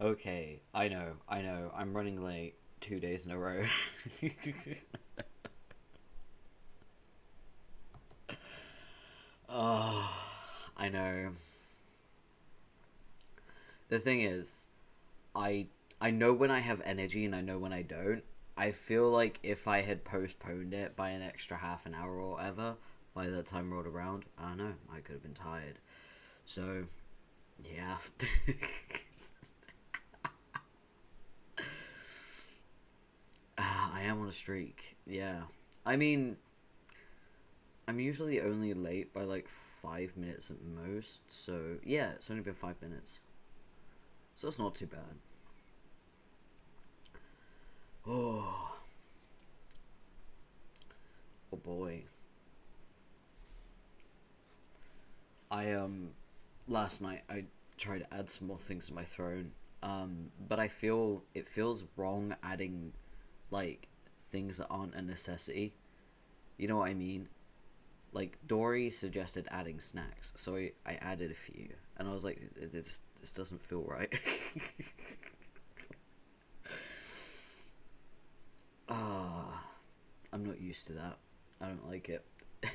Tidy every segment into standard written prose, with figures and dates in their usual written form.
Okay, I know. I'm running late 2 days in a row. Oh, I know. The thing is, I I know when I have energy and I know when I don't. I feel like if I had postponed it by an extra half an hour or whatever, by the time rolled around, I don't know, I could have been tired. So, yeah. I am on a streak. Yeah. I mean, I'm usually only late by like 5 minutes at most, so yeah, it's only been 5 minutes. So that's not too bad. Oh, oh boy. I last night I tried to add some more things to my throne. But I feel it feels wrong adding like things that aren't a necessity. You know what I mean? Like Dory suggested adding snacks, so I added a few, and I was like, this doesn't feel right. Ah, I'm not used to that. I don't like it.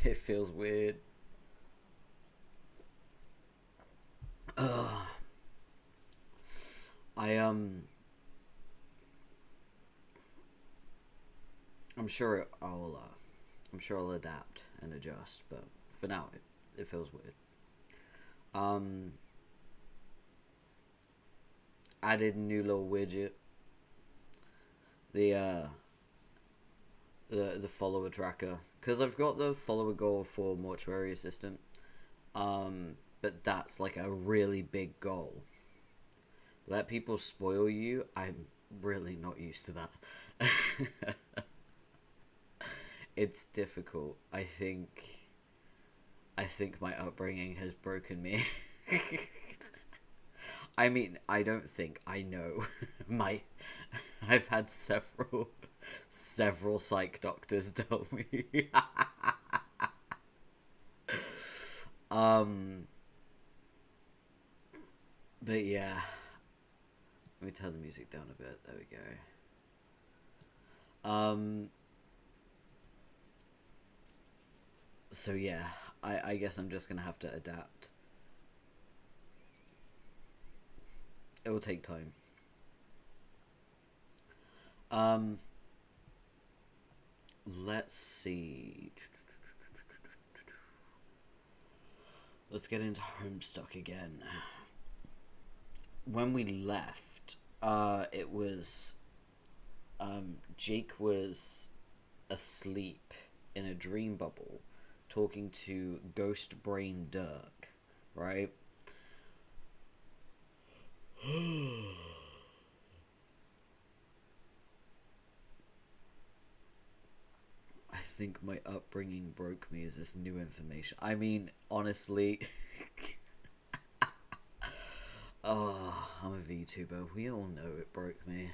It feels weird. Ugh. I I'm sure I'm sure I'll adapt and adjust, but for now it feels weird. Um, Added new little widget, the the follower tracker, because I've got the follower goal for mortuary assistant. But that's like a really big goal. Let people spoil you. I'm really not used to that. It's difficult. I think my upbringing has broken me. I mean, I don't think I know. My I've had several psych doctors tell me. um but yeah, let me turn the music down a bit. There we go. So yeah, I guess I'm just gonna have to adapt. It will take time. Um, let's see. Let's get into Homestuck again. When we left, it was Jake was asleep in a dream bubble, talking to Ghost Brain Dirk, right? I think my upbringing broke me as this new information. I mean, honestly, oh, I'm a VTuber. We all know it broke me.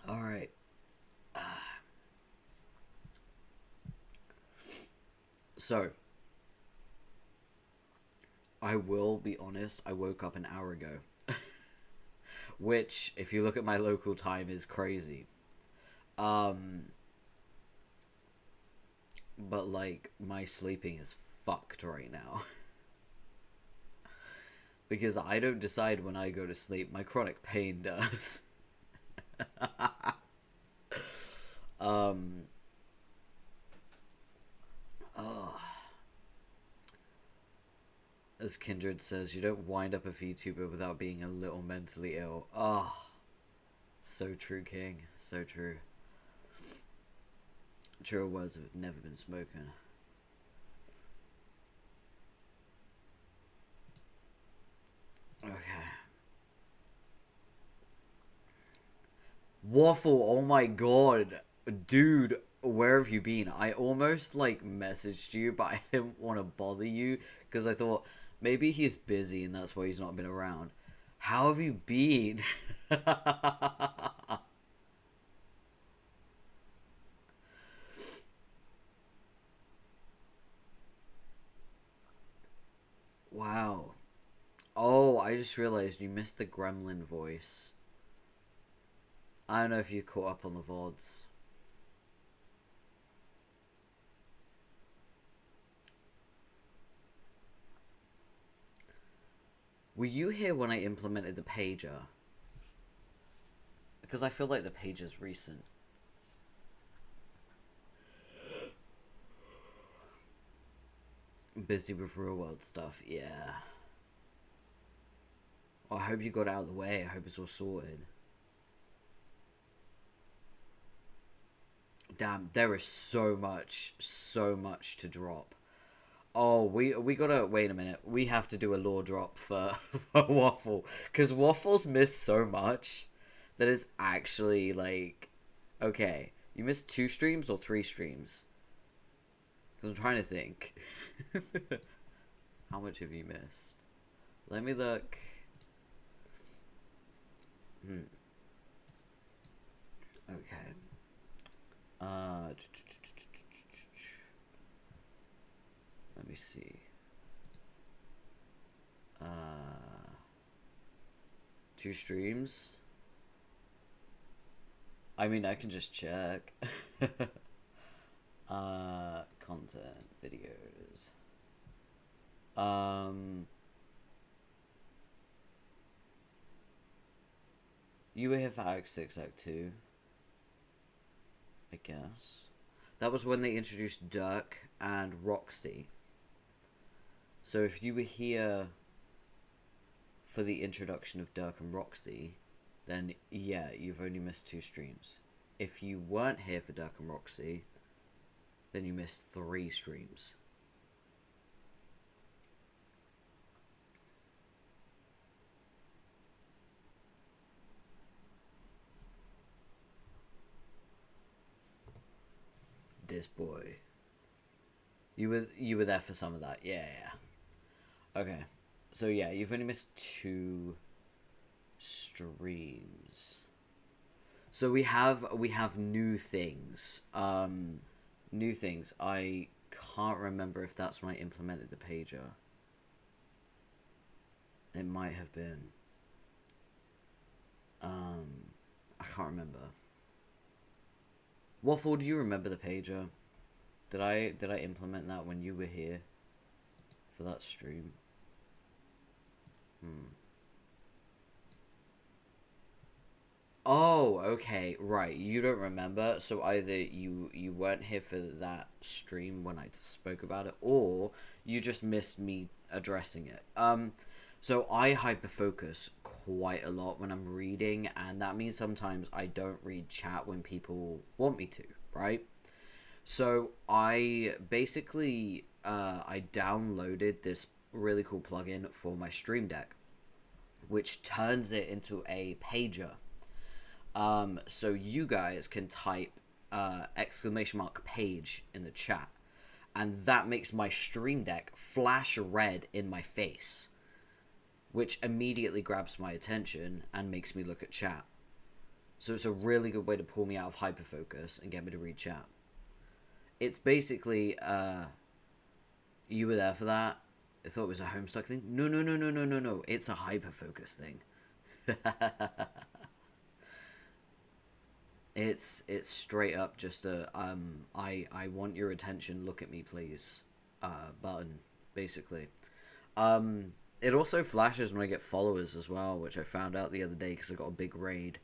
All right. So, I will be honest, I woke up an hour ago. Which, if you look at my local time, is crazy. Um, but like, my sleeping is fucked right now. Because I don't decide when I go to sleep, my chronic pain does. um, oh, as Kindred says, you don't wind up a VTuber without being a little mentally ill. Oh, so true, King. So true. True words have never been spoken. Okay. Waffle, oh my god. Dude, where have you been? I almost like messaged you, but I didn't want to bother you because I thought maybe he's busy and that's why he's not been around. How have you been? Wow. just realized you missed the gremlin voice. I don't know if you caught up on the VODs. Were you here when I implemented the pager? Because I feel like the pager's recent. Busy with real world stuff, yeah. Well, I hope you got it out of the way. I hope it's all sorted. Damn, there is so much to drop. Oh, we gotta wait a minute. We have to do a lore drop for, for Waffle, because Waffle's missed so much that is actually like, okay, you missed 2 streams or 3 streams? Because I'm trying to think. How much have you missed? Let me look. Okay. Let me see. 2 streams? I mean, I can just check. Content, videos. You were here for Act 6, Act 2. I guess. That was when they introduced Dirk and Roxy. So if you were here for the introduction of Dirk and Roxy, then yeah, you've only missed 2 streams. If you weren't here for Dirk and Roxy, then you missed 3 streams. This boy. You were there for some of that. Yeah. Okay. So yeah, you've only missed 2 streams. So we have new things. New things. I can't remember if that's when I implemented the pager. It might have been. I can't remember. Waffle, do you remember the pager? Did I implement that when you were here for that stream? Oh, okay, right. You don't remember, so either you weren't here for that stream when I spoke about it, or you just missed me addressing it. So I hyperfocus quite a lot when I'm reading, and that means sometimes I don't read chat when people want me to, right? So I basically I downloaded this really cool plugin for my Stream Deck, which turns it into a pager. So you guys can type !page in the chat, and that makes my Stream Deck flash red in my face, which immediately grabs my attention and makes me look at chat. So it's a really good way to pull me out of hyperfocus and get me to read chat. It's basically, you were there for that? I thought it was a Homestuck thing? No. It's a hyperfocus thing. It's straight up just a, I want your attention, look at me please, button, basically. It also flashes when I get followers as well, which I found out the other day because I got a big raid.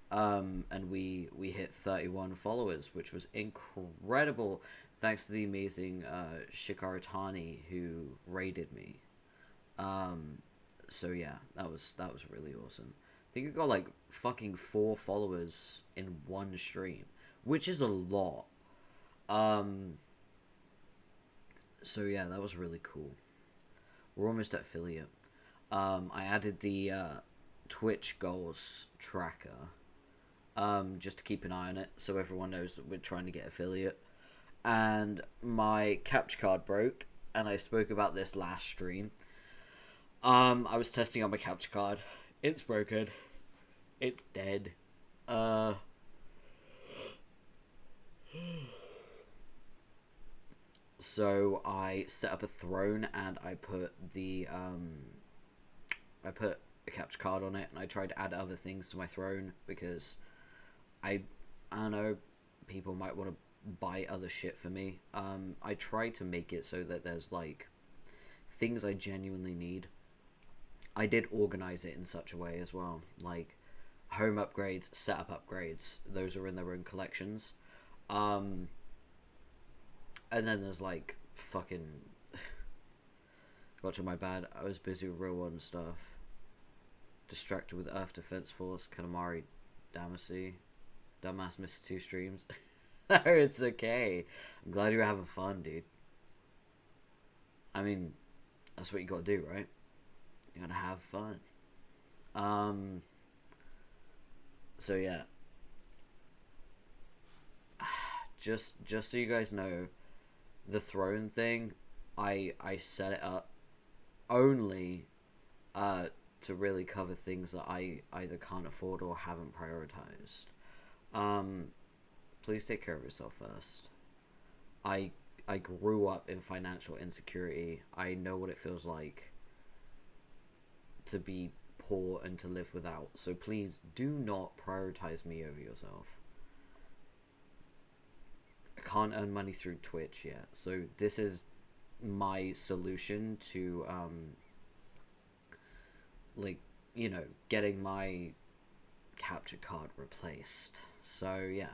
And we hit 31 followers, which was incredible, thanks to the amazing Shikaratani who raided me. So yeah, that was really awesome. I think I got like fucking 4 followers in one stream, which is a lot. So yeah, that was really cool. We're almost at affiliate. I added the Twitch goals tracker, just to keep an eye on it, so everyone knows that we're trying to get affiliate. And my capture card broke, and I spoke about this last stream. I was testing out my capture card. It's broken. It's dead. So I set up a throne, and I put the I put a capture card on it, and I tried to add other things to my throne because I don't know, people might want to buy other shit for me. I tried to make it so that there's like things I genuinely need. I did organize it in such a way as well, like home upgrades, setup upgrades. Those are in their own collections. And then there's like fucking. Gotcha, my bad. I was busy with real one stuff. Distracted with Earth Defense Force, Katamari, Damacy. Dumbass missed 2 streams. No, it's okay. I'm glad you're having fun, dude. I mean, that's what you gotta do, right? You gotta have fun. So yeah. Just so you guys know, the throne thing, I set it up only to really cover things that I either can't afford or haven't prioritized. Please take care of yourself first. I grew up in financial insecurity. I know what it feels like to be poor and to live without. So please do not prioritize me over yourself. I can't earn money through Twitch yet. So this is my solution to like, you know, getting my capture card replaced. So yeah.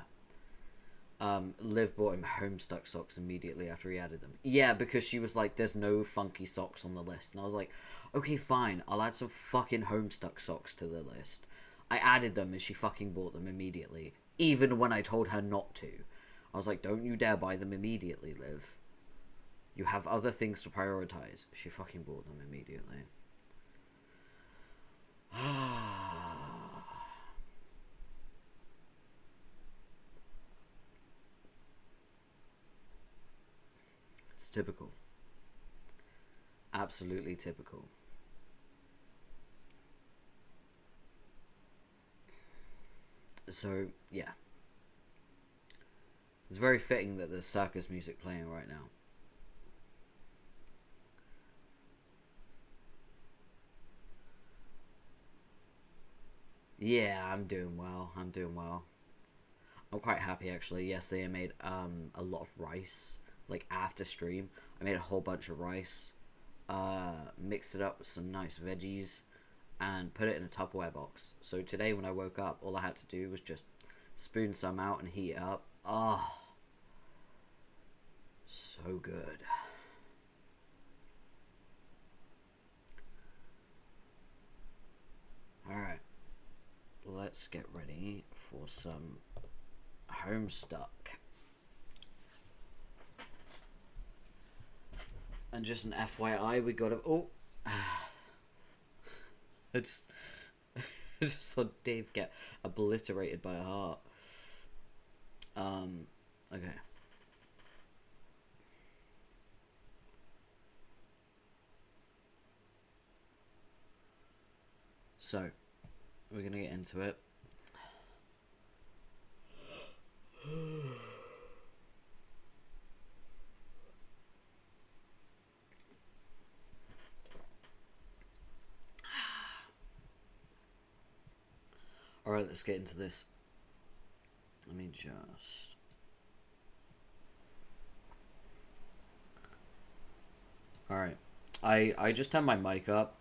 Liv bought him Homestuck socks immediately after he added them. Yeah, because she was like, there's no funky socks on the list. And I was like, okay, fine, I'll add some fucking Homestuck socks to the list. I added them and she fucking bought them immediately. Even when I told her not to. I was like, don't you dare buy them immediately, Liv. You have other things to prioritize. She fucking bought them immediately. It's typical. Absolutely typical. So, yeah. It's very fitting that there's circus music playing right now. Yeah, I'm doing well. I'm doing well. I'm quite happy actually. Yesterday I made a lot of rice. Like after stream, I made a whole bunch of rice. Mixed it up with some nice veggies, and put it in a Tupperware box. So today when I woke up, all I had to do was just spoon some out and heat it up. Oh, so good. Alright, let's get ready for some Homestuck. And just an FYI, we got a... Oh! I just saw Dave get obliterated by a heart. Okay. So, we're gonna get into it. Alright, let's get into this. Let me just... Alright. I just had my mic up.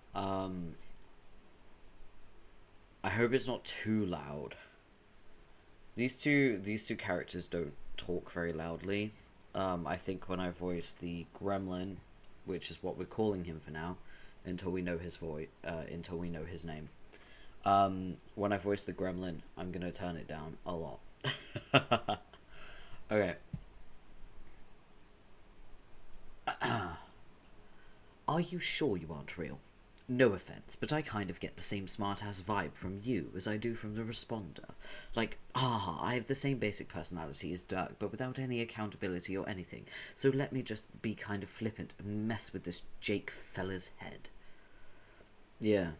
I hope it's not too loud. These two characters don't talk very loudly. I think when I voice the gremlin, which is what we're calling him for now, until we know his voice, until we know his name. When I voice the gremlin, I'm gonna turn it down a lot. Okay. Are you sure you aren't real? No offense, but I kind of get the same smart-ass vibe from you as I do from the responder. Like, I have the same basic personality as Dirk, but without any accountability or anything, so let me just be kind of flippant and mess with this Jake fella's head. Yeah.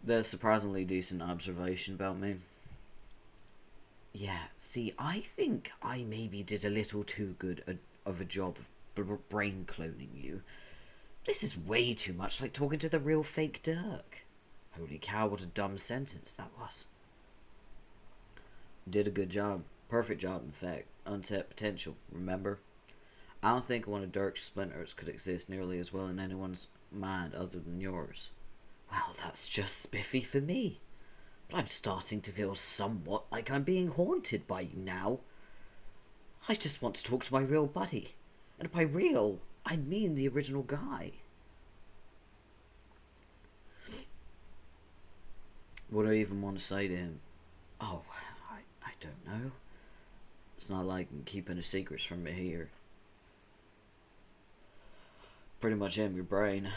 There's surprisingly decent observation about me. Yeah, see, I think I maybe did a little too good of a job of brain cloning you. This is way too much like talking to the real fake Dirk. Holy cow, what a dumb sentence that was. Did a good job. Perfect job, in fact. Untapped potential, remember? I don't think one of Dirk's splinters could exist nearly as well in anyone's mind other than yours. Well, that's just spiffy for me. But I'm starting to feel somewhat like I'm being haunted by you now. I just want to talk to my real buddy. And by real, I mean the original guy. What do I even want to say to him? Oh, I don't know. It's not like I'm keeping a secrets from me here. Pretty much am your brain.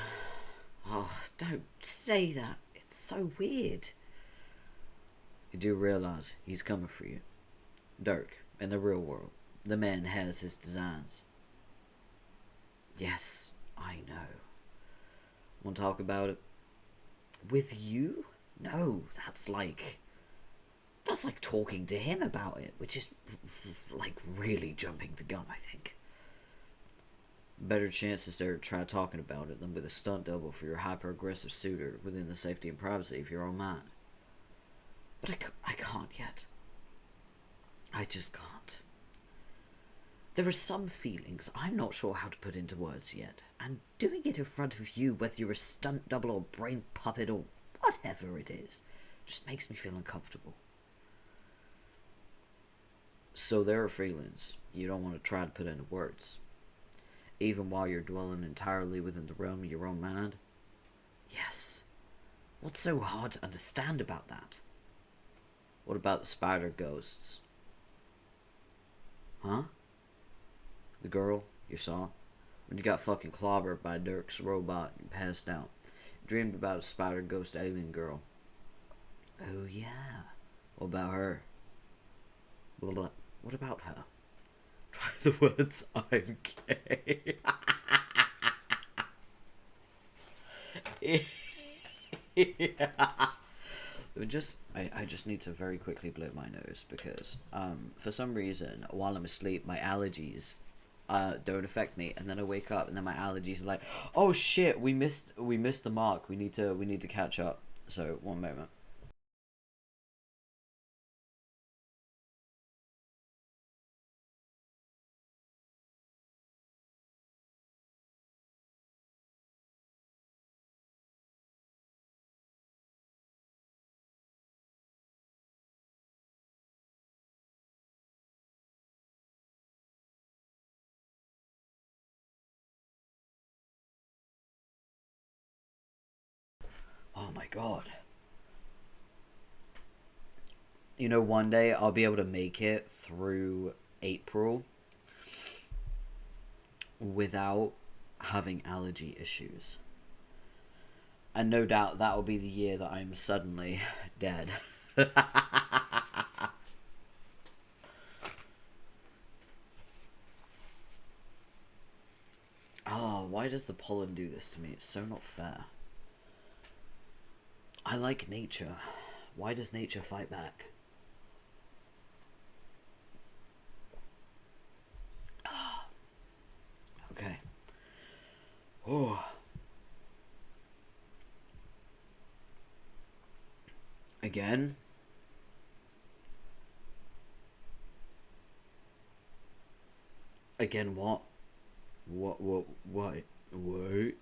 Oh, don't say that. It's so weird. You do realize he's coming for you. Dirk, in the real world, the man has his designs. Yes, I know. Want to talk about it? With you? No, that's like talking to him about it, which is like really jumping the gun, I think. Better chances there to try talking about it than with a stunt double for your hyper-aggressive suitor within the safety and privacy of your own mind. But I can't yet. I just can't. There are some feelings I'm not sure how to put into words yet, and doing it in front of you, whether you're a stunt double or brain puppet or whatever it is, just makes me feel uncomfortable. So there are feelings you don't want to try to put into words, even while you're dwelling entirely within the realm of your own mind? Yes. What's so hard to understand about that? What about the spider ghosts? Huh? The girl you saw? When you got fucking clobbered by Dirk's robot and passed out. Dreamed about a spider ghost alien girl. Oh yeah. What about her? What about her? Try the words, I'm gay. Yeah. I just need to very quickly blow my nose because for some reason while I'm asleep my allergies don't affect me, and then I wake up and then my allergies are like, oh shit, we missed the mark. We need to catch up. So one moment. Oh my god. You know, one day I'll be able to make it through April without having allergy issues. And no doubt that will be the year that I'm suddenly dead. Oh, why does the pollen do this to me? It's so not fair. I like nature. Why does nature fight back? Okay. Oh. Again? Again what? What? Wait.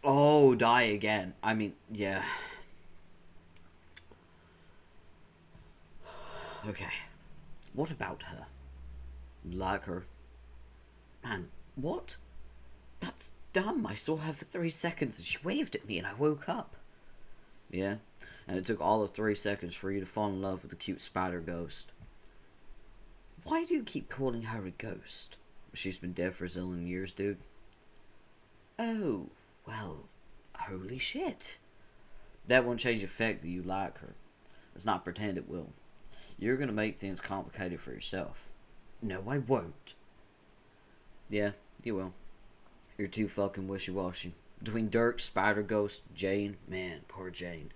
Oh, die again. I mean, yeah. Okay. What about her? Like her? Man, what? That's dumb. I saw her for 3 seconds and she waved at me and I woke up. Yeah, and it took all of 3 seconds for you to fall in love with the cute spider ghost. Why do you keep calling her a ghost? She's been dead for a zillion years, dude. Oh, well, holy shit. That won't change the fact that you like her. Let's not pretend it will. You're gonna make things complicated for yourself. No, I won't. Yeah, you will. You're too fucking wishy-washy. Between Dirk, Spider Ghost, Jane, man, poor Jane.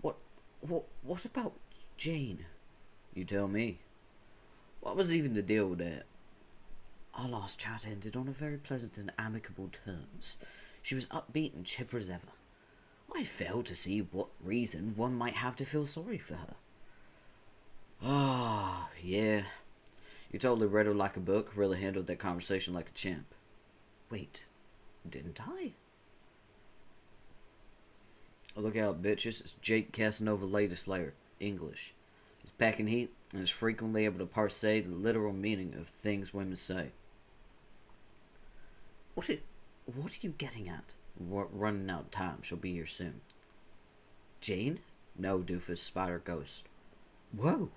What about Jane? You tell me. What was even the deal with that? Our last chat ended on a very pleasant and amicable terms. She was upbeat and chipper as ever. I failed to see what reason one might have to feel sorry for her. Ah, yeah. You totally read her like a book, really handled that conversation like a champ. Wait, didn't I? Look out, bitches. It's Jake Casanova latest layer, English. He's packing heat and is frequently able to parse the literal meaning of things women say. What are you getting at? Running out of time. She'll be here soon. Jane? No, doofus. Spider ghost. Whoa.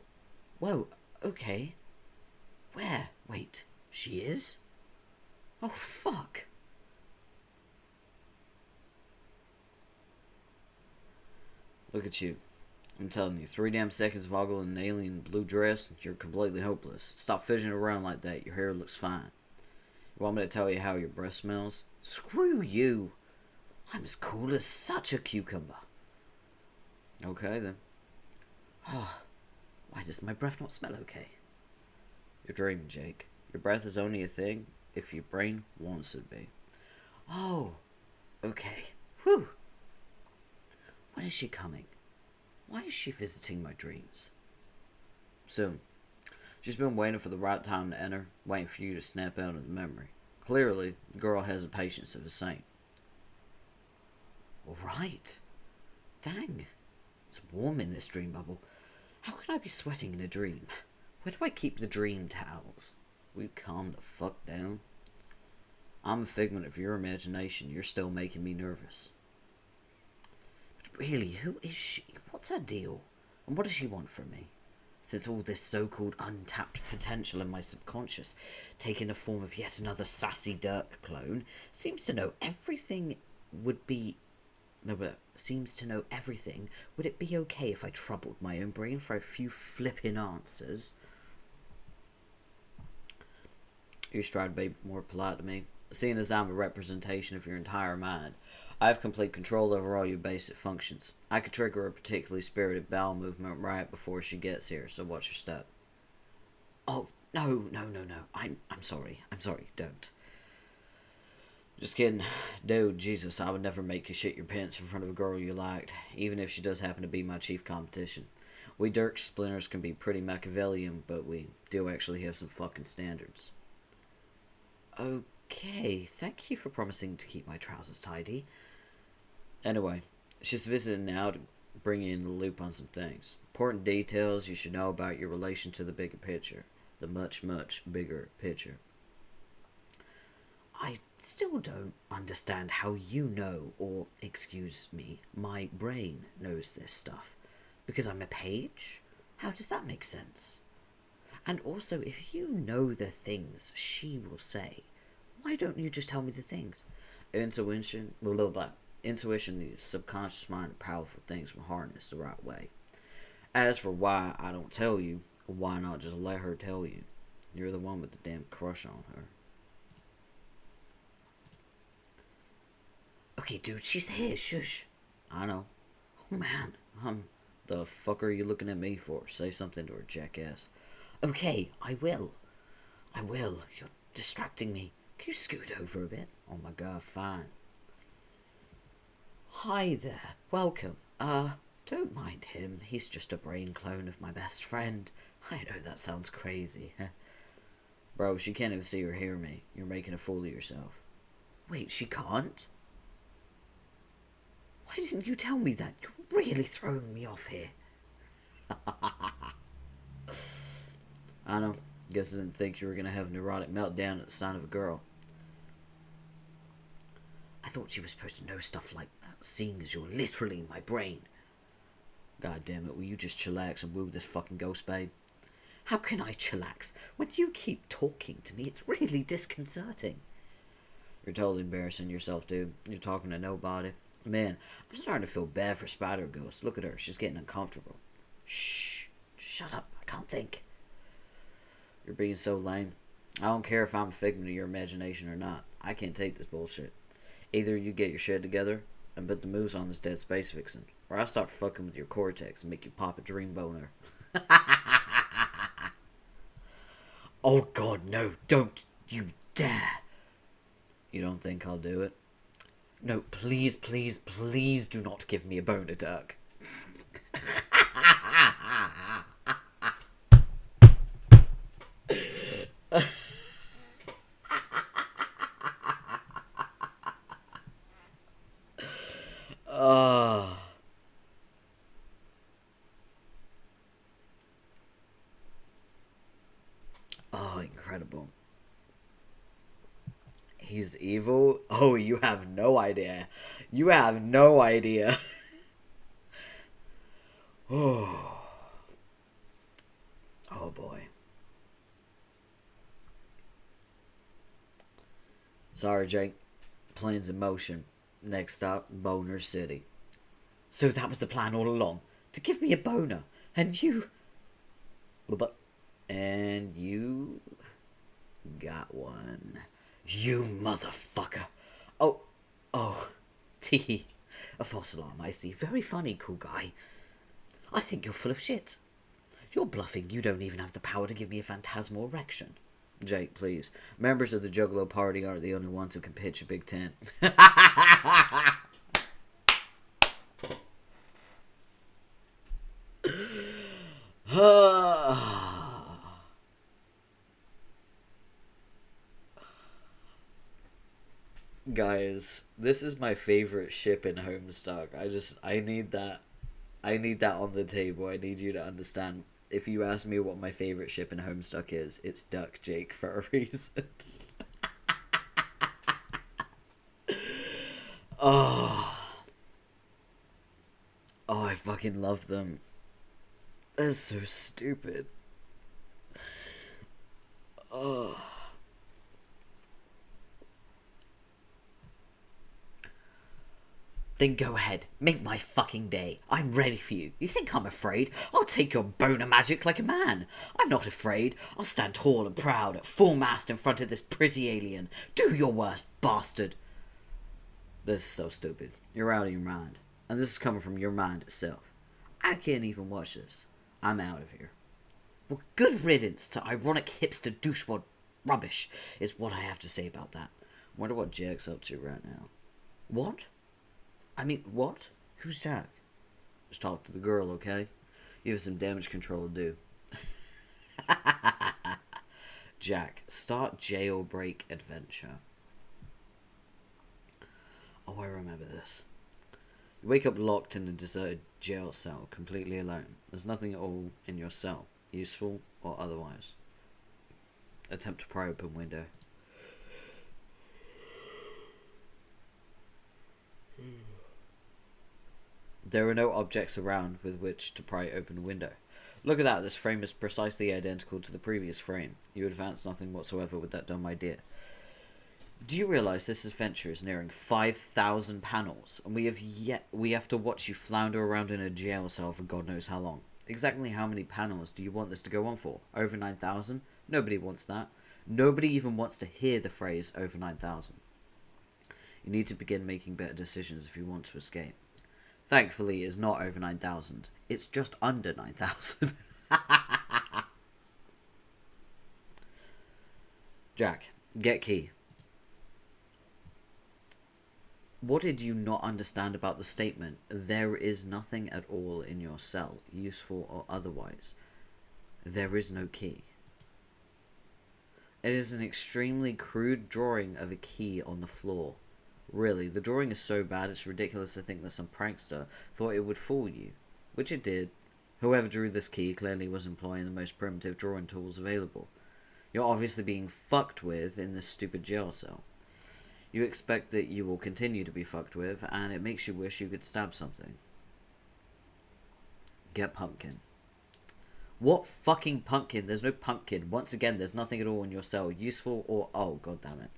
Okay. Where? Wait. She is? Oh, fuck. Look at you. I'm telling you, 3 damn seconds of ogling an alien blue dress, you're completely hopeless. Stop fidgeting around like that. Your hair looks fine. You want me to tell you how your breath smells? Screw you. I'm as cool as such a cucumber. Okay, then. Why does my breath not smell okay? You're dreaming, Jake. Your breath is only a thing if your brain wants it to be. Oh, okay. Whew. When is she coming? Why is she visiting my dreams? Soon. She's been waiting for the right time to enter, waiting for you to snap out of the memory. Clearly, the girl has the patience of a saint. Alright. Dang. It's warm in this dream bubble. How can I be sweating in a dream? Where do I keep the dream towels? Will you calm the fuck down? I'm a figment of your imagination. You're still making me nervous. But really, who is she? What's her deal? And what does she want from me? Since all this so-called untapped potential in my subconscious, taking the form of yet another sassy Dirk clone, seems to know everything, would it be okay if I troubled my own brain for a few flippin' answers? You try to be more polite to me. Seeing as I'm a representation of your entire mind, I have complete control over all your basic functions. I could trigger a particularly spirited bowel movement right before she gets here, so watch your step. Oh, no. I'm sorry, don't. Just kidding. Dude, Jesus, I would never make you shit your pants in front of a girl you liked, even if she does happen to be my chief competition. We Dirk splinters can be pretty Machiavellian, but we do actually have some fucking standards. Okay, thank you for promising to keep my trousers tidy. Anyway, she's visiting now to bring you in the loop on some things. Important details you should know about your relation to the bigger picture. The much, much bigger picture. I still don't understand how you know, or, excuse me, my brain knows this stuff. Because I'm a page? How does that make sense? And also, if you know the things she will say, why don't you just tell me the things? Intuition, Intuition, the subconscious mind, powerful things when harnessed the right way. As for why I don't tell you, why not just let her tell you? You're the one with the damn crush on her. Okay, dude, she's here, shush. I know. Oh, man, the fuck are you looking at me for? Say something to her, jackass. Okay, I will. You're distracting me. Can you scoot over a bit? Oh my god, fine. Hi there, welcome. Don't mind him. He's just a brain clone of my best friend. I know that sounds crazy. Bro, she can't even see or hear me. You're making a fool of yourself. Wait, she can't? Why didn't you tell me that? You're really throwing me off here. I know. Guess I didn't think you were gonna have a neurotic meltdown at the sight of a girl. I thought you were supposed to know stuff like that, seeing as you're literally my brain. God damn it, will you just chillax and woo this fucking ghost babe? How can I chillax when you keep talking to me? It's really disconcerting. You're totally embarrassing yourself, dude. You're talking to nobody. Man, I'm starting to feel bad for Spider Ghost. Look at her, she's getting uncomfortable. Shh, shut up, I can't think. You're being so lame. I don't care if I'm a figment of your imagination or not. I can't take this bullshit. Either you get your shit together and put the moves on this dead space vixen, or I start fucking with your cortex and make you pop a dream boner. Oh god, no, don't you dare. You don't think I'll do it? No, please, please, please do not give me a boner, Dirk. Oh. Oh, incredible. He's evil? Oh, you have no idea. You have no idea. Oh. Oh boy. Sorry, Jake. Planes in motion. Next stop, Boner City. So that was the plan all along. To give me a boner. And you... And you... got one. You motherfucker. Oh. Oh. Tee. A false alarm, I see. Very funny, cool guy. I think you're full of shit. You're bluffing. You don't even have the power to give me a phantasmal erection. Jake, please. Members of the Juggalo party aren't the only ones who can pitch a big tent. Guys, this is my favorite ship in Homestuck. I need that. I need that on the table. I need you to understand. If you ask me what my favorite ship in Homestuck is, it's Duck Jake for a reason. Oh. Oh, I fucking love them. They're so stupid. Oh. Then go ahead, make my fucking day. I'm ready for you. You think I'm afraid? I'll take your boner magic like a man. I'm not afraid. I'll stand tall and proud at full mast in front of this pretty alien. Do your worst, bastard. This is so stupid. You're out of your mind. And this is coming from your mind itself. I can't even watch this. I'm out of here. Well, good riddance to ironic hipster douchewad rubbish is what I have to say about that. Wonder what Jack's up to right now. What? I mean, what? Who's Jack? Just talk to the girl, okay? You have some damage control to do. Jack, start jailbreak adventure. Oh, I remember this. You wake up locked in a deserted jail cell, completely alone. There's nothing at all in your cell, useful or otherwise. Attempt to pry open window. There are no objects around with which to pry open a window. Look at that, this frame is precisely identical to the previous frame. You advance nothing whatsoever with that dumb idea. Do you realise this adventure is nearing 5,000 panels, and we have to watch you flounder around in a jail cell for God knows how long? Exactly how many panels do you want this to go on for? Over 9,000? Nobody wants that. Nobody even wants to hear the phrase over 9,000. You need to begin making better decisions if you want to escape. Thankfully, it's not over 9,000. It's just under 9,000. Jack, get key. What did you not understand about the statement, there is nothing at all in your cell, useful or otherwise? There is no key. It is an extremely crude drawing of a key on the floor. Really, the drawing is so bad it's ridiculous to think that some prankster thought it would fool you. Which it did. Whoever drew this key clearly was employing the most primitive drawing tools available. You're obviously being fucked with in this stupid jail cell. You expect that you will continue to be fucked with, and it makes you wish you could stab something. Get pumpkin. What fucking pumpkin? There's no pumpkin. Once again, there's nothing at all in your cell, useful or... Oh, god damn it.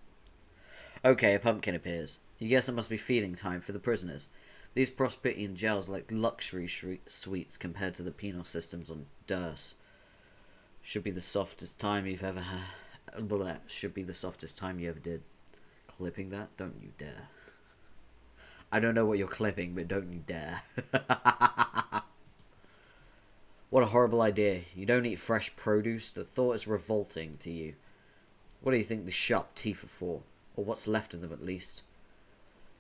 Okay, a pumpkin appears. You guess it must be feeding time for the prisoners. These Prospitian jails are like luxury suites compared to the penal systems on Durs. Should be the softest time you've ever had. Should be the softest time you ever did. Clipping that? Don't you dare. I don't know what you're clipping, but don't you dare. What a horrible idea. You don't eat fresh produce? The thought is revolting to you. What do you think the sharp teeth are for? Or what's left of them, at least?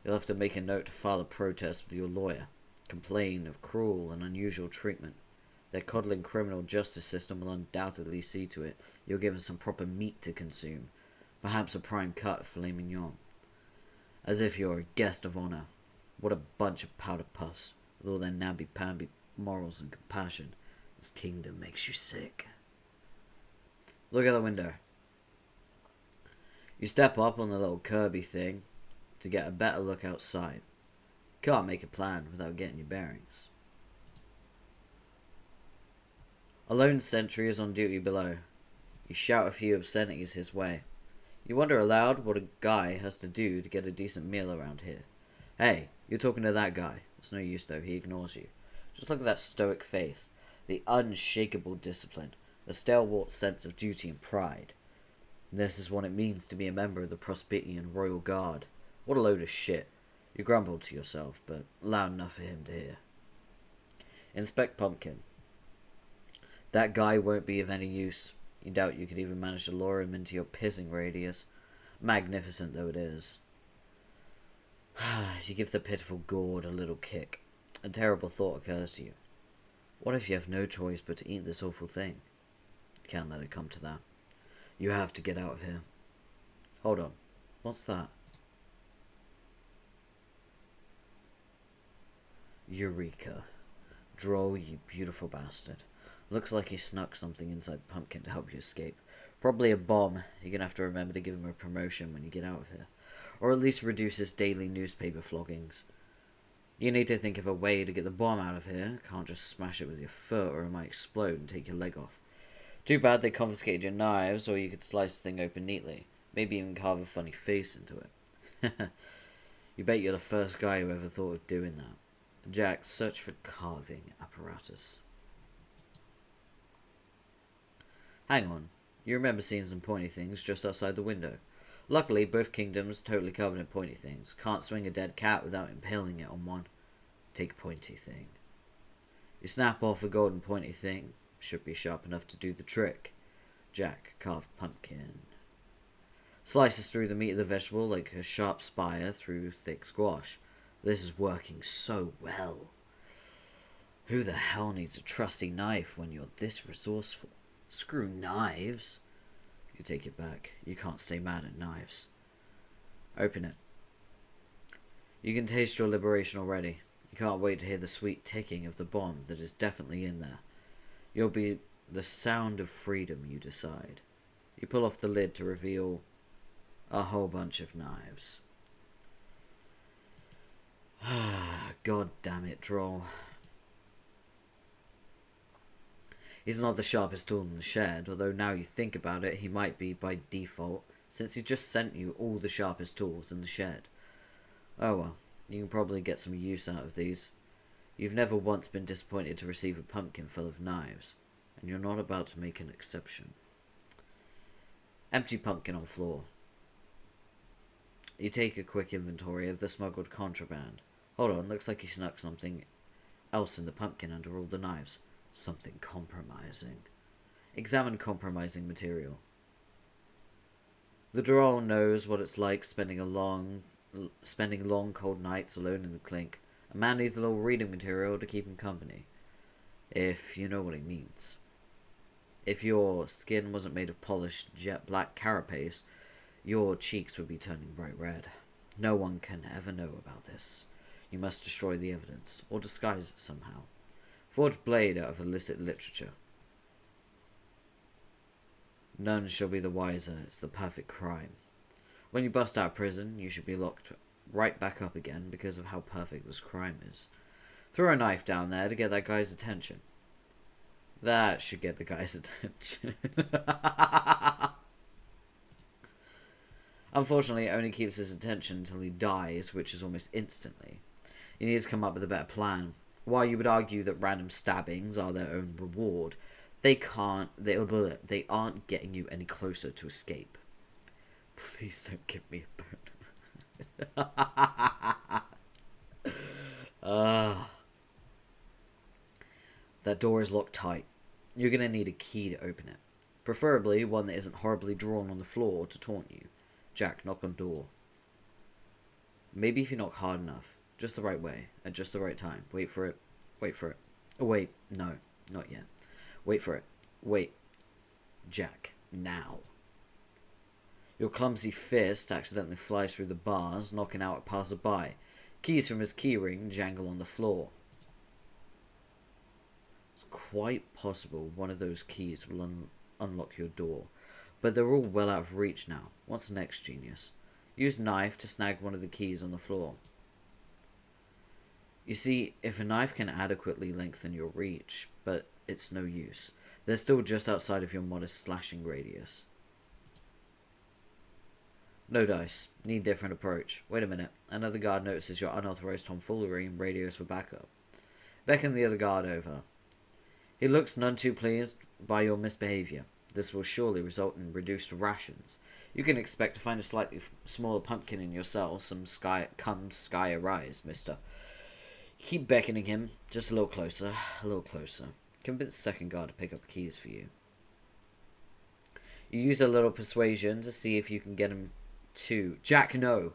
You'll have to make a note to file a protest with your lawyer. Complain of cruel and unusual treatment. Their coddling criminal justice system will undoubtedly see to it you're given some proper meat to consume. Perhaps a prime cut of filet mignon. As if you're a guest of honor. What a bunch of powder puffs, with all their namby-pamby morals and compassion. This kingdom makes you sick. Look out the window. You step up on the little Kirby thing to get a better look outside. Can't make a plan without getting your bearings. A lone sentry is on duty below. You shout a few obscenities his way. You wonder aloud what a guy has to do to get a decent meal around here. Hey, you're talking to that guy. It's no use though, he ignores you. Just look at that stoic face, the unshakable discipline, the stalwart sense of duty and pride. This is what it means to be a member of the Prospitian Royal Guard. What a load of shit. You grumbled to yourself, but loud enough for him to hear. Inspect Pumpkin. That guy won't be of any use. You doubt you could even manage to lure him into your pissing radius. Magnificent though it is. You give the pitiful gourd a little kick. A terrible thought occurs to you. What if you have no choice but to eat this awful thing? You can't let it come to that. You have to get out of here. Hold on. What's that? Eureka. Droll, you beautiful bastard. Looks like he snuck something inside the pumpkin to help you escape. Probably a bomb. You're gonna have to remember to give him a promotion when you get out of here. Or at least reduce his daily newspaper floggings. You need to think of a way to get the bomb out of here. Can't just smash it with your foot or it might explode and take your leg off. Too bad they confiscated your knives, or you could slice the thing open neatly. Maybe even carve a funny face into it. You bet you're the first guy who ever thought of doing that. Jack, search for carving apparatus. Hang on. You remember seeing some pointy things just outside the window. Luckily, both kingdoms totally covered in pointy things. Can't swing a dead cat without impaling it on one. Take pointy thing. You snap off a golden pointy thing. Should be sharp enough to do the trick. Jack, carved pumpkin. Slices through the meat of the vegetable like a sharp spire through thick squash. This is working so well. Who the hell needs a trusty knife when you're this resourceful? Screw knives. You take it back. You can't stay mad at knives. Open it. You can taste your liberation already. You can't wait to hear the sweet ticking of the bomb that is definitely in there. You'll be the sound of freedom, you decide. You pull off the lid to reveal a whole bunch of knives. God damn it, Droll. He's not the sharpest tool in the shed, although now you think about it, he might be by default, since he just sent you all the sharpest tools in the shed. Oh well, you can probably get some use out of these. You've never once been disappointed to receive a pumpkin full of knives, and you're not about to make an exception. Empty pumpkin on floor. You take a quick inventory of the smuggled contraband. Hold on, looks like you snuck something else in the pumpkin under all the knives. Something compromising. Examine compromising material. The droll knows what it's like spending long cold nights alone in the clink. A man needs a little reading material to keep him company. If you know what he means. If your skin wasn't made of polished jet black carapace, your cheeks would be turning bright red. No one can ever know about this. You must destroy the evidence, or disguise it somehow. Forge blade out of illicit literature. None shall be the wiser. It's the perfect crime. When you bust out of prison, you should be locked right back up again because of how perfect this crime is. Throw a knife down there to get that guy's attention. That should get the guy's attention. Unfortunately, it only keeps his attention until he dies, which is almost instantly. You need to come up with a better plan. While you would argue that random stabbings are their own reward, they aren't getting you any closer to escape. Please don't give me a boner. That door is locked tight. You're gonna need a key to open it. Preferably one that isn't horribly drawn on the floor to taunt you. Jack, knock on door. Maybe if you knock hard enough. Just the right way. At just the right time. Wait for it. Wait for it. Oh, wait. No. Not yet. Wait for it. Wait. Jack. Now. Your clumsy fist accidentally flies through the bars, knocking out a passerby. Keys from his keyring jangle on the floor. It's quite possible one of those keys will unlock your door, but they're all well out of reach now. What's next, genius? Use knife to snag one of the keys on the floor. You see, if a knife can adequately lengthen your reach, but it's no use. They're still just outside of your modest slashing radius. No dice. Need different approach. Wait a minute. Another guard notices your unauthorized tomfoolery and radios for backup. Beckon the other guard over. He looks none too pleased by your misbehavior. This will surely result in reduced rations. You can expect to find a slightly smaller pumpkin in your cell. Some sky arise, mister. Keep beckoning him. Just a little closer. A little closer. Convince second guard to pick up keys for you. You use a little persuasion to see if you can get him to... Jack, no!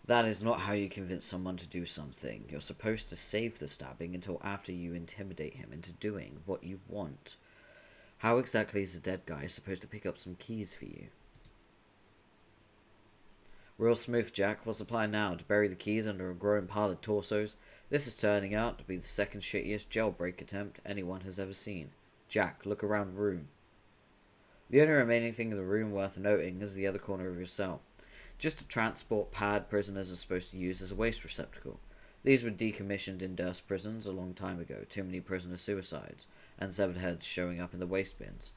That is not how you convince someone to do something. You're supposed to save the stabbing until after you intimidate him into doing what you want. How exactly is a dead guy supposed to pick up some keys for you? Real smooth, Jack. What's the plan now? To bury the keys under a growing pile of torsos? This is turning out to be the second shittiest jailbreak attempt anyone has ever seen. Jack, look around the room. The only remaining thing in the room worth noting is the other corner of your cell. Just a transport pad prisoners are supposed to use as a waste receptacle. These were decommissioned in Durst prisons a long time ago. Too many prisoner suicides, and severed heads showing up in the waste bins.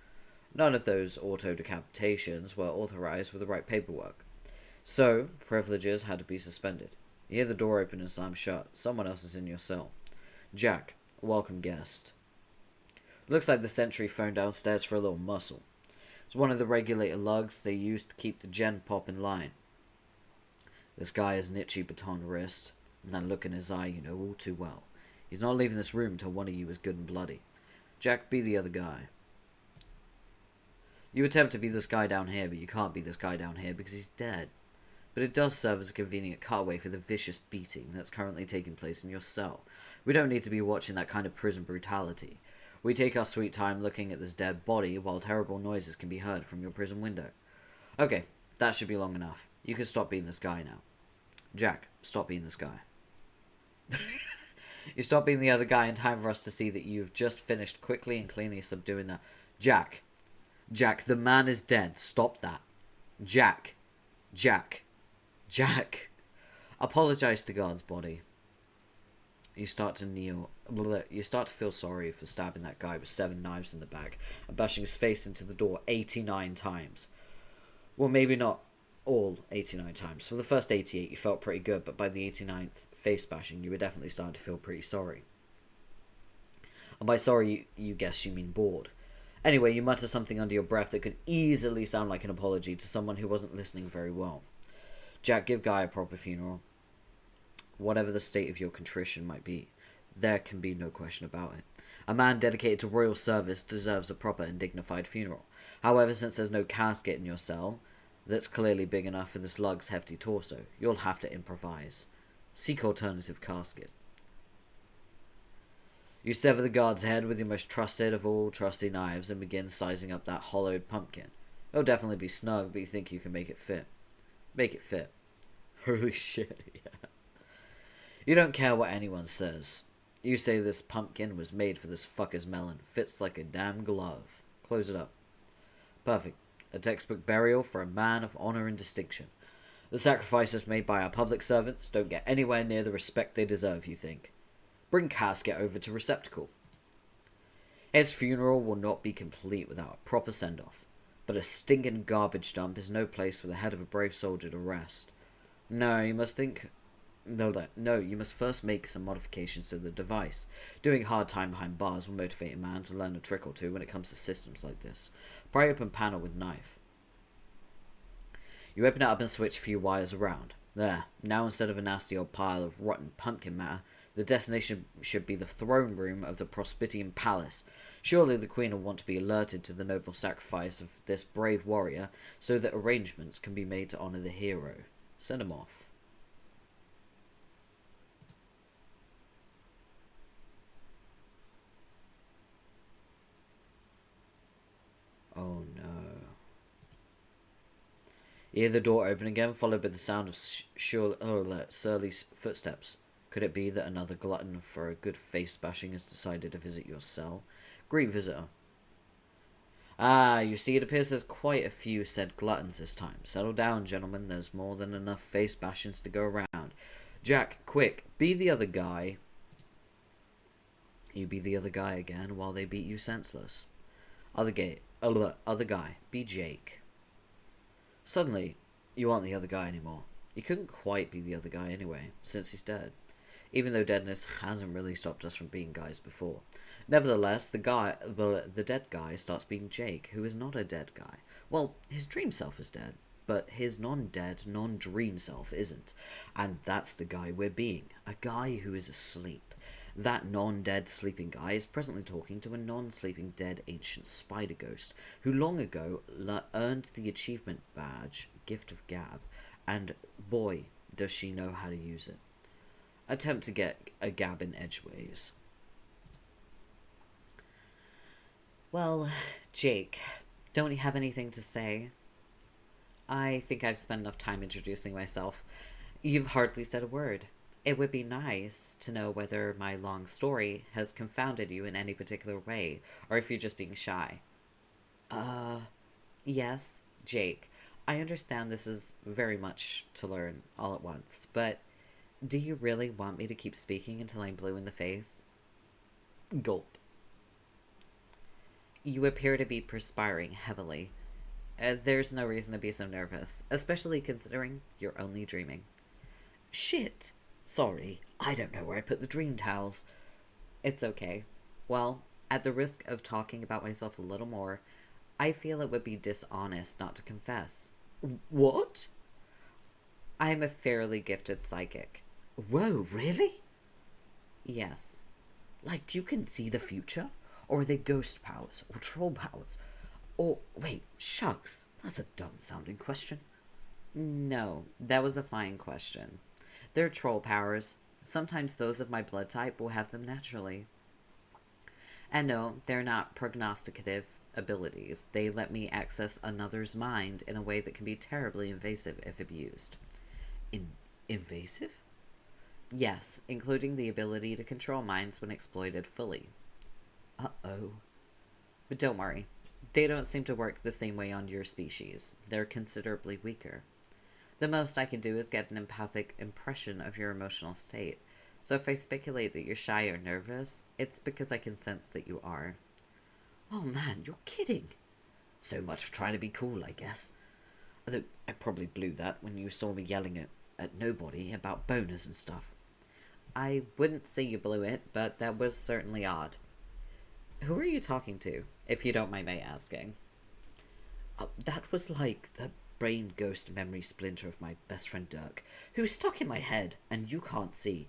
None of those auto-decapitations were authorized with the right paperwork. So, privileges had to be suspended. You hear the door open and slam shut. Someone else is in your cell. Jack, welcome guest. Looks like the sentry phoned downstairs for a little muscle. It's one of the regulator lugs they used to keep the gen pop in line. This guy has an itchy baton wrist, and that look in his eye you know all too well. He's not leaving this room till one of you is good and bloody. Jack, be the other guy. You attempt to be this guy down here, but you can't be this guy down here because he's dead. But it does serve as a convenient cutaway for the vicious beating that's currently taking place in your cell. We don't need to be watching that kind of prison brutality. We take our sweet time looking at this dead body while terrible noises can be heard from your prison window. Okay, that should be long enough. You can stop being this guy now. Jack, stop being this guy. You stop being the other guy in time for us to see that you've just finished quickly and cleanly subduing that. Jack, the man is dead. Stop that. Jack. Apologize to God's body. You start to kneel. You start to feel sorry for stabbing that guy with 7 knives in the back and bashing his face into the door 89 times. Well, maybe not all 89 times. For the first 88, you felt pretty good, but by the 89th face bashing, you were definitely starting to feel pretty sorry. And by sorry, you guess you mean bored. Anyway, you mutter something under your breath that could easily sound like an apology to someone who wasn't listening very well. Jack, give Guy a proper funeral. Whatever the state of your contrition might be, there can be no question about it. A man dedicated to royal service deserves a proper and dignified funeral. However, since there's no casket in your cell that's clearly big enough for this lug's hefty torso, you'll have to improvise. Seek alternative casket. You sever the guard's head with your most trusted of all trusty knives and begin sizing up that hollowed pumpkin. It'll definitely be snug, but you think you can make it fit. Make it fit. Holy shit, yeah. You don't care what anyone says. You say this pumpkin was made for this fucker's melon. Fits like a damn glove. Close it up. Perfect. A textbook burial for a man of honor and distinction. The sacrifices made by our public servants don't get anywhere near the respect they deserve, you think. Bring casket over to receptacle. His funeral will not be complete without a proper send-off. But a stinking garbage dump is no place for the head of a brave soldier to rest. No, you must first make some modifications to the device. Doing hard time behind bars will motivate a man to learn a trick or two when it comes to systems like this. Pry open panel with knife. You open it up and switch a few wires around. There. Now instead of a nasty old pile of rotten pumpkin matter, The destination should be the throne room of the Prospitian Palace. Surely the Queen will want to be alerted to the noble sacrifice of this brave warrior, so that arrangements can be made to honour the hero. Send him off. Oh no. You hear the door open again, followed by the sound of surly footsteps. Could it be that another glutton for a good face bashing has decided to visit your cell? Great visitor. Ah, you see, it appears there's quite a few said gluttons this time. Settle down, gentlemen. There's more than enough face bashings to go around. Jack, quick, be the other guy. You be the other guy again while they beat you senseless. Other guy, be Jake. Suddenly, you aren't the other guy anymore. You couldn't quite be the other guy anyway, since he's dead. Even though deadness hasn't really stopped us from being guys before. Nevertheless, the dead guy starts being Jake, who is not a dead guy. Well, his dream self is dead, but his non-dead, non-dream self isn't. And that's the guy we're being. A guy who is asleep. That non-dead sleeping guy is presently talking to a non-sleeping dead ancient spider ghost, who long ago earned the achievement badge, Gift of Gab, and boy, does she know how to use it. Attempt to get a Gab in edgeways. Well, Jake, don't you have anything to say? I think I've spent enough time introducing myself. You've hardly said a word. It would be nice to know whether my long story has confounded you in any particular way, or if you're just being shy. Yes, Jake. I understand this is very much to learn all at once, but do you really want me to keep speaking until I'm blue in the face? Gulp. You appear to be perspiring heavily. There's no reason to be so nervous, especially considering you're only dreaming. Shit! Sorry, I don't know where I put the dream towels. It's okay. Well, at the risk of talking about myself a little more, I feel it would be dishonest not to confess. What? I'm a fairly gifted psychic. Whoa, really? Yes. Like you can see the future? Or are they ghost powers? Or troll powers? Or, wait, shucks, that's a dumb sounding question. No, that was a fine question. They're troll powers. Sometimes those of my blood type will have them naturally. And no, they're not prognosticative abilities. They let me access another's mind in a way that can be terribly invasive if abused. Invasive? Yes, including the ability to control minds when exploited fully. Uh-oh. But don't worry. They don't seem to work the same way on your species. They're considerably weaker. The most I can do is get an empathic impression of your emotional state. So if I speculate that you're shy or nervous, it's because I can sense that you are. Oh man, you're kidding. So much for trying to be cool, I guess. Although I probably blew that when you saw me yelling at nobody about boners and stuff. I wouldn't say you blew it, but that was certainly odd. Who are you talking to, if you don't mind my asking? That was like the brain ghost memory splinter of my best friend Dirk, who's stuck in my head and you can't see.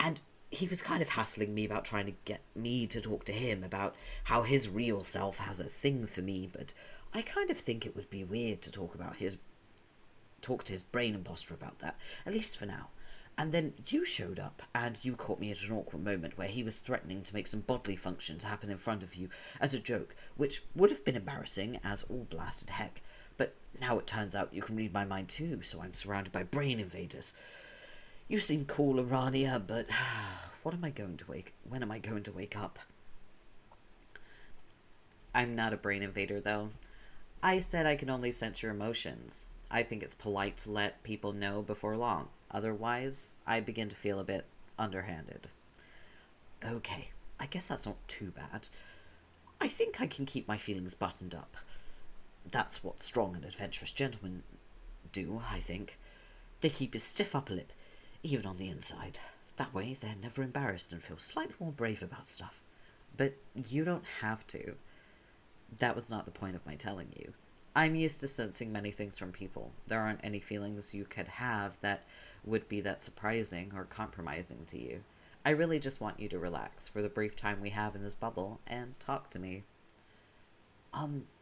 And he was kind of hassling me about trying to get me to talk to him about how his real self has a thing for me, but I kind of think it would be weird to talk to his brain imposter about that, at least for now. And then you showed up, and you caught me at an awkward moment where he was threatening to make some bodily functions happen in front of you as a joke, which would have been embarrassing as all blasted heck. But now it turns out you can read my mind too, so I'm surrounded by brain invaders. You seem cool, Arania, but when am I going to wake up? I'm not a brain invader, though. I said I can only sense your emotions. I think it's polite to let people know before long. Otherwise, I begin to feel a bit underhanded. Okay, I guess that's not too bad. I think I can keep my feelings buttoned up. That's what strong and adventurous gentlemen do, I think. They keep a stiff upper lip, even on the inside. That way, they're never embarrassed and feel slightly more brave about stuff. But you don't have to. That was not the point of my telling you. I'm used to sensing many things from people. There aren't any feelings you could have that would be that surprising or compromising to you. I really just want you to relax for the brief time we have in this bubble and talk to me.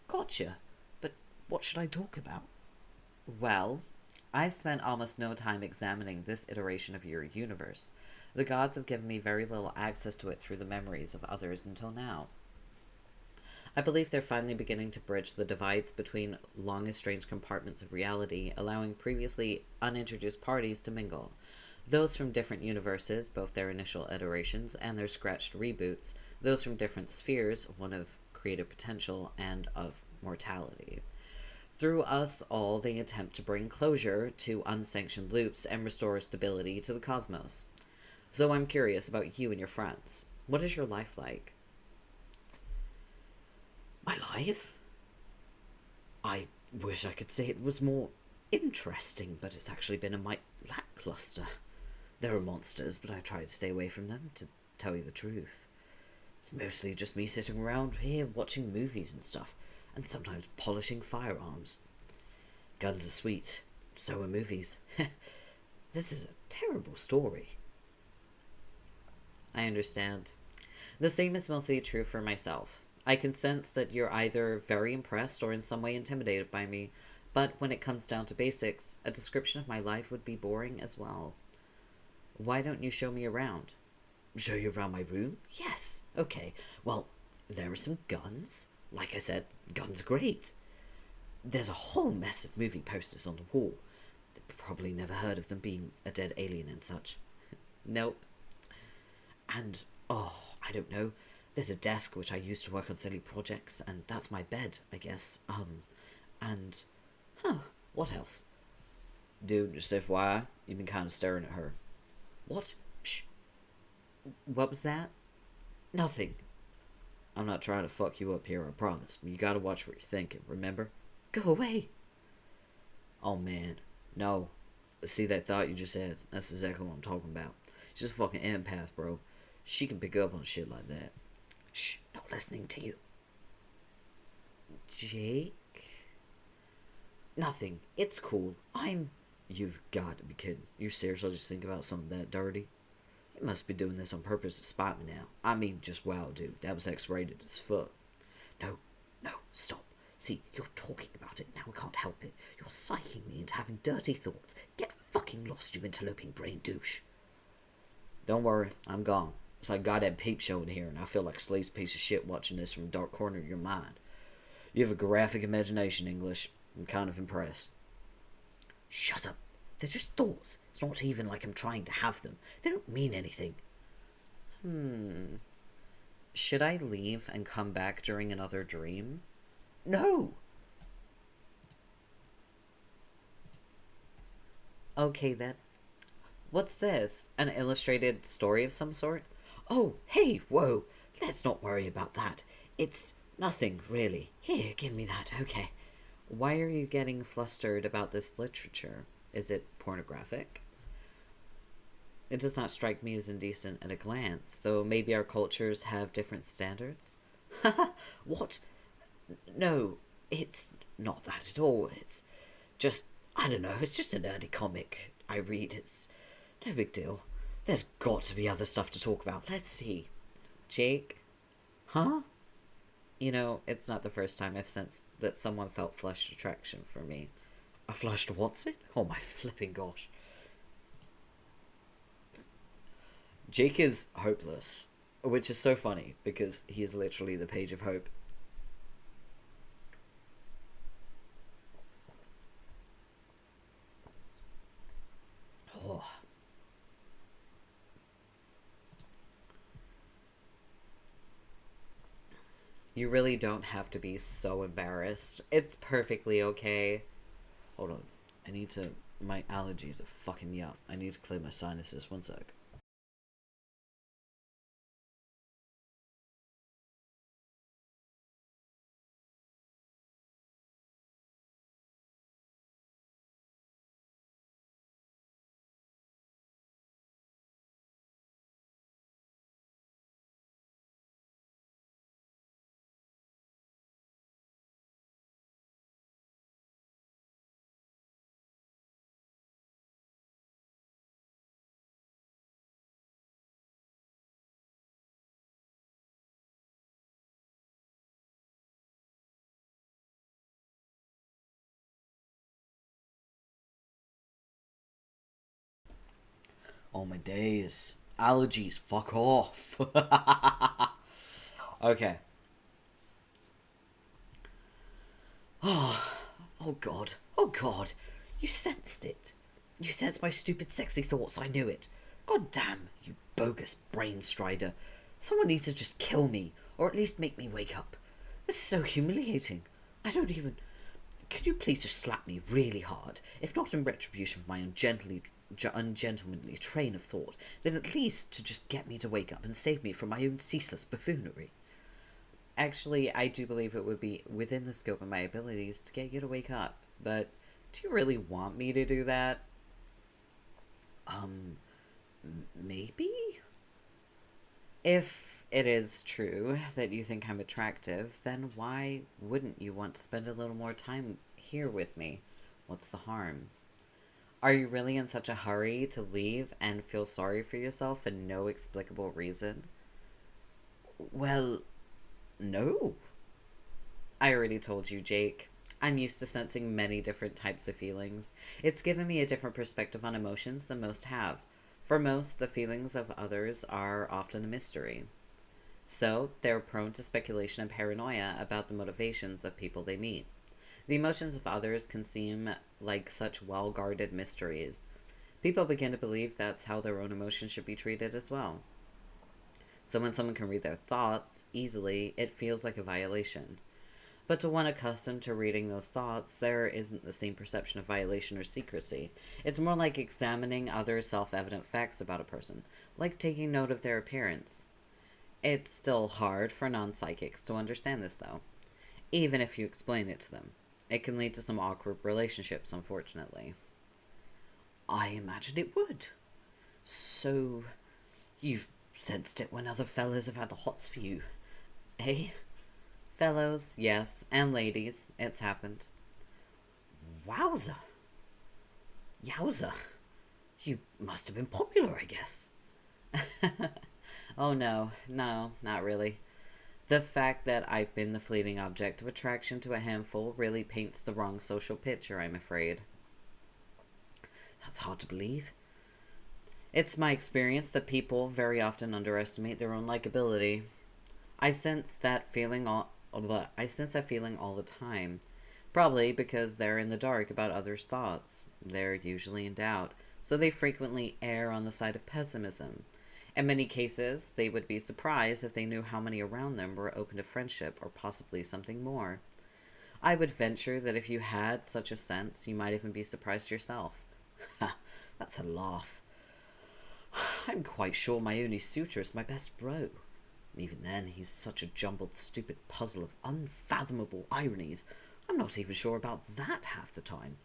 Gotcha. But what should I talk about? Well, I've spent almost no time examining this iteration of your universe. The gods have given me very little access to it through the memories of others until now. I believe they're finally beginning to bridge the divides between long estranged compartments of reality, allowing previously unintroduced parties to mingle. Those from different universes, both their initial iterations and their scratched reboots, those from different spheres, one of creative potential and of mortality. Through us all, they attempt to bring closure to unsanctioned loops and restore stability to the cosmos. So I'm curious about you and your friends. What is your life like? My life? I wish I could say it was more interesting, but it's actually been a mite lackluster. There are monsters, but I try to stay away from them, to tell you the truth. It's mostly just me sitting around here watching movies and stuff, and sometimes polishing firearms. Guns are sweet, so are movies. This is a terrible story. I understand. The same is mostly true for myself. I can sense that you're either very impressed or in some way intimidated by me, but when it comes down to basics, a description of my life would be boring as well. Why don't you show me around? Show you around my room? Yes. Okay. Well, there are some guns. Like I said, guns are great. There's a whole mess of movie posters on the wall. Probably never heard of them being a dead alien and such. Nope. And, I don't know. There's a desk which I use to work on silly projects, and that's my bed, I guess. What else? Dude, just FYI, you've been kind of staring at her. What? Psh. What was that? Nothing. I'm not trying to fuck you up here, I promise. But you gotta watch what you're thinking, remember? Go away. Oh man, no. See that thought you just had? That's exactly what I'm talking about. She's a fucking empath, bro. She can pick up on shit like that. Shh, not listening to you. Jake? Nothing. It's cool. You've got to be kidding. You seriously just think about something that dirty? You must be doing this on purpose to spite me now. I mean, just wow, dude. That was X-rated as fuck. No, stop. See, you're talking about it, now I can't help it. You're psyching me into having dirty thoughts. Get fucking lost, you interloping brain douche. Don't worry, I'm gone. It's like goddamn peep show in here, and I feel like Slade's piece of shit watching this from the dark corner of your mind. You have a graphic imagination, English. I'm kind of impressed. Shut up. They're just thoughts. It's not even like I'm trying to have them. They don't mean anything. Should I leave and come back during another dream? No! Okay then. What's this? An illustrated story of some sort? Oh, hey, whoa. Let's not worry about that. It's nothing, really. Here, give me that, okay. Why are you getting flustered about this literature? Is it pornographic? It does not strike me as indecent at a glance, though maybe our cultures have different standards. What? No, it's not that at all. It's just, I don't know, it's just a nerdy comic I read. It's no big deal. There's got to be other stuff to talk about. Let's see. Jake? Huh? You know, it's not the first time I've sensed that someone felt flushed attraction for me. A flushed what's it? Oh my flipping gosh. Jake is hopeless, which is so funny because he is literally the page of hope. Oh. You really don't have to be so embarrassed. It's perfectly okay. Hold on. I need to... My allergies are fucking me up. I need to clear my sinuses. One sec. Oh my days. Allergies, fuck off. Okay. Oh god. Oh god. You sensed it. You sensed my stupid sexy thoughts, I knew it. God damn, you bogus brain strider. Someone needs to just kill me, or at least make me wake up. This is so humiliating. I don't even... Could you please just slap me really hard? If not in retribution for my ungentlemanly train of thought, then at least to just get me to wake up and save me from my own ceaseless buffoonery. Actually, I do believe it would be within the scope of my abilities to get you to wake up. But do you really want me to do that? Maybe? If it is true that you think I'm attractive, then why wouldn't you want to spend a little more time here with me? What's the harm? Are you really in such a hurry to leave and feel sorry for yourself for no explicable reason? Well, no. I already told you, Jake. I'm used to sensing many different types of feelings. It's given me a different perspective on emotions than most have. For most, the feelings of others are often a mystery. So, they're prone to speculation and paranoia about the motivations of people they meet. The emotions of others can seem like such well-guarded mysteries. People begin to believe that's how their own emotions should be treated as well. So when someone can read their thoughts easily, it feels like a violation. But to one accustomed to reading those thoughts, there isn't the same perception of violation or secrecy. It's more like examining other self-evident facts about a person, like taking note of their appearance. It's still hard for non-psychics to understand this, though, even if you explain it to them. It can lead to some awkward relationships, unfortunately. I imagine it would. So, you've sensed it when other fellas have had the hots for you, eh? Fellows, yes, and ladies, it's happened. Wowza. Yowza. You must have been popular, I guess. Oh no, not really. The fact that I've been the fleeting object of attraction to a handful really paints the wrong social picture, I'm afraid. That's hard to believe. It's my experience that people very often underestimate their own likability. I sense that feeling all the time. Probably because they're in the dark about others' thoughts. They're usually in doubt, so they frequently err on the side of pessimism. In many cases, they would be surprised if they knew how many around them were open to friendship or possibly something more. I would venture that if you had such a sense, you might even be surprised yourself. Ha, that's a laugh. I'm quite sure my only suitor is my best bro. And even then, he's such a jumbled, stupid puzzle of unfathomable ironies. I'm not even sure about that half the time.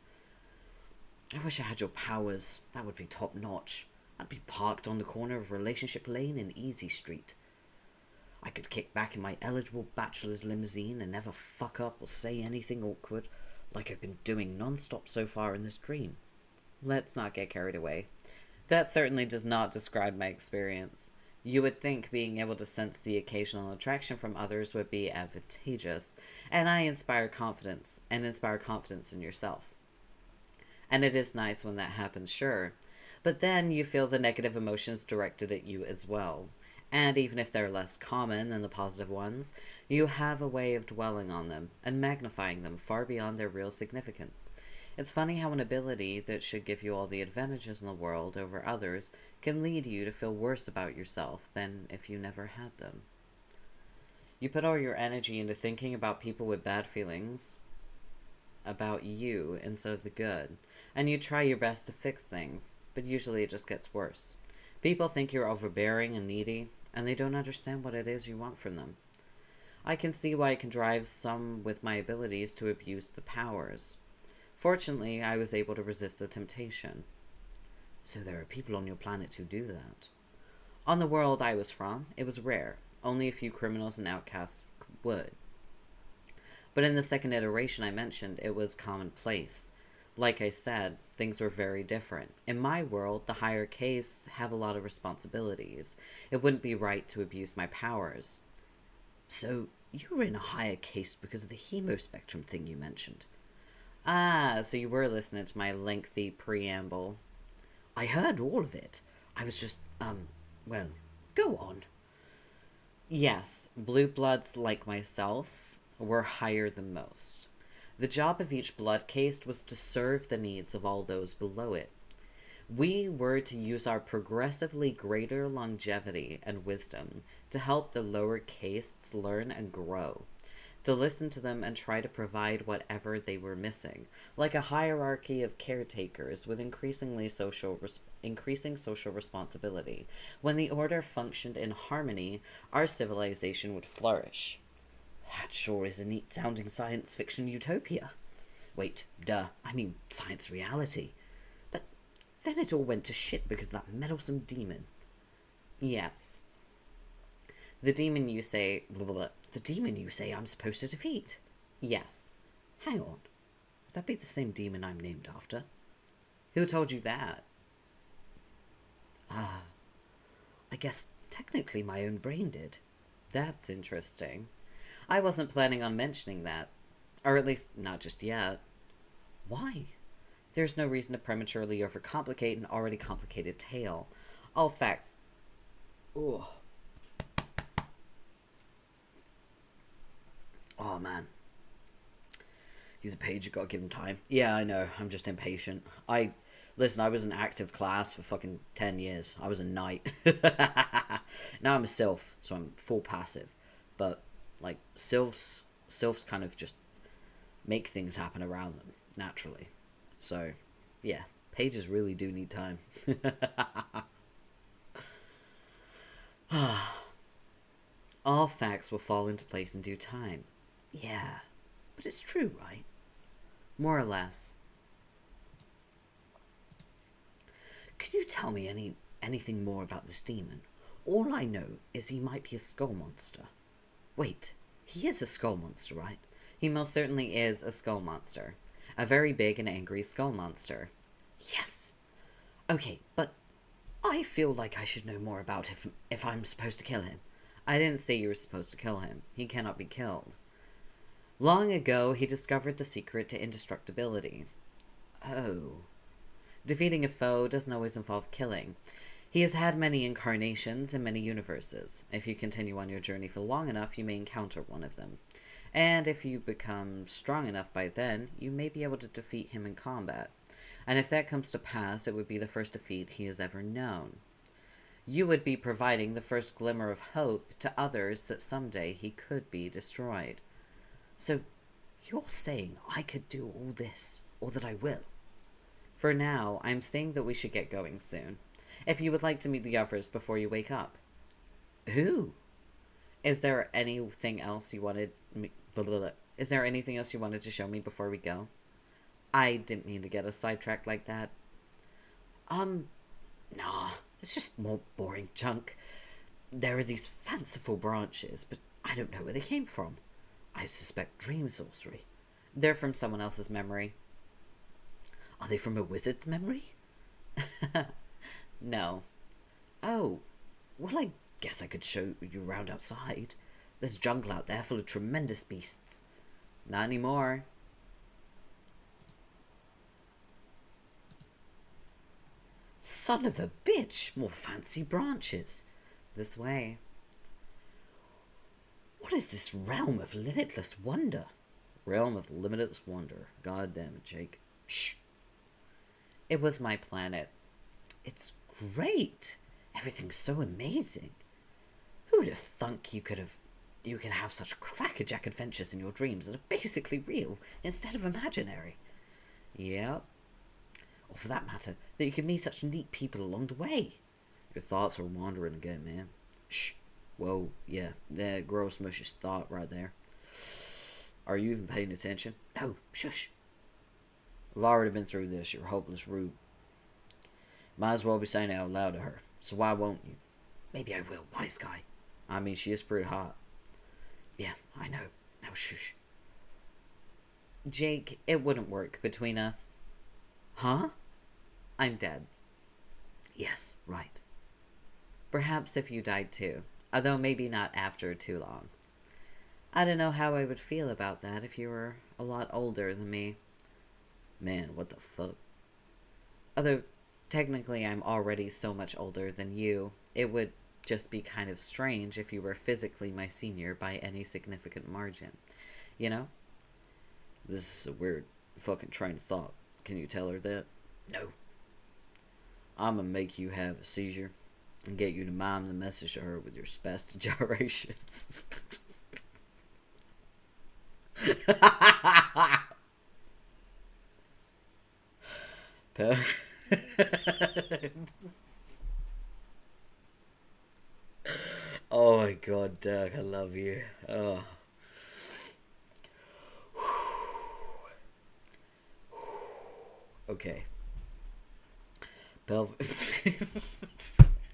I wish I had your powers. That would be top-notch. I'd be parked on the corner of Relationship Lane and Easy Street. I could kick back in my eligible bachelor's limousine and never fuck up or say anything awkward, like I've been doing non-stop so far in this dream. Let's not get carried away. That certainly does not describe my experience. You would think being able to sense the occasional attraction from others would be advantageous, and inspire confidence in yourself. And it is nice when that happens, sure. But then you feel the negative emotions directed at you as well. And even if they're less common than the positive ones, you have a way of dwelling on them and magnifying them far beyond their real significance. It's funny how an ability that should give you all the advantages in the world over others can lead you to feel worse about yourself than if you never had them. You put all your energy into thinking about people with bad feelings about you instead of the good, and you try your best to fix things, but usually it just gets worse. People think you're overbearing and needy, and they don't understand what it is you want from them. I can see why it can drive some with my abilities to abuse the powers. Fortunately, I was able to resist the temptation. So there are people on your planet who do that? On the world I was from, it was rare. Only a few criminals and outcasts would. But in the second iteration I mentioned, it was commonplace. Like I said, things were very different. In my world, the higher castes have a lot of responsibilities. It wouldn't be right to abuse my powers. So, you were in a higher caste because of the hemospectrum thing you mentioned? Ah, so you were listening to my lengthy preamble. I heard all of it. I was just, well, go on. Yes, blue bloods like myself were higher than most. The job of each blood caste was to serve the needs of all those below it. We were to use our progressively greater longevity and wisdom to help the lower castes learn and grow, to listen to them and try to provide whatever they were missing, like a hierarchy of caretakers with increasing social responsibility. When the order functioned in harmony, our civilization would flourish. That sure is a neat sounding science fiction utopia. Wait, I mean science reality. But then it all went to shit because of that meddlesome demon. Yes. The demon you say... Blah, blah, blah. The demon you say I'm supposed to defeat? Yes. Hang on. Would that be the same demon I'm named after? Who told you that? I guess technically my own brain did. That's interesting. I wasn't planning on mentioning that. Or at least, not just yet. Why? There's no reason to prematurely overcomplicate an already complicated tale. All facts... Ugh. Oh, man. He's a page, you gotta give him time. Yeah, I know, I'm just impatient. Listen, I was in active class for fucking 10 years. I was a knight. Now I'm a sylph, so I'm full passive. But, like, sylphs kind of just make things happen around them, naturally. So, yeah, pages really do need time. All facts will fall into place in due time. Yeah, but it's true, right? More or less. Can you tell me anything more about this demon? All I know is he might be a skull monster. Wait, he is a skull monster, right? He most certainly is a skull monster. A very big and angry skull monster. Yes! Okay, but I feel like I should know more about him if I'm supposed to kill him. I didn't say you were supposed to kill him. He cannot be killed. Long ago, he discovered the secret to indestructibility. Oh. Defeating a foe doesn't always involve killing. He has had many incarnations in many universes. If you continue on your journey for long enough, you may encounter one of them. And if you become strong enough by then, you may be able to defeat him in combat. And if that comes to pass, it would be the first defeat he has ever known. You would be providing the first glimmer of hope to others that someday he could be destroyed. So, you're saying I could do all this, or that I will? For now, I'm saying that we should get going soon. If you would like to meet the others before you wake up. Who? Is there anything else you wanted me... Is there anything else you wanted to show me before we go? I didn't mean to get us sidetracked like that. Nah, it's just more boring junk. There are these fanciful branches, but I don't know where they came from. I suspect dream sorcery. They're from someone else's memory. Are they from a wizard's memory? No. Oh, well, I guess I could show you around outside. There's jungle out there full of tremendous beasts. Not anymore. Son of a bitch! More fancy branches. This way. What is this realm of limitless wonder? Realm of limitless wonder. God damn it, Jake. Shh. It was my planet. It's great. Everything's so amazing. Who would have thunk you could have such crackerjack adventures in your dreams that are basically real instead of imaginary? Yep. Or for that matter, that you could meet such neat people along the way. Your thoughts are wandering again, man. Shh. Whoa, yeah, that gross mushy thought right there. Are you even paying attention? No, shush. I've already been through this, you're hopeless rude. Might as well be saying it out loud to her, so why won't you? Maybe I will, wise guy. I mean, she is pretty hot. Yeah, I know. Now shush. Jake, it wouldn't work between us. Huh? I'm dead. Yes, right. Perhaps if you died too, although maybe not after too long. I don't know how I would feel about that if you were a lot older than me. Man, what the fuck? Although, technically I'm already so much older than you. It would just be kind of strange if you were physically my senior by any significant margin. You know? This is a weird fucking train of thought. Can you tell her that? No. I'm gonna make you have a seizure and get you to mime the message to her with your spastic gyrations. Oh my god, Dirk, I love you. Oh. Okay.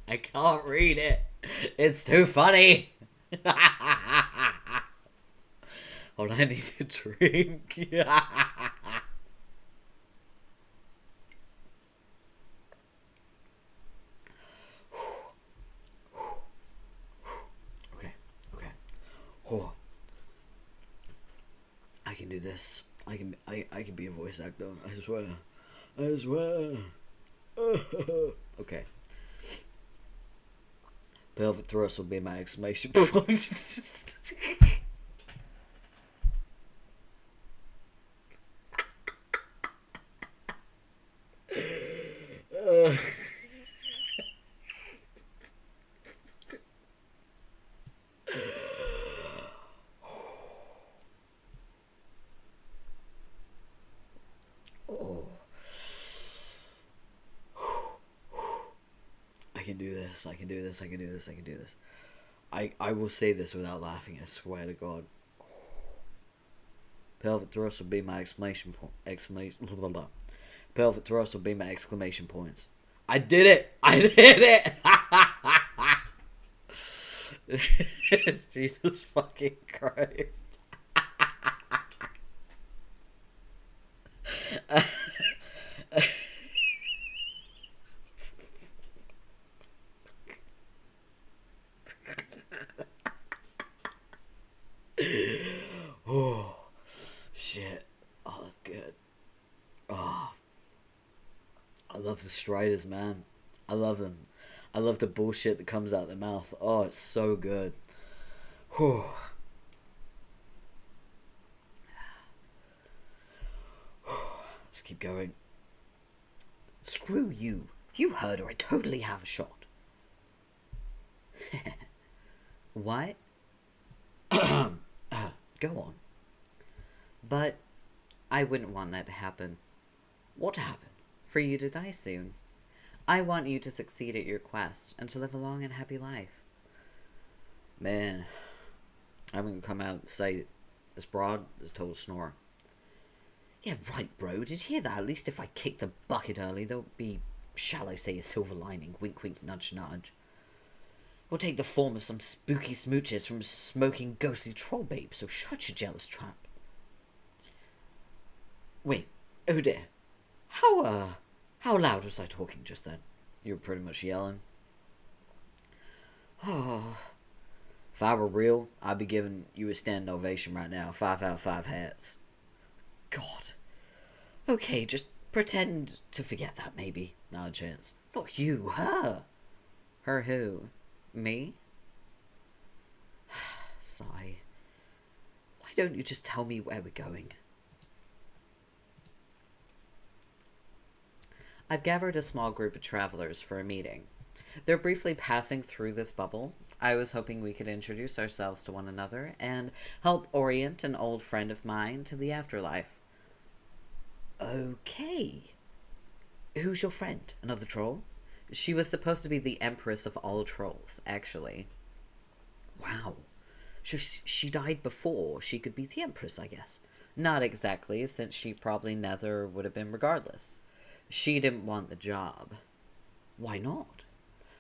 I can't read it. It's too funny. Hold on, I need to drink. Okay. Oh. I can do this. I can be a voice actor. I swear. I swear. Okay. Pelvic thrust will be my exclamation point. I can do this. I can do this. I can do this. I can do this. I will say this without laughing. I swear to God. Pelvic thrust will be my exclamation point. Blah, blah. Pelvic thrust will be my exclamation points. I did it! I did it! Jesus fucking Christ. Oh, shit. Oh, that's good. Oh. I love the striders, man. I love them. I love the bullshit that comes out of their mouth. Oh, it's so good. Whew. Let's keep going. Screw you. You heard her. I totally have a shot. What? Go on. But I wouldn't want that to happen. What happened? For you to die soon. I want you to succeed at your quest and to live a long and happy life. Man, I'm gonna come out and say as broad as total snore. Yeah, right, bro. Did you hear that? At least if I kick the bucket early, there'll be, shall I say, a silver lining. Wink, wink, nudge, nudge. Will take the form of some spooky smooches from smoking ghostly troll babe, so shut your jealous trap. Wait, oh dear. How loud was I talking just then? You were pretty much yelling. Oh. If I were real, I'd be giving you a standing ovation right now. 5 out of 5 hats. God. Okay, just pretend to forget that, maybe. Not a chance. Not you, her. Her who? Me? Sigh. Why don't you just tell me where we're going? I've gathered a small group of travelers for a meeting. They're briefly passing through this bubble. I was hoping we could introduce ourselves to one another and help orient an old friend of mine to the afterlife. Okay. Who's your friend? Another troll? She was supposed to be the empress of all trolls, actually. Wow. She died before she could be the empress, I guess. Not exactly, since she probably never would have been regardless. She didn't want the job. Why not?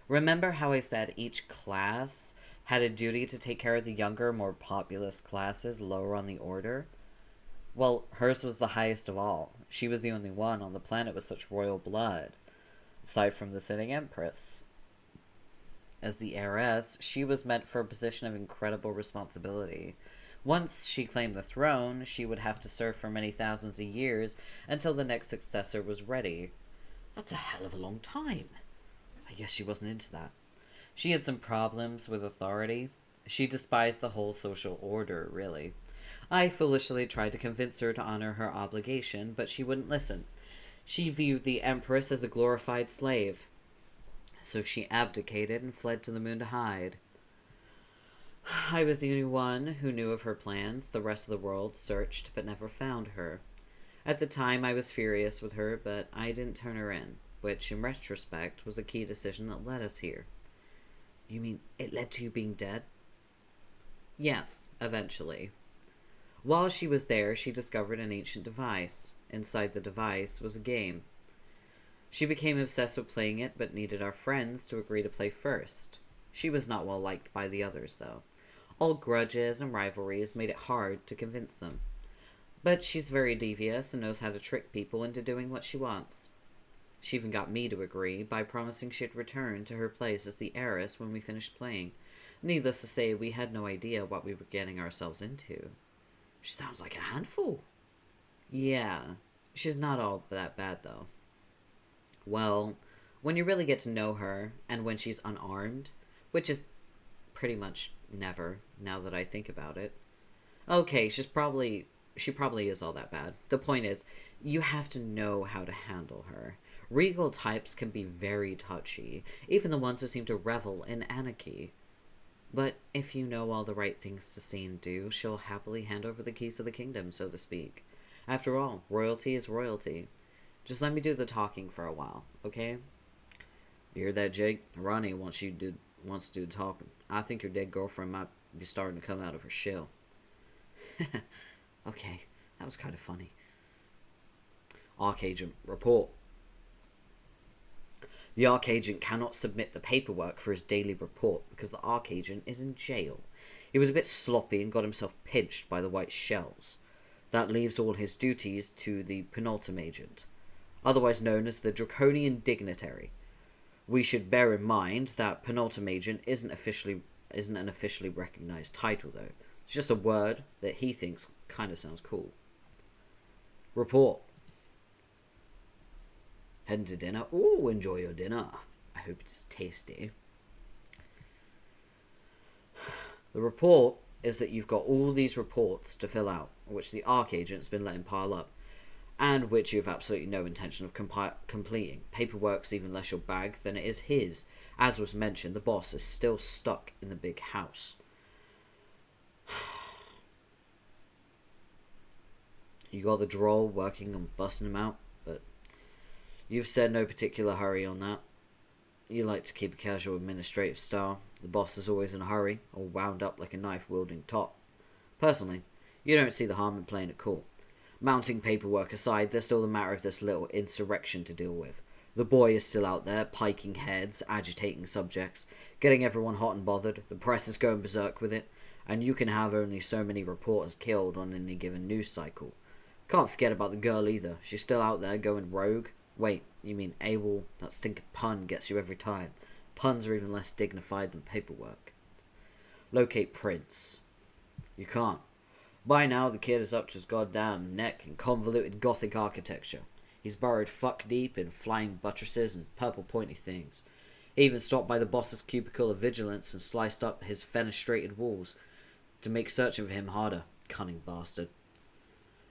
Remember how I said each class had a duty to take care of the younger, more populous classes lower on the order? Well, hers was the highest of all. She was the only one on the planet with such royal blood, aside from the sitting empress. As the heiress, she was meant for a position of incredible responsibility. Once she claimed the throne, she would have to serve for many thousands of years until the next successor was ready. That's a hell of a long time. I guess she wasn't into that. She had some problems with authority. She despised the whole social order, really. I foolishly tried to convince her to honor her obligation, but she wouldn't listen. She viewed the Empress as a glorified slave. So she abdicated and fled to the moon to hide. I was the only one who knew of her plans. The rest of the world searched but never found her. At the time, I was furious with her, but I didn't turn her in, which, in retrospect, was a key decision that led us here. You mean it led to you being dead? Yes, eventually. While she was there, she discovered an ancient device. Inside the device was a game. She became obsessed with playing it, but needed our friends to agree to play first. She was not well liked by the others, though. All grudges and rivalries made it hard to convince them. But she's very devious and knows how to trick people into doing what she wants. She even got me to agree by promising she'd return to her place as the heiress when we finished playing. Needless to say, we had no idea what we were getting ourselves into. She sounds like a handful. Yeah, she's not all that bad, though. Well, when you really get to know her, and when she's unarmed, which is pretty much never, now that I think about it. Okay, she probably is all that bad. The point is, you have to know how to handle her. Regal types can be very touchy, even the ones who seem to revel in anarchy. But if you know all the right things to say and do, she'll happily hand over the keys of the kingdom, so to speak. After all, royalty is royalty. Just let me do the talking for a while, okay? You hear that, Jake? Ronnie wants to do the talking. I think your dead girlfriend might be starting to come out of her shell. Okay, that was kind of funny. Archagent, report. The Archagent cannot submit the paperwork for his daily report because the Archagent is in jail. He was a bit sloppy and got himself pinched by the white shells. That leaves all his duties to the penultimate agent, otherwise known as the Draconian Dignitary. We should bear in mind that penultimate agent isn't an officially recognized title, though. It's just a word that he thinks kind of sounds cool. Report. Heading to dinner? Ooh, enjoy your dinner. I hope it's tasty. The report is that you've got all these reports to fill out, which the Archagent's been letting pile up, and which you have absolutely no intention of completing. Paperwork's even less your bag than it is his. As was mentioned, the boss is still stuck in the big house. You got the droll working on busting him out, but you've said no particular hurry on that. You like to keep a casual administrative style. The boss is always in a hurry, all wound up like a knife-wielding top. Personally, you don't see the harm in playing it cool. Mounting paperwork aside, there's still the matter of this little insurrection to deal with. The boy is still out there, piking heads, agitating subjects, getting everyone hot and bothered. The press is going berserk with it, and you can have only so many reporters killed on any given news cycle. Can't forget about the girl either. She's still out there going rogue. Wait, you mean AWOL? That stinking pun gets you every time. Puns are even less dignified than paperwork. Locate Prince. You can't. By now, the kid is up to his goddamn neck in convoluted Gothic architecture. He's burrowed fuck deep in flying buttresses and purple pointy things. He even stopped by the boss's cubicle of vigilance and sliced up his fenestrated walls to make searching for him harder. Cunning bastard.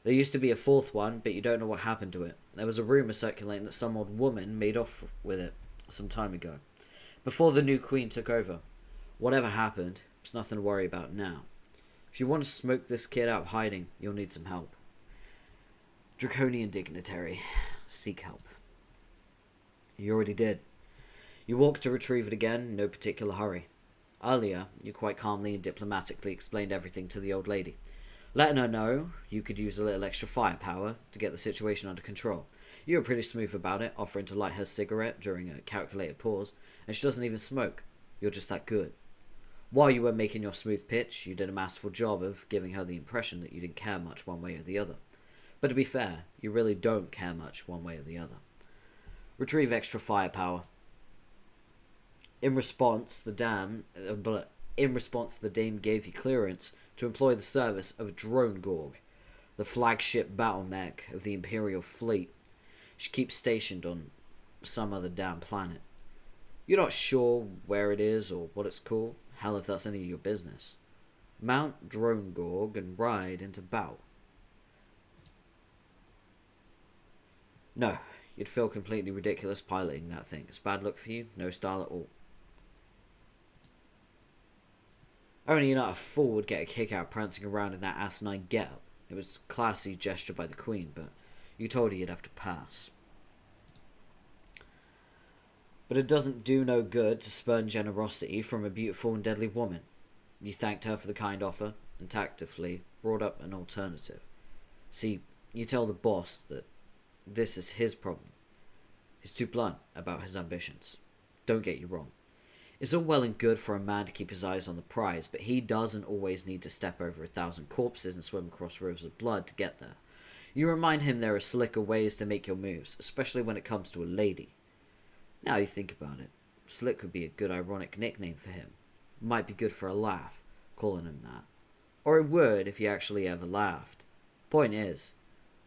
There used to be a fourth one, but you don't know what happened to it. There was a rumour circulating that some old woman made off with it some time ago, before the new queen took over. Whatever happened, it's nothing to worry about now. If you want to smoke this kid out of hiding, you'll need some help. Draconian Dignitary. Seek help. You already did. You walked to retrieve it again in no particular hurry. Earlier, you quite calmly and diplomatically explained everything to the old lady, letting her know you could use a little extra firepower to get the situation under control. You were pretty smooth about it, offering to light her cigarette during a calculated pause, and she doesn't even smoke. You're just that good. While you were making your smooth pitch, you did a masterful job of giving her the impression that you didn't care much one way or the other. But to be fair, you really don't care much one way or the other. Retrieve extra firepower. In response, the dame gave you clearance to employ the service of Drone Gorg, the flagship battle mech of the Imperial fleet. She keeps stationed on some other damn planet. You're not sure where it is or what it's called. Hell, if that's any of your business. Mount Dronegorg and ride into Bow. No, you'd feel completely ridiculous piloting that thing. It's bad luck for you, no style at all. Only you're not a fool would get a kick out prancing around in that asinine get-up. It was a classy gesture by the Queen, but you told her you'd have to pass. But it doesn't do no good to spurn generosity from a beautiful and deadly woman. You thanked her for the kind offer, and tactfully brought up an alternative. See, you tell the boss that this is his problem. He's too blunt about his ambitions. Don't get you wrong. It's all well and good for a man to keep his eyes on the prize, but he doesn't always need to step over 1,000 corpses and swim across rivers of blood to get there. You remind him there are slicker ways to make your moves, especially when it comes to a lady. Now you think about it, Slick would be a good ironic nickname for him. Might be good for a laugh, calling him that. Or it would if you actually ever laughed. Point is,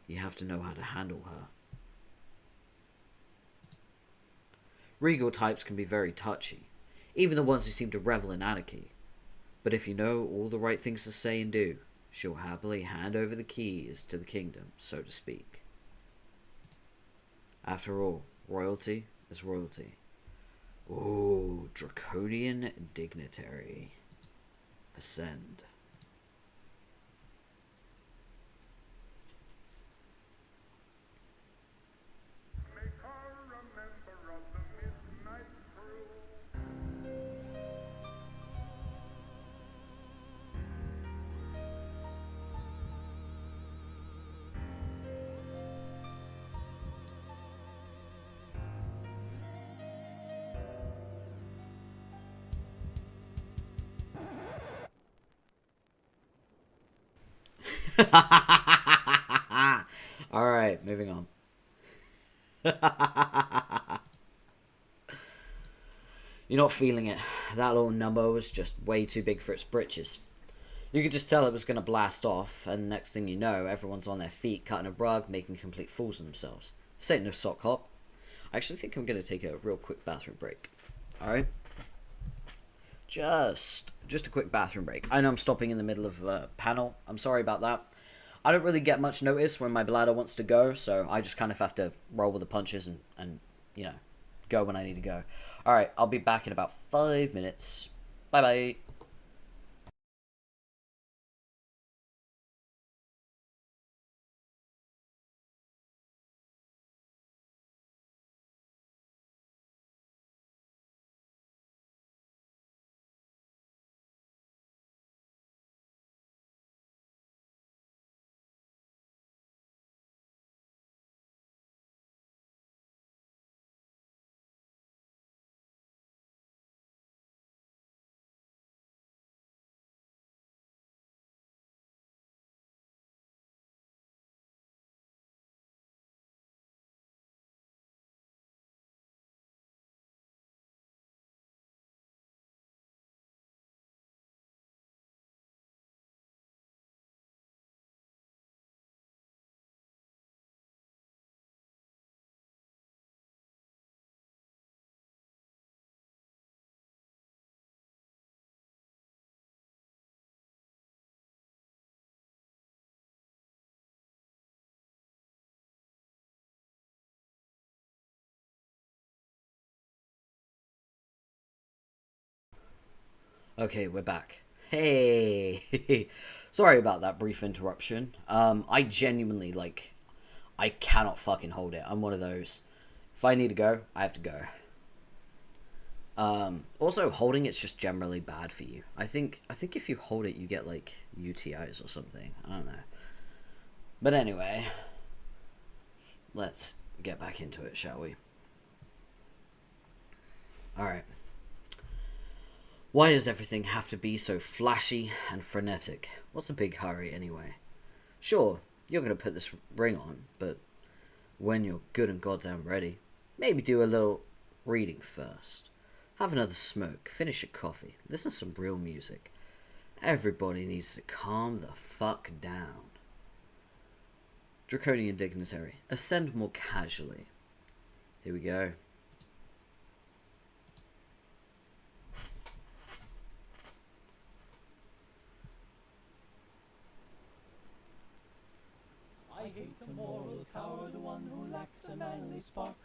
you have to know how to handle her. Regal types can be very touchy, even the ones who seem to revel in anarchy. But if you know all the right things to say and do, she'll happily hand over the keys to the kingdom, so to speak. After all, royalty is royalty. Ooh, draconian dignitary. Ascend. Alright, moving on. You're not feeling it. That little number was just way too big for its britches. You could just tell it was going to blast off, and next thing you know, everyone's on their feet, cutting a rug, making complete fools of themselves. This ain't no sock hop. I actually think I'm going to take a real quick bathroom break. Alright? Just a quick bathroom break. I know I'm stopping in the middle of a panel. I'm sorry about that. I don't really get much notice when my bladder wants to go, so I just kind of have to roll with the punches and you know, go when I need to go. Alright, I'll be back in about 5 minutes. Bye-bye. Okay, we're back. Hey! Sorry about that brief interruption. I genuinely, I cannot fucking hold it. I'm one of those. If I need to go, I have to go. Also, holding it's just generally bad for you. I think if you hold it, you get, UTIs or something. I don't know. But anyway, let's get back into it, shall we? Alright. Why does everything have to be so flashy and frenetic? What's the big hurry anyway? Sure, you're going to put this ring on, but when you're good and goddamn ready, maybe do a little reading first. Have another smoke, finish your coffee, listen to some real music. Everybody needs to calm the fuck down. Draconian dignitary, ascend more casually. Here we go. hate a moral coward, one who lacks a manly spark.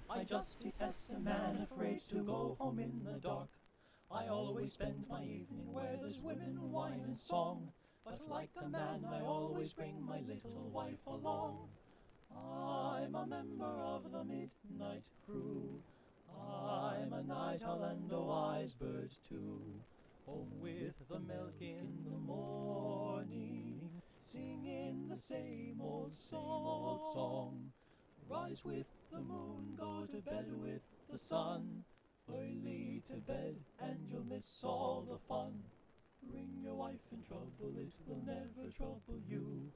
I just detest a man afraid to go home in the dark. I always spend my evening where there's women, wine and song, but like a man I always bring my little wife along. I'm a member of the midnight crew. I'm a night owl and a wise bird too. Home with the milk in the morning, singing the same old song. Rise with the moon, go to bed with the sun. Early to bed and you'll miss all the fun. Bring your wife in trouble, it will never trouble you.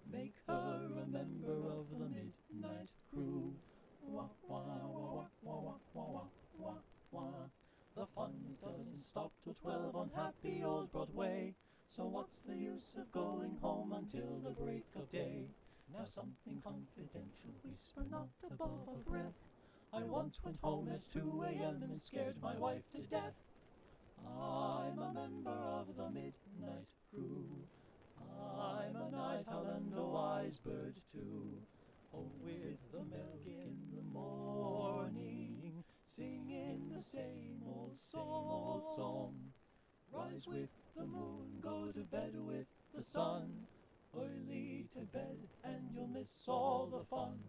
Make her a member of the midnight crew. Wah, wah, wah, wah, wah, wah, wah, wah, wah. The fun doesn't stop till 12 on happy old Broadway. So what's the use of going home until the break of day? Now something confidential, whisper not above a breath. I once went home at 2 a.m. and scared my wife to death. I'm a member of the midnight crew. I'm a night owl and a wise bird too. Home with the milk in the morning, singing the same old song. Rise with the moon, go to bed with the sun. Early to bed and you'll miss all the fun.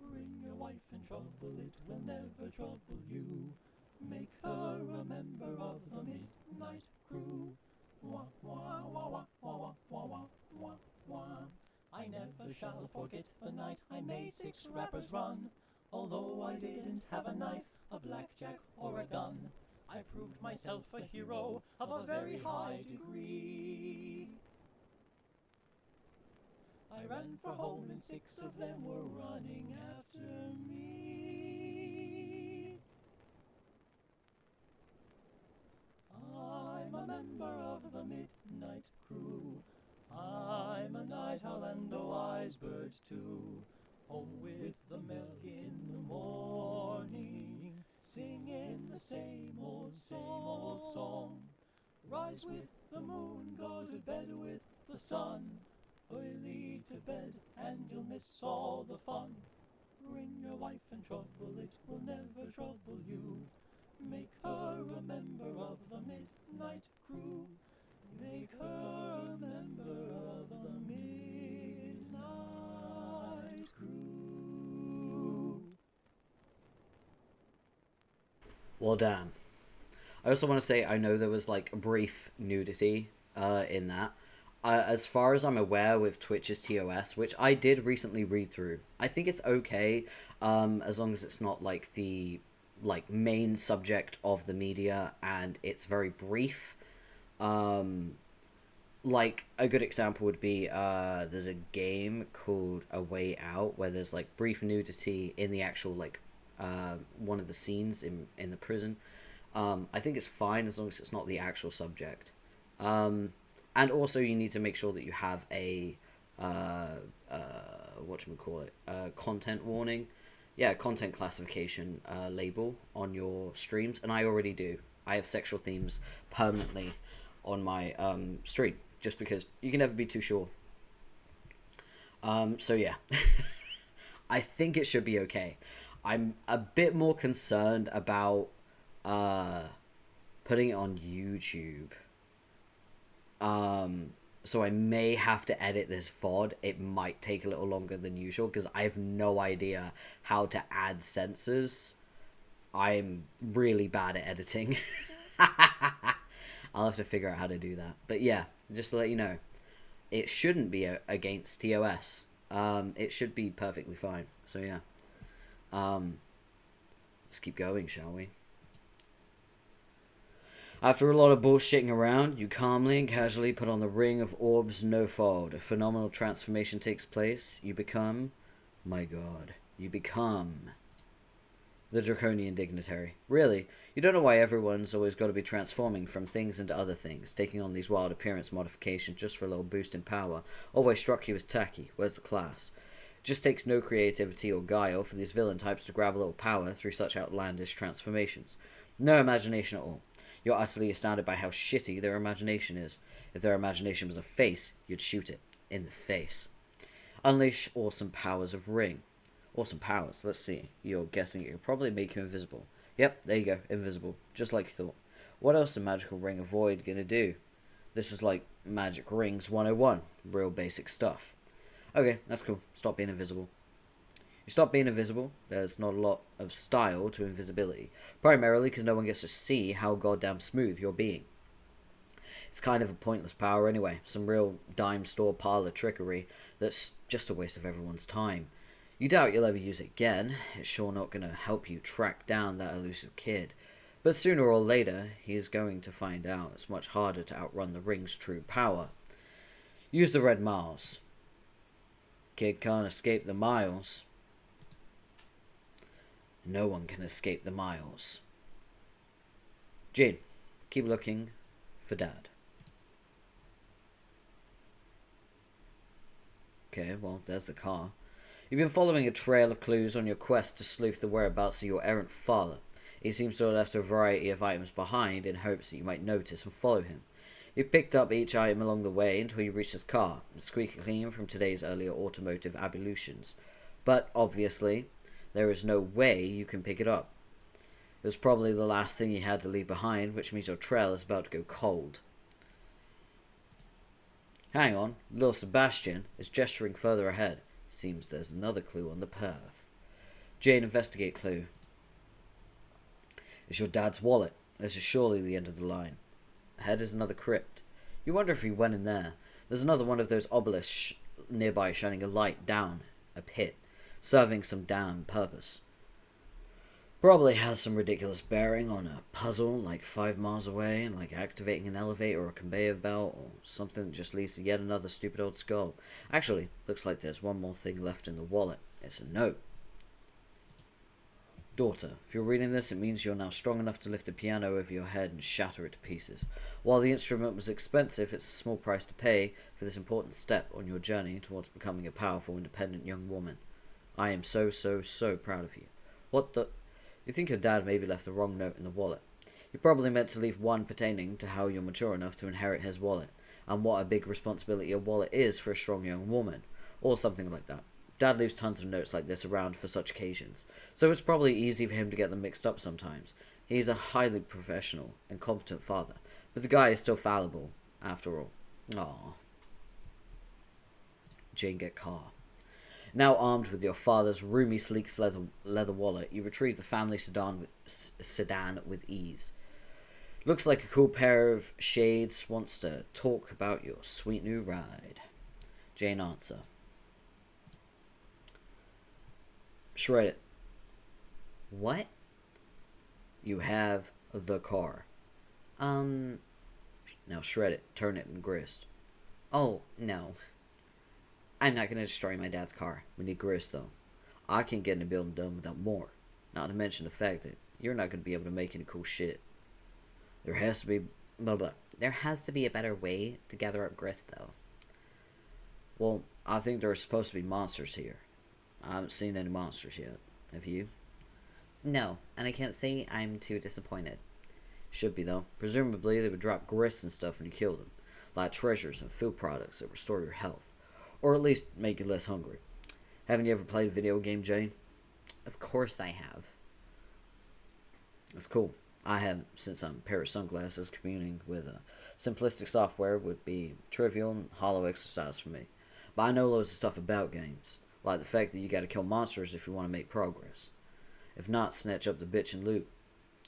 Bring your wife in trouble, it will never trouble you. Make her a member of the midnight crew. Wah, wah, wah, wah, wah, wah, wah, wah, wah. I never shall forget the night I made 6 rappers run. Although I didn't have a knife, a blackjack, or a gun, I proved myself a hero of a very high degree. I ran for home and 6 of them were running after me. I'm a member of the midnight crew. I'm a night owl and a wise bird too. Home with the milk in the morning, singing the same old song. Rise with the moon, go to bed with the sun. Early to bed and you'll miss all the fun. Bring your wife in trouble, it will never trouble you. Make her a member of the midnight crew. Make her a member of the midnight crew. Well, damn. I also want to say, I know there was like brief nudity in that. As far as I'm aware with Twitch's TOS, which I did recently read through, I think it's okay, as long as it's not like the main subject of the media and it's very brief. Like a good example would be there's a game called A Way Out where there's like brief nudity in the actual one of the scenes in the prison. I think it's fine as long as it's not the actual subject. And also you need to make sure that you have a content warning, content classification label on your streams, and I already do. I have sexual themes permanently on my stream, just because you can never be too sure. So yeah, I think it should be okay. I'm a bit more concerned about putting it on YouTube. So I may have to edit this VOD. It might take a little longer than usual because I have no idea how to add censors. I'm really bad at editing. I'll have to figure out how to do that. But yeah, just to let you know, it shouldn't be against TOS. It should be perfectly fine. So yeah. Let's keep going, shall we? After a lot of bullshitting around, you calmly and casually put on the Ring of Orbs No Fold. A phenomenal transformation takes place. You become... My god. You become... the Draconian Dignitary. Really, you don't know why everyone's always got to be transforming from things into other things, taking on these wild appearance modifications just for a little boost in power. Always struck you as tacky. Where's the class? Just takes no creativity or guile for these villain types to grab a little power through such outlandish transformations. No imagination at all. You're utterly astounded by how shitty their imagination is. If their imagination was a face, you'd shoot it in the face. Unleash awesome powers of ring. Awesome powers, let's see. You're guessing it could probably make you invisible. Yep, there you go, invisible. Just like you thought. What else is a magical ring of void gonna do? This is like Magic Rings 101. Real basic stuff. Okay, that's cool. Stop being invisible. You stop being invisible, there's not a lot of style to invisibility. Primarily because no one gets to see how goddamn smooth you're being. It's kind of a pointless power anyway. Some real dime store parlor trickery that's just a waste of everyone's time. You doubt you'll ever use it again. It's sure not going to help you track down that elusive kid. But sooner or later, he is going to find out it's much harder to outrun the ring's true power. Use the red miles. Kid can't escape the miles. No one can escape the miles. Jane, keep looking for Dad. Okay, well, there's the car. You've been following a trail of clues on your quest to sleuth the whereabouts of your errant father. He seems to have left a variety of items behind in hopes that you might notice and follow him. You picked up each item along the way until you reached his car, squeaky clean from today's earlier automotive ablutions. But, obviously, there is no way you can pick it up. It was probably the last thing you had to leave behind, which means your trail is about to go cold. Hang on, little Sebastian is gesturing further ahead. Seems there's another clue on the path. Jane, investigate clue. It's your dad's wallet. This is surely the end of the line. Ahead is another crypt. You wonder if he went in there. There's another one of those obelisks nearby shining a light down a pit, serving some damn purpose. Probably has some ridiculous bearing on a puzzle like 5 miles away, like activating an elevator or a conveyor belt or something that just leads to yet another stupid old skull. Actually, looks like there's one more thing left in the wallet. It's a note. Daughter, if you're reading this, it means you're now strong enough to lift the piano over your head and shatter it to pieces. While the instrument was expensive, it's a small price to pay for this important step on your journey towards becoming a powerful, independent young woman. I am so proud of you. What the... You think your dad maybe left the wrong note in the wallet. You probably meant to leave one pertaining to how you're mature enough to inherit his wallet, and what a big responsibility a wallet is for a strong young woman, or something like that. Dad leaves tons of notes like this around for such occasions, so it's probably easy for him to get them mixed up sometimes. He's a highly professional and competent father, but the guy is still fallible, after all. Aww. Jane, get car. Now armed with your father's roomy, sleek leather wallet, you retrieve the family sedan with ease. Looks like a cool pair of shades wants to talk about your sweet new ride. Jane, answer. Shred it. What? You have the car. Now shred it, turn it, and grist. Oh, no. I'm not going to destroy my dad's car. We need grist, though. I can't get in the building done without more. Not to mention the fact that you're not going to be able to make any cool shit. There has to be... blah blah. There has to be a better way to gather up grist, though. Well, I think there are supposed to be monsters here. I haven't seen any monsters yet. Have you? No, and I can't say I'm too disappointed. Should be, though. Presumably, they would drop grist and stuff when you kill them. Like treasures and food products that restore your health. Or at least make you less hungry. Haven't you ever played a video game, Jane? Of course I have. That's cool. I haven't, since I'm a pair of sunglasses. Communing with simplistic software would be trivial and hollow exercise for me. But I know loads of stuff about games. Like the fact that you gotta kill monsters if you want to make progress. If not, snatch up the bitch and loot.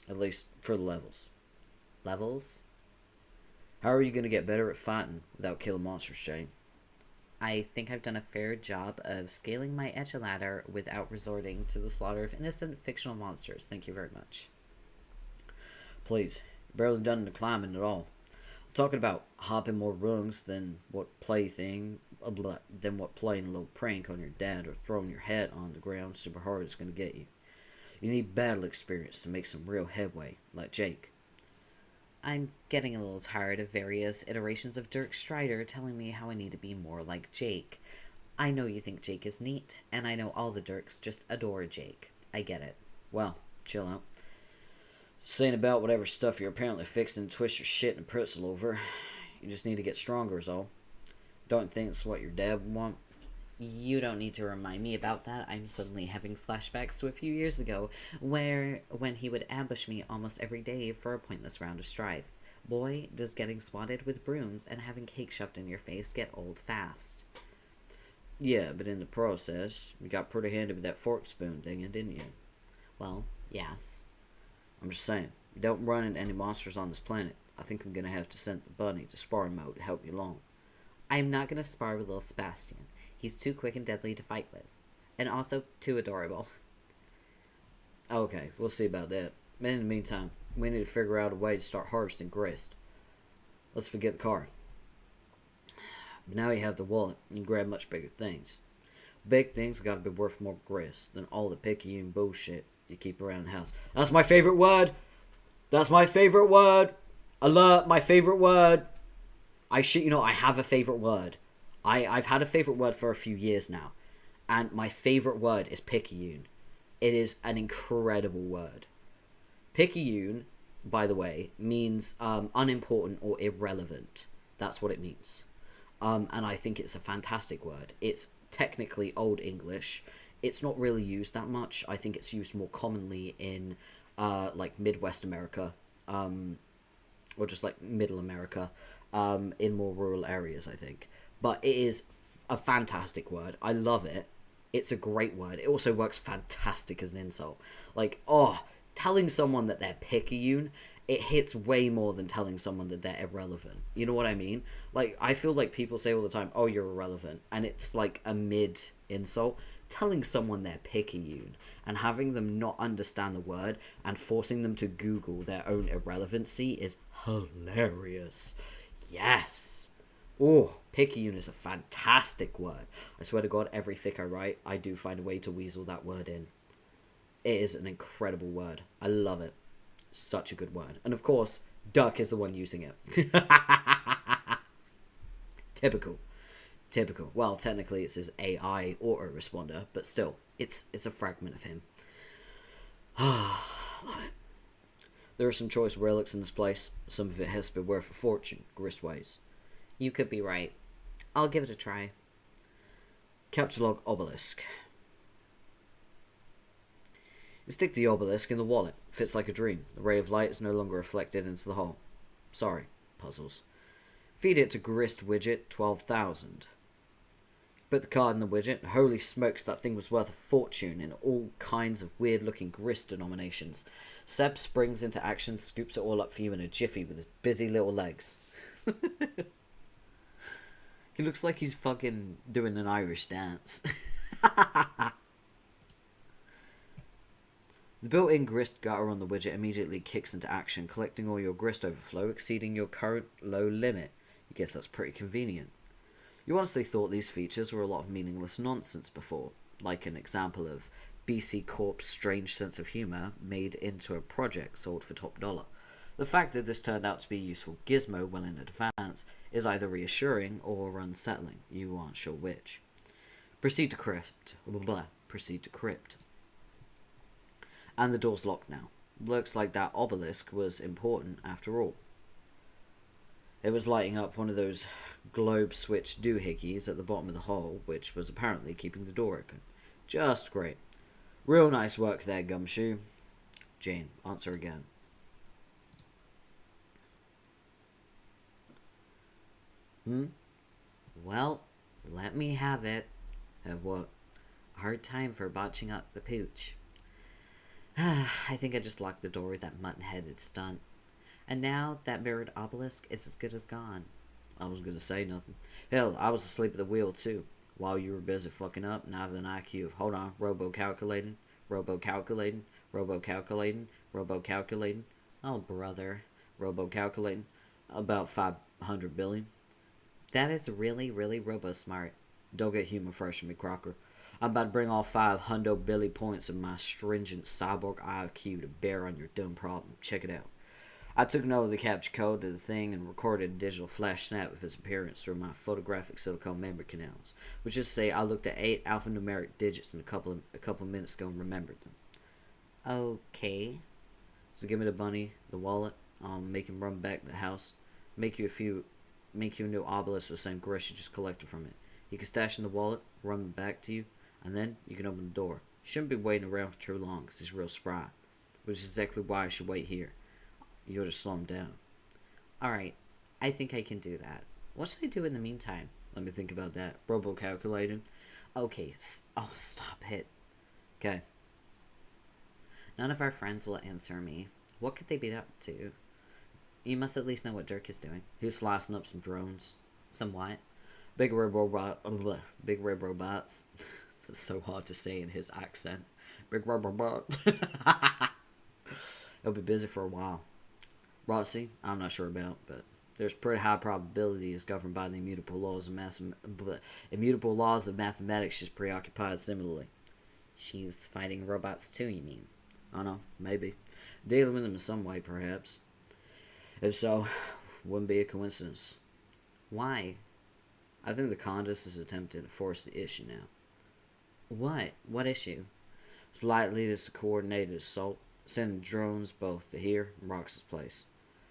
At least for the levels. Levels? How are you gonna get better at fighting without killing monsters, Jane? I think I've done a fair job of scaling my ladder without resorting to the slaughter of innocent fictional monsters. Thank you very much. Please, you've barely done the climbing at all. I'm talking about hopping more rungs than what playing a little prank on your dad or throwing your head on the ground super hard is going to get you. You need battle experience to make some real headway, like Jake. I'm getting a little tired of various iterations of Dirk Strider telling me how I need to be more like Jake. I know you think Jake is neat, and I know all the Dirks just adore Jake. I get it. Well, chill out. Saying about whatever stuff you're apparently fixing to twist your shit and pretzel over. You just need to get stronger is all. Don't think it's what your dad would want. You don't need to remind me about that. I'm suddenly having flashbacks to a few years ago, when he would ambush me almost every day for a pointless round of strife. Boy, does getting swatted with brooms and having cake shoved in your face get old fast. Yeah, but in the process, you got pretty handy with that fork spoon thing, didn't you? Well, yes. I'm just saying, you don't run into any monsters on this planet. I think I'm gonna have to send the bunny to sparring mode to help you along. I'm not gonna spar with little Sebastian. He's too quick and deadly to fight with. And also too adorable. Okay, we'll see about that. But in the meantime, we need to figure out a way to start harvesting grist. Let's forget the car. But now you have the wallet, you can grab much bigger things. Big things gotta be worth more grist than all the picayune bullshit you keep around the house. That's my favorite word! That's my favorite word! Alert, my favorite word! I have a favorite word. I've had a favorite word for a few years now. And my favorite word is picayune. It is an incredible word. Picayune, by the way, means unimportant or irrelevant. That's what it means. And I think it's a fantastic word. It's technically Old English. It's not really used that much. I think it's used more commonly in like Midwest America, or just like Middle America, in more rural areas, I think. But it is a fantastic word. I love it. It's a great word. It also works fantastic as an insult. Like, telling someone that they're picayune, it hits way more than telling someone that they're irrelevant. You know what I mean? Like, I feel like people say all the time, oh, you're irrelevant. And it's like a mid-insult. Telling someone they're picayune and having them not understand the word and forcing them to Google their own irrelevancy is hilarious. Yes. Oh, picayune is a fantastic word. I swear to God, every fic I write, I do find a way to weasel that word in. It is an incredible word. I love it. Such a good word. And of course, Duck is the one using it. Typical. Well, technically it's his AI autoresponder, but still, it's a fragment of him. Love it. There are some choice relics in this place. Some of it has to be worth a fortune, gristways. You could be right. I'll give it a try. Capture log obelisk. You stick the obelisk in the wallet. Fits like a dream. The ray of light is no longer reflected into the hole. Sorry, puzzles. Feed it to grist widget 12,000. Put the card in the widget. Holy smokes, that thing was worth a fortune in all kinds of weird looking grist denominations. Ceeb springs into action, scoops it all up for you in a jiffy with his busy little legs. He looks like he's fucking doing an Irish dance. The built-in grist gutter on the widget immediately kicks into action, collecting all your grist overflow, exceeding your current low limit. I guess that's pretty convenient. You honestly thought these features were a lot of meaningless nonsense before, like an example of BC Corp's strange sense of humour made into a project sold for top dollar. The fact that this turned out to be a useful gizmo well in advance is either reassuring or unsettling. You aren't sure which. Proceed to crypt. Proceed to crypt. And the door's locked now. Looks like that obelisk was important after all. It was lighting up one of those globe switch doohickeys at the bottom of the hole, which was apparently keeping the door open. Just great. Real nice work there, Gumshoe. Jane, answer again. Well, let me have it. Have what? A hard time for botching up the pooch. I think I just locked the door with that mutton-headed stunt. And now that mirrored obelisk is as good as gone. I was gonna say nothing. Hell, I was asleep at the wheel too. While you were busy fucking up, and I have an IQ of, hold on, robo-calculating. Oh, brother. Robo-calculating. About 500 billion. That is really, really robo-smart. Don't get human fresh from me, Crocker. I'm about to bring all 500 billy points of my stringent cyborg IQ to bear on your dumb problem. Check it out. I took note of the capture code to the thing and recorded a digital flash snap of its appearance through my photographic silicone memory canals. Which is to say, I looked at 8 alphanumeric digits in a couple of minutes ago and remembered them. Okay. So give me the bunny, the wallet. Make him run back to the house. Make you a new obelisk with the same grist you just collected from it. He can stash in the wallet, run them back to you, and then you can open the door. You shouldn't be waiting around for too long because he's real spry. Which is exactly why I should wait here. You'll just slow him down. Alright, I think I can do that. What should I do in the meantime? Let me think about that. Robo-calculating. Okay, stop it. Okay. None of our friends will answer me. What could they be up to? You must at least know what Dirk is doing. He's slicing up some drones. Some what? Big red robots. That's so hard to say in his accent. Big red robot. He'll be busy for a while. Rotsy, I'm not sure about, but there's pretty high probability is governed by the immutable laws of mathematics. She's preoccupied similarly. She's fighting robots too, you mean? I know, maybe. Dealing with them in some way, perhaps. If so, wouldn't be a coincidence. Why? I think the Condus is attempting to force the issue now. What? What issue? It's likely it's a coordinated assault, sending drones both to here and Rox's place.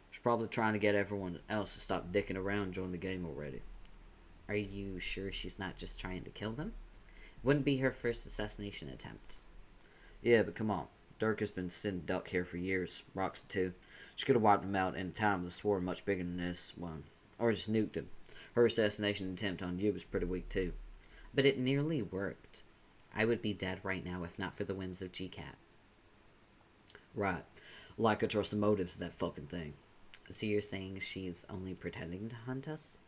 She's probably trying to get everyone else to stop dicking around and join the game already. Are you sure she's not just trying to kill them? Wouldn't be her first assassination attempt. Yeah, but come on. Dirk has been sitting duck here for years. Roxy too. She could have wiped him out in time with a sword much bigger than this one. Or just nuked him. Her assassination attempt on you was pretty weak too. But it nearly worked. I would be dead right now if not for the whims of GCat. Right. Like I trust the motives of that fucking thing. So you're saying she's only pretending to hunt us?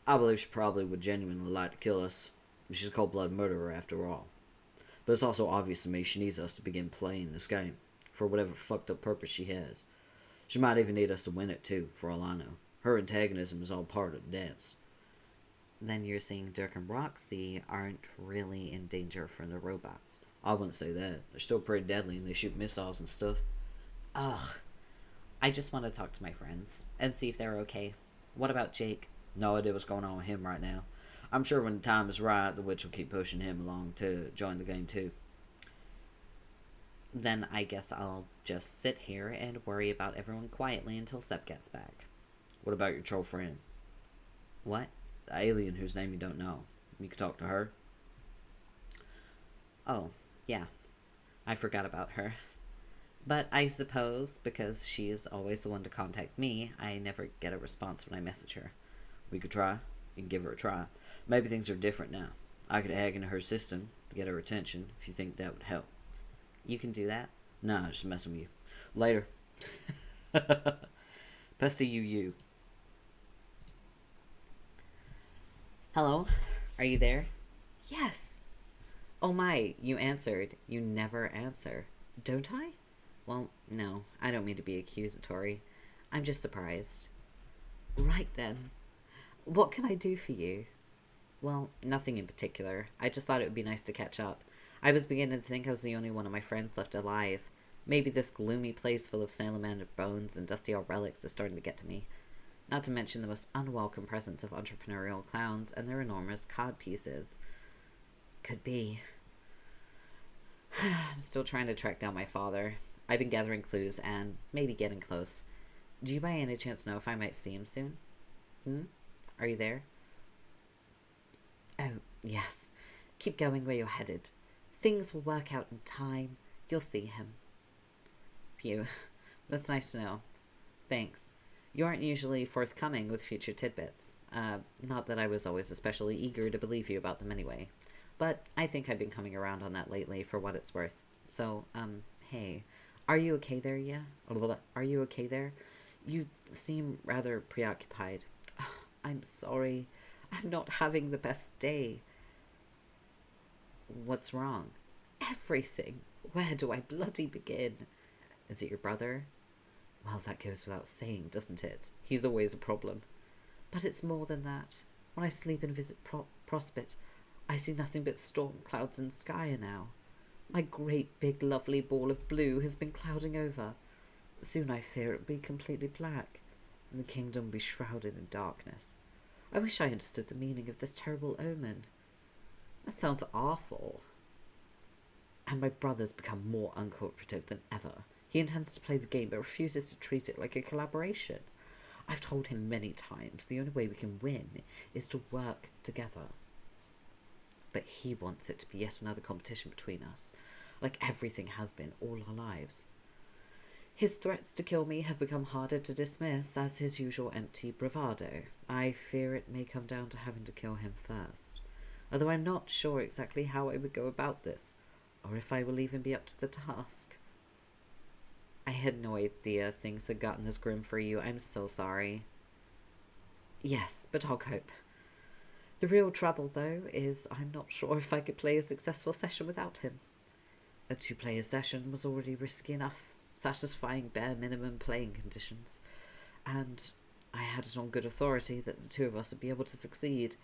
I believe she probably would genuinely like to kill us. She's a cold-blooded murderer after all. But it's also obvious to me she needs us to begin playing this game. For whatever fucked up purpose she has. She might even need us to win it too, for all I know. Her antagonism is all part of the dance. Then you're saying Dirk and Roxy aren't really in danger from the robots. I wouldn't say that. They're still pretty deadly and they shoot missiles and stuff. Ugh. I just want to talk to my friends and see if they're okay. What about Jake? No idea what's going on with him right now. I'm sure when the time is right, the witch will keep pushing him along to join the game too. Then I guess I'll just sit here and worry about everyone quietly until Seb gets back. What about your troll friend? What? The alien whose name you don't know. You could talk to her. Oh, yeah. I forgot about her. But I suppose, because she is always the one to contact me, I never get a response when I message her. We could try. You can give her a try. Maybe things are different now. I could hack into her system to get her attention if you think that would help. You can do that? Nah, just messing with you. Later. Pesta you. Hello? Are you there? Yes! Oh my, you answered. You never answer. Don't I? Well, no, I don't mean to be accusatory. I'm just surprised. Right then. What can I do for you? Well, nothing in particular. I just thought it would be nice to catch up. I was beginning to think I was the only one of my friends left alive. Maybe this gloomy place full of salamander bones and dusty old relics is starting to get to me. Not to mention the most unwelcome presence of entrepreneurial clowns and their enormous cod pieces. Could be. I'm still trying to track down my father. I've been gathering clues and maybe getting close. Do you by any chance know if I might see him soon? Are you there? Oh, yes. Keep going where you're headed. Things will work out in time. You'll see him. Phew. That's nice to know. Thanks. You aren't usually forthcoming with future tidbits. Not that I was always especially eager to believe you about them anyway. But I think I've been coming around on that lately for what it's worth. So, hey. Are you okay there, yeah? Are you okay there? You seem rather preoccupied. I'm sorry. I'm not having the best day. What's wrong? Everything. Where do I bloody begin? Is it your brother? Well, that goes without saying, doesn't it? He's always a problem. But it's more than that. When I sleep and visit Prospect, I see nothing but storm clouds and sky now. My great big lovely ball of blue has been clouding over. Soon I fear it will be completely black, and the kingdom will be shrouded in darkness. I wish I understood the meaning of this terrible omen. That sounds awful. And my brother's become more uncooperative than ever. He intends to play the game but refuses to treat it like a collaboration. I've told him many times the only way we can win is to work together. but he wants it to be yet another competition between us, like everything has been all our lives. His threats to kill me have become harder to dismiss as his usual empty bravado. I fear it may come down to having to kill him first, although I'm not sure exactly how I would go about this, or if I will even be up to the task. I had no idea things had gotten this grim for you. I'm so sorry. Yes, but I'll cope. The real trouble, though, is I'm not sure if I could play a successful session without him. A 2-player session was already risky enough, satisfying bare minimum playing conditions, and I had it on good authority that the two of us would be able to succeed,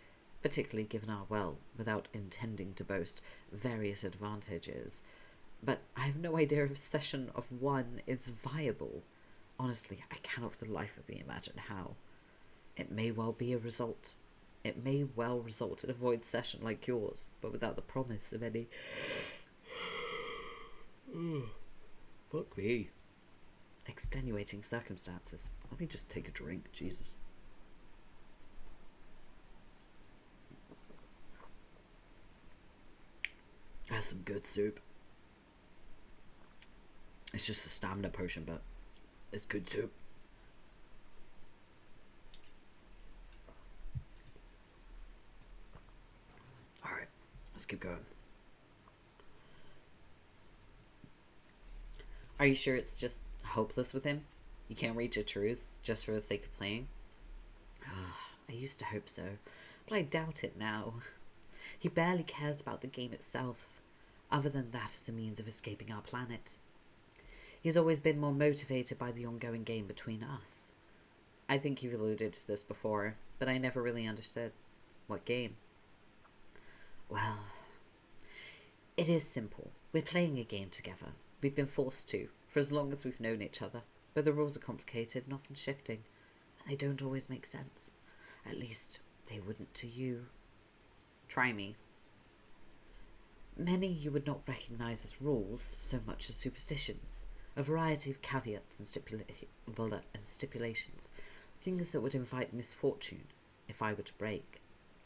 particularly given our, well, without intending to boast, various advantages. But I have no idea if a session of 1 is viable. Honestly, I cannot for the life of me imagine how. It may well result in a void session like yours, but without the promise of any... Fuck me. Extenuating circumstances. Let me just take a drink, Jesus. That's some good soup. It's just a stamina potion, but it's good soup. Alright, let's keep going. Are you sure it's just hopeless with him? You can't reach a truce just for the sake of playing? I used to hope so, but I doubt it now. He barely cares about the game itself, other than that as a means of escaping our planet. He's always been more motivated by the ongoing game between us. I think you've alluded to this before, but I never really understood. What game? Well, it is simple. We're playing a game together. We've been forced to, for as long as we've known each other, but the rules are complicated and often shifting, and they don't always make sense. At least, they wouldn't to you. Try me. Many you would not recognise as rules so much as superstitions, a variety of caveats and stipulations, things that would invite misfortune if I were to break.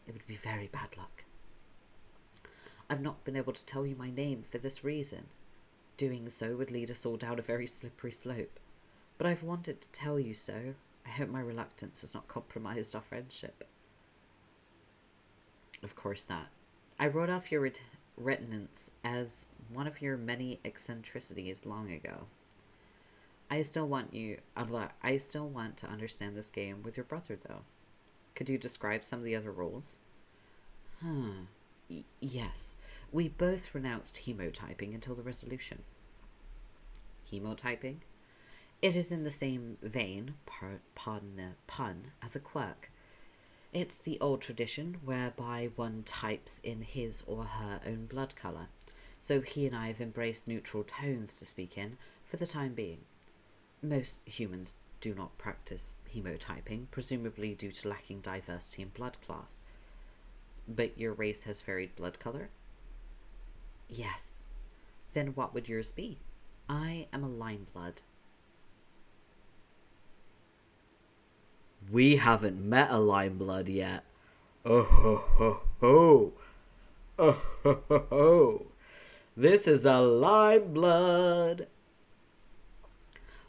It would be very bad luck. I've not been able to tell you my name for this reason. Doing so would lead us all down a very slippery slope, but I've wanted to tell you so. I hope my reluctance has not compromised our friendship. Of course not. I wrote off your reticence as one of your many eccentricities long ago. I still want to understand this game with your brother, though. Could you describe some of the other rules? Yes. We both renounced hemotyping until the resolution. Hemotyping? It is in the same vein, pardon the pun, as a quirk. It's the old tradition whereby one types in his or her own blood colour, so he and I have embraced neutral tones to speak in for the time being. Most humans do not practice hemotyping, presumably due to lacking diversity in blood class. But your race has varied blood colour? Yes. Then what would yours be? I am a lime blood. We haven't met a lime blood yet. Oh ho ho ho. Oh ho ho ho. This is a lime blood.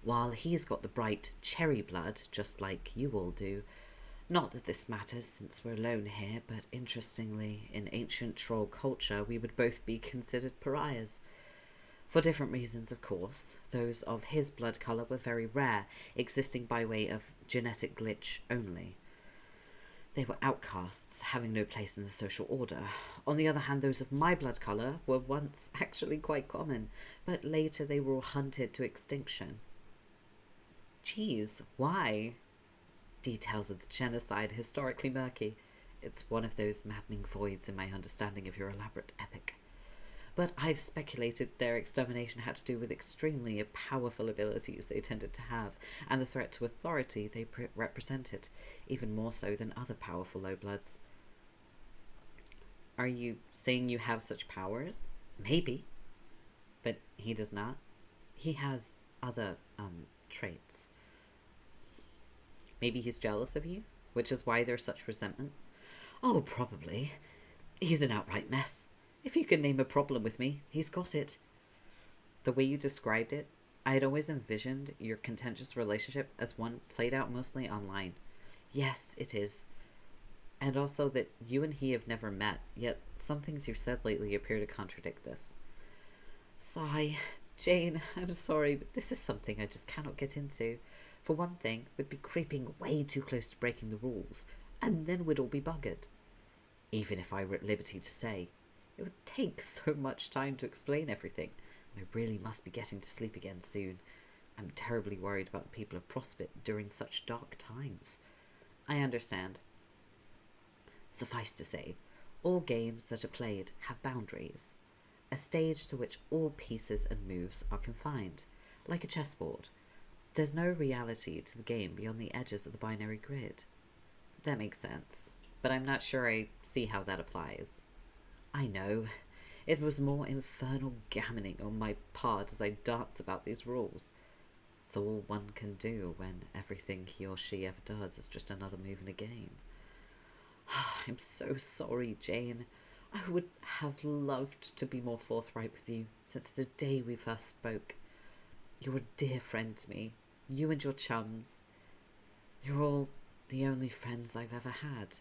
While he's got the bright cherry blood, just like you all do. Not that this matters since we're alone here, but interestingly, in ancient troll culture, we would both be considered pariahs. For different reasons, of course. Those of his blood colour were very rare, existing by way of genetic glitch only. They were outcasts, having no place in the social order. On the other hand, those of my blood colour were once actually quite common, but later they were all hunted to extinction. Geez, why? Details of the genocide historically murky. It's one of those maddening voids in my understanding of your elaborate epic. But I've speculated their extermination had to do with extremely powerful abilities they tended to have, and the threat to authority they represented, even more so than other powerful low-bloods. Are you saying you have such powers? Maybe. But he does not. He has other, traits. Maybe he's jealous of you, which is why there's such resentment? Oh, probably. He's an outright mess. If you can name a problem with me, he's got it. The way you described it, I had always envisioned your contentious relationship as one played out mostly online. Yes, it is. And also that you and he have never met, yet some things you've said lately appear to contradict this. Sigh. Jane, I'm sorry, but this is something I just cannot get into. For one thing, we'd be creeping way too close to breaking the rules, and then we'd all be buggered. Even if I were at liberty to say, it would take so much time to explain everything, and I really must be getting to sleep again soon. I'm terribly worried about the people of Prospect during such dark times. I understand. Suffice to say, all games that are played have boundaries. A stage to which all pieces and moves are confined, like a chessboard. There's no reality to the game beyond the edges of the binary grid. That makes sense, but I'm not sure I see how that applies. I know. It was more infernal gammoning on my part as I dance about these rules. It's all one can do when everything he or she ever does is just another move in a game. I'm so sorry, Jane. I would have loved to be more forthright with you since the day we first spoke. You're a dear friend to me. You and your chums. You're all the only friends I've ever had.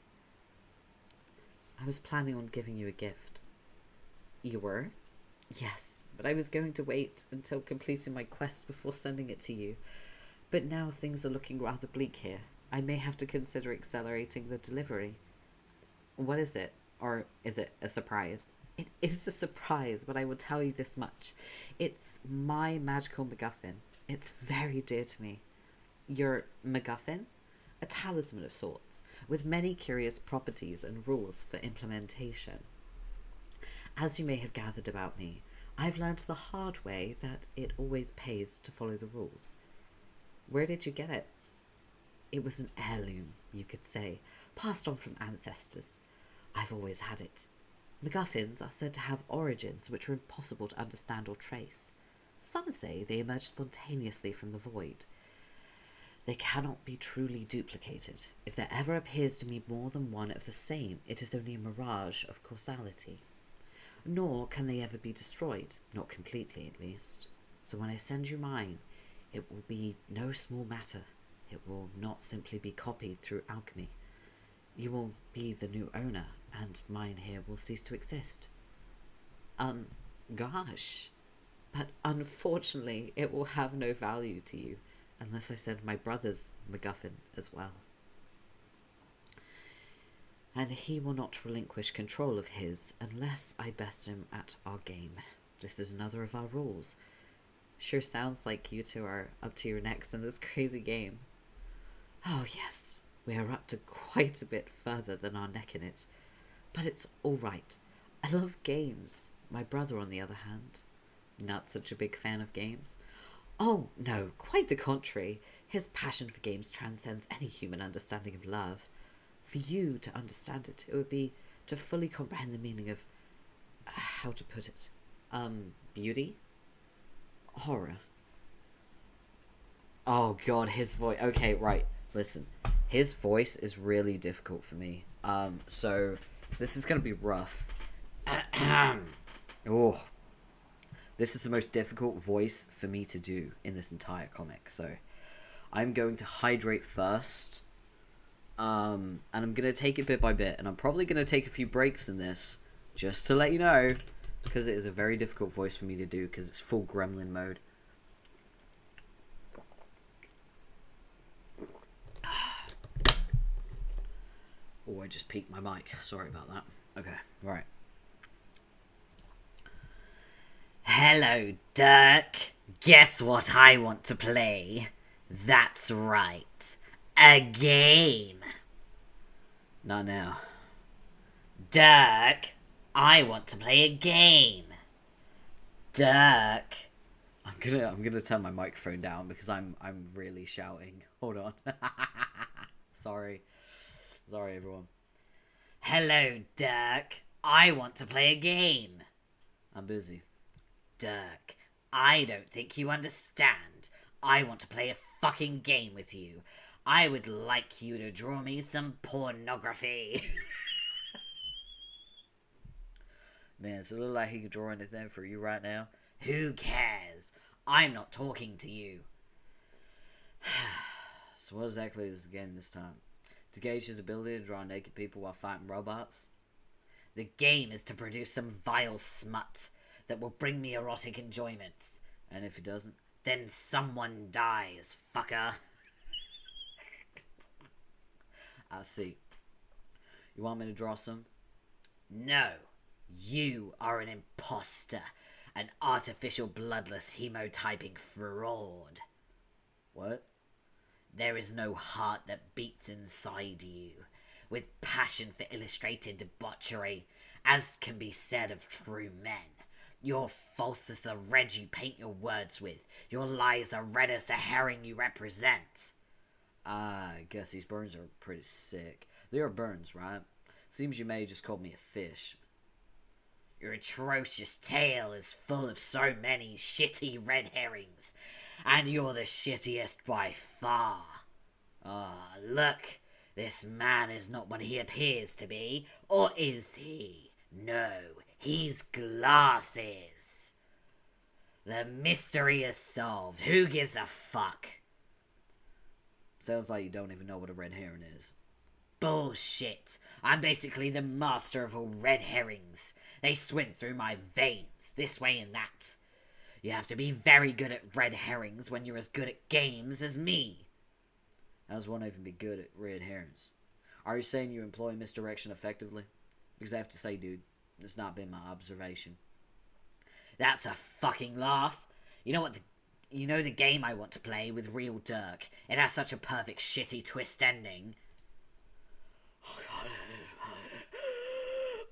I was planning on giving you a gift. You were? Yes, but I was going to wait until completing my quest before sending it to you. But now things are looking rather bleak here. I may have to consider accelerating the delivery. What is it? Or is it a surprise? It is a surprise, but I will tell you this much. It's my magical MacGuffin. It's very dear to me. Your MacGuffin? A talisman of sorts, with many curious properties and rules for implementation. As you may have gathered about me, I've learned the hard way that it always pays to follow the rules. Where did you get it? It was an heirloom, you could say, passed on from ancestors. I've always had it. MacGuffins are said to have origins which are impossible to understand or trace. Some say they emerge spontaneously from the void. They cannot be truly duplicated. If there ever appears to be more than one of the same, it is only a mirage of causality. Nor can they ever be destroyed, not completely at least. So when I send you mine, it will be no small matter. It will not simply be copied through alchemy. You will be the new owner, and mine here will cease to exist. Gosh. But unfortunately, it will have no value to you, unless I send my brother's MacGuffin as well. And he will not relinquish control of his unless I best him at our game. This is another of our rules. Sure sounds like you two are up to your necks in this crazy game. Oh yes, we are up to quite a bit further than our neck in it. But it's all right. I love games. My brother, on the other hand, not such a big fan of games. Oh, no, quite the contrary. His passion for games transcends any human understanding of love. For you to understand it, it would be to fully comprehend the meaning of, how to put it, beauty? Horror. Oh, God, his voice. Okay, right. Listen, his voice is really difficult for me. So this is going to be rough. Oh. This is the most difficult voice for me to do in this entire comic. So I'm going to hydrate first. And I'm going to take it bit by bit. And I'm probably going to take a few breaks in this, just to let you know, because it is a very difficult voice for me to do, because it's full gremlin mode. Oh, I just peaked my mic. Sorry about that. Okay, right. Hello, Dirk. Guess what I want to play? That's right. A game. Not now. Dirk, I want to play a game. Dirk. I'm gonna turn my microphone down because I'm really shouting. Hold on. Sorry everyone. Hello, Dirk. I want to play a game. I'm busy. Dirk, I don't think you understand. I want to play a fucking game with you. I would like you to draw me some pornography. Does it look like he can draw anything for you right now? Who cares? I'm not talking to you. So what exactly is the game this time? To gauge his ability to draw naked people while fighting robots? The game is to produce some vile smut that will bring me erotic enjoyments. And if he doesn't? Then someone dies, fucker. I see. You want me to draw some? No. You are an imposter. An artificial bloodless hemotyping fraud. What? There is no heart that beats inside you, with passion for illustrated debauchery, as can be said of true men. You're false as the red you paint your words with. Your lies are red as the herring you represent. I guess these burns are pretty sick. They are burns, right? Seems you may just call me a fish. Your atrocious tale is full of so many shitty red herrings, and you're the shittiest by far. Ah, look, this man is not what he appears to be, or is he? No, he's glasses. The mystery is solved. Who gives a fuck? Sounds like you don't even know what a red heron is. Bullshit. I'm basically the master of all red herrings. They swim through my veins, this way and that. You have to be very good at red herrings when you're as good at games as me. How does one even be good at red herons? Are you saying you employ misdirection effectively? Because I have to say, dude, it's not been my observation. That's a fucking laugh. You know the game I want to play with real Dirk. It has such a perfect shitty twist ending. Oh god,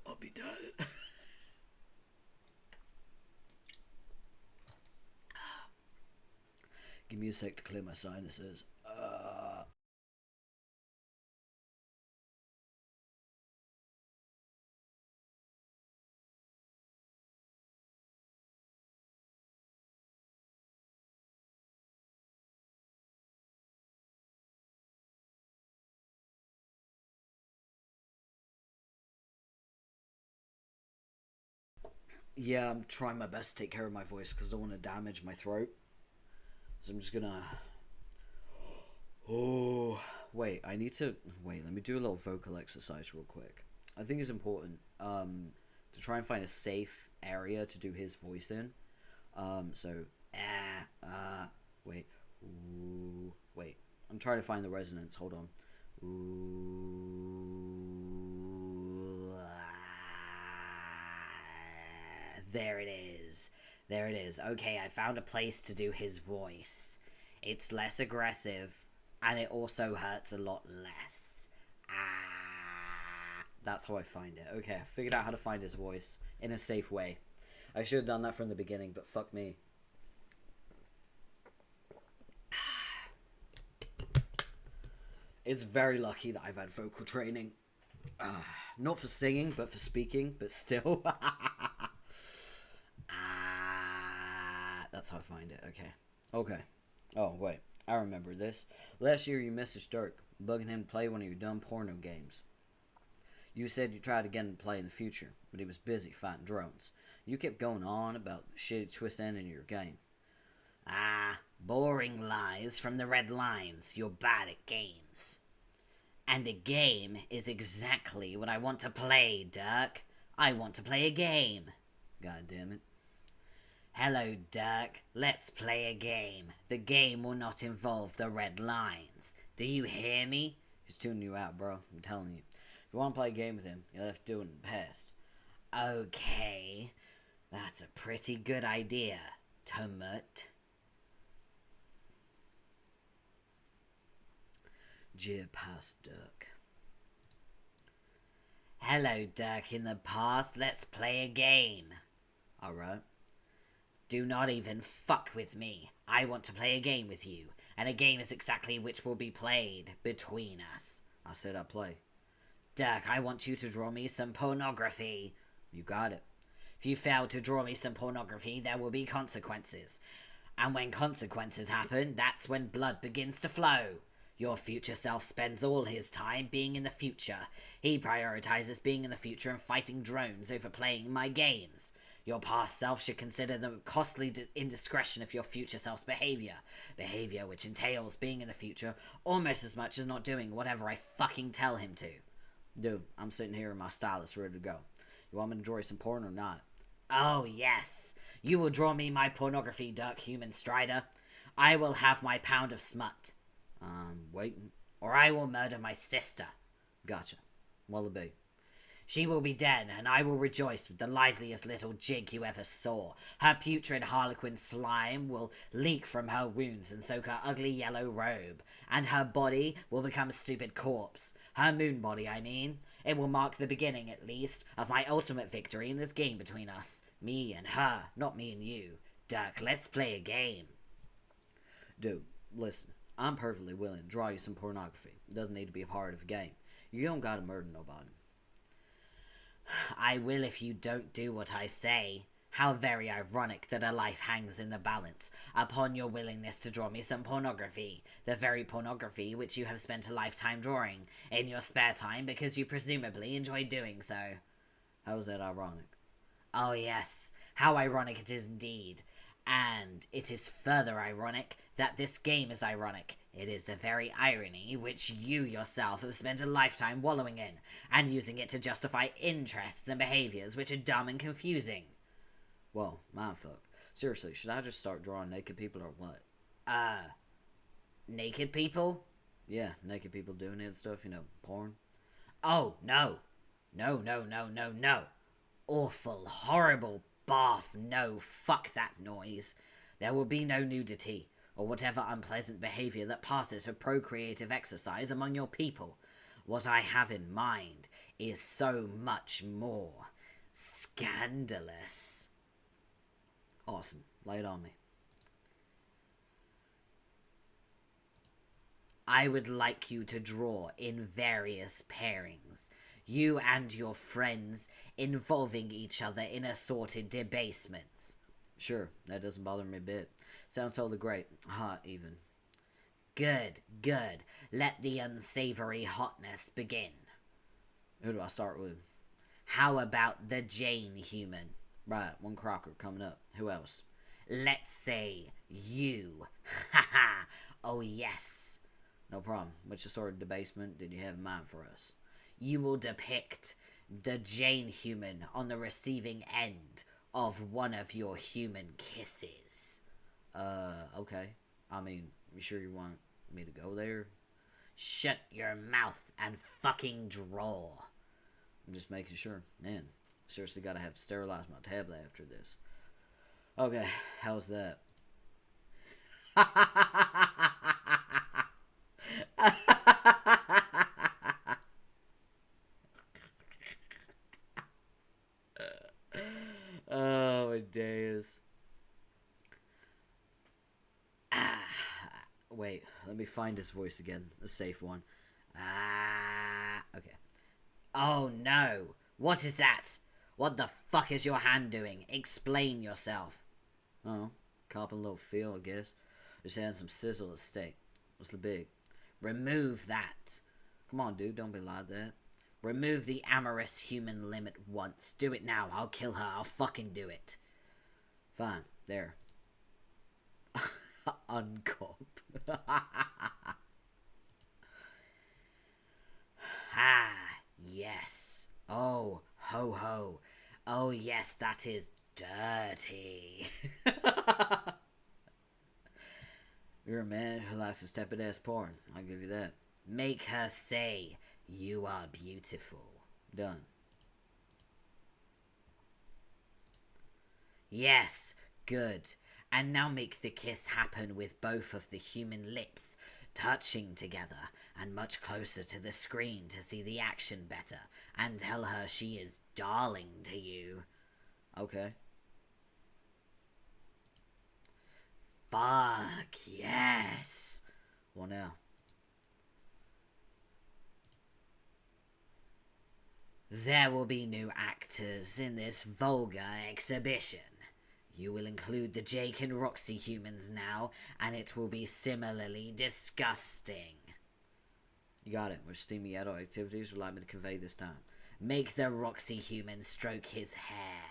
I'll be done. Give me a sec to clear my sinuses. Yeah, I'm trying my best to take care of my voice because I don't want to damage my throat. So I'm just gonna... Oh, wait, I need to... Wait, let me do a little vocal exercise real quick. I think it's important to try and find a safe area to do his voice in. Wait. Ooh, wait. I'm trying to find the resonance. Hold on. Ooh, there it is. There it is. Okay, I found a place to do his voice. It's less aggressive, and it also hurts a lot less. That's how I find it. Okay, I figured out how to find his voice in a safe way. I should have done that from the beginning, but fuck me. It's very lucky that I've had vocal training. Not for singing, but for speaking, but still. That's how I find it. Okay. Oh, wait. I remember this. Last year you messaged Dirk, bugging him to play one of your dumb porno games. You said you tried to get him to play in the future, but he was busy fighting drones. You kept going on about the shitty twist ending of your game. Boring lies from the red lines. You're bad at games. And a game is exactly what I want to play, Dirk. I want to play a game. God damn it. Hello, Dirk. Let's play a game. The game will not involve the red lines. Do you hear me? He's tuning you out, bro. I'm telling you. If you want to play a game with him, you'll have to do it in the past. Okay. That's a pretty good idea, Tumut. Dear past Dirk. Hello, Dirk in the past. Let's play a game. Alright. Do not even fuck with me. I want to play a game with you, and a game is exactly which will be played between us. I said I'd play. Dirk, I want you to draw me some pornography. You got it. If you fail to draw me some pornography, there will be consequences. And when consequences happen, that's when blood begins to flow. Your future self spends all his time being in the future. He prioritizes being in the future and fighting drones over playing my games. Your past self should consider the costly indiscretion of your future self's behavior. Behavior which entails being in the future almost as much as not doing whatever I fucking tell him to. Dude, I'm sitting here in my stylus ready to go. You want me to draw you some porn or not? Oh, yes. You will draw me my pornography, Dirk Human Strider. I will have my pound of smut. Waiting. Or I will murder my sister. Gotcha. What'll it be? She will be dead, and I will rejoice with the liveliest little jig you ever saw. Her putrid harlequin slime will leak from her wounds and soak her ugly yellow robe, and her body will become a stupid corpse. Her moon body, I mean. It will mark the beginning, at least, of my ultimate victory in this game between us. Me and her, not me and you. Dirk, let's play a game. Dude, listen. I'm perfectly willing to draw you some pornography. It doesn't need to be a part of a game. You don't gotta murder nobody. I will if you don't do what I say. How very ironic that a life hangs in the balance upon your willingness to draw me some pornography. The very pornography which you have spent a lifetime drawing in your spare time because you presumably enjoy doing so. How is that ironic? Oh yes, how ironic it is indeed. And it is further ironic that this game is ironic. It is the very irony which you yourself have spent a lifetime wallowing in, and using it to justify interests and behaviors which are dumb and confusing. Well, mindfuck. Seriously, should I just start drawing naked people or what? Naked people? Yeah, naked people doing it stuff, porn. Oh, no. No. Awful, horrible barf, no, fuck that noise. There will be no nudity, or whatever unpleasant behavior that passes for procreative exercise among your people. What I have in mind is so much more scandalous. Awesome. Lay it on me. I would like you to draw in various pairings, you and your friends involving each other in assorted debasements. Sure, that doesn't bother me a bit. Sounds totally great. Hot, even. Good. Let the unsavory hotness begin. Who do I start with? How about the Jane human? Right, one Crocker coming up. Who else? Let's say you. Haha. Oh, yes. No problem. Which sort of debasement did you have in mind for us? You will depict the Jane human on the receiving end of one of your human kisses. Okay. I mean, you sure you want me to go there? Shut your mouth and fucking draw. I'm just making sure. Man, seriously gotta have to sterilize my tablet after this. Okay, how's that? Oh, my days. Wait, let me find his voice again. A safe one. Okay. Oh no. What is that? What the fuck is your hand doing? Explain yourself. Oh, copping a little feel, I guess. Just adding some sizzle to steak. What's the big? Remove that. Come on, dude, don't be like that. Remove the amorous human limit once. Do it now. I'll kill her. I'll fucking do it. Fine, there. Uncop. Yes. Oh, ho ho. Oh, yes, that is dirty. You're a man who likes to step at ass porn. I'll give you that. Make her say, you are beautiful. Done. Yes, good. And now make the kiss happen with both of the human lips touching together and much closer to the screen to see the action better, and tell her she is darling to you. Okay. Fuck yes. What now? There will be new actors in this vulgar exhibition. You will include the Jake and Roxy humans now, and it will be similarly disgusting. You got it. Which steamy adult activities would like me to convey this time? Make the Roxy human stroke his hair.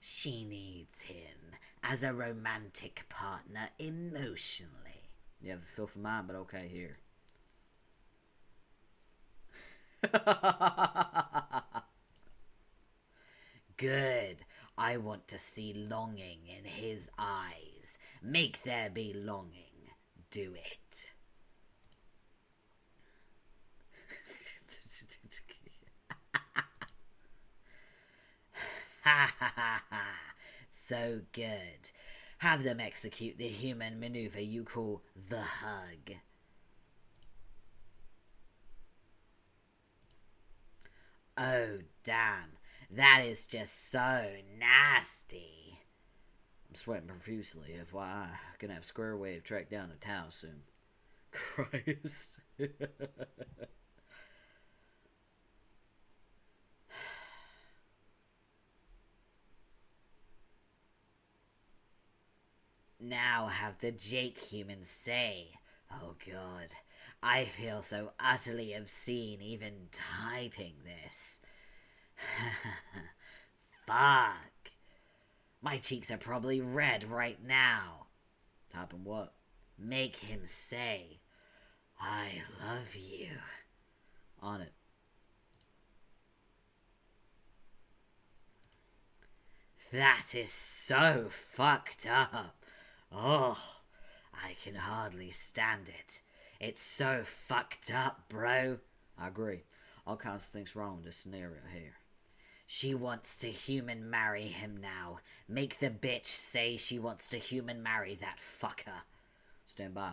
She needs him as a romantic partner emotionally. You have a feel for mine, but okay, here. Good. I want to see longing in his eyes. Make there be longing. Do it. Ha ha ha ha. So good. Have them execute the human maneuver you call the hug. Oh, damn. That is just so nasty. I'm sweating profusely, FYI. Gonna have Square Wave track down to town soon. Christ. Now have the Jake humans say, oh god, I feel so utterly obscene even typing this. Fuck. My cheeks are probably red right now. Typing what? Make him say, I love you. On it. That is so fucked up. Oh, I can hardly stand it. It's so fucked up, bro. I agree. All kinds of things wrong with this scenario here. She wants to human marry him now. Make the bitch say she wants to human marry that fucker. Stand by.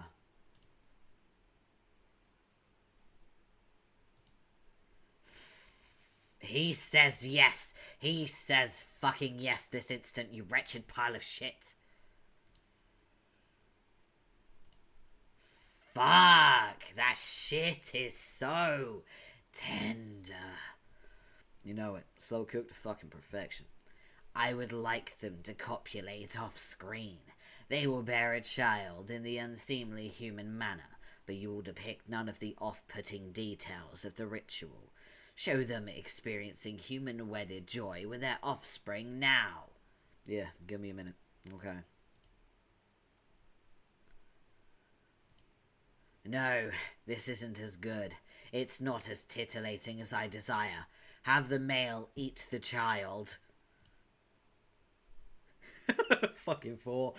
He says yes. He says fucking yes this instant, you wretched pile of shit. Fuck, that shit is so tender. You know it. Slow cooked to fucking perfection. I would like them to copulate off screen. They will bear a child in the unseemly human manner, but you will depict none of the off-putting details of the ritual. Show them experiencing human wedded joy with their offspring now. Yeah, give me a minute. Okay. No, this isn't as good. It's not as titillating as I desire. Have the male eat the child. Fucking fool.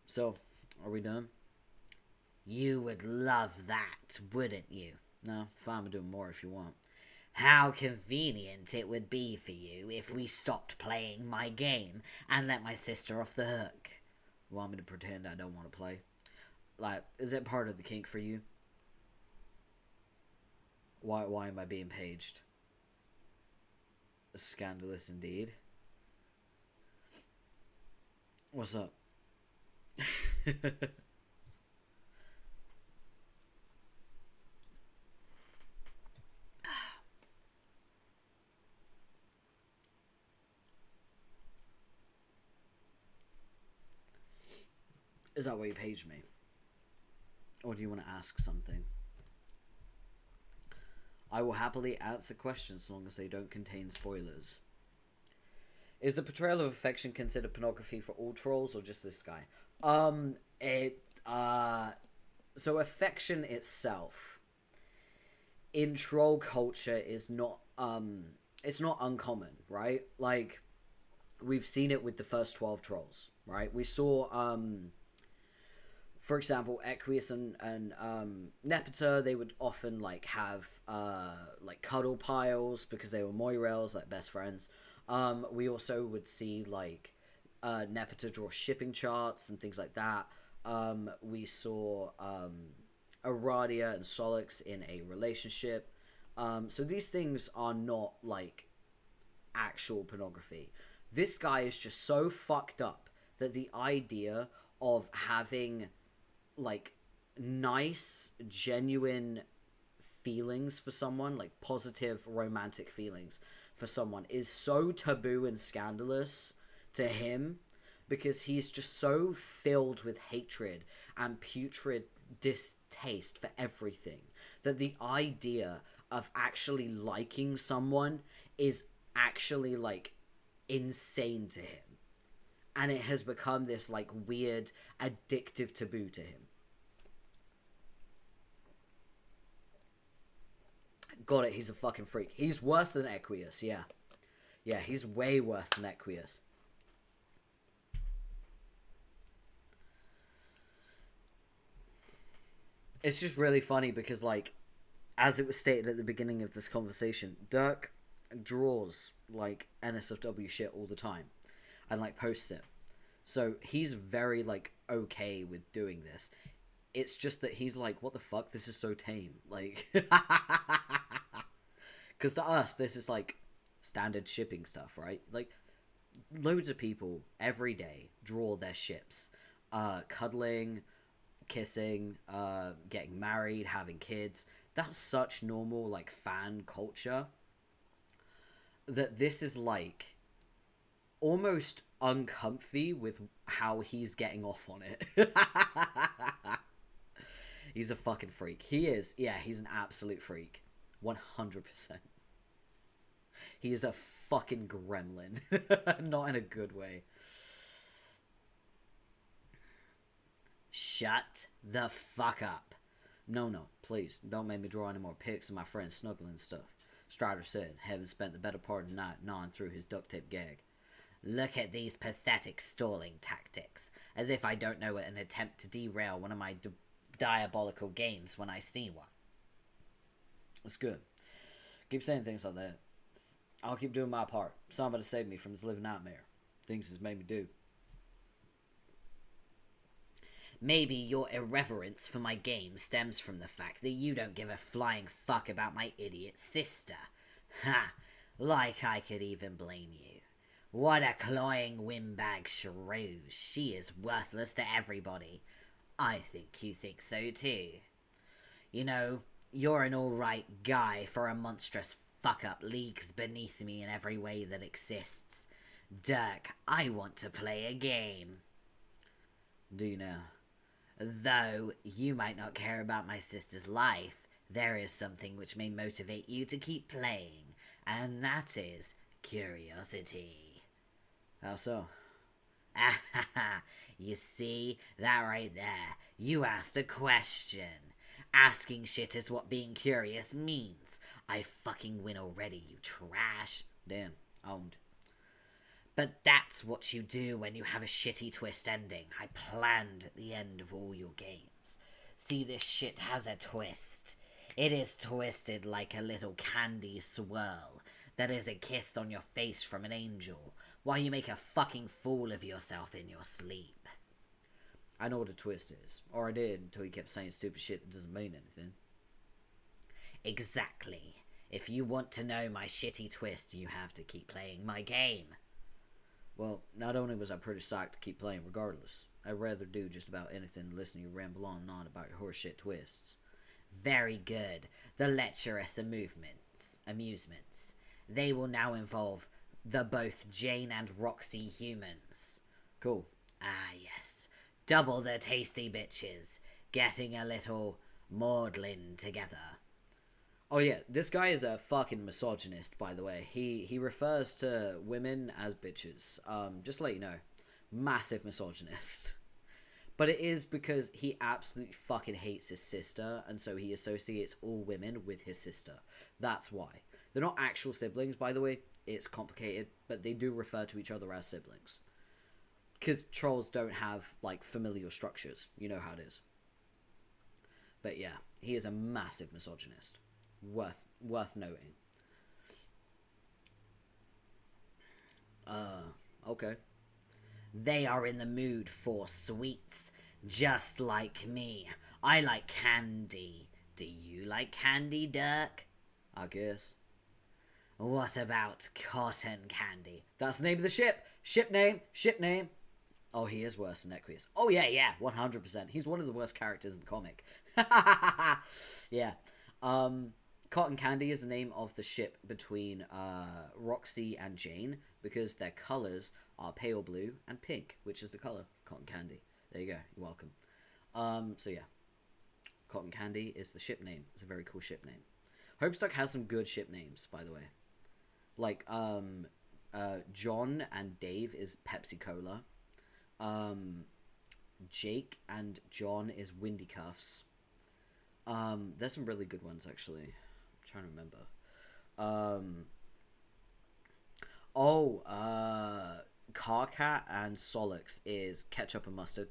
So, are we done? You would love that, wouldn't you? No, fine, we'll do more if you want. How convenient it would be for you if we stopped playing my game and let my sister off the hook. You want me to pretend I don't want to play? Like, is it part of the kink for you? Why am I being paged? Scandalous indeed. What's up? Is that why you paged me? Or do you want to ask something? I will happily answer questions as long as they don't contain spoilers. Is the portrayal of affection considered pornography for all trolls or just this guy? So affection itself in troll culture is not it's not uncommon, right? Like we've seen it with the first 12 trolls, right? We saw for example, Equius and Nepeta, they would often like have like cuddle piles because they were Moirels, like best friends. We also would see like Nepeta draw shipping charts and things like that. We saw Aradia and Solix in a relationship. So these things are not like actual pornography. This guy is just so fucked up that the idea of having like nice, genuine feelings for someone, like positive romantic feelings for someone, is so taboo and scandalous to him because he's just so filled with hatred and putrid distaste for everything that the idea of actually liking someone is actually like insane to him. And it has become this like weird addictive taboo to him. Got it, he's a fucking freak. He's worse than Equius, yeah. Yeah, he's way worse than Equius. It's just really funny because, like, as it was stated at the beginning of this conversation, Dirk draws, like, NSFW shit all the time. And, like, posts it. So, he's very, like, okay with doing this. It's just that he's like, what the fuck? This is so tame. Like, because to us, this is, like, standard shipping stuff, right? Like, loads of people every day draw their ships. Cuddling, kissing, getting married, having kids. That's such normal, like, fan culture that this is, like, almost uncomfy with how he's getting off on it. He's a fucking freak. He is. Yeah, he's an absolute freak. 100%. He is a fucking gremlin. Not in a good way. Shut the fuck up. No, please. Don't make me draw any more pics of my friends snuggling and stuff. Strider said, having spent the better part of the night gnawing through his duct tape gag. Look at these pathetic stalling tactics, as if I don't know an attempt to derail one of my diabolical games when I see one. That's good. Keep saying things like that. I'll keep doing my part. Somebody saved me from this living nightmare. Things has made me do. Maybe your irreverence for my game stems from the fact that you don't give a flying fuck about my idiot sister. Ha! Like I could even blame you. What a cloying windbag shrew. She is worthless to everybody. I think you think so too. You know, you're an alright guy for a monstrous fuck-up leagues beneath me in every way that exists. Dirk, I want to play a game. Do you now? Though you might not care about my sister's life, there is something which may motivate you to keep playing, and that is curiosity. How so? Ah, you see, that right there. You asked a question. Asking shit is what being curious means. I fucking win already, you trash. Damn, owned. But that's what you do when you have a shitty twist ending. I planned at the end of all your games. See, this shit has a twist. It is twisted like a little candy swirl. That is a kiss on your face from an angel, while you make a fucking fool of yourself in your sleep. I know what a twist is. Or I did, until you kept saying stupid shit that doesn't mean anything. Exactly. If you want to know my shitty twist, you have to keep playing my game. Well, not only was I pretty psyched to keep playing regardless, I'd rather do just about anything than listen to you ramble on and on about your horseshit twists. Very good. The lecherous amusements. They will now involve the both Jane and Roxy humans. Cool. Ah, yes. Double the tasty bitches. Getting a little maudlin together. Oh yeah, this guy is a fucking misogynist, by the way. He refers to women as bitches. Just to let you know. Massive misogynist. But it is because he absolutely fucking hates his sister, and so he associates all women with his sister. That's why. They're not actual siblings, by the way. It's complicated, but they do refer to each other as siblings. Because trolls don't have, like, familial structures. You know how it is. But yeah, he is a massive misogynist. Worth noting. Okay. They are in the mood for sweets, just like me. I like candy. Do you like candy, Dirk? I guess. What about cotton candy? That's the name of the ship. Ship name. Oh, he is worse than Equius. Oh, yeah, 100%. He's one of the worst characters in the comic. Yeah. Cotton Candy is the name of the ship between Roxy and Jane, because their colors are pale blue and pink, which is the color Cotton Candy. There you go. You're welcome. So yeah, Cotton Candy is the ship name. It's a very cool ship name. Homestuck has some good ship names, by the way. Like John and Dave is Pepsi Cola. Jake and John is Windy Cuffs. There's some really good ones, actually. I'm trying to remember. Carcat and Solix is Ketchup and Mustard.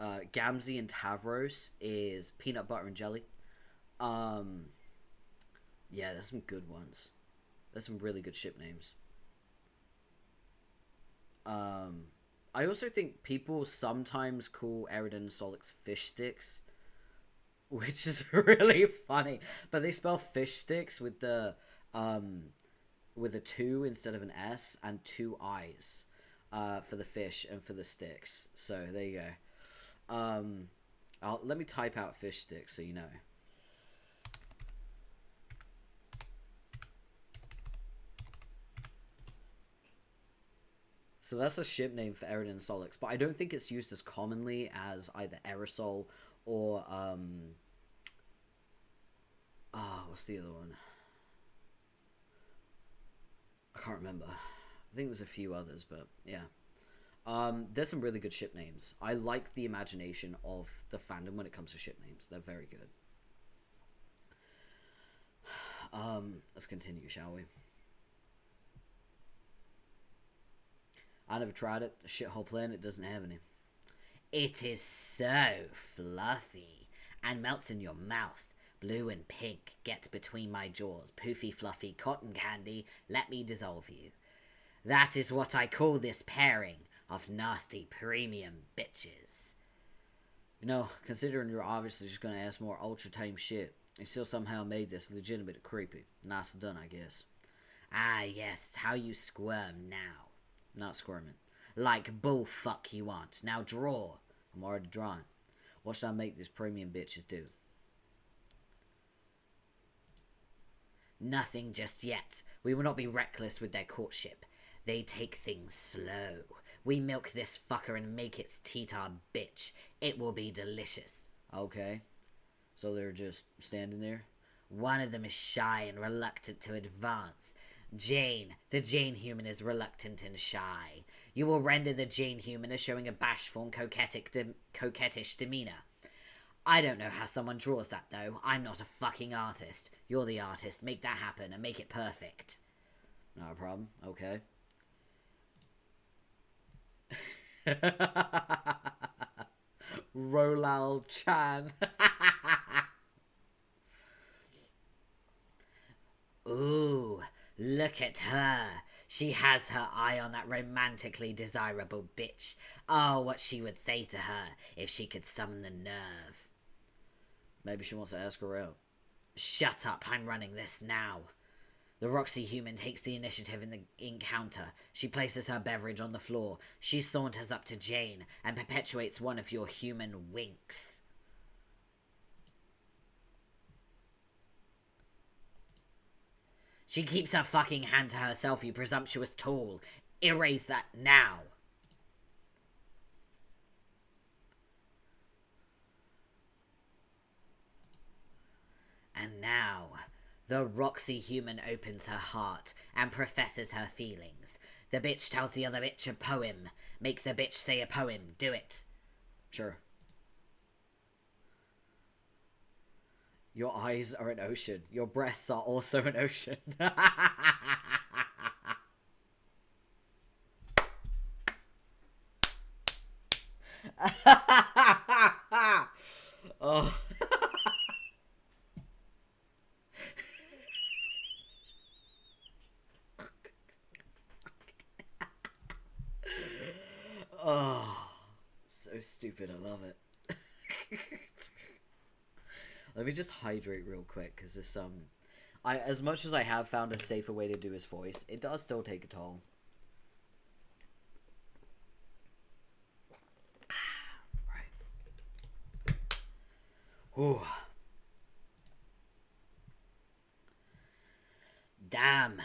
Gamzee and Tavros is Peanut Butter and Jelly. Yeah, there's some good ones. There's some really good ship names. I also think people sometimes call Eridan and Solix fish sticks, which is really funny. But they spell fish sticks with the 2 instead of an S and 2 I's for the fish and for the sticks. So there you go. Let me type out fish sticks so you know. So that's a ship name for Eridan and Solix, but I don't think it's used as commonly as either Aerosol or what's the other one? I can't remember. I think there's a few others, but yeah. There's some really good ship names. I like the imagination of the fandom when it comes to ship names. They're very good. Let's continue, shall we? I never tried it. A shithole planet doesn't have any. It is so fluffy and melts in your mouth. Blue and pink get between my jaws. Poofy, fluffy cotton candy, let me dissolve you. That is what I call this pairing of nasty premium bitches. You know, considering you're obviously just gonna ask more ultra tame shit, you still somehow made this legitimate creepy. Nice done, I guess. Ah, yes, how you squirm now. Not squirming. Like bullfuck you want. Now draw. I'm already drawing. What should I make these premium bitches do? Nothing just yet. We will not be reckless with their courtship. They take things slow. We milk this fucker and make its teat our bitch. It will be delicious. Okay. So they're just standing there? One of them is shy and reluctant to advance. Jane, the Jane human, is reluctant and shy. You will render the Jane human as showing a bashful and coquettish demeanor. I don't know how someone draws that, though. I'm not a fucking artist. You're the artist. Make that happen and make it perfect. Not a problem. Okay. Rolal Chan. Ooh, look at her. She has her eye on that romantically desirable bitch. Oh, what she would say to her if she could summon the nerve. Maybe she wants to ask her out. Shut up, I'm running this now. The Roxy human takes the initiative in the encounter. She places her beverage on the floor. She saunters up to Jane and perpetuates one of your human winks. She keeps her fucking hand to herself, you presumptuous tool. Erase that now. And now, the Roxy human opens her heart and professes her feelings. The bitch tells the other bitch a poem. Make the bitch say a poem. Do it. Sure. Your eyes are an ocean. Your breasts are also an ocean. Oh. Oh, so stupid. I love it. Let me just hydrate real quick, because this as much as I have found a safer way to do his voice, it does still take a toll. Right. Ooh. Damn.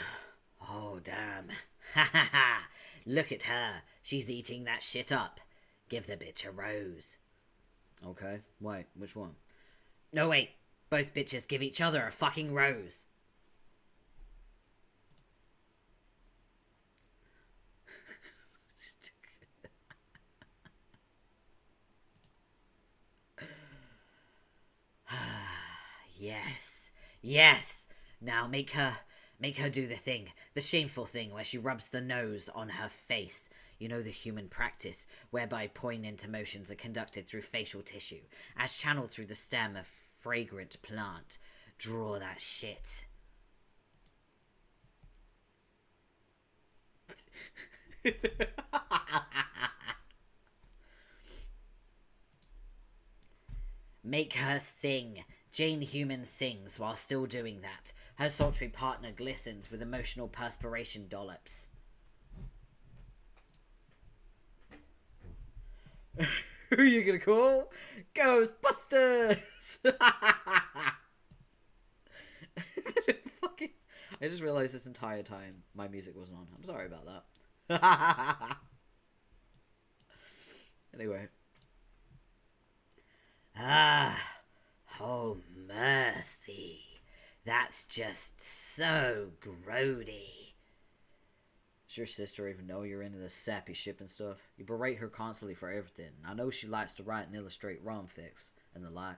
Oh, damn. Ha ha ha. Look at her. She's eating that shit up. Give the bitch a rose. Okay, wait, which one? No, wait. Both bitches give each other a fucking rose. Yes. Yes. Now make her do the thing. The shameful thing where she rubs the nose on her face. You know, the human practice, whereby poignant emotions are conducted through facial tissue, as channeled through the stem of fragrant plant. Draw that shit. Make her sing. Jane Human sings while still doing that. Her sultry partner glistens with emotional perspiration dollops. Who are you gonna call? Ghostbusters! Fucking... I just realized this entire time my music wasn't on. I'm sorry about that. Anyway. Ah, oh mercy. That's just so grody. Does your sister even know you're into this sappy ship and stuff? You berate her constantly for everything. I know she likes to write and illustrate rom fics and the like.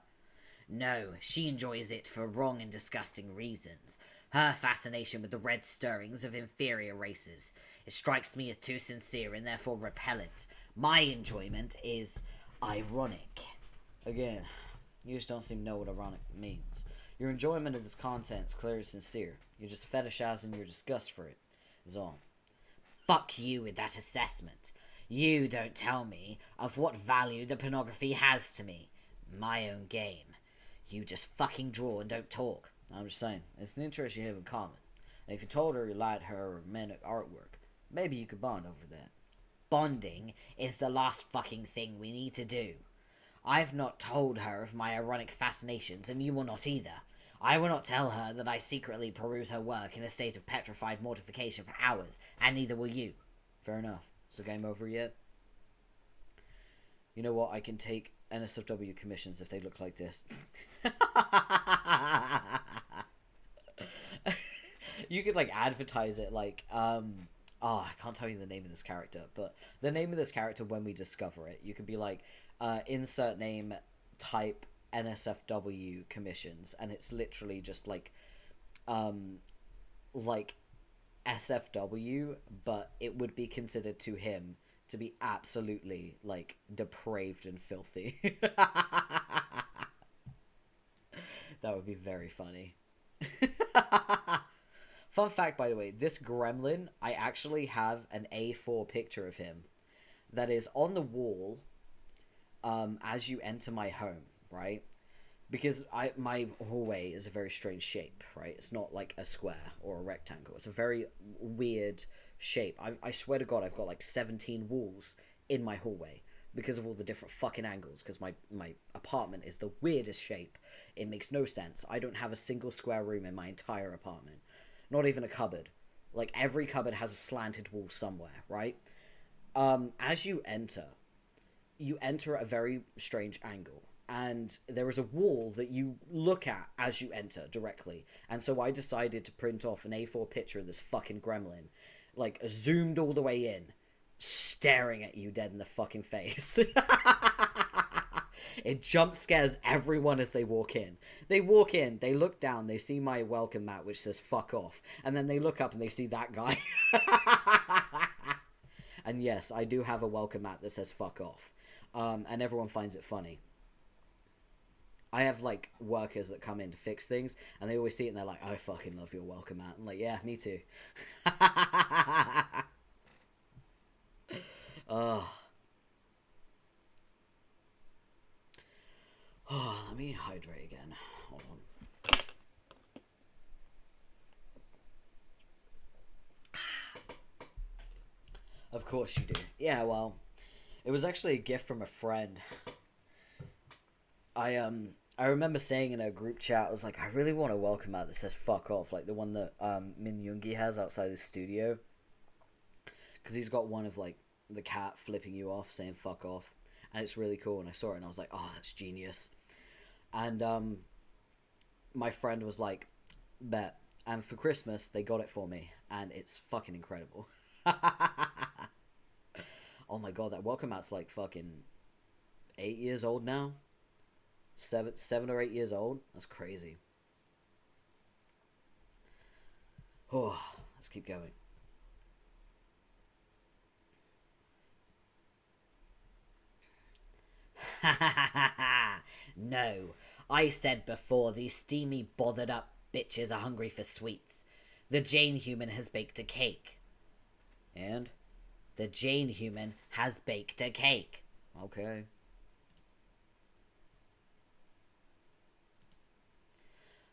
No, she enjoys it for wrong and disgusting reasons. Her fascination with the red stirrings of inferior races. It strikes me as too sincere and therefore repellent. My enjoyment is ironic. Again, you just don't seem to know what ironic means. Your enjoyment of this content is clearly sincere. You're just fetishizing your disgust for it, is all. Fuck you with that assessment. You don't tell me of what value the pornography has to me. My own game. You just fucking draw and don't talk. I'm just saying, it's an interest you have in common. And if you told her you liked her romantic artwork, maybe you could bond over that. Bonding is the last fucking thing we need to do. I've not told her of my ironic fascinations, and you will not either. I will not tell her that I secretly peruse her work in a state of petrified mortification for hours, and neither will you. Fair enough. Is the game over yet? You know what? I can take NSFW commissions if they look like this. You could, like, advertise it, like, oh, I can't tell you the name of this character, but the name of this character when we discover it, you could be like, insert name, type, NSFW commissions, and it's literally just like SFW, but it would be considered to him to be absolutely like depraved and filthy. That would be very funny. Fun fact, by the way, this gremlin, I actually have an A4 picture of him that is on the wall as you enter my home, right? Because my hallway is a very strange shape, right? It's not like a square or a rectangle. It's a very weird shape. I swear to God, I've got like 17 walls in my hallway because of all the different fucking angles, because my apartment is the weirdest shape. It makes no sense. I don't have a single square room in my entire apartment. Not even a cupboard. Like, every cupboard has a slanted wall somewhere, right? As you enter at a very strange angle, and there is a wall that you look at as you enter directly. And so I decided to print off an A4 picture of this fucking gremlin, like, zoomed all the way in, staring at you dead in the fucking face. It jump scares everyone as they walk in. They walk in, they look down, they see my welcome mat which says fuck off, and then they look up and they see that guy. And yes, I do have a welcome mat that says fuck off. And everyone finds it funny. I have, like, workers that come in to fix things, and they always see it and they're like, I fucking love your welcome mat. I'm like, yeah, me too. Oh, let me hydrate again. Hold on. Of course you do. Yeah, well, it was actually a gift from a friend. I I remember saying in a group chat, I was like, I really want a welcome mat that says "fuck off," like the one that Min Yoongi has outside his studio, because he's got one of like the cat flipping you off saying "fuck off," and it's really cool. And I saw it and I was like, oh, that's genius. And my friend was like, bet. And for Christmas they got it for me, and it's fucking incredible. Oh my god, that welcome mat's like fucking 8 years old now. 7 or 8 years old. That's crazy. Oh, let's keep going. No, I said before these steamy bothered up bitches are hungry for sweets. The Jane human has baked a cake. And The Jane human has baked a cake. okay.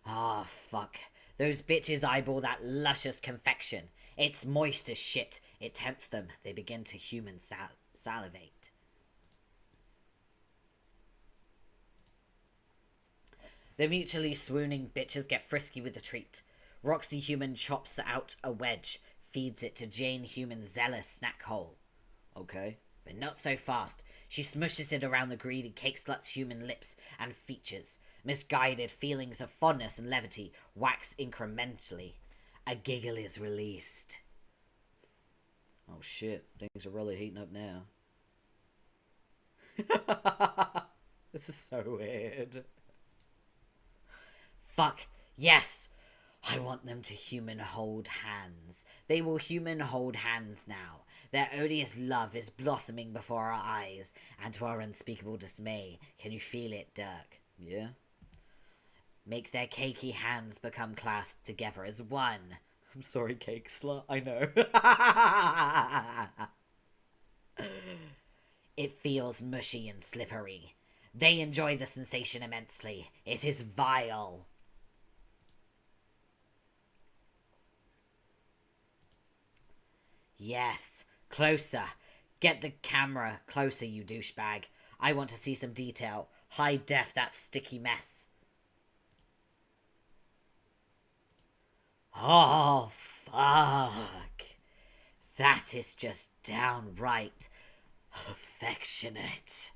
Ah, fuck. Those bitches eyeball that luscious confection. It's moist as shit. It tempts them. They begin to human salivate. The mutually swooning bitches get frisky with the treat. Roxy human chops out a wedge, feeds it to Jane human's zealous snack hole. Okay. But not so fast. She smushes it around the greedy cake slut's human lips and features. Misguided feelings of fondness and levity wax incrementally. A giggle is released. Oh shit, things are really heating up now. This is so weird. Fuck, yes! I want them to human hold hands. They will human hold hands now. Their odious love is blossoming before our eyes, and to our unspeakable dismay, can you feel it, Dirk? Yeah. Make their cakey hands become clasped together as one. I'm sorry, cake slut. I know. It feels mushy and slippery. They enjoy the sensation immensely. It is vile. Yes, closer. Get the camera closer, you douchebag. I want to see some detail. High def that sticky mess. Oh, fuck. That is just downright affectionate.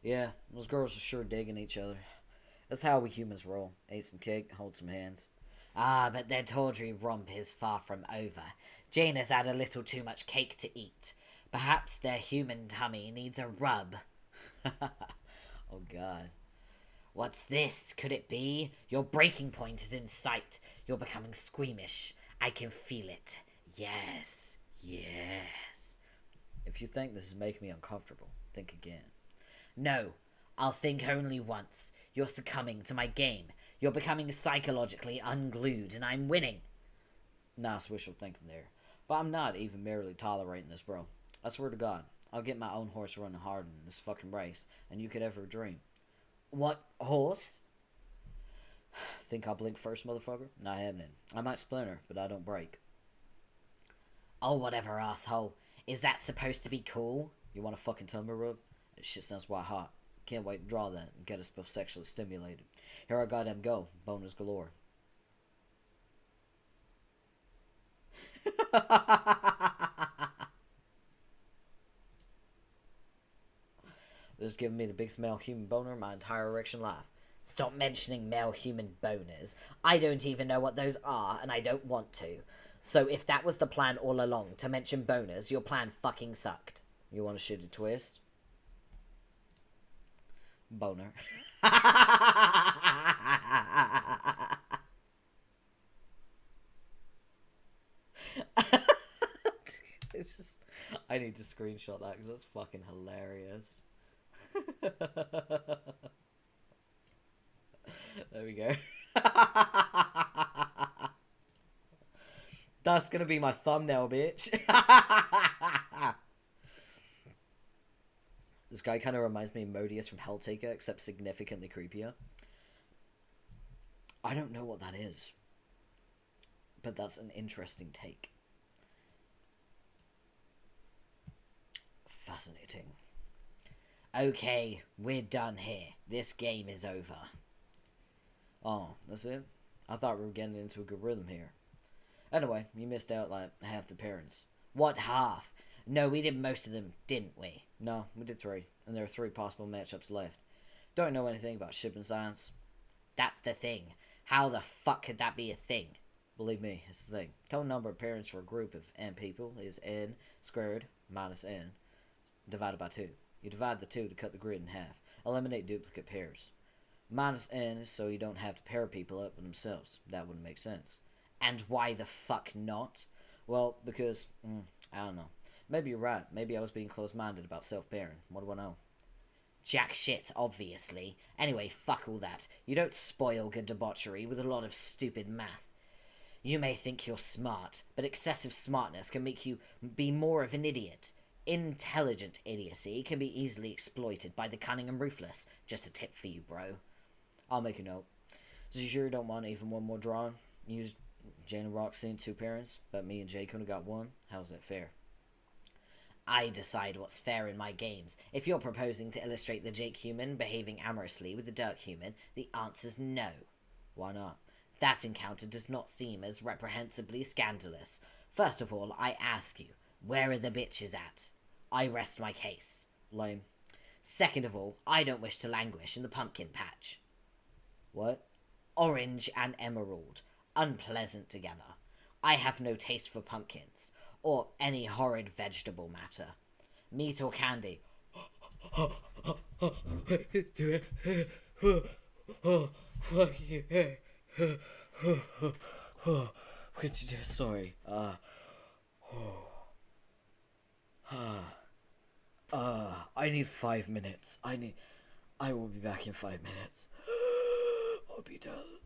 Yeah, those girls are sure digging each other. That's how we humans roll. Ate some cake, hold some hands. Ah, but their tawdry romp is far from over. Jane has had a little too much cake to eat. Perhaps their human tummy needs a rub. Oh god. What's this? Could it be? Your breaking point is in sight. You're becoming squeamish. I can feel it. Yes. Yes. If you think this is making me uncomfortable, think again. No. I'll think only once. You're succumbing to my game. You're becoming psychologically unglued, and I'm winning. Nice wishful thinking there. But I'm not even merely tolerating this, bro. I swear to God, I'll get my own horse running hard in this fucking race, and you could ever dream. What horse? Think I'll blink first, motherfucker? Not happening. I might splinter, but I don't break. Oh, whatever, asshole. Is that supposed to be cool? You want a fucking tumble rub? That shit sounds white hot. Can't wait to draw that and get us both sexually stimulated. Here I goddamn go. Bonus galore. This is giving me the biggest male human boner in my entire erection life. Stop mentioning male human boners. I don't even know what those are, and I don't want to. So if that was the plan all along, to mention boners, your plan fucking sucked. You want a shitty twist? Boner. It's just, I need to screenshot that because that's fucking hilarious. There we go. That's gonna be my thumbnail, bitch. This guy kind of reminds me of Modius from Helltaker, except significantly creepier. I don't know what that is, but that's an interesting take. Fuck. fascinating. Okay, we're done here. This game is over. Oh, that's it? I thought we were getting into a good rhythm here. Anyway, you missed out like half the parents. What half? No, we did most of them, didn't we? No, we did 3, and there are 3 possible matchups left. Don't know anything about shipping science. That's the thing. How the fuck could that be a thing? Believe me, it's the thing. Total number of parents for a group of n people is n squared minus n divided by 2. You divide the 2 to cut the grid in half. Eliminate duplicate pairs. Minus n so you don't have to pair people up with themselves. That wouldn't make sense. And why the fuck not? Well, because, I don't know. Maybe you're right. Maybe I was being close-minded about self-pairing. What do I know? Jack shit, obviously. Anyway, fuck all that. You don't spoil good debauchery with a lot of stupid math. You may think you're smart, but excessive smartness can make you be more of an idiot. Intelligent idiocy can be easily exploited by the cunning and ruthless. Just a tip for you, bro. I'll make a note. So you sure you don't want even one more drawing? You used Jane and Roxy and 2 parents, but me and Jay couldn't have got 1? How's that fair? I decide what's fair in my games. If you're proposing to illustrate the Jake human behaving amorously with the Dirk human, the answer's no. Why not? That encounter does not seem as reprehensibly scandalous. First of all, I ask you, where are the bitches at? I rest my case. Lame. Second of all, I don't wish to languish in the pumpkin patch. What? Orange and emerald. Unpleasant together. I have no taste for pumpkins, or any horrid vegetable matter. Meat or candy. Sorry. I need 5 minutes. I will be back in 5 minutes. I'll be done.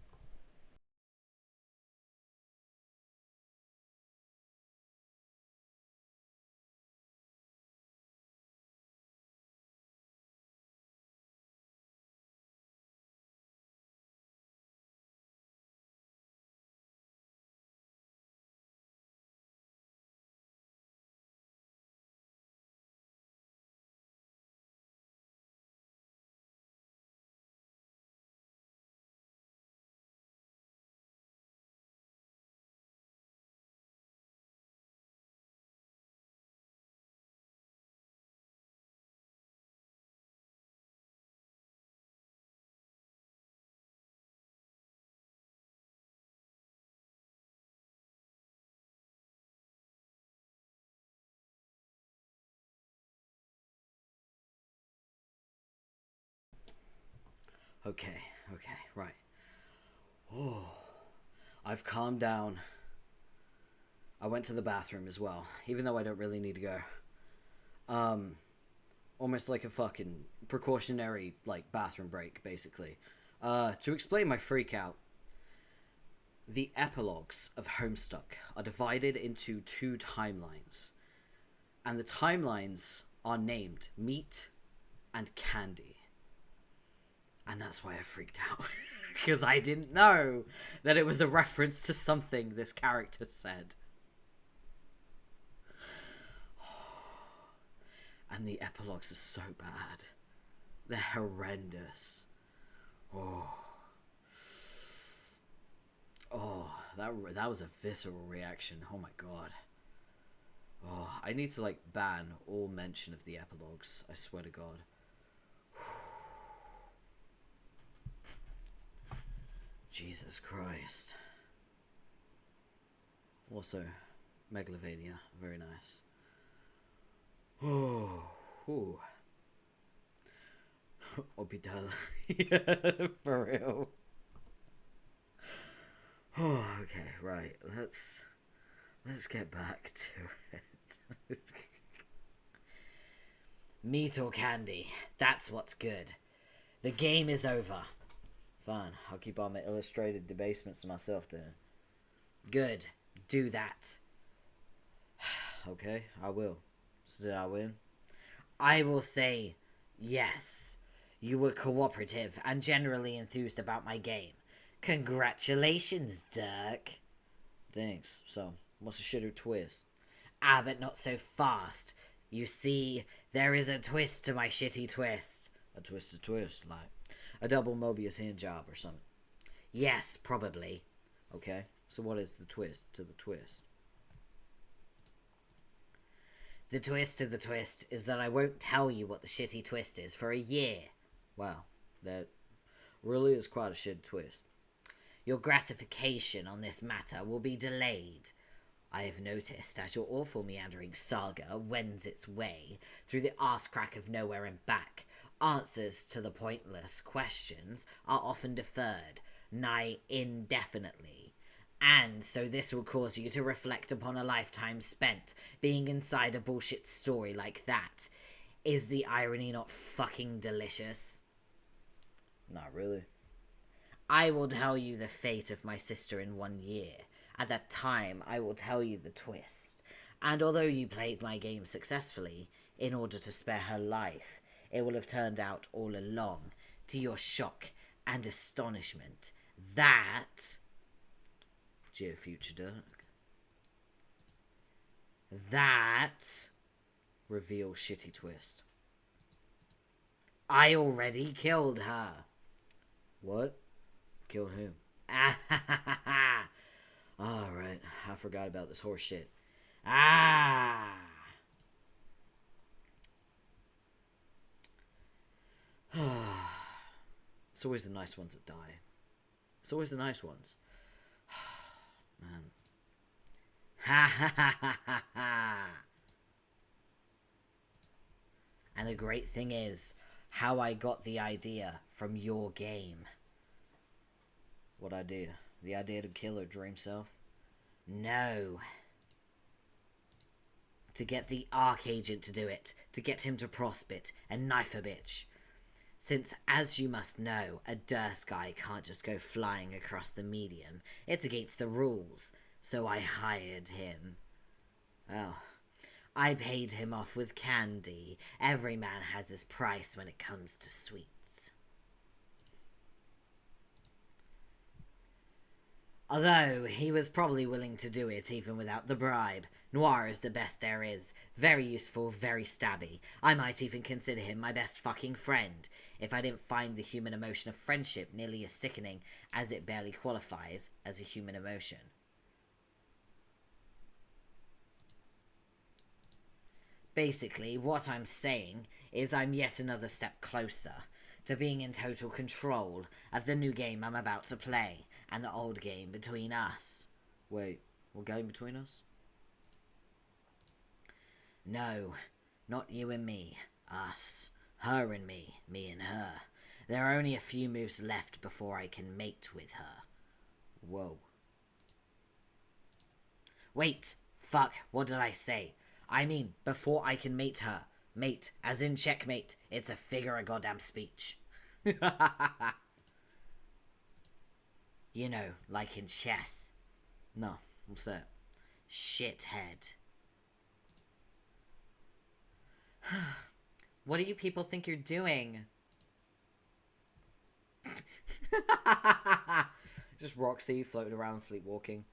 Okay, right. Oh, I've calmed down. I went to the bathroom as well, even though I don't really need to go. Almost like a fucking precautionary, bathroom break, basically. To explain my freak out, the epilogues of Homestuck are divided into 2 timelines. And the timelines are named Meat and Candy. And that's why I freaked out. Because I didn't know that it was a reference to something this character said. And the epilogues are so bad. They're horrendous. That was a visceral reaction. Oh my god. I need to ban all mention of the epilogues. I swear to god. Jesus Christ. Also, Megalovania, very nice. Hospital. Yeah, for real. Okay, right. Let's get back to it. Meat or candy, that's what's good. The game is over. Fine, I'll keep all my illustrated debasements to myself then. Good, do that. Okay, I will. So did I win? I will say yes. You were cooperative and generally enthused about my game. Congratulations, Dirk. Thanks. So, what's the shitter twist? But not so fast. You see, there is a twist to my shitty twist. A twist, like a double Mobius hand job or something. Yes, probably. Okay, so what is the twist to the twist? The twist to the twist is that I won't tell you what the shitty twist is for a year. Wow, that really is quite a shit twist. Your gratification on this matter will be delayed. I have noticed as your awful meandering saga wends its way through the arse crack of nowhere and back, answers to the pointless questions are often deferred, nigh indefinitely. And so this will cause you to reflect upon a lifetime spent being inside a bullshit story like that. Is the irony not fucking delicious? Not really. I will tell you the fate of my sister in 1 year. At that time, I will tell you the twist. And although you played my game successfully, in order to spare her life, it will have turned out all along, to your shock and astonishment, that... Dear future Dirk. That... Reveal shitty twist. I already killed her. What? Killed who? Alright, I forgot about this horse shit. It's always the nice ones that die. It's always the nice ones. Man. And the great thing is, how I got the idea from your game. What idea? The idea to kill her dream self? No. To get the Archagent to do it. To get him to prospit and knife a bitch. Since, as you must know, a Durst guy can't just go flying across the medium. It's against the rules. So I hired him. Oh. I paid him off with candy. Every man has his price when it comes to sweets. Although, he was probably willing to do it even without the bribe. Noir is the best there is. Very useful, very stabby. I might even consider him my best fucking friend, if I didn't find the human emotion of friendship nearly as sickening as it barely qualifies as a human emotion. Basically, what I'm saying is I'm yet another step closer to being in total control of the new game I'm about to play, and the old game between us. Wait, what game between us? No, not you and me. Us. Her and me. Me and her. There are only a few moves left before I can mate with her. Whoa. Wait. Fuck. What did I say? I mean, before I can mate her. Mate, as in checkmate. It's a figure of goddamn speech. You know, like in chess. No, what's that? Shithead. What do you people think you're doing? Just Roxy floating around sleepwalking.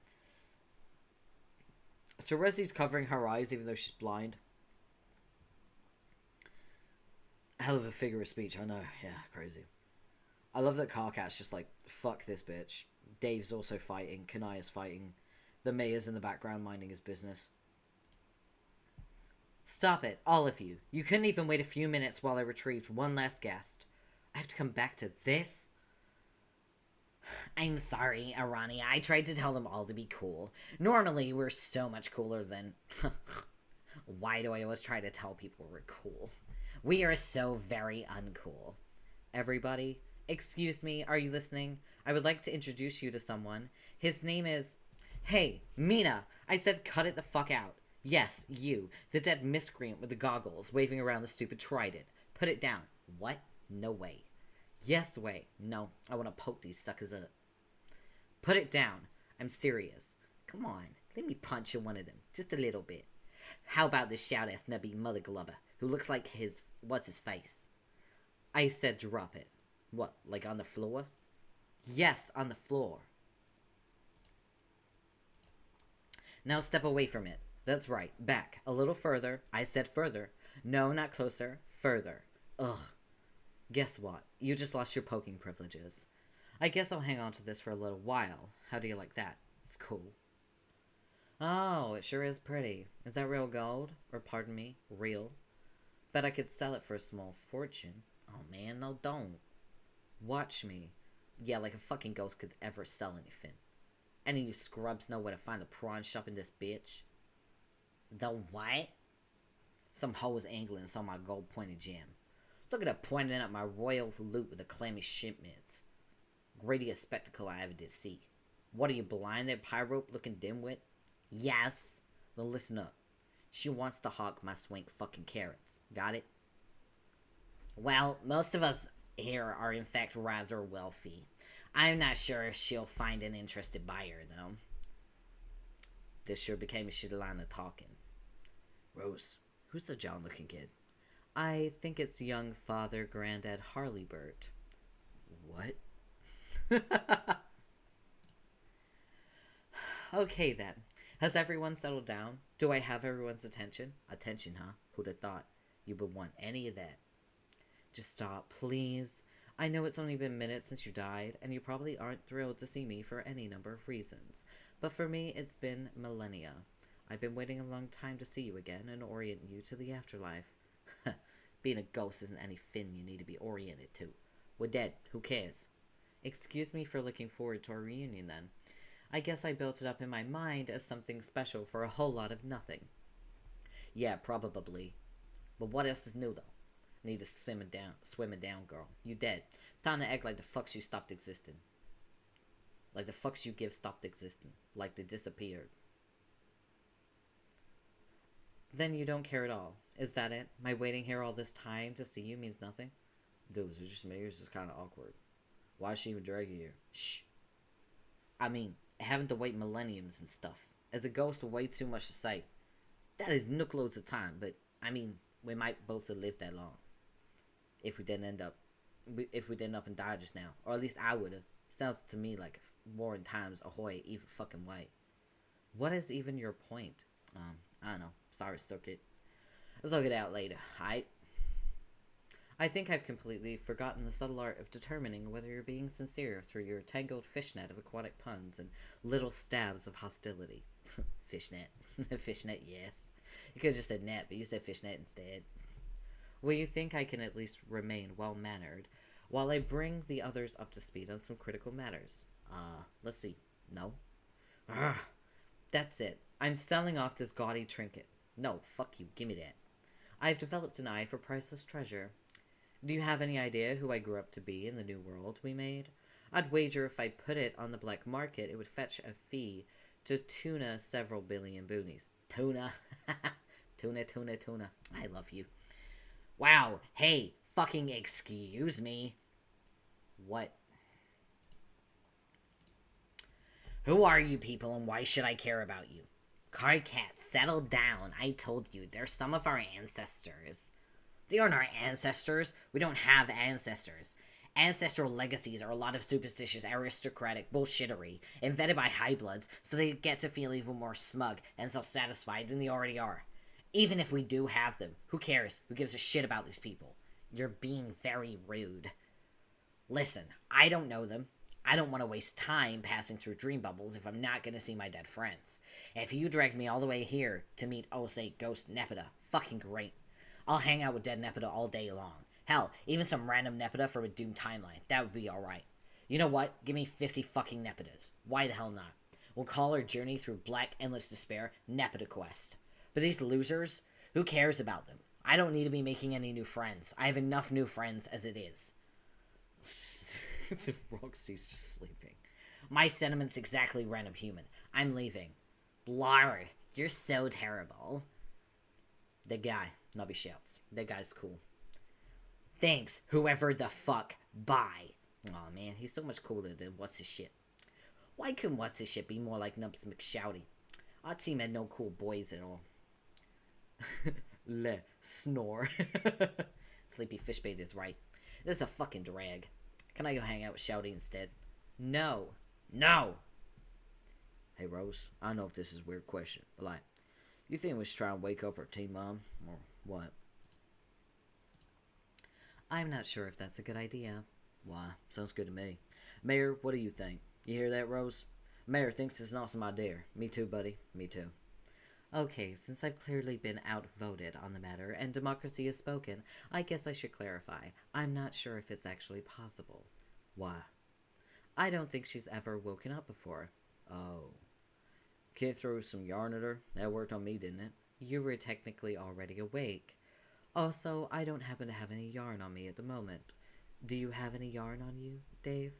Terezi's covering her eyes even though she's blind. Hell of a figure of speech, I know. Yeah, crazy. I love that Carcat's just like, fuck this bitch. Dave's also fighting. Kanaya's fighting. The mayor's in the background minding his business. Stop it, all of you. You couldn't even wait a few minutes while I retrieved one last guest. I have to come back to this? I'm sorry, Arani. I tried to tell them all to be cool. Normally, we're so much cooler than... Why do I always try to tell people we're cool? We are so very uncool. Everybody, excuse me, are you listening? I would like to introduce you to someone. His name is... Hey, Mina! I said cut it the fuck out. Yes, you, the dead miscreant with the goggles, waving around the stupid trident. Put it down. What? No way. Yes way. No, I want to poke these suckers up. Put it down. I'm serious. Come on, let me punch you one of them. Just a little bit. How about this shout-ass nubby mother glubber, who looks like his... what's his face? I said drop it. What, like on the floor? Yes, on the floor. Now step away from it. That's right. Back. A little further. I said further. No, not closer. Further. Ugh. Guess what? You just lost your poking privileges. I guess I'll hang on to this for a little while. How do you like that? It's cool. Oh, it sure is pretty. Is that real gold? Or pardon me, real? Bet I could sell it for a small fortune. Oh man, no don't. Watch me. Yeah, like a fucking ghost could ever sell anything. Any of you scrubs know where to find the prawn shop in this bitch? The what? Some hoe was angling and saw my gold-pointed gem. Look at her pointing at my royal loot with the clammy shipments. Greatest spectacle I ever did see. What are you, blind there, pyrope-looking dimwit? Yes. Well, listen up. She wants to hawk my swank fucking carrots. Got it? Well, most of us here are in fact rather wealthy. I'm not sure if she'll find an interested buyer, though. This sure became a shitty line of talking. Rose, who's the John-looking kid? I think it's young Father Grandad Harleybert. What? Okay then. Has everyone settled down? Do I have everyone's attention? Attention, huh? Who'd have thought you would want any of that? Just stop, please. I know it's only been minutes since you died, and you probably aren't thrilled to see me for any number of reasons. But for me, it's been millennia. I've been waiting a long time to see you again and orient you to the afterlife. Being a ghost isn't anything you need to be oriented to. We're dead. Who cares? Excuse me for looking forward to our reunion, then. I guess I built it up in my mind as something special for a whole lot of nothing. Yeah, probably. But what else is new, though? Need to swim it down, girl. You dead. Time to act like the fucks you stopped existing. Like the fucks you give stopped existing. Like they disappeared. Then you don't care at all. Is that it? My waiting here all this time to see you means nothing? Dude, it just makes it kind of awkward. Why is she even dragging you? Shh. I mean, having to wait millenniums and stuff. As a ghost, way too much to say. That is nook loads of time, but I mean, we might both have lived that long. If we didn't end up and die just now. Or at least I would have. Sounds to me like warring times ahoy either fucking way. What is even your point? I don't know. Sorry, Stookit. Let's look it out later, aight? I think I've completely forgotten the subtle art of determining whether you're being sincere through your tangled fishnet of aquatic puns and little stabs of hostility. Fishnet. Fishnet, yes. You could have just said net, but you said fishnet instead. Will you think I can at least remain well-mannered while I bring the others up to speed on some critical matters? Let's see. No? That's it. I'm selling off this gaudy trinket. No, fuck you. Give me that. I've developed an eye for priceless treasure. Do you have any idea who I grew up to be in the new world we made? I'd wager if I put it on the black market, it would fetch a fee to tuna several billion boonies. Tuna. Tuna. I love you. Wow, hey, fucking excuse me. What? Who are you people and why should I care about you? Cardcat, settle down. I told you, they're some of our ancestors. They aren't our ancestors. We don't have ancestors. Ancestral legacies are a lot of superstitious, aristocratic bullshittery invented by highbloods so they get to feel even more smug and self-satisfied than they already are. Even if we do have them, who cares? Who gives a shit about these people? You're being very rude. Listen, I don't know them. I don't want to waste time passing through dream bubbles if I'm not going to see my dead friends. If you dragged me all the way here to meet, oh, say, Ghost Nepeta, fucking great. I'll hang out with dead Nepeta all day long. Hell, even some random Nepeta from a doomed timeline. That would be alright. You know what? Give me 50 fucking Nepetas. Why the hell not? We'll call our journey through black endless despair Nepeta Quest. But these losers, who cares about them? I don't need to be making any new friends. I have enough new friends as it is. Roxy's just sleeping. My sentiments exactly random human. I'm leaving. Blar, you're so terrible. That guy, Nubby shouts. That guy's cool. Thanks, whoever the fuck. Bye. Aw, man, he's so much cooler than What's His Shit. Why couldn't What's His Shit be more like Nubs McShouty? Our team had no cool boys at all. Snore. Sleepy Fishbait is right. This is a fucking drag. Can I go hang out with Shouty instead? No. No! Hey, Rose, I don't know if this is a weird question, but You think we should try and wake up our teen mom? Or what? I'm not sure if that's a good idea. Why? Sounds good to me. Mayor, what do you think? You hear that, Rose? Mayor thinks it's an awesome idea. Me too, buddy. Me too. Okay, since I've clearly been outvoted on the matter and democracy has spoken, I guess I should clarify. I'm not sure if it's actually possible. Why? I don't think she's ever woken up before. Oh. Can't throw some yarn at her? That worked on me, didn't it? You were technically already awake. Also, I don't happen to have any yarn on me at the moment. Do you have any yarn on you, Dave?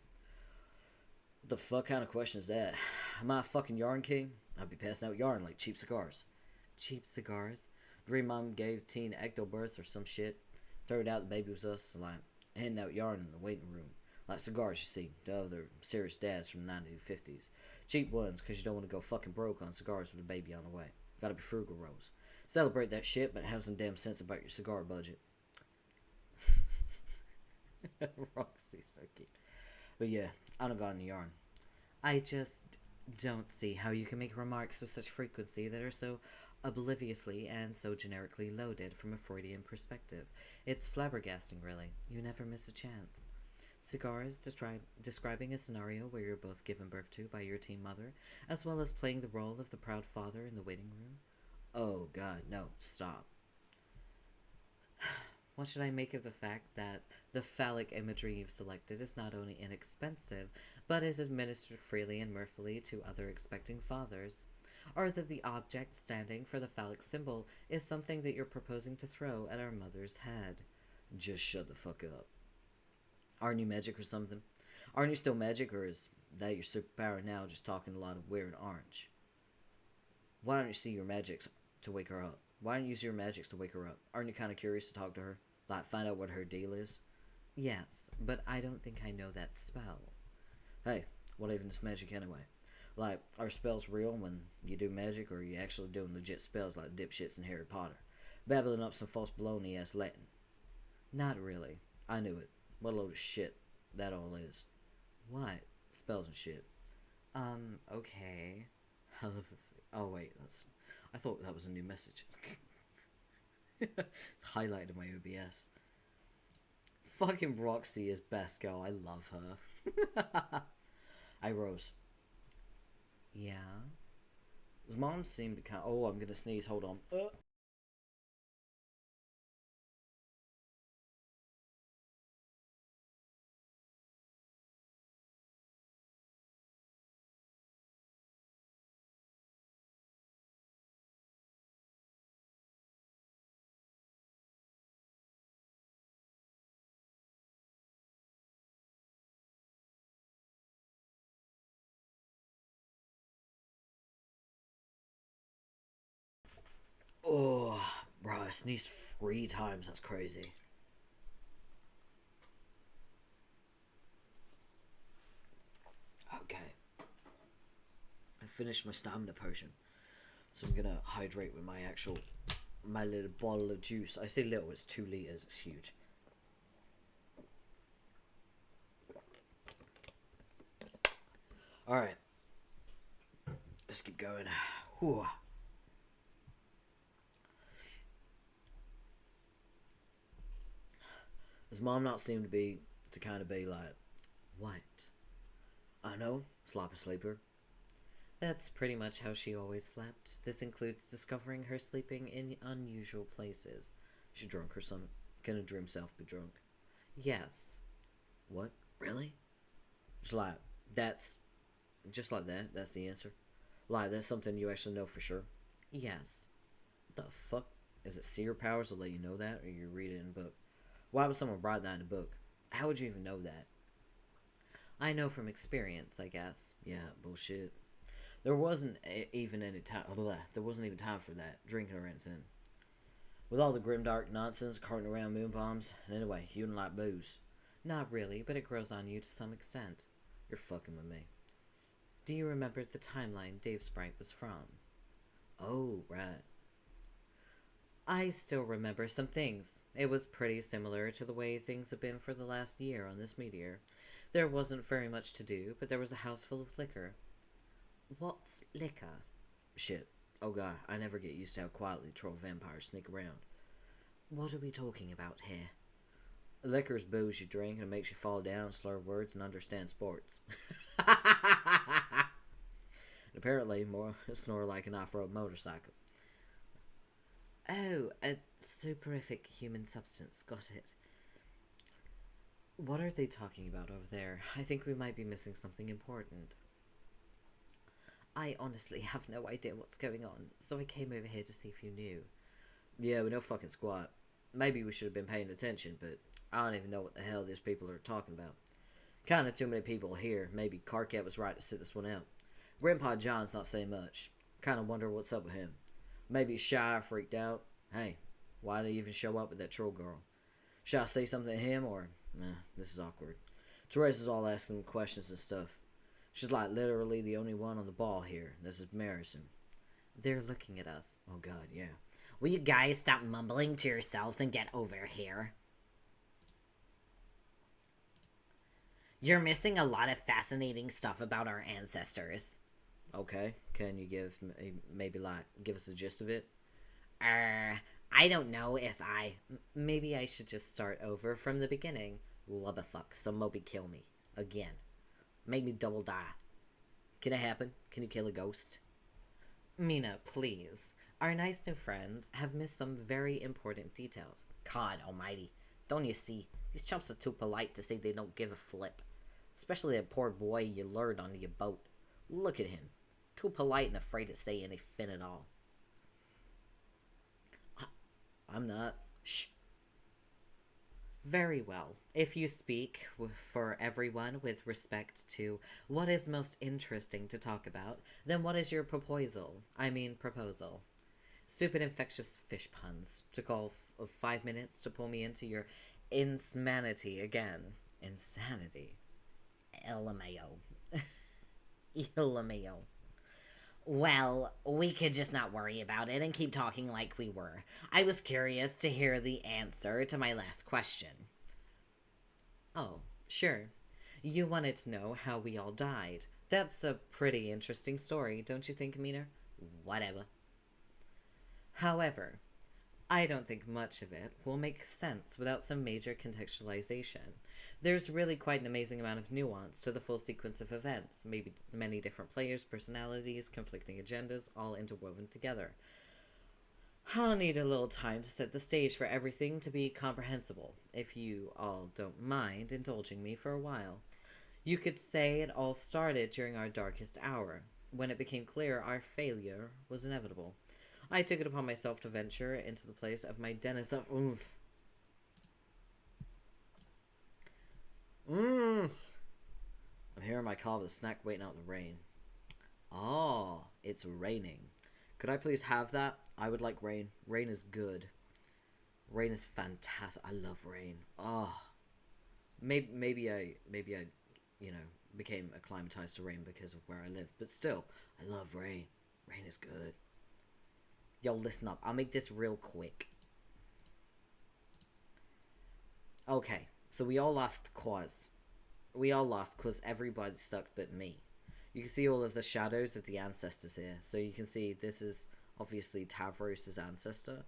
What the fuck kind of question is that? Am I a fucking yarn king? I'd be passing out yarn like cheap cigars. Cheap cigars? Dream mom gave teen ectobirth or some shit. Turned out the baby was us, like handing out yarn in the waiting room. Like cigars, you see, to other serious dads from the 1950s. Cheap ones, because you don't want to go fucking broke on cigars with a baby on the way. Gotta be frugal, Rose. Celebrate that shit, but have some damn sense about your cigar budget. Roxy's so cute. But yeah, I don't got any yarn. I just don't see how you can make remarks with such frequency that are so obliviously and so generically loaded from a Freudian perspective. It's flabbergasting, really. You never miss a chance. Cigars describing a scenario where you're both given birth to by your teen mother, as well as playing the role of the proud father in the waiting room. Oh, God, no, stop. What should I make of the fact that the phallic imagery you've selected is not only inexpensive, but is administered freely and mirthfully to other expecting fathers? Or that the object standing for the phallic symbol is something that you're proposing to throw at our mother's head? Just shut the fuck up. Aren't you magic or something? Aren't you still magic, or is that your superpower now, just talking a lot of weird orange? Why don't you see your magics to wake her up? Why don't you use your magics to wake her up? Aren't you kind of curious to talk to her? Like, find out what her deal is? Yes, but I don't think I know that spell. Hey, what even is magic anyway? Like, are spells real when you do magic, or are you actually doing legit spells like dipshits in Harry Potter? Babbling up some false baloney-ass Latin. Not really. I knew it. What a load of shit that all is. What? Spells and shit. Okay. Oh, wait, I thought that was a new message. It's highlighted in my OBS. Fucking Roxy is best girl. I love her. I Rose. Yeah? His mom seemed to kind of... Oh, I'm gonna sneeze. Hold on. Oh, bro, I sneezed 3 times. That's crazy. Okay. I finished my stamina potion. So I'm gonna hydrate with my little bottle of juice. I say little, it's 2 liters. It's huge. Alright. Let's keep going. Whew. His mom not seem to be like, what? I know, sloppy sleeper. That's pretty much how she always slept. This includes discovering her sleeping in unusual places. She drunk or something? Can a dream self be drunk? Yes. What? Really? Just like, that's... Just like that? That's the answer? Like, that's something you actually know for sure? Yes. What the fuck? Is it seer powers that let you know that, or you read it in a book? Why would someone write that in a book? How would you even know that? I know from experience, I guess. Yeah, bullshit. There wasn't even any time. There wasn't even time for that, drinking or anything. With all the grimdark nonsense carting around moon bombs. And anyway, you don't like booze. Not really, but it grows on you to some extent. You're fucking with me. Do you remember the timeline Dave Sprite was from? Oh, right. I still remember some things. It was pretty similar to the way things have been for the last year on this meteor. There wasn't very much to do, but there was a house full of liquor. What's liquor? Shit. Oh god, I never get used to how quietly troll vampires sneak around. What are we talking about here? Liquor's booze you drink and it makes you fall down, slur words, and understand sports. And apparently, more snore like an off-road motorcycle. Oh, a soporific human substance. Got it. What are they talking about over there? I think we might be missing something important. I honestly have no idea what's going on, so I came over here to see if you knew. Yeah, we know fucking squat. Maybe we should have been paying attention, but I don't even know what the hell these people are talking about. Kinda too many people here. Maybe Carcat was right to sit this one out. Grandpa John's not saying much. Kinda wonder what's up with him. Maybe he's shy or freaked out. Hey, why did he even show up with that troll girl? Should I say something to him or... Nah, this is awkward. Teresa's all asking him questions and stuff. She's like literally the only one on the ball here. This is embarrassing. They're looking at us. Oh god, yeah. Will you guys stop mumbling to yourselves and get over here? You're missing a lot of fascinating stuff about our ancestors. Okay, can you give give us the gist of it? I don't know if I... Maybe I should just start over from the beginning. Lubberfuck, some Moby kill me. Again. Make me double die. Can it happen? Can you kill a ghost? Mina, please. Our nice new friends have missed some very important details. God almighty. Don't you see? These chumps are too polite to say they don't give a flip. Especially that poor boy you lured onto your boat. Look at him. Too polite and afraid to say anything at all. I'm not. Shh. Very well. If you speak for everyone with respect to what is most interesting to talk about, then what is your proposal? Stupid infectious fish puns. Took all 5 minutes to pull me into your insanity again. Insanity. LMAO. LMAO. Well, we could just not worry about it and keep talking like we were. I was curious to hear the answer to my last question. Oh, sure. You wanted to know how we all died. That's a pretty interesting story, don't you think, Mina? Whatever. However, I don't think much of it will make sense without some major contextualization. There's really quite an amazing amount of nuance to the full sequence of events, maybe many different players, personalities, conflicting agendas, all interwoven together. I'll need a little time to set the stage for everything to be comprehensible, if you all don't mind indulging me for a while. You could say it all started during our darkest hour, when it became clear our failure was inevitable. I took it upon myself to venture into the place of my Dennis of... Oof. I'm hearing my call with a snack waiting out in the rain. Oh, it's raining. Could I please have that? I would like rain. Rain is good. Rain is fantastic. I love rain. Oh. Maybe I became acclimatized to rain because of where I live. But still, I love rain. Rain is good. Yo, listen up. I'll make this real quick. Okay, so we all lost cause. We all lost because everybody sucked but me. You can see all of the shadows of the ancestors here. So you can see this is obviously Tavros' ancestor.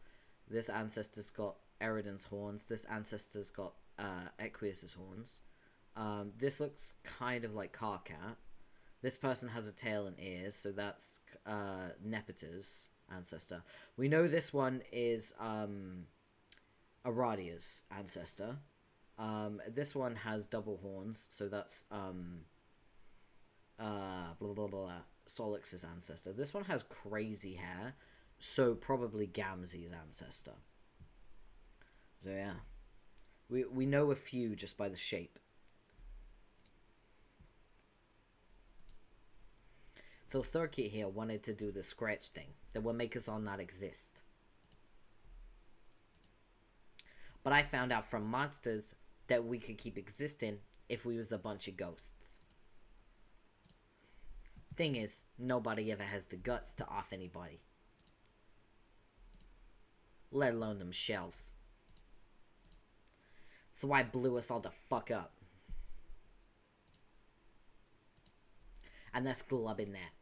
This ancestor's got Eridan's horns. This ancestor's got Equius' horns. This looks kind of like Carcat. This person has a tail and ears, so that's Nepeta's ancestor. We know this one is Aradia's ancestor. This one has double horns, so that's blah blah blah, Solix's ancestor. This one has crazy hair, so probably Gamzee's ancestor. So yeah, we know a few just by the shape. So Circuit here wanted to do the scratch thing that will make us all not exist. But I found out from monsters that we could keep existing if we was a bunch of ghosts. Thing is, nobody ever has the guts to off anybody. Let alone them shells. So I blew us all the fuck up. And that's glubbing that.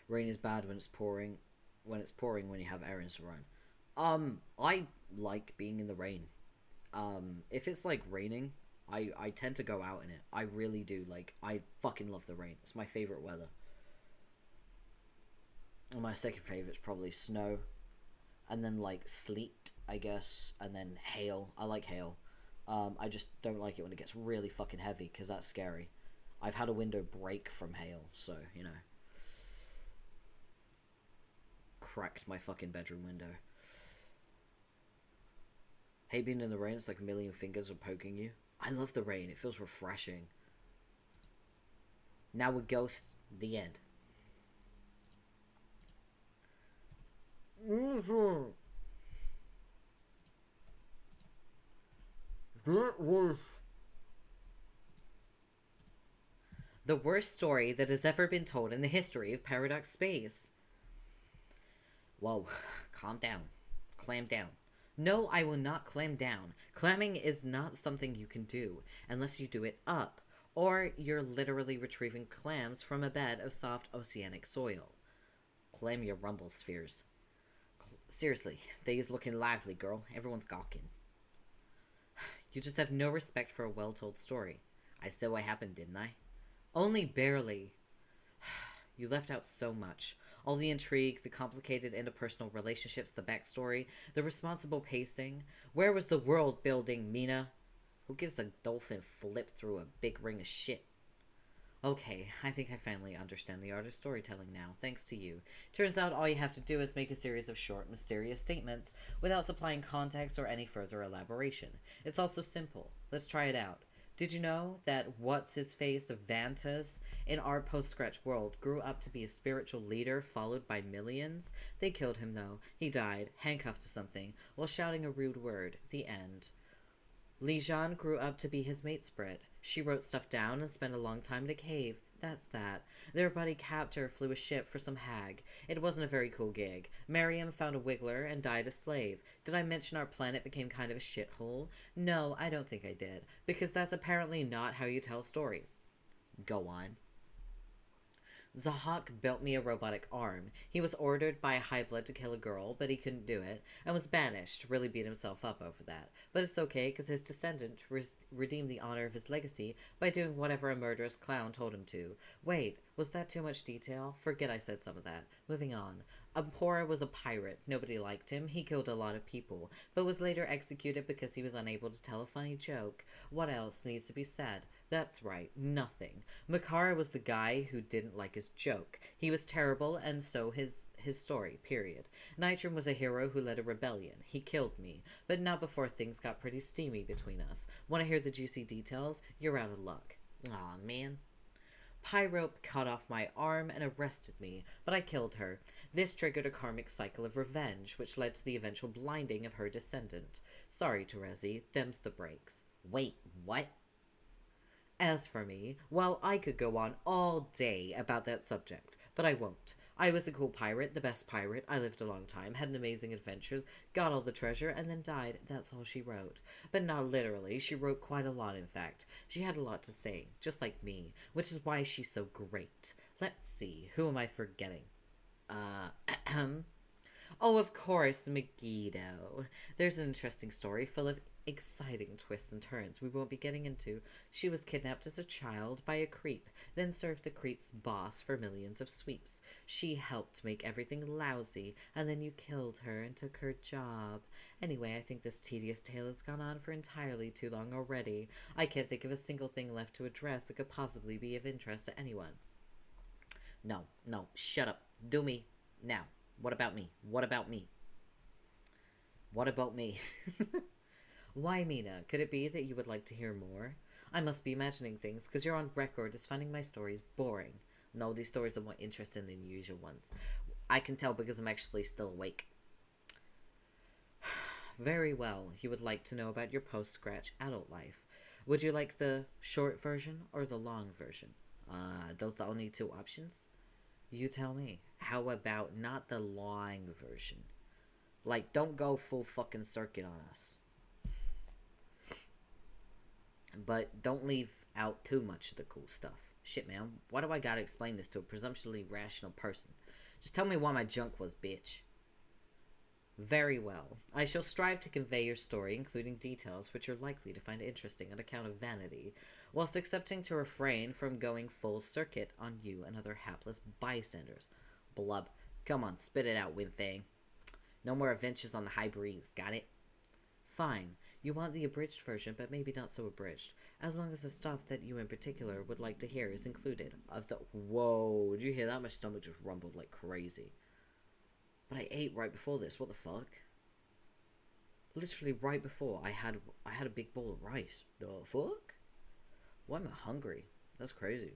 Rain is bad when it's pouring. When it's pouring, when you have errands to run. I like being in the rain. If it's like raining, I tend to go out in it. I really do. Like, I fucking love the rain. It's my favorite weather. And my second favorite is probably snow, and then like sleet, I guess, and then hail. I like hail. I just don't like it when it gets really fucking heavy, because that's scary. I've had a window break from hail, so, you know. Cracked my fucking bedroom window. Hate being in the rain, it's like a million fingers are poking you. I love the rain, it feels refreshing. Now with ghosts, the end. That was The worst story that has ever been told in the history of Paradox Space. Whoa, calm down. Clam down. No, I will not clam down. Clamming is not something you can do unless you do it up, or you're literally retrieving clams from a bed of soft oceanic soil. Clam your rumble spheres. Seriously, day's looking lively, girl. Everyone's gawking. You just have no respect for a well-told story. I said what happened, didn't I? Only barely. You left out so much. All the intrigue, the complicated interpersonal relationships, the backstory, the responsible pacing. Where was the world building, Mina? Who gives a dolphin flip through a big ring of shit? Okay, I think I finally understand the art of storytelling now, thanks to you. Turns out all you have to do is make a series of short, mysterious statements without supplying context or any further elaboration. It's also simple. Let's try it out. Did you know that what's-his-face Vantus in our post-Scratch world grew up to be a spiritual leader followed by millions? They killed him, though. He died, handcuffed to something, while shouting a rude word. The end. Lijan grew up to be his mate spread. She wrote stuff down and spent a long time in a cave. That's that. Their buddy captor flew a ship for some hag. It wasn't a very cool gig. Miriam found a wiggler and died a slave. Did I mention our planet became kind of a shithole? No, I don't think I did, because that's apparently not how you tell stories. Go on. Zahak built me a robotic arm. He was ordered by a high-blood to kill a girl, but he couldn't do it, and was banished, really beat himself up over that. But it's okay, because his descendant redeemed the honor of his legacy by doing whatever a murderous clown told him to. Wait, was that too much detail? Forget I said some of that. Moving on. Ampora was a pirate. Nobody liked him. He killed a lot of people, but was later executed because he was unable to tell a funny joke. What else needs to be said? That's right, nothing. Makara was the guy who didn't like his joke. He was terrible, and so his story, period. Nitram was a hero who led a rebellion. He killed me, but not before things got pretty steamy between us. Want to hear the juicy details? You're out of luck. Aw, man. Pyrope cut off my arm and arrested me, but I killed her. This triggered a karmic cycle of revenge, which led to the eventual blinding of her descendant. Sorry, Terezi, them's the breaks. Wait, what? As for me, well, I could go on all day about that subject, but I won't. I was a cool pirate, the best pirate. I lived a long time, had amazing adventures, got all the treasure, and then died. That's all she wrote. But not literally. She wrote quite a lot, in fact. She had a lot to say, just like me, which is why she's so great. Let's see, who am I forgetting? Oh, of course, Megiddo. There's an interesting story full of exciting twists and turns we won't be getting into. She was kidnapped as a child by a creep, then served the creep's boss for millions of sweeps. She helped make everything lousy, and then you killed her and took her job. Anyway, I think this tedious tale has gone on for entirely too long already. I can't think of a single thing left to address that could possibly be of interest to anyone. No, shut up. Do me. Now. What about me? What about me? What about me? Why, Mina? Could it be that you would like to hear more? I must be imagining things, because you're on record as finding my stories boring. No, these stories are more interesting than the usual ones. I can tell because I'm actually still awake. Very well. You would like to know about your post-Scratch adult life. Would you like the short version or the long version? Those the only two options? You tell me. How about not the long version? Like, don't go full fucking circuit on us. But don't leave out too much of the cool stuff. Shit, man. Why do I gotta explain this to a presumptuously rational person? Just tell me what my junk was, bitch. Very well. I shall strive to convey your story, including details which you're likely to find interesting on account of vanity, whilst accepting to refrain from going full circuit on you and other hapless bystanders. Blub. Come on, spit it out, Winfang. No more adventures on the high breeze, got it? Fine. You want the abridged version, but maybe not so abridged, as long as the stuff that you in particular would like to hear is included. Whoa, did you hear that? My stomach just rumbled like crazy. But I ate right before this, what the fuck? Literally right before, I had a big bowl of rice. The fuck? Why am I hungry? That's crazy.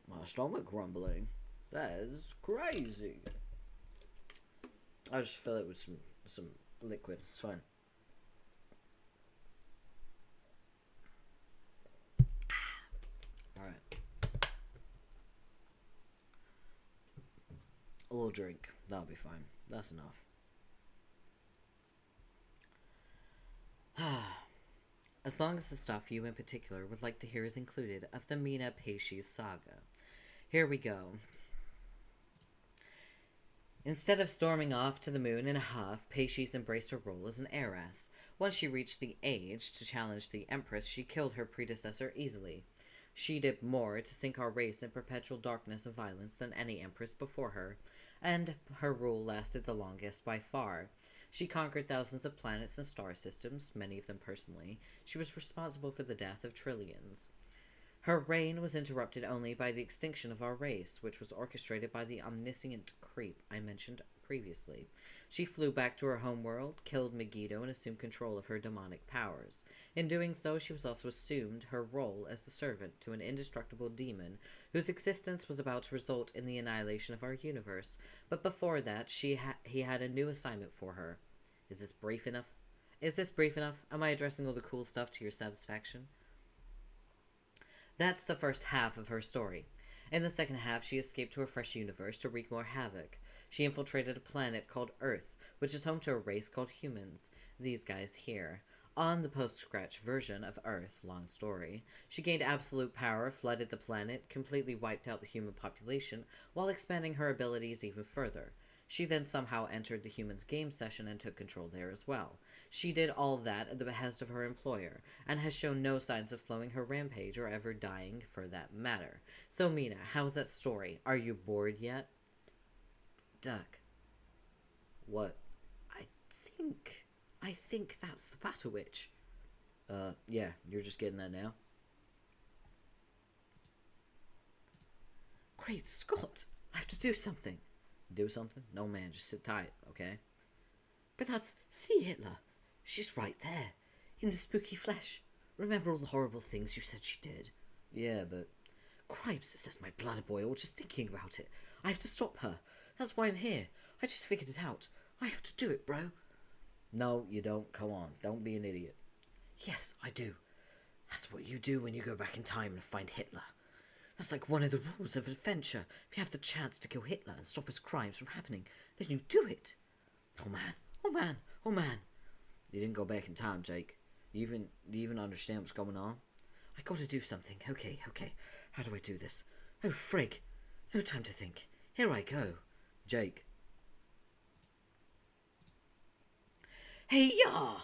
My stomach rumbling. That is crazy. I'll just fill it with some liquid. It's fine. Alright. A little drink. That'll be fine. That's enough. As long as the stuff you in particular would like to hear is included of the Mina Peshi's saga. Here we go. Instead of storming off to the moon in a huff, Peshi's embraced her role as an heiress. Once she reached the age to challenge the Empress, she killed her predecessor easily. She did more to sink our race in perpetual darkness and violence than any Empress before her, and her rule lasted the longest by far. She conquered thousands of planets and star systems, many of them personally. She was responsible for the death of trillions. Her reign was interrupted only by the extinction of our race, which was orchestrated by the omniscient creep I mentioned previously. She flew back to her homeworld, killed Megiddo, and assumed control of her demonic powers. In doing so, she was also assumed her role as the servant to an indestructible demon whose existence was about to result in the annihilation of our universe. But before that, he had a new assignment for her. Is this brief enough? Am I addressing all the cool stuff to your satisfaction? That's the first half of her story. In the second half, she escaped to a fresh universe to wreak more havoc. She infiltrated a planet called Earth, which is home to a race called humans. These guys here. On the post-scratch version of Earth, long story, she gained absolute power, flooded the planet, completely wiped out the human population, while expanding her abilities even further. She then somehow entered the humans' game session and took control there as well. She did all that at the behest of her employer, and has shown no signs of slowing her rampage or ever dying for that matter. So Mina, how's that story? Are you bored yet? Duck. What? I think that's the Battle Witch. Yeah, you're just getting that now? Great Scott! I have to do something. Do something? No, man, just sit tight, okay? But see Hitler. She's right there, in the spooky flesh. Remember all the horrible things you said she did? Yeah, but... Cripes, it sets my blood boil just thinking about it. I have to stop her. That's why I'm here. I just figured it out. I have to do it, bro. No, you don't. Come on, don't be an idiot. Yes, I do. That's what you do when you go back in time and find Hitler. That's like one of the rules of adventure. If you have the chance to kill Hitler and stop his crimes from happening, then you do it. Oh man, oh man, oh man. You didn't go back in time, Jake. Do you even understand what's going on? I gotta do something. Okay. How do I do this? Oh, frig. No time to think. Here I go. Jake. Hey-ya!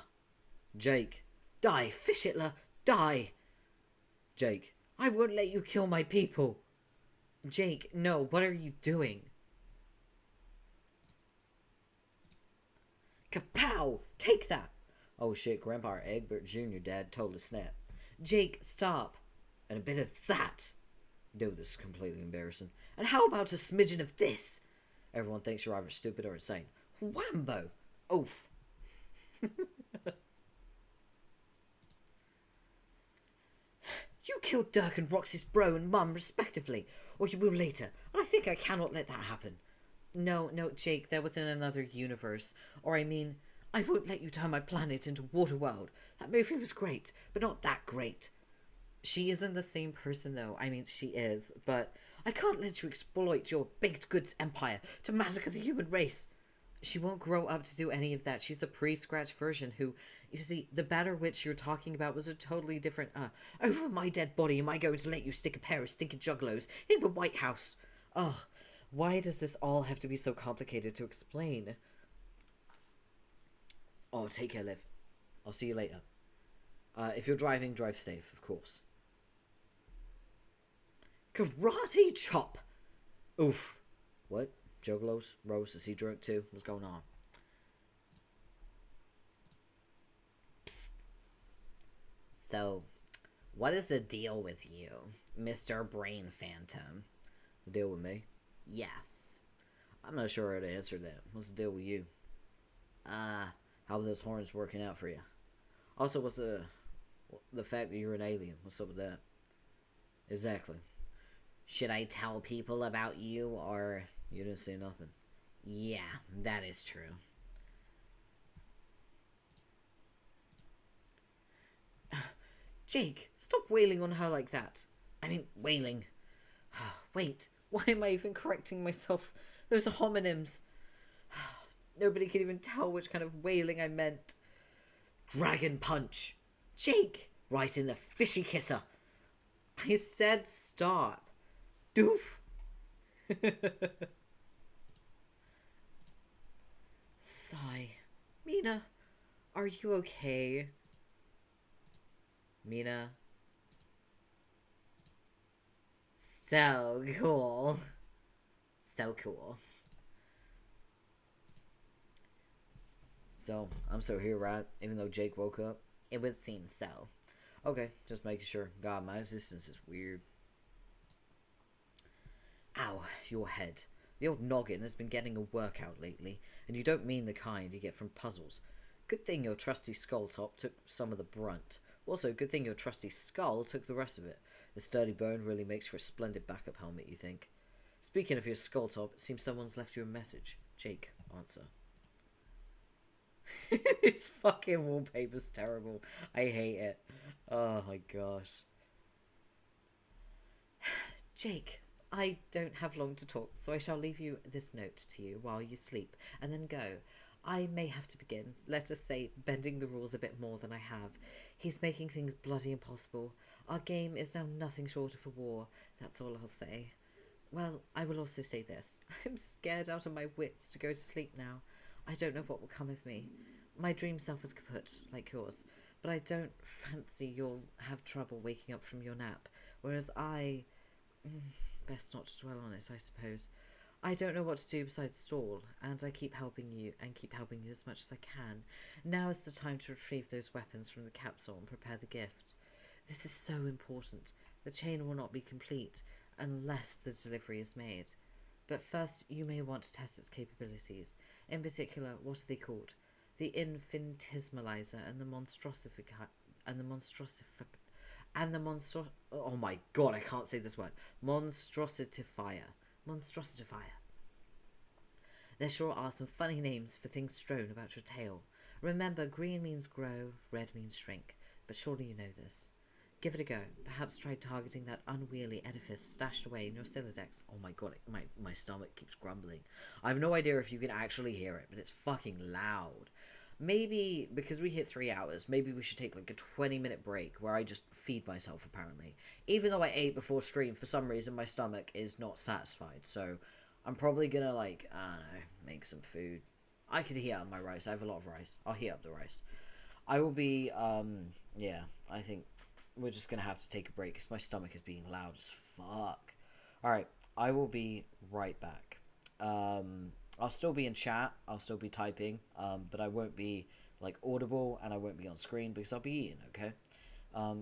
Jake. Die, fish Hitler, die! Jake. I won't let you kill my people. Jake, no, what are you doing? Kapow! Take that! Oh shit, Grandpa Egbert Jr. Dad totally snapped. Jake, stop. And a bit of that. Dude, this is completely embarrassing. And how about a smidgen of this? Everyone thinks you're either stupid or insane. Whambo! Oof. You killed Dirk and Roxy's bro and mum, respectively, or you will later, and I think I cannot let that happen. No, Jake, that was in another universe. Or I mean, I won't let you turn my planet into Waterworld. That movie was great, but not that great. She isn't the same person, though. I mean, she is, but I can't let you exploit your baked goods empire to massacre the human race. She won't grow up to do any of that. She's the pre-scratch version who... You see, the Battle Witch you're talking about was a totally different... Over my dead body am I going to let you stick a pair of stinking juggalos in the White House? Ugh, Why does this all have to be so complicated to explain? Oh, take care, Liv. I'll see you later. If you're driving, drive safe, of course. Karate chop! Oof. What? Juggalos? Rose, is he drunk too? What's going on? So, what is the deal with you, Mr. Brain Phantom? The deal with me? Yes. I'm not sure how to answer that. What's the deal with you? How are those horns working out for you? Also, what's the fact that you're an alien? What's up with that? Exactly. Should I tell people about you, or... You didn't say nothing. Yeah, that is true. Jake, stop wailing on her like that. I mean, wailing. Wait, why am I even correcting myself? Those are homonyms. Nobody can even tell which kind of wailing I meant. Dragon punch! Jake! Right in the fishy kisser. I said stop. Doof. Sigh. Mina, are you okay? Mina. So cool. So cool. So, I'm still here, right? Even though Jake woke up? It would seem so. Okay, just making sure. God, my existence is weird. Ow, your head. The old noggin has been getting a workout lately, and you don't mean the kind you get from puzzles. Good thing your trusty skull top took some of the brunt. Also, good thing your trusty skull took the rest of it. The sturdy bone really makes for a splendid backup helmet, you think? Speaking of your skull top, it seems someone's left you a message. Jake, answer. His fucking wallpaper's terrible. I hate it. Oh my gosh. Jake, I don't have long to talk, so I shall leave you this note to you while you sleep, and then go. I may have to begin, let us say, bending the rules a bit more than I have. He's making things bloody impossible. Our game is now nothing short of a war, that's all I'll say. Well, I will also say this. I'm scared out of my wits to go to sleep now. I don't know what will come of me. My dream self is kaput, like yours, but I don't fancy you'll have trouble waking up from your nap, whereas I... best not to dwell on it, I suppose. I don't know what to do besides stall, and I keep helping you, and keep helping you as much as I can. Now is the time to retrieve those weapons from the capsule and prepare the gift. This is so important. The chain will not be complete unless the delivery is made. But first, you may want to test its capabilities. In particular, what are they called? The infinitesimalizer and the oh my god, I can't say this word. Monstrositifier. There sure are some funny names for things strewn about your tail. Remember, green means grow, red means shrink. But surely you know this. Give it a go. Perhaps try targeting that unwieldy edifice stashed away in your Silodex. Oh my god, my stomach keeps grumbling. I have no idea if you can actually hear it, but it's fucking loud. Maybe, because we hit 3 hours, maybe we should take like a 20-minute break where I just feed myself, apparently. Even though I ate before stream, for some reason my stomach is not satisfied. So I'm probably gonna, like, I don't know, make some food. I could heat up my rice. I have a lot of rice. I'll heat up the rice. I will be, yeah, I think we're just gonna have to take a break because my stomach is being loud as fuck. Alright, I will be right back. I'll still be in chat, I'll still be typing, but I won't be, like, audible, and I won't be on screen because I'll be eating, okay?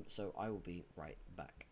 So I will be right back.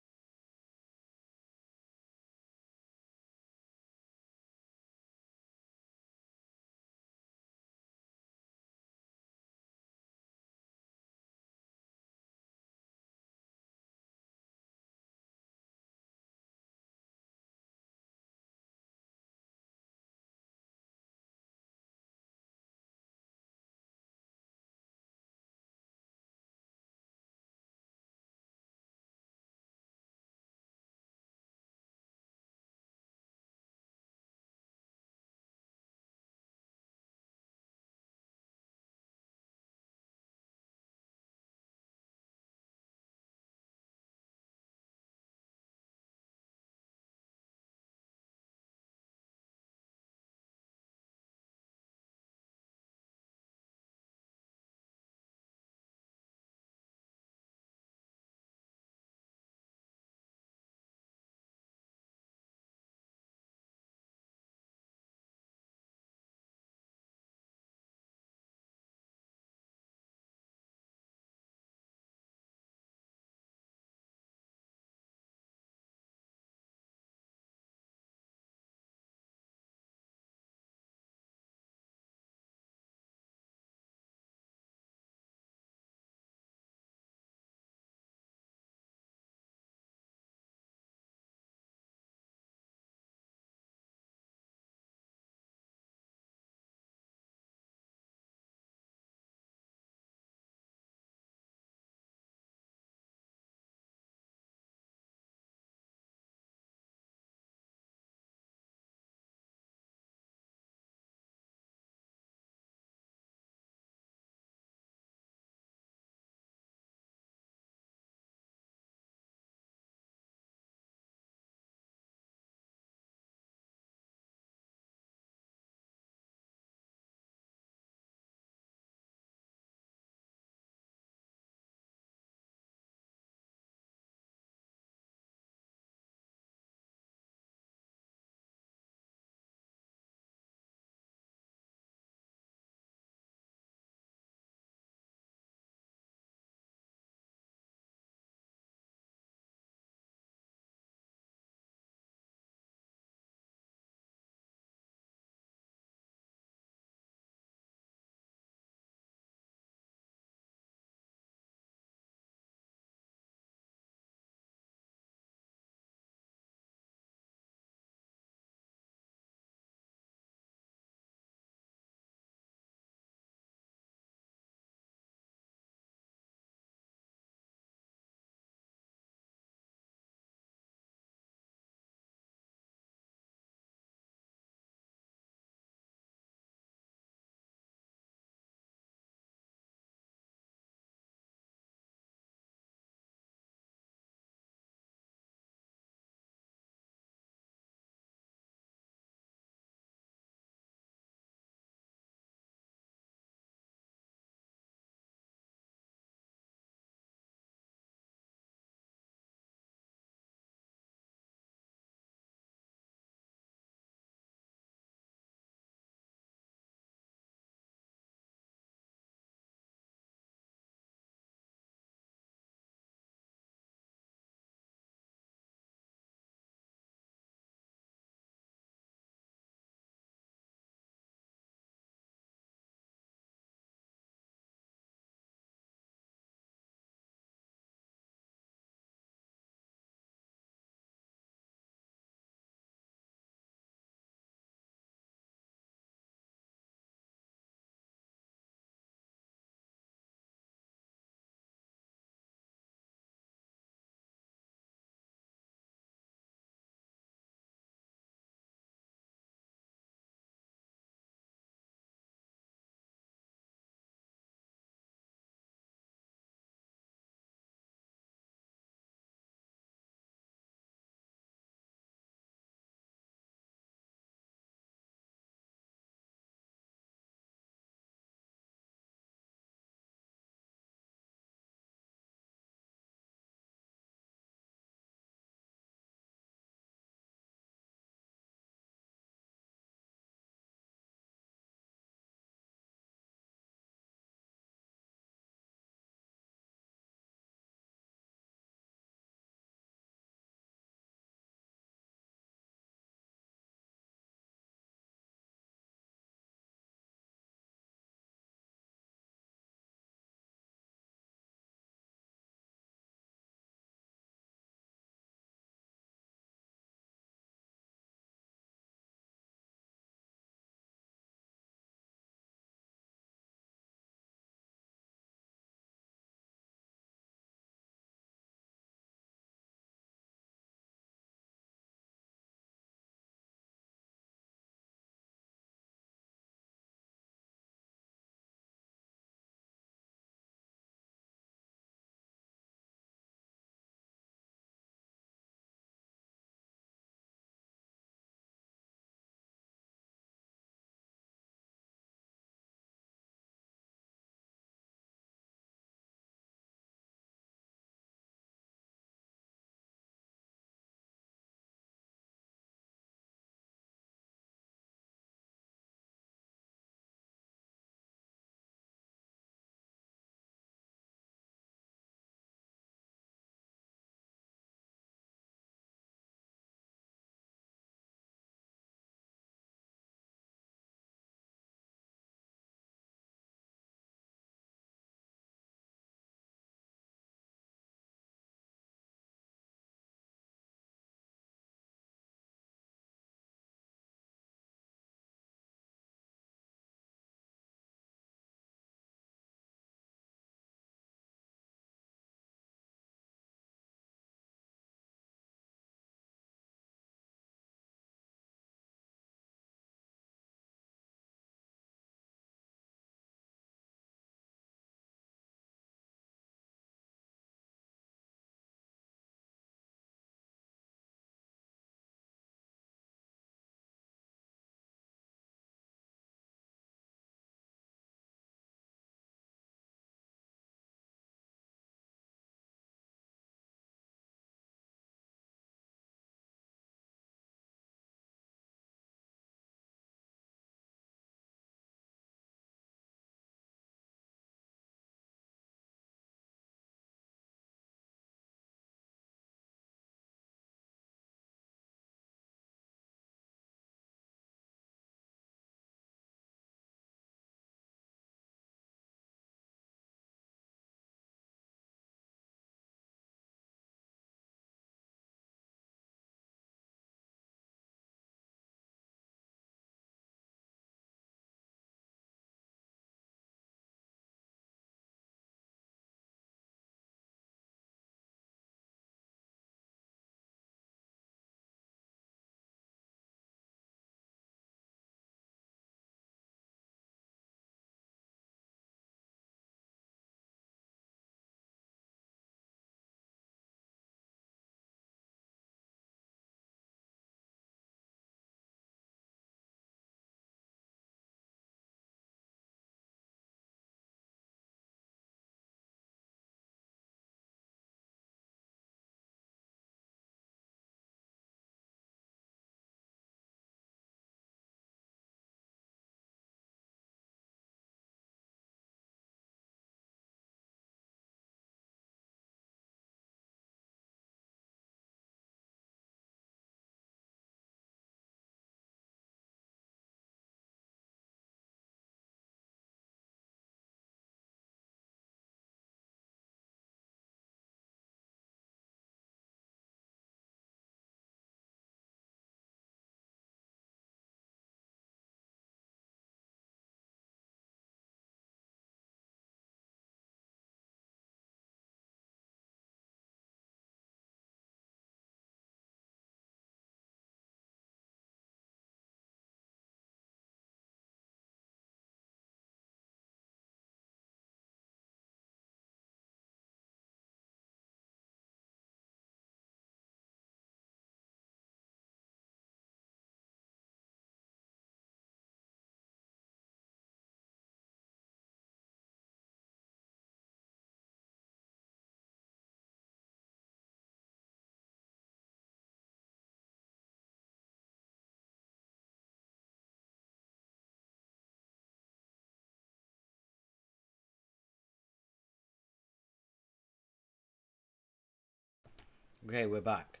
Okay, we're back.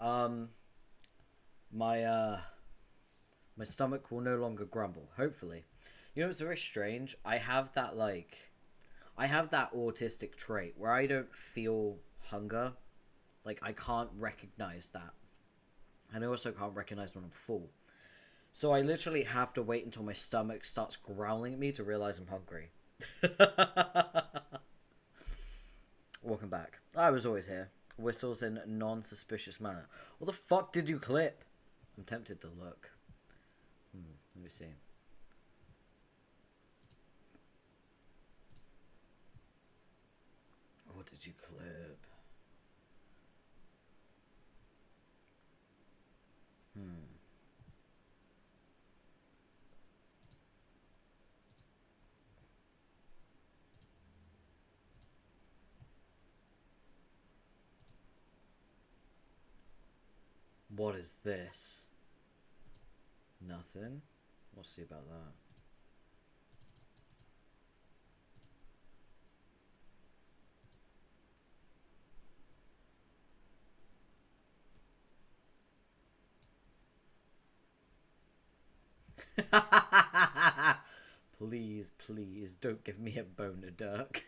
My my stomach will no longer grumble, hopefully. You know, it's very strange. I have that autistic trait where I don't feel hunger. Like, I can't recognize that. And I also can't recognize when I'm full. So I literally have to wait until my stomach starts growling at me to realize I'm hungry. Welcome back. I was always here. Whistles in a non-suspicious manner. What the fuck did you clip? I'm tempted to look. Let me see. What did you clip? What is this? Nothing. We'll see about that. Please, please, don't give me a boner, Dirk.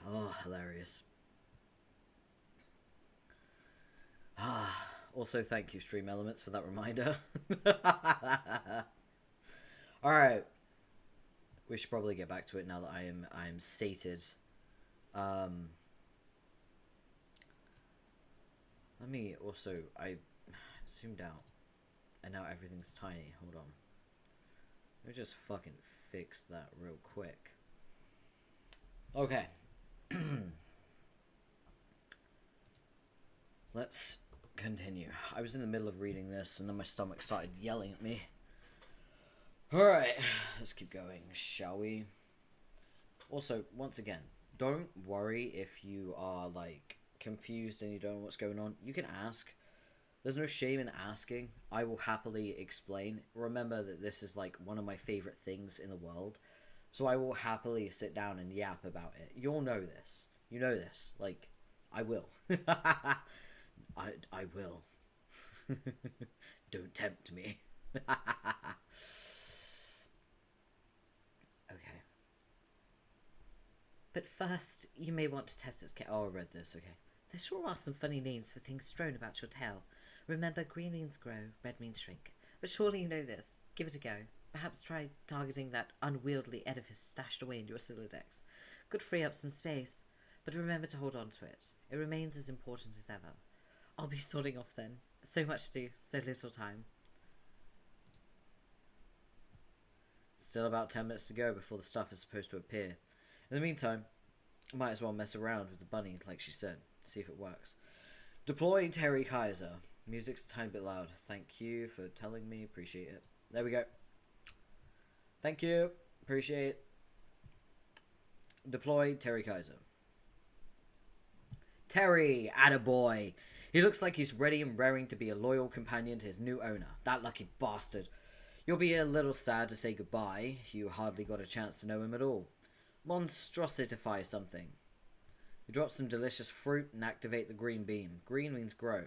Oh, hilarious. Also, thank you, Stream Elements, for that reminder. Alright. We should probably get back to it now that I am sated. Let me also... I zoomed out. And now everything's tiny. Hold on. Let me just fucking fix that real quick. Okay. Let's continue. I was in the middle of reading this and then my stomach started yelling at me. Alright, let's keep going, shall we? Also, once again, don't worry if you are, like, confused and you don't know what's going on. You can ask. There's no shame in asking. I will happily explain. Remember that this is, like, one of my favorite things in the world. So I will happily sit down and yap about it. You'll know this. You know this. Like, I will. I will. Don't tempt me. Okay. But first, you may want to test its Oh, I read this, okay. There sure are some funny names for things strewn about your tail. Remember, green means grow, red means shrink. But surely you know this. Give it a go. Perhaps try targeting that unwieldy edifice stashed away in your Sylladex. Could free up some space. But remember to hold on to it. It remains as important as ever. I'll be sorting off then. So much to do, so little time. Still about 10 minutes to go before the stuff is supposed to appear. In the meantime, I might as well mess around with the bunny, like she said. See if it works. Deploy Terry Kaiser. Music's a tiny bit loud. Thank you for telling me. Appreciate it. There we go. Thank you. Appreciate it. Deploy Terry Kaiser. Terry, attaboy. He looks like he's ready and raring to be a loyal companion to his new owner. That lucky bastard. You'll be a little sad to say goodbye. You hardly got a chance to know him at all. Monstrositify something. You drop some delicious fruit and activate the green beam. Green means grow.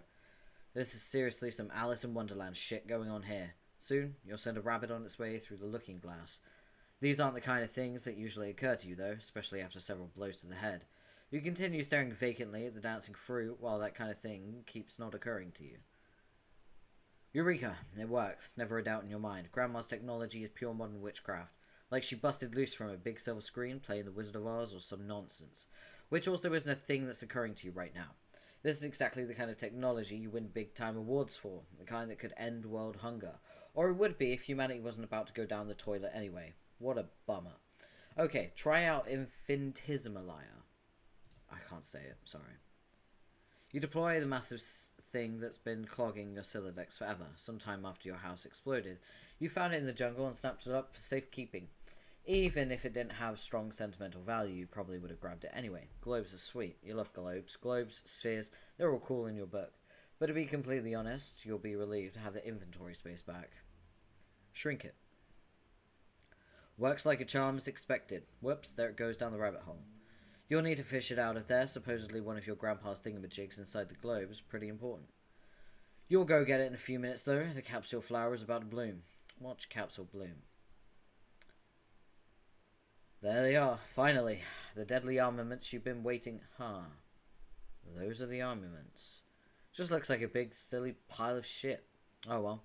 This is seriously some Alice in Wonderland shit going on here. Soon, you'll send a rabbit on its way through the looking glass. These aren't the kind of things that usually occur to you, though, especially after several blows to the head. You continue staring vacantly at the dancing fruit while that kind of thing keeps not occurring to you. Eureka! It works. Never a doubt in your mind. Grandma's technology is pure modern witchcraft. Like she busted loose from a big silver screen playing the Wizard of Oz or some nonsense. Which also isn't a thing that's occurring to you right now. This is exactly the kind of technology you win big-time awards for. The kind that could end world hunger. Or it would be if humanity wasn't about to go down the toilet anyway. What a bummer. Okay, try out Infinitesimalia. I can't say it, sorry. You deploy the massive thing that's been clogging your Sylladex forever. Sometime after your house exploded, you found it in the jungle and snapped it up for safekeeping. Even if it didn't have strong sentimental value, you probably would have grabbed it anyway. Globes are sweet. You love globes. Globes, spheres, they're all cool in your book. But to be completely honest, you'll be relieved to have the inventory space back. Shrink it. Works like a charm as expected. Whoops, there it goes down the rabbit hole. You'll need to fish it out of there. Supposedly one of your grandpa's thingamajigs inside the globe is pretty important. You'll go get it in a few minutes, though. The capsule flower is about to bloom. Watch capsule bloom. There they are, finally. The deadly armaments you've been waiting... Those are the armaments. Just looks like a big, silly pile of shit. Oh well.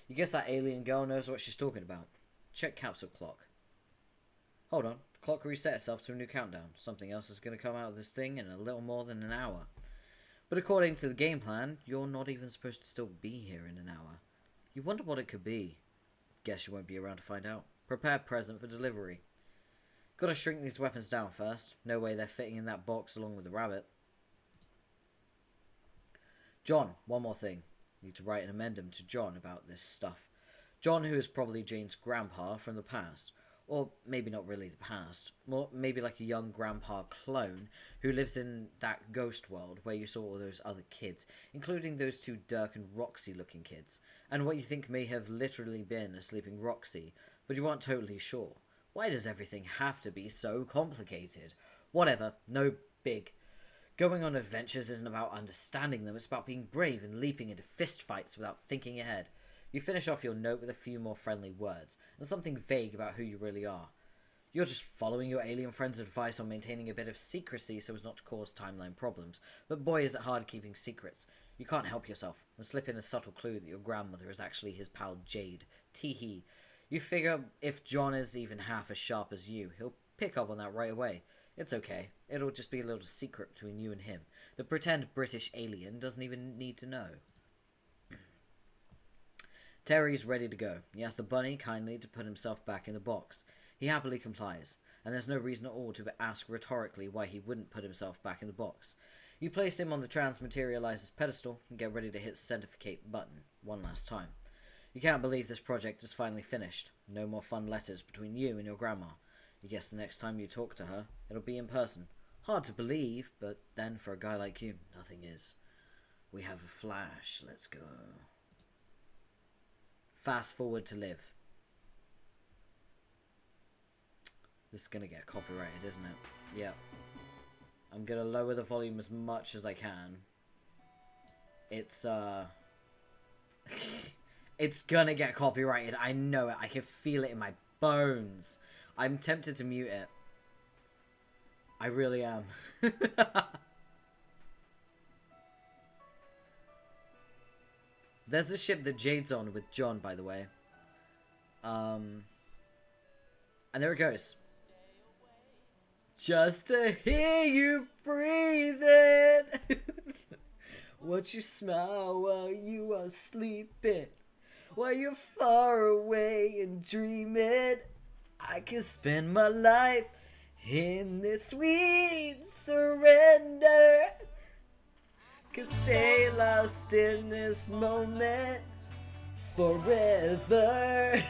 You guess that alien girl knows what she's talking about. Check capsule clock. Hold on. The clock reset itself to a new countdown. Something else is going to come out of this thing in a little more than an hour. But according to the game plan, you're not even supposed to still be here in an hour. You wonder what it could be. Guess you won't be around to find out. Prepare present for delivery. Gotta shrink these weapons down first. No way they're fitting in that box along with the rabbit. John, one more thing. Need to write an amendment to John about this stuff. John, who is probably Jane's grandpa from the past. Or maybe not really the past. More maybe like a young grandpa clone who lives in that ghost world where you saw all those other kids, including those two Dirk and Roxy looking kids, and what you think may have literally been a sleeping Roxy, but you aren't totally sure. Why does everything have to be so complicated? Whatever, no big. Going on adventures isn't about understanding them, it's about being brave and leaping into fistfights without thinking ahead. You finish off your note with a few more friendly words, and something vague about who you really are. You're just following your alien friend's advice on maintaining a bit of secrecy so as not to cause timeline problems, but boy is it hard keeping secrets. You can't help yourself, and slip in a subtle clue that your grandmother is actually his pal Jade. Teehee. You figure if John is even half as sharp as you, he'll pick up on that right away. It's okay. It'll just be a little secret between you and him. The pretend British alien doesn't even need to know. Terry's ready to go. He asks the bunny kindly to put himself back in the box. He happily complies, and there's no reason at all to ask rhetorically why he wouldn't put himself back in the box. You place him on the transmaterializer's pedestal and get ready to hit the certificate button one last time. You can't believe this project is finally finished. No more fun letters between you and your grandma. You guess the next time you talk to her, it'll be in person. Hard to believe, but then for a guy like you, nothing is. We have a flash. Let's go. Fast forward to live. This is gonna get copyrighted, isn't it? Yeah. I'm gonna lower the volume as much as I can. It's it's gonna get copyrighted. I know it. I can feel it in my bones. I'm tempted to mute it. I really am. There's a ship that Jade's on with John, by the way. And there it goes. Just to hear you breathing. Watch you smile while you are sleeping. While you're far away and dreaming. I can spend my life in this sweet surrender. Can stay lost in this moment forever.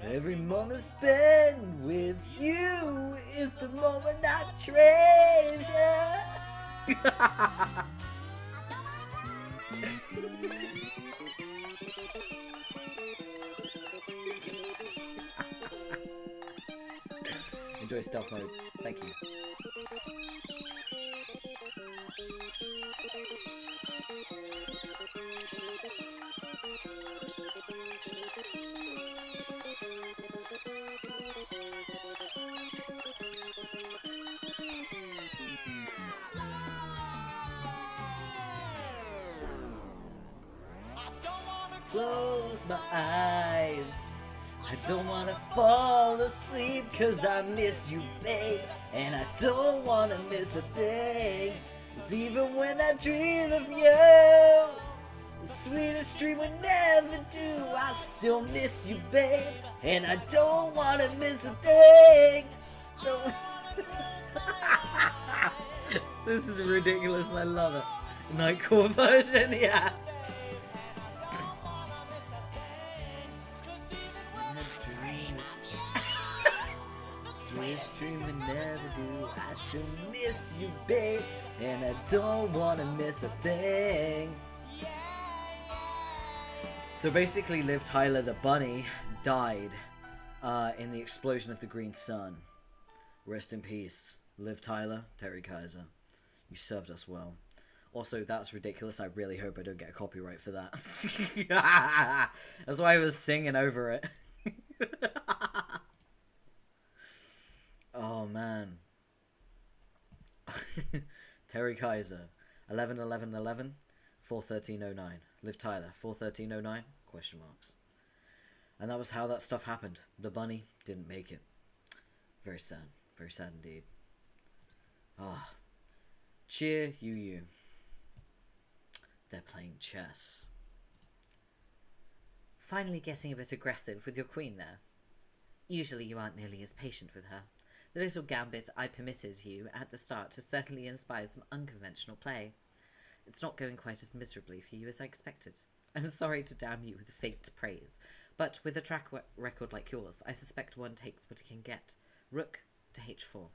Every moment spent with you is the moment I treasure. Enjoy stealth mode. Thank you. Close my eyes. I don't wanna fall asleep 'cause I miss you, babe. And I don't wanna miss a thing. 'Cause even when I dream of you, the sweetest dream would never do. I still miss you, babe. And I don't wanna miss a thing. Don't... This is ridiculous and I love it. Nightcore version, yeah. Sweetest dream would never do. I still miss you, babe. And I don't wanna miss a thing. So basically, Liv Tyler the bunny died in the explosion of the green sun. Rest in peace. Liv Tyler, Terry Kaiser. You served us well. Also, that's ridiculous. I really hope I don't get a copyright for that. That's why I was singing over it. Oh, man. Terry Kaiser, 11/11/11, 4/13/09. Liv Tyler, 4/13/09, question marks. And that was how that stuff happened. The bunny didn't make it. Very sad. Very sad indeed. Ah. Cheer you. They're playing chess. Finally getting a bit aggressive with your queen there. Usually you aren't nearly as patient with her. The little gambit I permitted you at the start has certainly inspired some unconventional play. It's not going quite as miserably for you as I expected. I'm sorry to damn you with faked praise, but with a track record like yours, I suspect one takes what it can get. Rook to h4.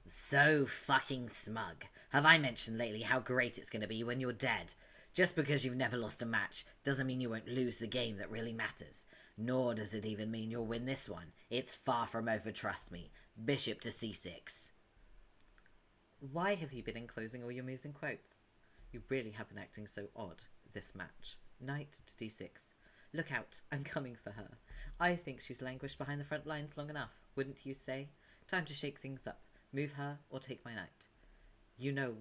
So fucking smug. Have I mentioned lately how great it's going to be when you're dead? Just because you've never lost a match doesn't mean you won't lose the game that really matters. Nor does it even mean you'll win this one. It's far from over, trust me. Bishop to c6. Why have you been enclosing all your moves in quotes? You really have been acting so odd this match. Knight to d6. Look out, I'm coming for her. I think she's languished behind the front lines long enough, wouldn't you say? Time to shake things up. Move her or take my knight. You know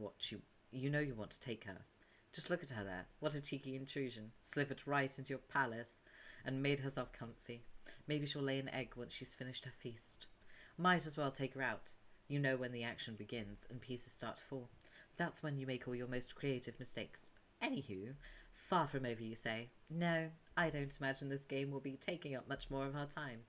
you want to take her. Just look at her there. What a cheeky intrusion. Slithered right into your palace and made herself comfy. Maybe she'll lay an egg once she's finished her feast. Might as well take her out. You know when the action begins and pieces start to fall. That's when you make all your most creative mistakes. Anywho, far from over, you say. No, I don't imagine this game will be taking up much more of our time.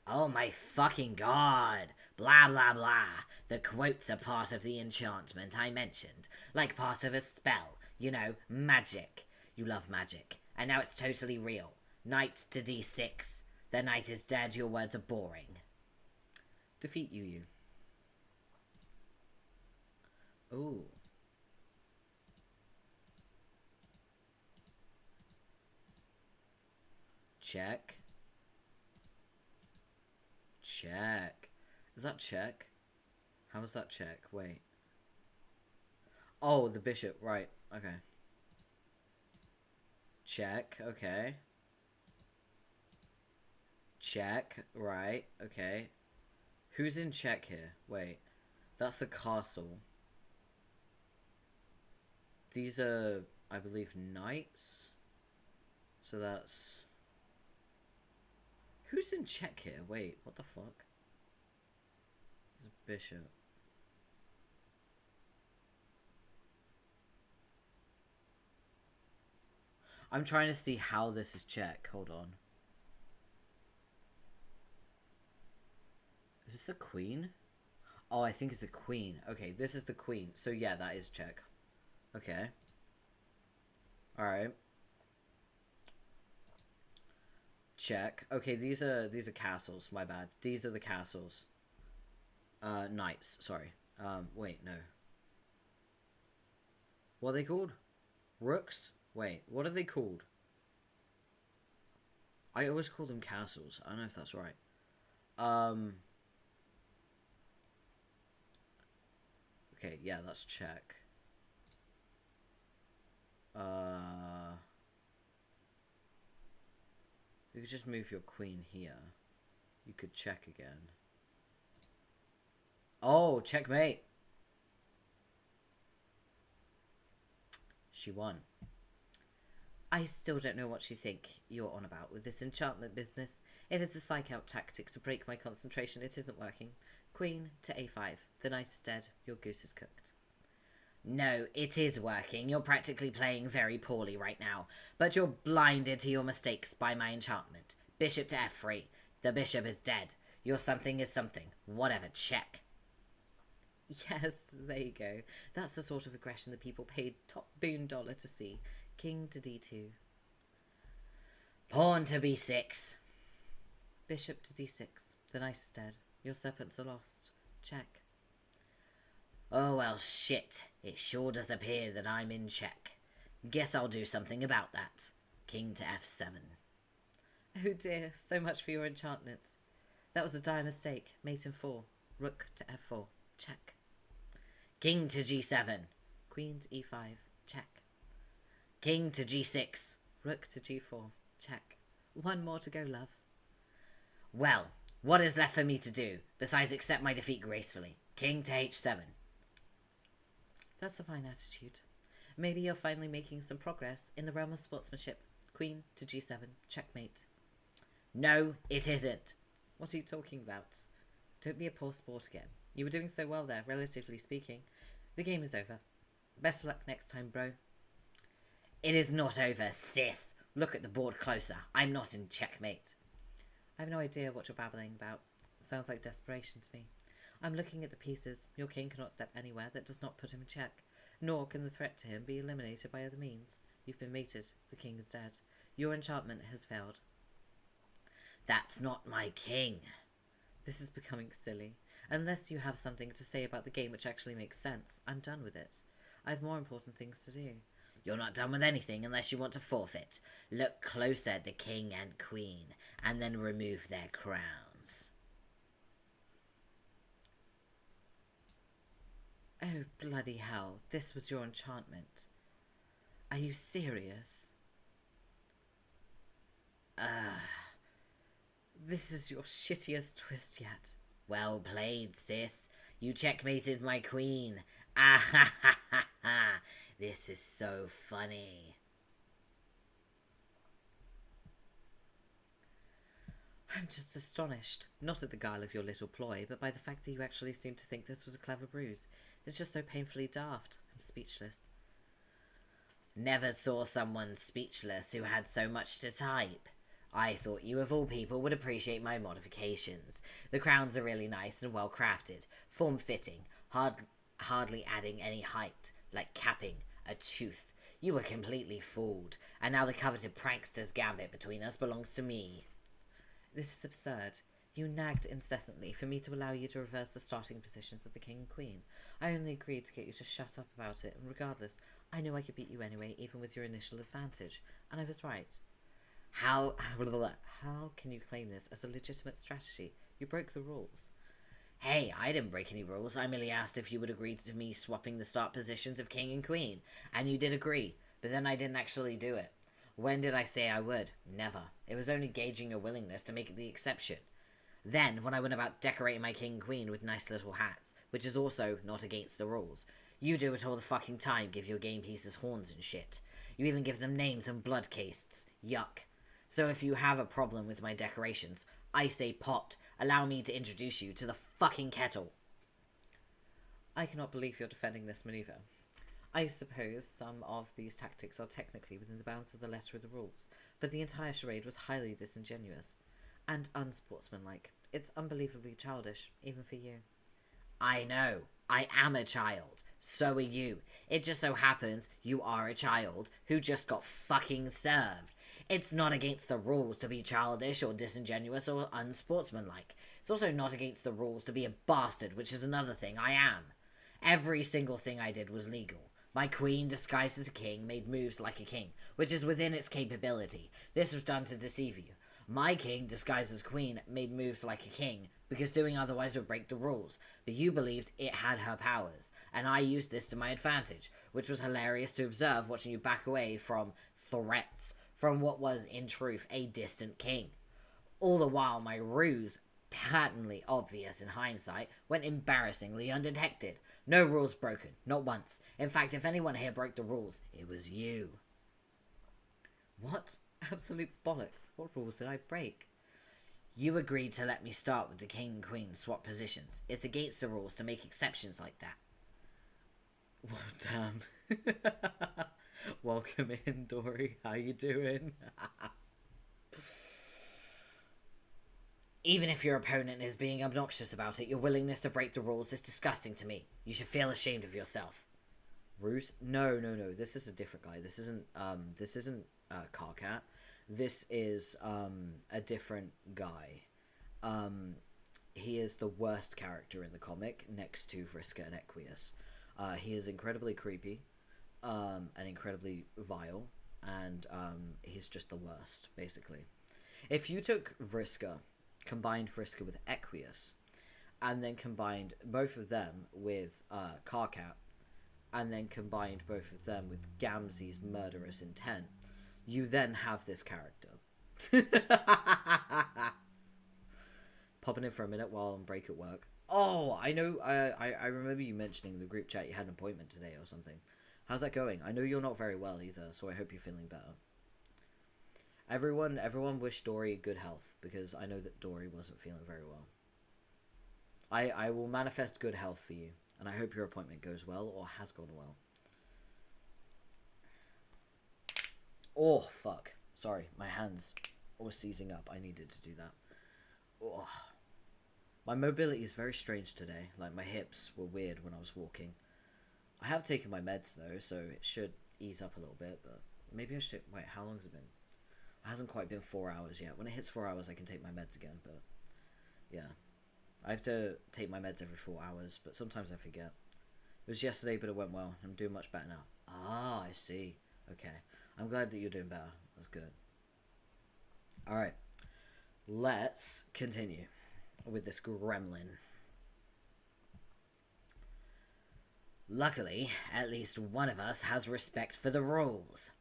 Oh my fucking god! Blah blah blah. The quotes are part of the enchantment I mentioned. Like part of a spell. You know, magic. You love magic. And now it's totally real. Knight to d6. The knight is dead, your words are boring. Defeat you. Ooh. Check. Check. Is that check? How was that check? Wait. Oh, the bishop. Right. Okay. Check. Okay. Check. Right. Okay. Who's in check here? Wait. That's the castle. These are, I believe, knights. So that's... Who's in check here? Wait, what the fuck? There's a bishop. I'm trying to see how this is check. Hold on. Is this a queen? Oh, I think it's a queen. Okay, this is the queen. So yeah, that is check. Okay. Alright. Check. Okay, these are castles. My bad. These are the castles. Knights. Sorry. Wait, no. What are they called? Rooks? Wait, what are they called? I always call them castles. I don't know if that's right. Okay, yeah, that's check. You could just move your queen here. You could check again. Oh, checkmate. She won. I still don't know what you think you're on about with this enchantment business. If it's a psych-out tactic to break my concentration, it isn't working. Queen to a5. The knight is dead. Your goose is cooked. No, it is working. You're practically playing very poorly right now. But you're blinded to your mistakes by my enchantment. Bishop to f3. The bishop is dead. Your something is something. Whatever, check. Yes, there you go. That's the sort of aggression that people paid top boon dollar to see. King to d2. Pawn to b6. Bishop to d6. The knight is dead. Your serpents are lost. Check. Oh well, shit. It sure does appear that I'm in check. Guess I'll do something about that. King to f7. Oh dear, so much for your enchantment. That was a dire mistake. Mate in 4. Rook to f4. Check. King to g7. Queen to e5. Check. King to g6. Rook to g4. Check. One more to go, love. Well, what is left for me to do, besides accept my defeat gracefully? King to h7. That's a fine attitude. Maybe you're finally making some progress in the realm of sportsmanship. Queen to g7. Checkmate. No, it isn't. What are you talking about? Don't be a poor sport again. You were doing so well there, relatively speaking. The game is over. Better luck next time, bro. It is not over, sis. Look at the board closer. I'm not in checkmate. I have no idea what you're babbling about. Sounds like desperation to me. I'm looking at the pieces. Your king cannot step anywhere that does not put him in check. Nor can the threat to him be eliminated by other means. You've been mated. The king is dead. Your enchantment has failed. That's not my king. This is becoming silly. Unless you have something to say about the game which actually makes sense, I'm done with it. I have more important things to do. You're not done with anything unless you want to forfeit. Look closer at the king and queen, and then remove their crowns. Oh, bloody hell. This was your enchantment. Are you serious? This is your shittiest twist yet. Well played, sis. You checkmated my queen. Ah ha ha ha ha. This is so funny. I'm just astonished. Not at the guile of your little ploy, but by the fact that you actually seem to think this was a clever ruse. It's just so painfully daft. I'm speechless. Never saw someone speechless who had so much to type. I thought you of all people would appreciate my modifications. The crowns are really nice and well crafted, form-fitting, hardly adding any height, like capping a tooth. You were completely fooled, and now the coveted prankster's gambit between us belongs to me. This is absurd. You nagged incessantly for me to allow you to reverse the starting positions of the king and queen. I only agreed to get you to shut up about it, and regardless, I knew I could beat you anyway, even with your initial advantage, and I was right. How can you claim this as a legitimate strategy? You broke the rules. Hey, I didn't break any rules. I merely asked if you would agree to me swapping the start positions of king and queen, and you did agree, but then I didn't actually do it. When did I say I would? Never. It was only gauging your willingness to make it the exception. Then, when I went about decorating my king and queen with nice little hats, which is also not against the rules, you do it all the fucking time, give your game pieces horns and shit. You even give them names and blood castes. Yuck. So if you have a problem with my decorations, I say pot. Allow me to introduce you to the fucking kettle. I cannot believe you're defending this maneuver. I suppose some of these tactics are technically within the bounds of the letter of the rules, but the entire charade was highly disingenuous and unsportsmanlike. It's unbelievably childish, even for you. I know. I am a child. So are you. It just so happens you are a child who just got fucking served. It's not against the rules to be childish or disingenuous or unsportsmanlike. It's also not against the rules to be a bastard, which is another thing I am. Every single thing I did was legal. My queen, disguised as a king, made moves like a king, which is within its capability. This was done to deceive you. My king, disguised as queen, made moves like a king, because doing otherwise would break the rules, but you believed it had her powers, and I used this to my advantage, which was hilarious to observe watching you back away from threats, from what was, in truth, a distant king. All the while, my ruse, patently obvious in hindsight, went embarrassingly undetected. No rules broken, not once. In fact, if anyone here broke the rules, it was you. What? Absolute bollocks. What rules did I break? You agreed to let me start with the king and queen swap positions. It's against the rules to make exceptions like that. Well, damn. Welcome in, Dory. How you doing? Even if your opponent is being obnoxious about it, your willingness to break the rules is disgusting to me. You should feel ashamed of yourself. Root? No. This is a different guy. This isn't Carcat. This is a different guy. He is the worst character in the comic, next to Vriska and Equius. He is incredibly creepy, and incredibly vile, and he's just the worst, basically. If you took Vriska combined Frisker with Equius, and then combined both of them with Carcat, and then combined both of them with Gamzee's murderous intent, you then have this character. Popping in for a minute while on break at work. Oh, I know. I remember you mentioning in the group chat you had an appointment today or something. How's that going? I know you're not very well either, so I hope you're feeling better. Everyone wish Dory good health, because I know that Dory wasn't feeling very well. I will manifest good health for you, and I hope your appointment goes well, or has gone well. Oh, fuck. Sorry, my hands were seizing up. I needed to do that. Oh. My mobility is very strange today. Like, my hips were weird when I was walking. I have taken my meds, though, so it should ease up a little bit, but maybe I should... Wait, how long has it been? It hasn't quite been 4 hours yet. When it hits 4 hours, I can take my meds again, but... Yeah. I have to take my meds every 4 hours, but sometimes I forget. It was yesterday, but it went well. I'm doing much better now. Ah, I see. Okay. I'm glad that you're doing better. That's good. Alright. Let's continue with this gremlin. Luckily, at least one of us has respect for the rules.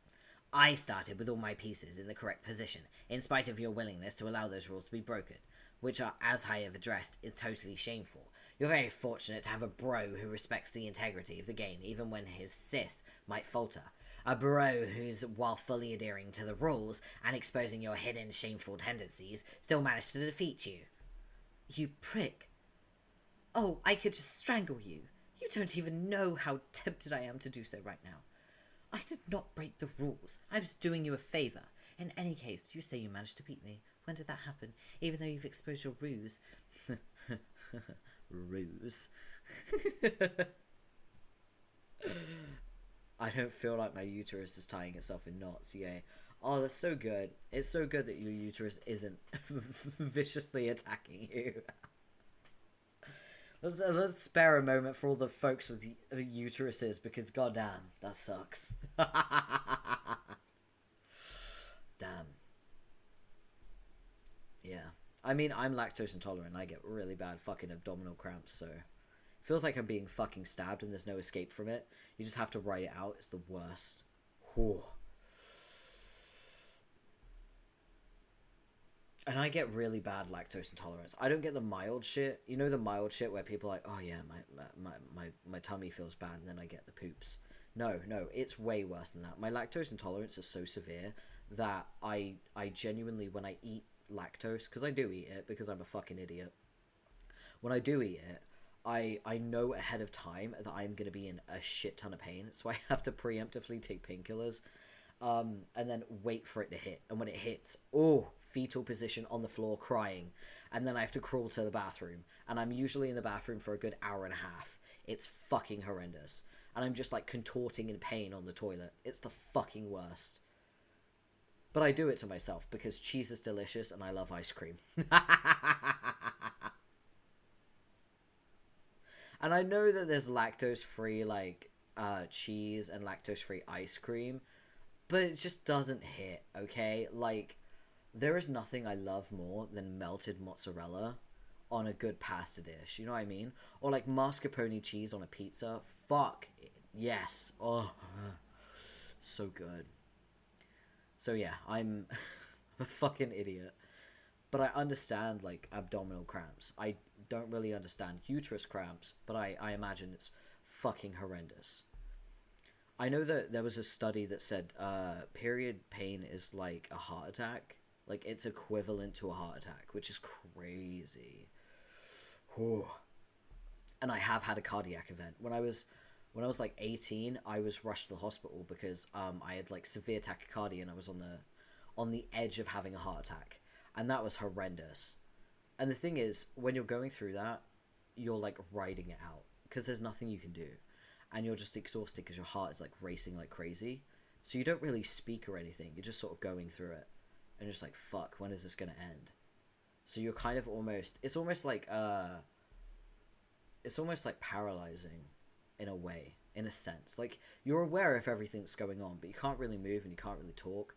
I started with all my pieces in the correct position, in spite of your willingness to allow those rules to be broken, which are, as I have addressed, is totally shameful. You're very fortunate to have a bro who respects the integrity of the game, even when his sis might falter. A bro who's, while fully adhering to the rules and exposing your hidden shameful tendencies, still managed to defeat you. You prick. Oh, I could just strangle you. You don't even know how tempted I am to do so right now. I did not break the rules. I was doing you a favour. In any case, you say you managed to beat me. When did that happen? Even though you've exposed your ruse. Ruse. I don't feel like my uterus is tying itself in knots, yay. Oh, that's so good. It's so good that your uterus isn't viciously attacking you. Let's spare a moment for all the folks with uteruses, because goddamn, that sucks. Damn. Yeah. I mean, I'm lactose intolerant. I get really bad fucking abdominal cramps, so... Feels like I'm being fucking stabbed and there's no escape from it. You just have to write it out. It's the worst. Whew. And I get really bad lactose intolerance. I don't get the mild shit. You know the mild shit where people are like, oh yeah, my tummy feels bad, and then I get the poops. No, it's way worse than that. My lactose intolerance is so severe that I genuinely, when I eat lactose, because I do eat it because I'm a fucking idiot. When I do eat it, I know ahead of time that I'm going to be in a shit ton of pain, so I have to preemptively take painkillers, and then wait for it to hit. And when it hits, fetal position on the floor crying, and then I have to crawl to the bathroom, and I'm usually in the bathroom for a good hour and a half. It's fucking horrendous. And I'm just like contorting in pain on the toilet. It's the fucking worst. But I do it to myself because cheese is delicious and I love ice cream. And I know that there's lactose-free, like, cheese and lactose-free ice cream, but it just doesn't hit, okay? Like, there is nothing I love more than melted mozzarella on a good pasta dish, you know what I mean? Or, like, mascarpone cheese on a pizza. Fuck. Yes. Oh, so good. So, yeah, I'm a fucking idiot. But I understand, like, abdominal cramps. I don't really understand uterus cramps, but I imagine it's fucking horrendous. I know that there was a study that said period pain is like a heart attack. Like, it's equivalent to a heart attack, which is crazy. Whew. And I have had a cardiac event. When I was like 18, I was rushed to the hospital because I had like severe tachycardia and I was on the edge of having a heart attack. And that was horrendous. And the thing is, when you're going through that, you're like riding it out because there's nothing you can do. And you're just exhausted because your heart is like racing like crazy. So you don't really speak or anything. You're just sort of going through it. And you're just like, fuck, when is this going to end? So you're kind of it's almost like paralyzing in a way, in a sense. Like, you're aware of everything that's going on, but you can't really move and you can't really talk.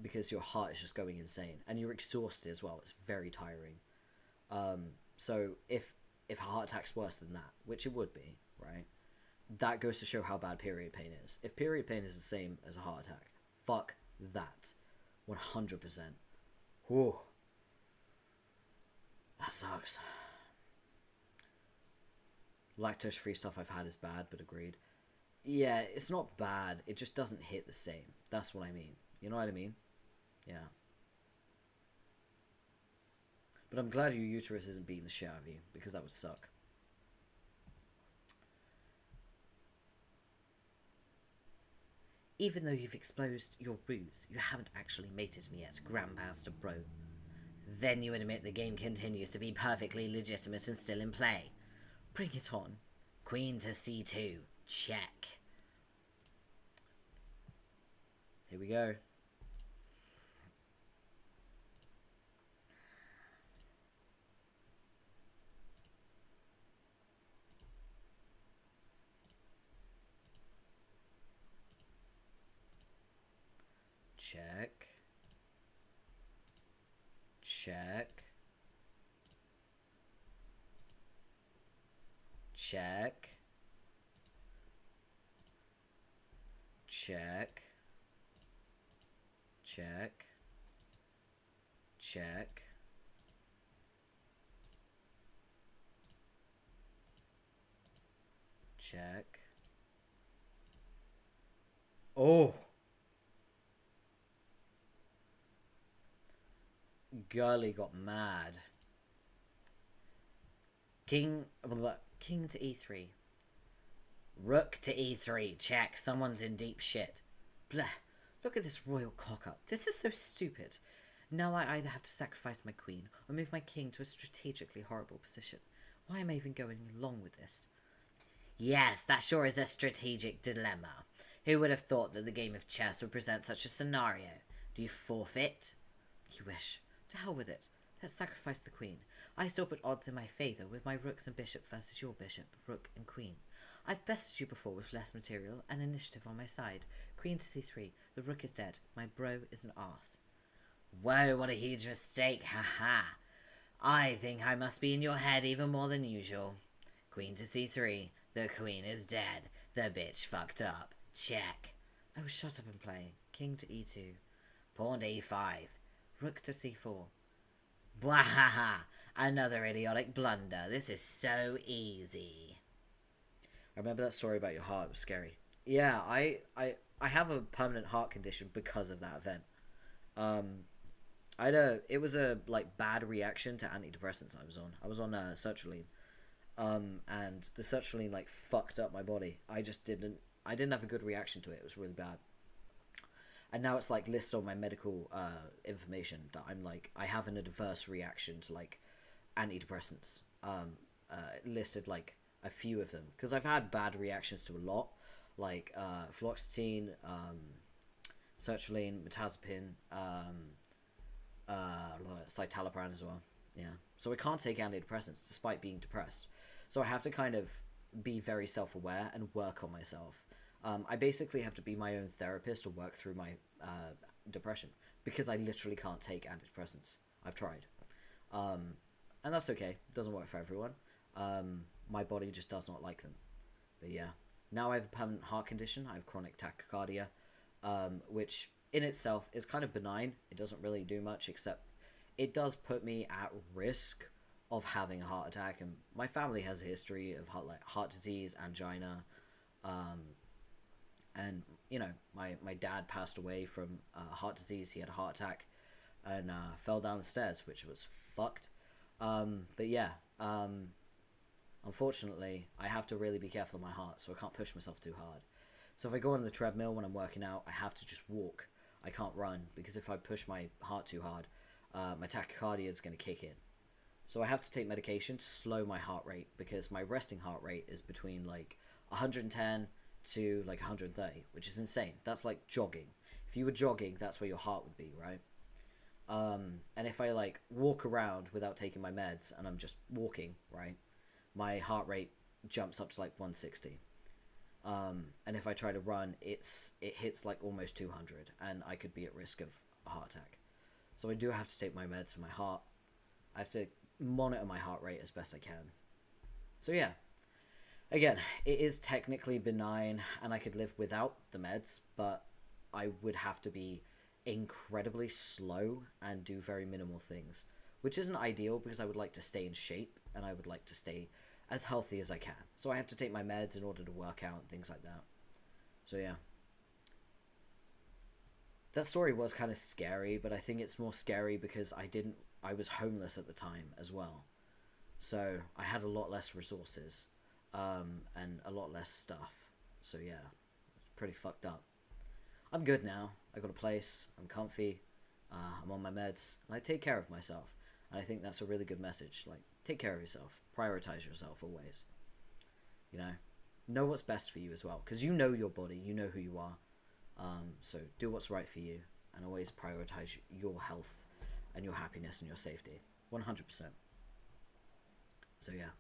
because your heart is just going insane and you're exhausted as well. It's very tiring. So if a heart attack's worse than that, which it would be, right? That goes to show how bad period pain is. If period pain is the same as a heart attack, fuck that. 100%. Whew. That sucks. Lactose-free stuff I've had is bad, but agreed. Yeah, it's not bad. It just doesn't hit the same. That's what I mean. You know what I mean? Yeah. But I'm glad your uterus isn't beating the shit out of you, because that would suck. Even though you've exposed your ruse, you haven't actually mated me yet, Grandmaster Bro. Then you admit the game continues to be perfectly legitimate and still in play. Bring it on. Queen to c2. Check. Here we go. Check. Check. Check. Check. Check. Check. Check. Oh! Girly got mad. King to e3. Rook to e3. Check. Someone's in deep shit. Bleh. Look at this royal cock-up. This is so stupid. Now I either have to sacrifice my queen or move my king to a strategically horrible position. Why am I even going along with this? Yes, that sure is a strategic dilemma. Who would have thought that the game of chess would present such a scenario? Do you forfeit? You wish. To hell with it. Let's sacrifice the queen. I still put odds in my favour with my rooks and bishop versus your bishop, rook and queen. I've bested you before with less material and initiative on my side. Queen to c3. The rook is dead. My bro is an arse. Whoa, what a huge mistake, haha. I think I must be in your head even more than usual. Queen to c3. The queen is dead. The bitch fucked up. Check. Oh, shut up and play. King to e2. Pawn to e5. Rook to c4. Bwahaha! Another idiotic blunder. This is so easy. I remember that story about your heart. It was scary. Yeah, I have a permanent heart condition because of that event. It was a like bad reaction to antidepressants I was on. I was on sertraline. And the sertraline like fucked up my body. I didn't have a good reaction to it. It was really bad. And now it's like listed on my medical information that I have an adverse reaction to like antidepressants. Listed like a few of them because I've had bad reactions to a lot, like fluoxetine, sertraline, mirtazapine, citalopram as well. Yeah, so I can't take antidepressants despite being depressed. So I have to kind of be very self-aware and work on myself. I basically have to be my own therapist to work through my depression because I literally can't take antidepressants. I've tried. And that's okay. It doesn't work for everyone. My body just does not like them. But yeah. Now I have a permanent heart condition. I have chronic tachycardia, which in itself is kind of benign. It doesn't really do much except it does put me at risk of having a heart attack. And my family has a history of heart disease, angina, and, you know, my dad passed away from heart disease. He had a heart attack and fell down the stairs, which was fucked. But yeah, unfortunately, I have to really be careful of my heart, so I can't push myself too hard. So if I go on the treadmill when I'm working out, I have to just walk. I can't run, because if I push my heart too hard, my tachycardia is going to kick in. So I have to take medication to slow my heart rate, because my resting heart rate is between like 110 to like 130, which is insane. That's like jogging. If you were jogging, that's where your heart would be, right? And if I like walk around without taking my meds and I'm just walking, right, my heart rate jumps up to like 160. And if I try to run, it hits like almost 200, and I could be at risk of a heart attack. So I do have to take my meds for my heart. I have to monitor my heart rate as best I can. So yeah, again, it is technically benign and I could live without the meds, but I would have to be incredibly slow and do very minimal things, which isn't ideal because I would like to stay in shape and I would like to stay as healthy as I can. So I have to take my meds in order to work out and things like that. So yeah. That story was kind of scary, but I think it's more scary because I was homeless at the time as well. So I had a lot less resources, and a lot less stuff. So yeah, it's pretty fucked up. I'm good now. I got a place. I'm comfy. I'm on my meds, and I take care of myself. And I think that's a really good message. Like, take care of yourself. Prioritize yourself always. You know what's best for you as well, because you know your body. You know who you are. So do what's right for you, and always prioritize your health and your happiness and your safety. 100%. So yeah.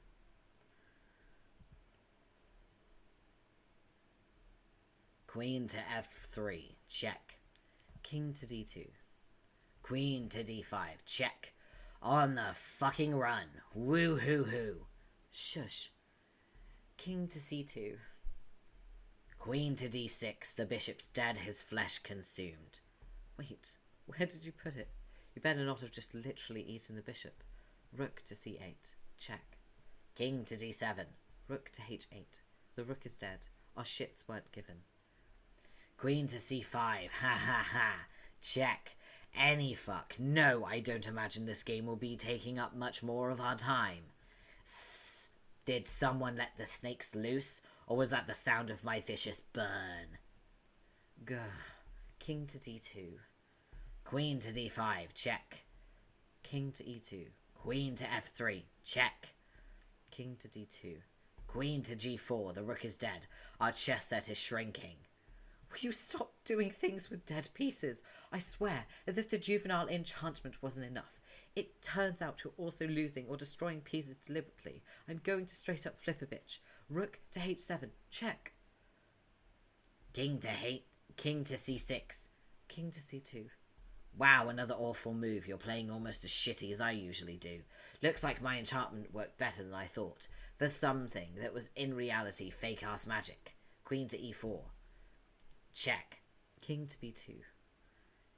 Queen to f3, check. King to d2. Queen to d5, check. On the fucking run. Woo hoo hoo. Shush. King to c2. Queen to d6, the bishop's dead, his flesh consumed. Wait, where did you put it? You better not have just literally eaten the bishop. Rook to c8, check. King to d7. Rook to h8. The rook is dead. Our shits weren't given. Queen to c5, ha ha ha. Check. Any fuck. No, I don't imagine this game will be taking up much more of our time. Did someone let the snakes loose? Or was that the sound of my vicious burn? Gah. King to d2. Queen to d5, check. King to e2. Queen to f3, check. King to d2. Queen to g4, the rook is dead. Our chess set is shrinking. Will you stop doing things with dead pieces? I swear, as if the juvenile enchantment wasn't enough. It turns out you're also losing or destroying pieces deliberately. I'm going to straight up flip a bitch. Rook to h7, check. King to c6. King to c2. Wow, another awful move. You're playing almost as shitty as I usually do. Looks like my enchantment worked better than I thought. For something that was in reality fake-ass magic. Queen to e4. Check. King to b2.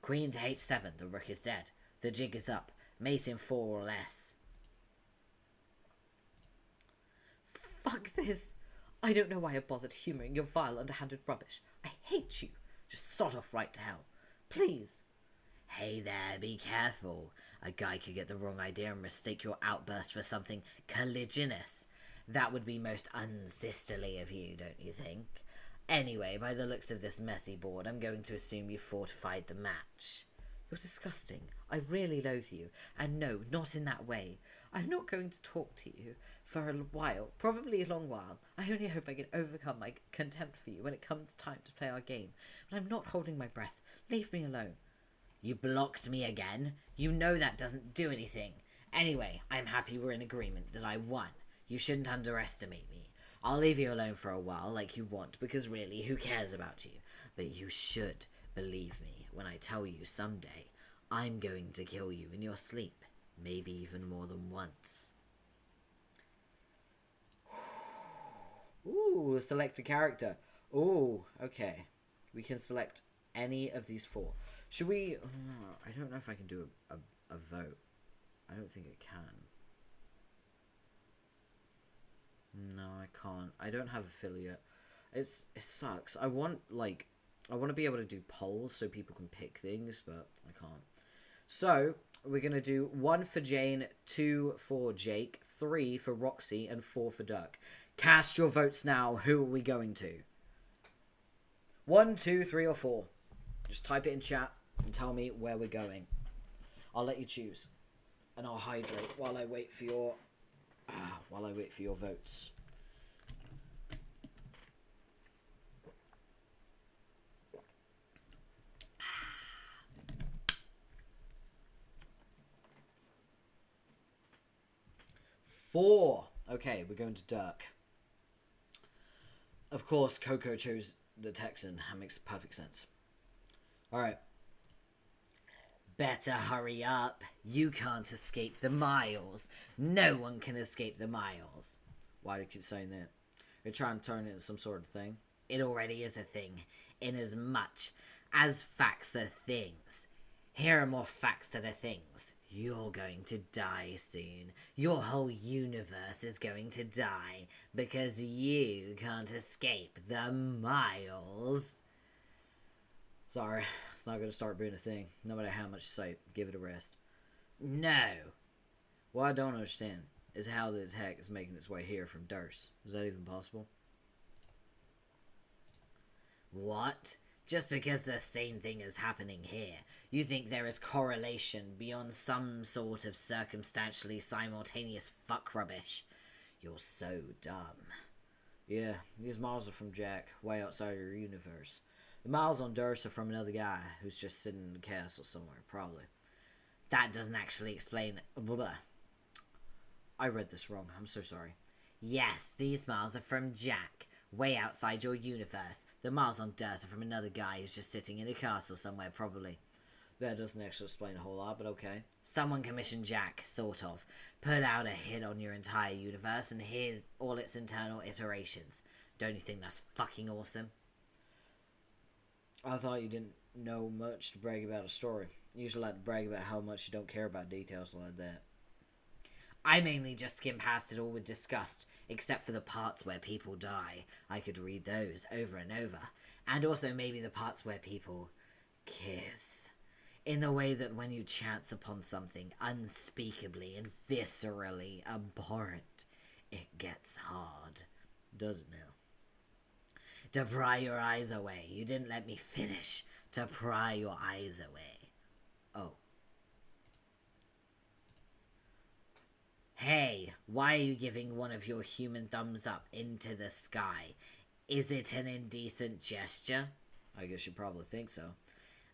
Queen to h7, the rook is dead. The jig is up. Mate in 4 or less. Fuck this. I don't know why I bothered humouring your vile, underhanded rubbish. I hate you. Just sod off right to hell. Please. Hey there, be careful. A guy could get the wrong idea and mistake your outburst for something colliginous. That would be most unsisterly of you, don't you think? Anyway, by the looks of this messy board, I'm going to assume you fortified the match. You're disgusting. I really loathe you. And no, not in that way. I'm not going to talk to you for a while, probably a long while. I only hope I can overcome my contempt for you when it comes time to play our game. But I'm not holding my breath. Leave me alone. You blocked me again? You know that doesn't do anything. Anyway, I'm happy we're in agreement that I won. You shouldn't underestimate me. I'll leave you alone for a while like you want, because really, who cares about you? But you should believe me when I tell you someday I'm going to kill you in your sleep, maybe even more than once. Ooh, select a character. Ooh, okay. We can select any of these 4. Should we... I don't know if I can do a vote. I don't think I can. No, I can't. I don't have affiliate. It sucks. I want to be able to do polls so people can pick things, but I can't. So, we're going to do 1 for Jane, 2 for Jake, 3 for Roxy, and 4 for Dirk. Cast your votes now. Who are we going to? 1, 2, 3, or 4. Just type it in chat and tell me where we're going. I'll let you choose. And I'll hydrate while I wait for your votes. Four. Okay, we're going to Dirk. Of course, Coco chose the Texan. That makes perfect sense. Alright. Better hurry up. You can't escape the miles. No one can escape the miles. Why do you keep saying that? You're trying to turn it into some sort of thing? It already is a thing, inasmuch as facts are things. Here are more facts that are things. You're going to die soon. Your whole universe is going to die because you can't escape the miles. Sorry, it's not going to start being a thing. No matter how much you say it, give it a rest. No. What I don't understand is how the attack is making its way here from Durst. Is that even possible? What? Just because the same thing is happening here, you think there is correlation beyond some sort of circumstantially simultaneous fuck rubbish? You're so dumb. Yeah, these miles are from Jack, way outside of your universe. The miles on Durst are from another guy who's just sitting in the castle somewhere, probably. That doesn't actually explain... Blah. I read this wrong. I'm so sorry. Yes, these miles are from Jack, way outside your universe. The miles on Durst are from another guy who's just sitting in a castle somewhere, probably. That doesn't actually explain a whole lot, but okay. Someone commissioned Jack, sort of. Put out a hit on your entire universe, and here's all its internal iterations. Don't you think that's fucking awesome? I thought you didn't know much to brag about a story. You usually like to brag about how much you don't care about details like that. I mainly just skim past it all with disgust, except for the parts where people die. I could read those over and over. And also maybe the parts where people kiss. In the way that when you chance upon something unspeakably and viscerally abhorrent, it gets hard. Does it now? To pry your eyes away. You didn't let me finish. To pry your eyes away. Oh. Hey, why are you giving one of your human thumbs up into the sky? Is it an indecent gesture? I guess you probably think so.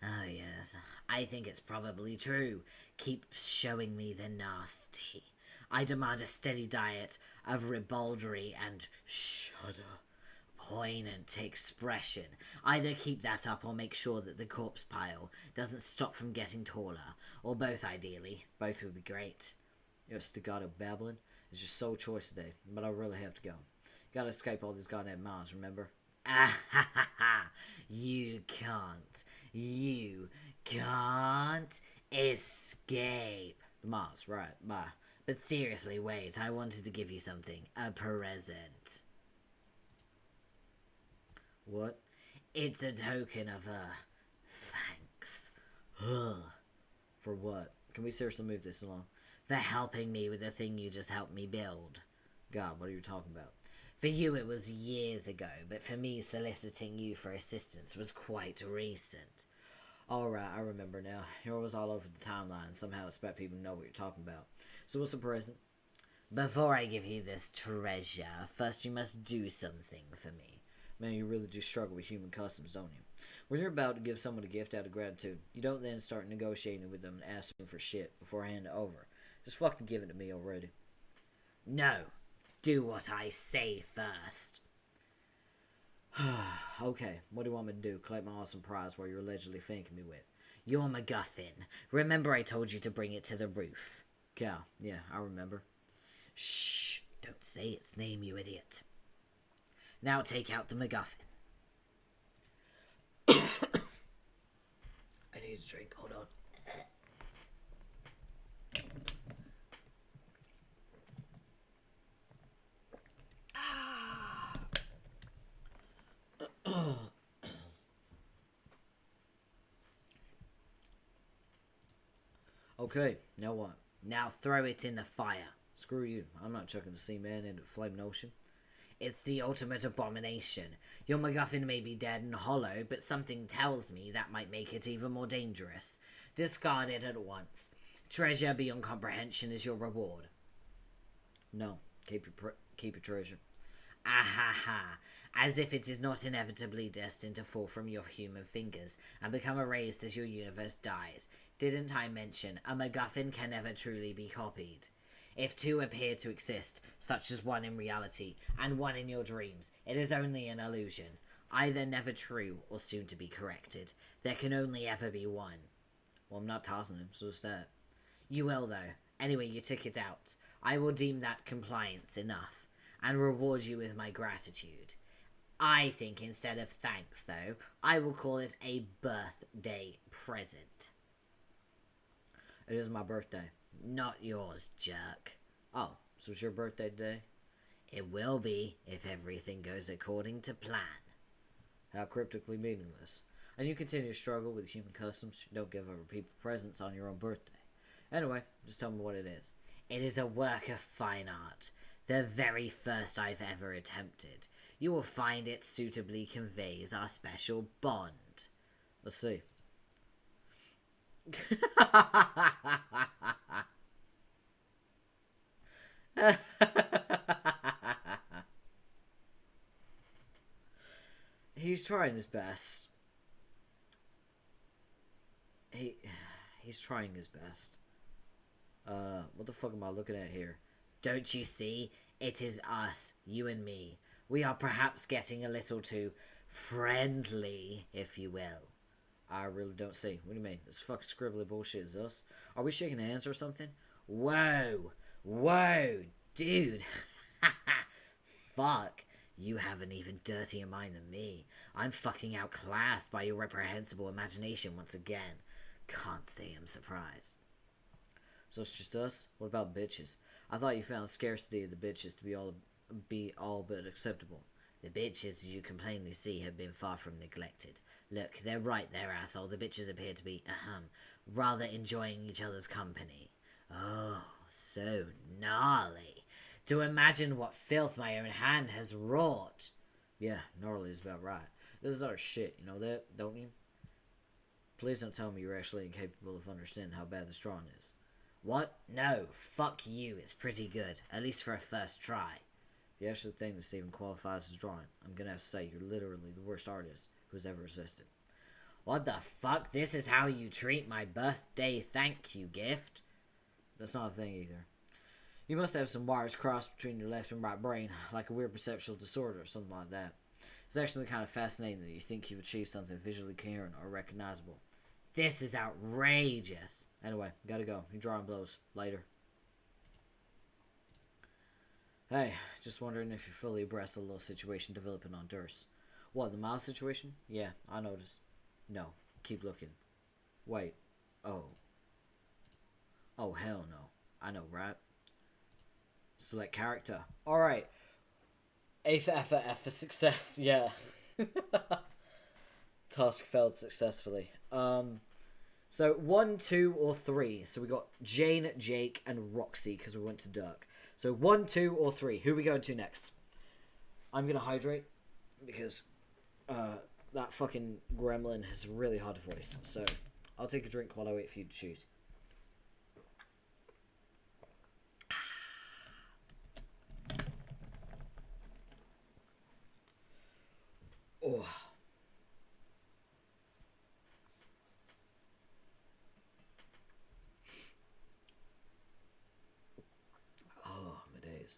Oh yes, I think it's probably true. Keep showing me the nasty. I demand a steady diet of ribaldry and shudder. Poignant expression. Either keep that up or make sure that the corpse pile doesn't stop from getting taller. Or both, ideally. Both would be great. Your staccato babbling is your sole choice today, but I really have to go. Gotta escape all these goddamn miles, remember? Ah ha ha ha! You can't. You can't escape. The miles, right, bye. But seriously, wait, I wanted to give you something. A present. What? It's a token of, thanks. For what? Can we seriously move this along? For helping me with the thing you just helped me build. God, what are you talking about? For you it was years ago, but for me soliciting you for assistance was quite recent. Alright, I remember now. You're always all over the timeline. Somehow expect people to know what you're talking about. So what's the present? Before I give you this treasure, first you must do something for me. Man, you really do struggle with human customs, don't you? When you're about to give someone a gift out of gratitude, you don't then start negotiating with them and ask them for shit before handing it over. Just fucking give it to me already. No. Do what I say first. Okay, what do you want me to do? Collect my awesome prize while you're allegedly thanking me with? Your MacGuffin. Remember I told you to bring it to the roof. Cal, yeah, I remember. Shh. Don't say its name, you idiot. Now take out the MacGuffin. I need a drink, hold on. Okay, now what? Now throw it in the fire. Screw you. I'm not chucking the sea man into the flaming ocean. It's the ultimate abomination. Your MacGuffin may be dead and hollow, but something tells me that might make it even more dangerous. Discard it at once. Treasure beyond comprehension is your reward. No, keep your treasure. Ahaha. As if it is not inevitably destined to fall from your human fingers and become erased as your universe dies. Didn't I mention a MacGuffin can never truly be copied? If two appear to exist, such as one in reality and one in your dreams, it is only an illusion, either never true or soon to be corrected. There can only ever be one. Well, I'm not tossing him, so it's that. You will, though. Anyway, you took it out. I will deem that compliance enough, and reward you with my gratitude. I think instead of thanks, though, I will call it a birthday present. It is my birthday. Not yours, jerk. Oh, so it's your birthday today? It will be if everything goes according to plan. How cryptically meaningless. And you continue to struggle with human customs. You don't give other people presents on your own birthday. Anyway, just tell me what it is. It is a work of fine art, the very first I've ever attempted. You will find it suitably conveys our special bond. Let's see. He's trying his best. He's trying his best. What the fuck am I looking at here? Don't you see? It is us, you and me. We are perhaps getting a little too friendly, if you will. I really don't see. What do you mean? This fucking scribbly bullshit is us? Are we shaking hands or something? Whoa, dude. Fuck. You have an even dirtier mind than me. I'm fucking outclassed by your reprehensible imagination once again. Can't say I'm surprised. So it's just us? What about bitches? I thought you found scarcity of the bitches to be all but acceptable. The bitches, as you can plainly see, have been far from neglected. Look, they're right there, asshole. The bitches appear to be, rather enjoying each other's company. Oh, so gnarly. To imagine what filth my own hand has wrought. Yeah, gnarly is about right. This is our shit, you know that, don't you? Please don't tell me you're actually incapable of understanding how bad this drawing is. What? No, fuck you, it's pretty good. At least for a first try. If you actually think this even qualifies as drawing, I'm gonna have to say you're literally the worst artist who's ever existed. What the fuck? This is how you treat my birthday thank you gift? That's not a thing either. You must have some wires crossed between your left and right brain, like a weird perceptual disorder or something like that. It's actually kind of fascinating that you think you've achieved something visually coherent or recognizable. This is outrageous. Anyway, gotta go. Your drawing blows. Later. Hey, just wondering if you're fully abreast of the little situation developing on Durst. What, the Miles situation? Yeah, I noticed. No, keep looking. Wait. Oh. Oh, hell no. I know, right? Select character. Alright. A for effort, F for success. Yeah. Task failed successfully. So 1, 2, or 3. So we got Jane, Jake, and Roxy because we went to Dirk. So 1, 2, or 3. Who are we going to next? I'm gonna hydrate because that fucking gremlin has a really hard voice. So I'll take a drink while I wait for you to choose. Oh. Oh, my days.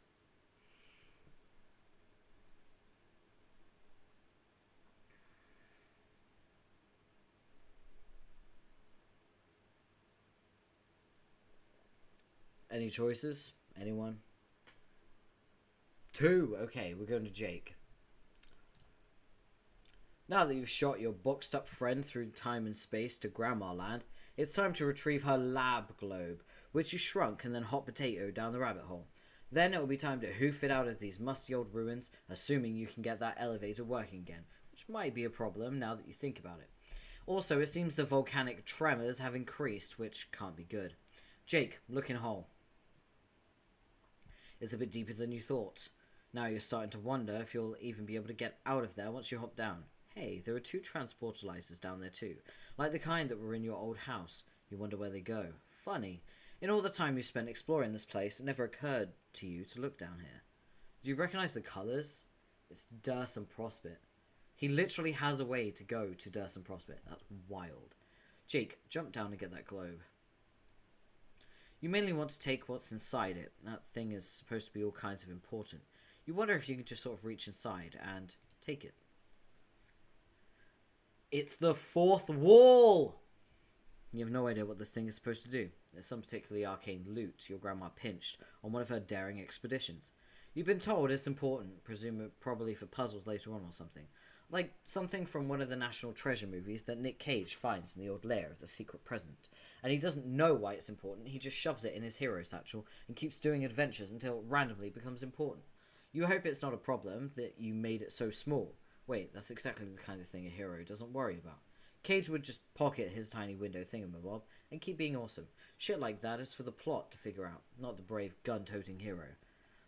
Any choices? Anyone? 2. Okay, we're going to Jake. Now that you've shot your boxed up friend through time and space to Grandma Land, it's time to retrieve her lab globe, which you shrunk and then hot potato down the rabbit hole. Then it will be time to hoof it out of these musty old ruins, assuming you can get that elevator working again, which might be a problem now that you think about it. Also, it seems the volcanic tremors have increased, which can't be good. Jake, look in hole. It's a bit deeper than you thought. Now you're starting to wonder if you'll even be able to get out of there once you hop down. Hey, there are 2 transportalizers down there too, like the kind that were in your old house. You wonder where they go. Funny. In all the time you spent exploring this place, it never occurred to you to look down here. Do you recognize the colors? It's Durst and Prospect. He literally has a way to go to Durst and Prospect. That's wild. Jake, jump down and get that globe. You mainly want to take what's inside it. That thing is supposed to be all kinds of important. You wonder if you can just sort of reach inside and take it. It's the 4th wall! You have no idea what this thing is supposed to do. It's some particularly arcane loot your grandma pinched on one of her daring expeditions. You've been told it's important, probably for puzzles later on or something. Like something from one of the National Treasure movies that Nick Cage finds in the old lair of the secret present. And he doesn't know why it's important, he just shoves it in his hero satchel and keeps doing adventures until it randomly becomes important. You hope it's not a problem that you made it so small. Wait, that's exactly the kind of thing a hero doesn't worry about. Cage would just pocket his tiny window thingamabob and keep being awesome. Shit like that is for the plot to figure out, not the brave gun-toting hero.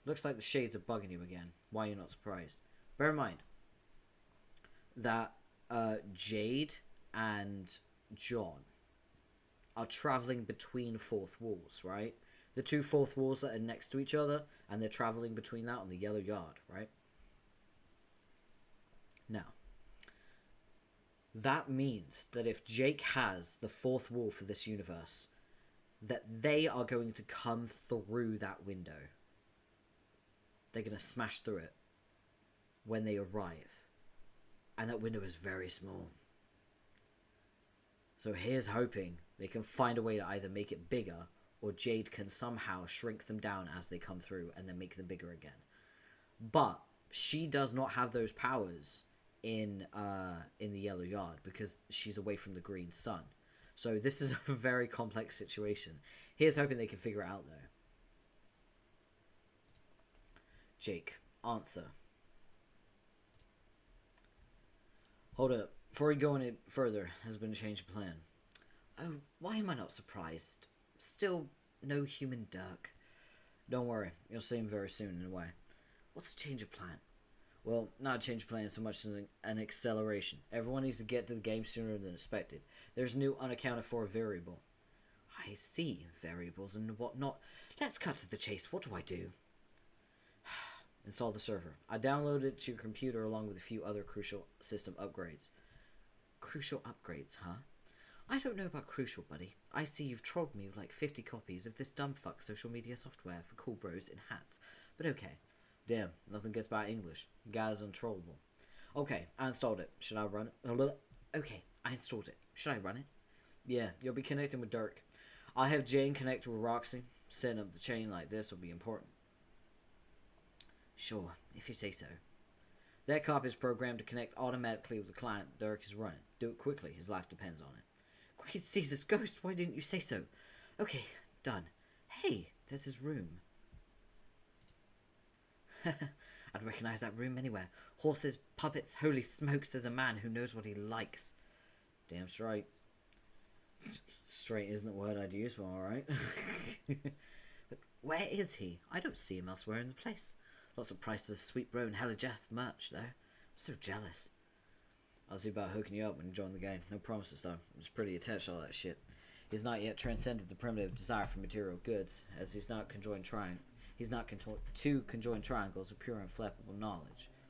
Looks like the shades are bugging you again. Why are you not surprised? Bear in mind that Jade and John are traveling between fourth walls, right? The two fourth walls that are next to each other, and they're traveling between that on the Yellow Yard, right? Now, that means that if Jake has the fourth wall for this universe, that they are going to come through that window. They're going to smash through it when they arrive. And that window is very small. So here's hoping they can find a way to either make it bigger, or Jade can somehow shrink them down as they come through and then make them bigger again. But she does not have those powers in the Yellow Yard because she's away from the green sun. So this is a very complex situation. Here's hoping they can figure it out, though. Jake, answer. Hold up. Before we go any further, there's been a change of plan. Oh, why am I not surprised? Still no human Dirk. Don't worry, you'll see him very soon in a way. What's a change of plan? Well, not a change of plan so much as an acceleration. Everyone needs to get to the game sooner than expected. There's a new unaccounted for variable. I see, variables and whatnot. Let's cut to the chase. What do I do? Install the server. I downloaded it to your computer along with a few other crucial system upgrades. Crucial upgrades, huh? I don't know about crucial, buddy. I see you've trolled me with like 50 copies of this dumb fuck social media software for cool bros in hats. But okay. Damn, nothing gets by English. The guy's untrollable. Okay, I installed it. Should I run it? Okay, I installed it. Should I run it? Yeah, you'll be connecting with Dirk. I'll have Jane connect with Roxy. Setting up the chain like this will be important. Sure, if you say so. That copy is programmed to connect automatically with the client Dirk is running. Do it quickly, his life depends on it. Great Jesus Ghost, why didn't you say so? Okay, done. Hey, there's his room. I'd recognize that room anywhere. Horses, puppets, holy smokes, there's a man who knows what he likes. Damn straight. Straight isn't the word I'd use, but alright. But where is he? I don't see him elsewhere in the place. Lots of priceless sweet bro and hella Jeff merch, though. I'm so jealous. I'll see about hooking you up when you join the game. No promises, though. I'm just pretty attached to all that shit. He's not yet transcended the primitive desire for material goods, as he's not conjoined two conjoined triangles of pure and flappable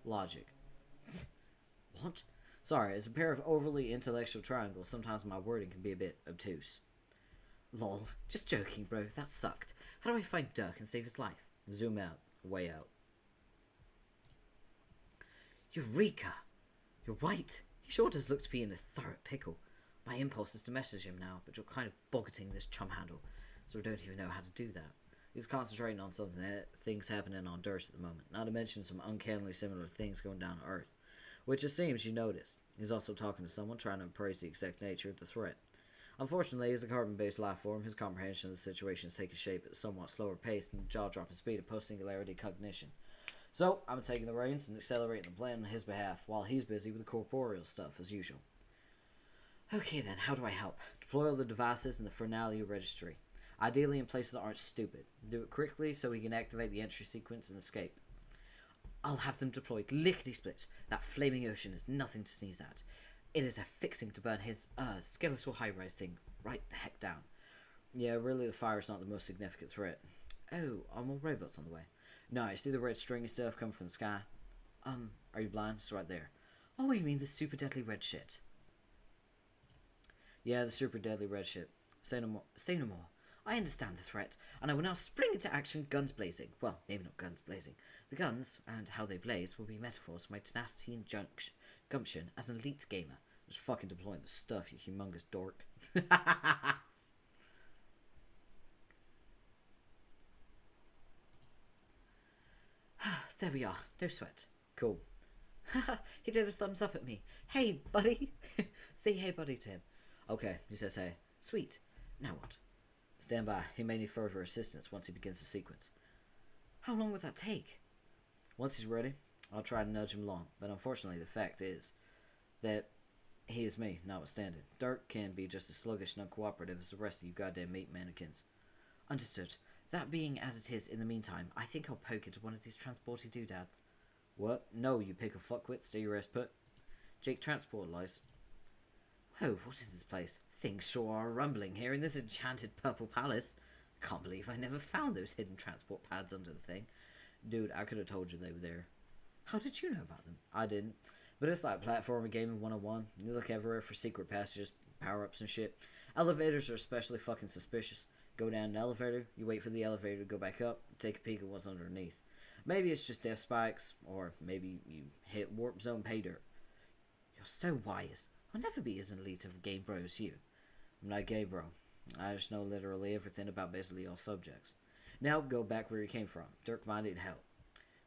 logic. What? Sorry, as a pair of overly intellectual triangles, sometimes my wording can be a bit obtuse. Lol. Just joking, bro. That sucked. How do I find Dirk and save his life? Zoom out. Way out. Eureka! You're right. He sure does look to be in a thorough pickle. My impulse is to message him now, but you're kind of boggeting this chum handle, so I don't even know how to do that. He's concentrating on something, things happening on Durst at the moment, not to mention some uncannily similar things going down on Earth, which it seems you noticed. He's also talking to someone, trying to appraise the exact nature of the threat. Unfortunately, as a carbon-based life form, his comprehension of the situation has taken shape at a somewhat slower pace than the jaw-dropping speed of post-singularity cognition. So, I'm taking the reins and accelerating the plan on his behalf, while he's busy with the corporeal stuff, as usual. Okay then, how do I help? Deploy all the devices in the Fernalia registry. Ideally in places that aren't stupid. Do it quickly so we can activate the entry sequence and escape. I'll have them deployed lickety-split. That flaming ocean is nothing to sneeze at. It is a fixing to burn his, skeletal high-rise thing right the heck down. Yeah, really the fire's not the most significant threat. Oh, are more robots on the way? No, you see the red stringy stuff coming from the sky? Are you blind? It's right there. Oh, you mean the super deadly red shit? Yeah, the super deadly red shit. Say no more. Say no more. I understand the threat, and I will now spring into action, guns blazing. Well, maybe not guns blazing. The guns, and how they blaze, will be metaphors for my tenacity and gumption as an elite gamer. Just fucking deploying the stuff, you humongous dork. There we are. No sweat. Cool. He did a thumbs up at me. Hey, buddy. Say hey, buddy, to him. Okay, he says hey. Sweet. Now what? Stand by. He may need further assistance once he begins the sequence. How long would that take? Once he's ready, I'll try to nudge him along. But unfortunately, the fact is that he is me, notwithstanding. Dirk can be just as sluggish and uncooperative as the rest of you goddamn meat mannequins. Understood. That being as it is, in the meantime, I think I'll poke into one of these transporty doodads. What? No, you pick a fuckwit, stay your ass put. Jake, transport lies. Whoa, what is this place? Things sure are rumbling here in this enchanted purple palace. I can't believe I never found those hidden transport pads under the thing. Dude, I could have told you they were there. How did you know about them? I didn't. But it's like platformer gaming 101. You look everywhere for secret passages, power-ups and shit. Elevators are especially fucking suspicious. Go down an elevator, you wait for the elevator to go back up, take a peek at what's underneath. Maybe it's just death spikes, or maybe you hit warp zone pay dirt. You're so wise. I'll never be as elite of a game bro as you. I'm not gay, bro. I just know literally everything about basically all subjects. Now go back where you came from. Dirk minded hell.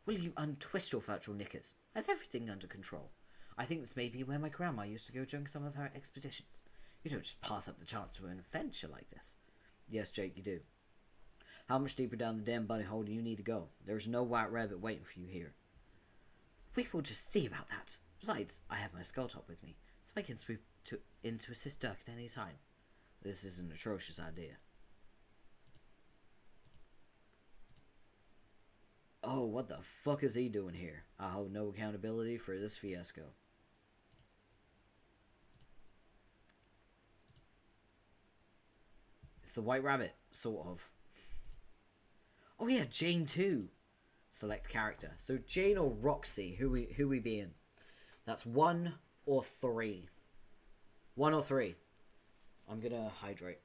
Will you untwist your virtual knickers? I have everything under control. I think this may be where my grandma used to go during some of her expeditions. You don't just pass up the chance to an adventure like this. Yes, Jake, you do. How much deeper down the damn bunny hole do you need to go? There's no white rabbit waiting for you here. We will just see about that. Besides, I have my skull top with me, so I can swoop in to assist Dirk at any time. This is an atrocious idea. Oh, what the fuck is he doing here? I hold no accountability for this fiasco. It's the White Rabbit, sort of. Oh yeah, Jane too. Select character. So Jane or Roxy, who we being? That's 1 or 3. 1 or 3. I'm gonna hydrate.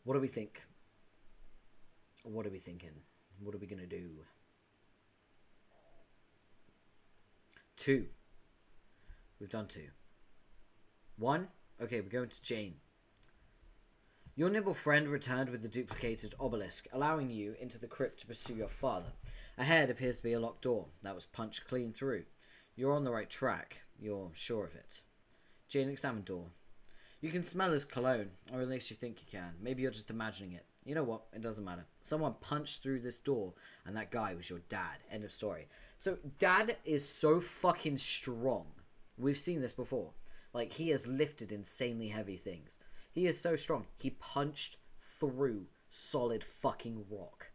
What do we think? What are we thinking? What are we gonna do? 2. We've done 2. 1. Okay, we're going to Jane. Your nimble friend returned with the duplicated obelisk, allowing you into the crypt to pursue your father. Ahead appears to be a locked door that was punched clean through. You're on the right track. You're sure of it. Jane examined door. You can smell his cologne, or at least you think you can. Maybe you're just imagining it. You know what? It doesn't matter. Someone punched through this door, and that guy was your dad. End of story. So, Dad is so fucking strong. We've seen this before. Like, he has lifted insanely heavy things. He is so strong. He punched through solid fucking rock.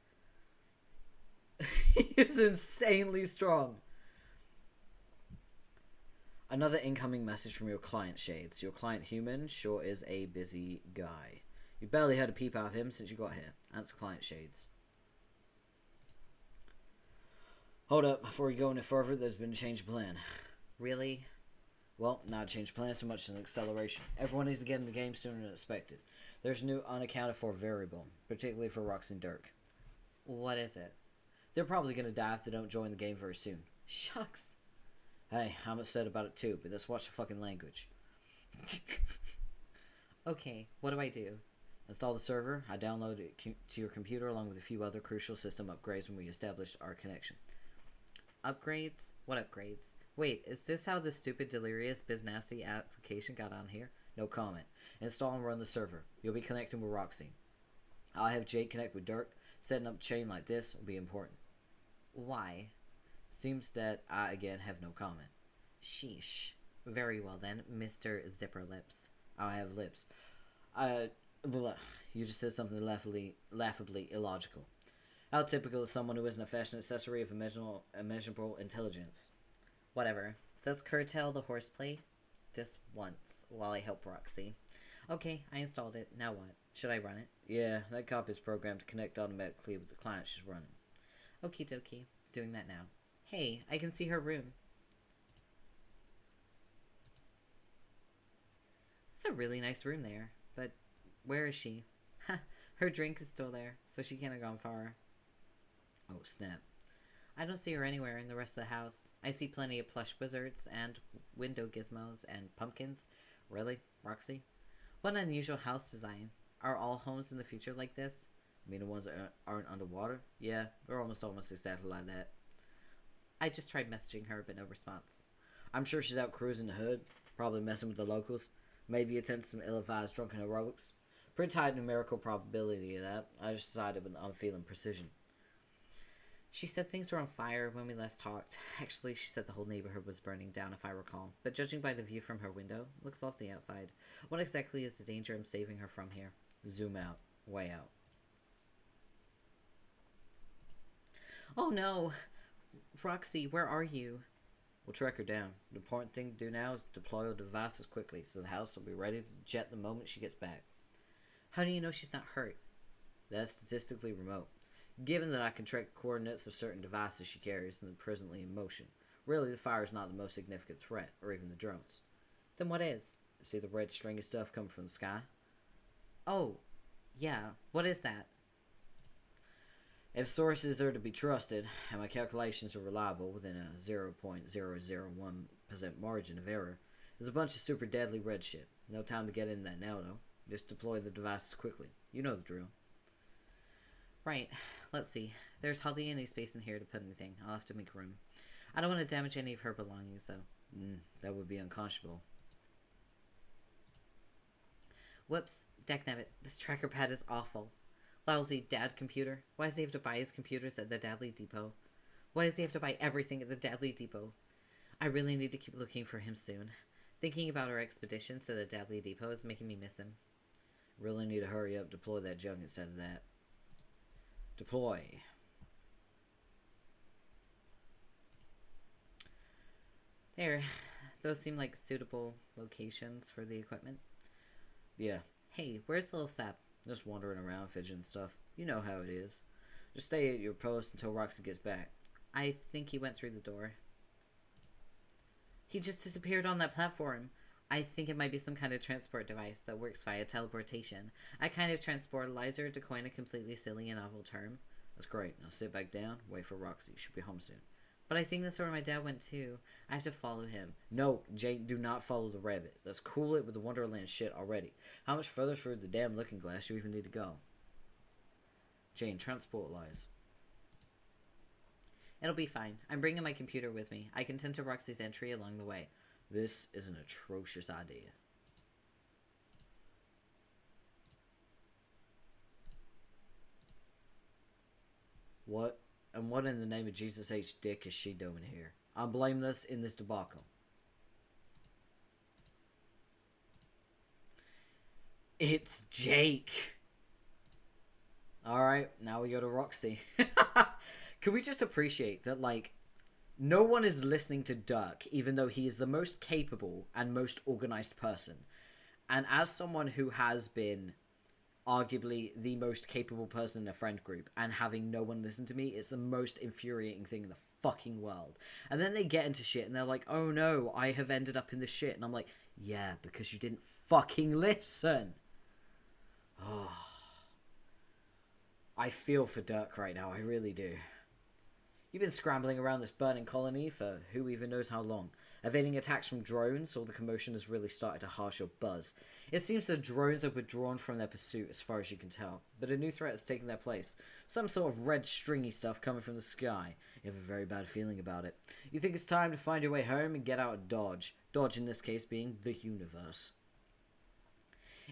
He is insanely strong. Another incoming message from your client, Shades. Your client human sure is a busy guy. You barely had a peep out of him since you got here. Answer client, Shades. Hold up, before we go any further, there's been a change of plan. Really? Well, not a change of plan so much as an acceleration. Everyone needs to get in the game sooner than expected. There's a new unaccounted for variable, particularly for Rox and Dirk. What is it? They're probably going to die if they don't join the game very soon. Shucks. Hey, I'm upset about it too, but let's watch the fucking language. Okay, what do I do? Install the server. I downloaded it to your computer along with a few other crucial system upgrades when we established our connection. Upgrades? What upgrades? Wait, is this how the stupid delirious biznasty application got on here? No comment. Install and run the server. You'll be connecting with Roxy. I'll have Jake connect with Dirk. Setting up a chain like this will be important. Why? Seems that I, again, have no comment. Sheesh. Very well then, Mr. Zipper Lips. I have lips. You just said something laughably illogical. How typical is someone who isn't a fashion accessory of immeasurable intelligence? Whatever. Let's curtail the horseplay this once while I help Roxy. Okay, I installed it. Now what? Should I run it? Yeah, that copy is programmed to connect automatically with the client she's running. Okie dokie. Doing that now. Hey, I can see her room. That's a really nice room there, but where is she? Her drink is still there, so she can't have gone far. Oh, snap. I don't see her anywhere in the rest of the house. I see plenty of plush wizards and window gizmos and pumpkins. Really, Roxy? What an unusual house design. Are all homes in the future like this? I mean, the ones that aren't underwater? Yeah, they're almost exactly like that. I just tried messaging her, but no response. I'm sure she's out cruising the hood, probably messing with the locals. Maybe attempt some ill-advised drunken heroics. Pretty high numerical probability of that. I just decided with unfeeling precision. She said things were on fire when we last talked. Actually, she said the whole neighborhood was burning down, if I recall. But judging by the view from her window, it looks lovely outside. What exactly is the danger I'm saving her from here? Zoom out. Way out. Oh no! Roxy, where are you? We'll track her down. The important thing to do now is deploy our devices quickly, so the house will be ready to jet the moment she gets back. How do you know she's not hurt? That's statistically remote. Given that I can track the coordinates of certain devices she carries and are presently in motion, really the fire is not the most significant threat, or even the drones. Then what is? See the red stringy stuff coming from the sky? Oh, yeah. What is that? If sources are to be trusted, and my calculations are reliable within a 0.001% margin of error, there's a bunch of super deadly red shit. No time to get in that now, though. Just deploy the devices quickly. You know the drill. Right. Let's see. There's hardly any space in here to put anything. I'll have to make room. I don't want to damage any of her belongings, though. That would be unconscionable. Whoops. Dagnabbit. This tracker pad is awful. Lousy dad computer. Why does he have to buy his computers at the Dadley Depot? Why does he have to buy everything at the Dadley Depot? I really need to keep looking for him soon. Thinking about our expeditions to the Dadley Depot is making me miss him. Really need to hurry up, deploy that junk instead of that. Deploy. There. Those seem like suitable locations for the equipment. Yeah. Hey, where's little Sap? Just wandering around, fidgeting stuff. You know how it is. Just stay at your post until Roxy gets back. I think he went through the door. He just disappeared on that platform. I think it might be some kind of transport device that works via teleportation. A kind of transportalizer, to coin a completely silly and novel term. That's great. Now sit back down, wait for Roxy. She'll be home soon. But I think that's where my dad went too. I have to follow him. No, Jane, do not follow the rabbit. Let's cool it with the Wonderland shit already. How much further through the damn looking glass do you even need to go? Jane, transport lies. It'll be fine. I'm bringing my computer with me. I can tend to Roxy's entry along the way. This is an atrocious idea. What? And what in the name of Jesus H. Dick is she doing here? I'm blameless in this debacle. It's Jake. Alright, now we go to Roxy. Can we just appreciate that, like, no one is listening to Dirk, even though he is the most capable and most organized person. And as someone who has been arguably the most capable person in a friend group, and having no one listen to me, it's the most infuriating thing in the fucking world. And then they get into shit and they're like, oh no, I have ended up in this shit. And I'm like, yeah, because you didn't fucking listen. Oh, I feel for Dirk right now, I really do. You've been scrambling around this burning colony for who even knows how long, evading attacks from drones, or the commotion has really started to harsh your buzz. It seems the drones have withdrawn from their pursuit as far as you can tell, but a new threat has taken their place. Some sort of red stringy stuff coming from the sky. You have a very bad feeling about it. You think it's time to find your way home and get out of Dodge. Dodge in this case being the universe.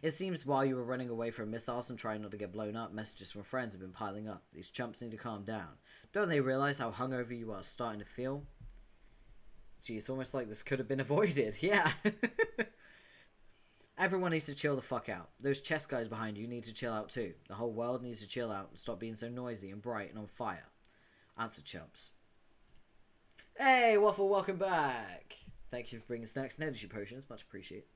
It seems while you were running away from missiles and trying not to get blown up, messages from friends have been piling up. These chumps need to calm down. Don't they realize how hungover you are starting to feel? Gee, it's almost like this could have been avoided. Yeah. Everyone needs to chill the fuck out. Those chess guys behind you need to chill out too. The whole world needs to chill out and stop being so noisy and bright and on fire. Answer, chumps. Hey, Waffle, welcome back. Thank you for bringing snacks and energy potions. Much appreciated.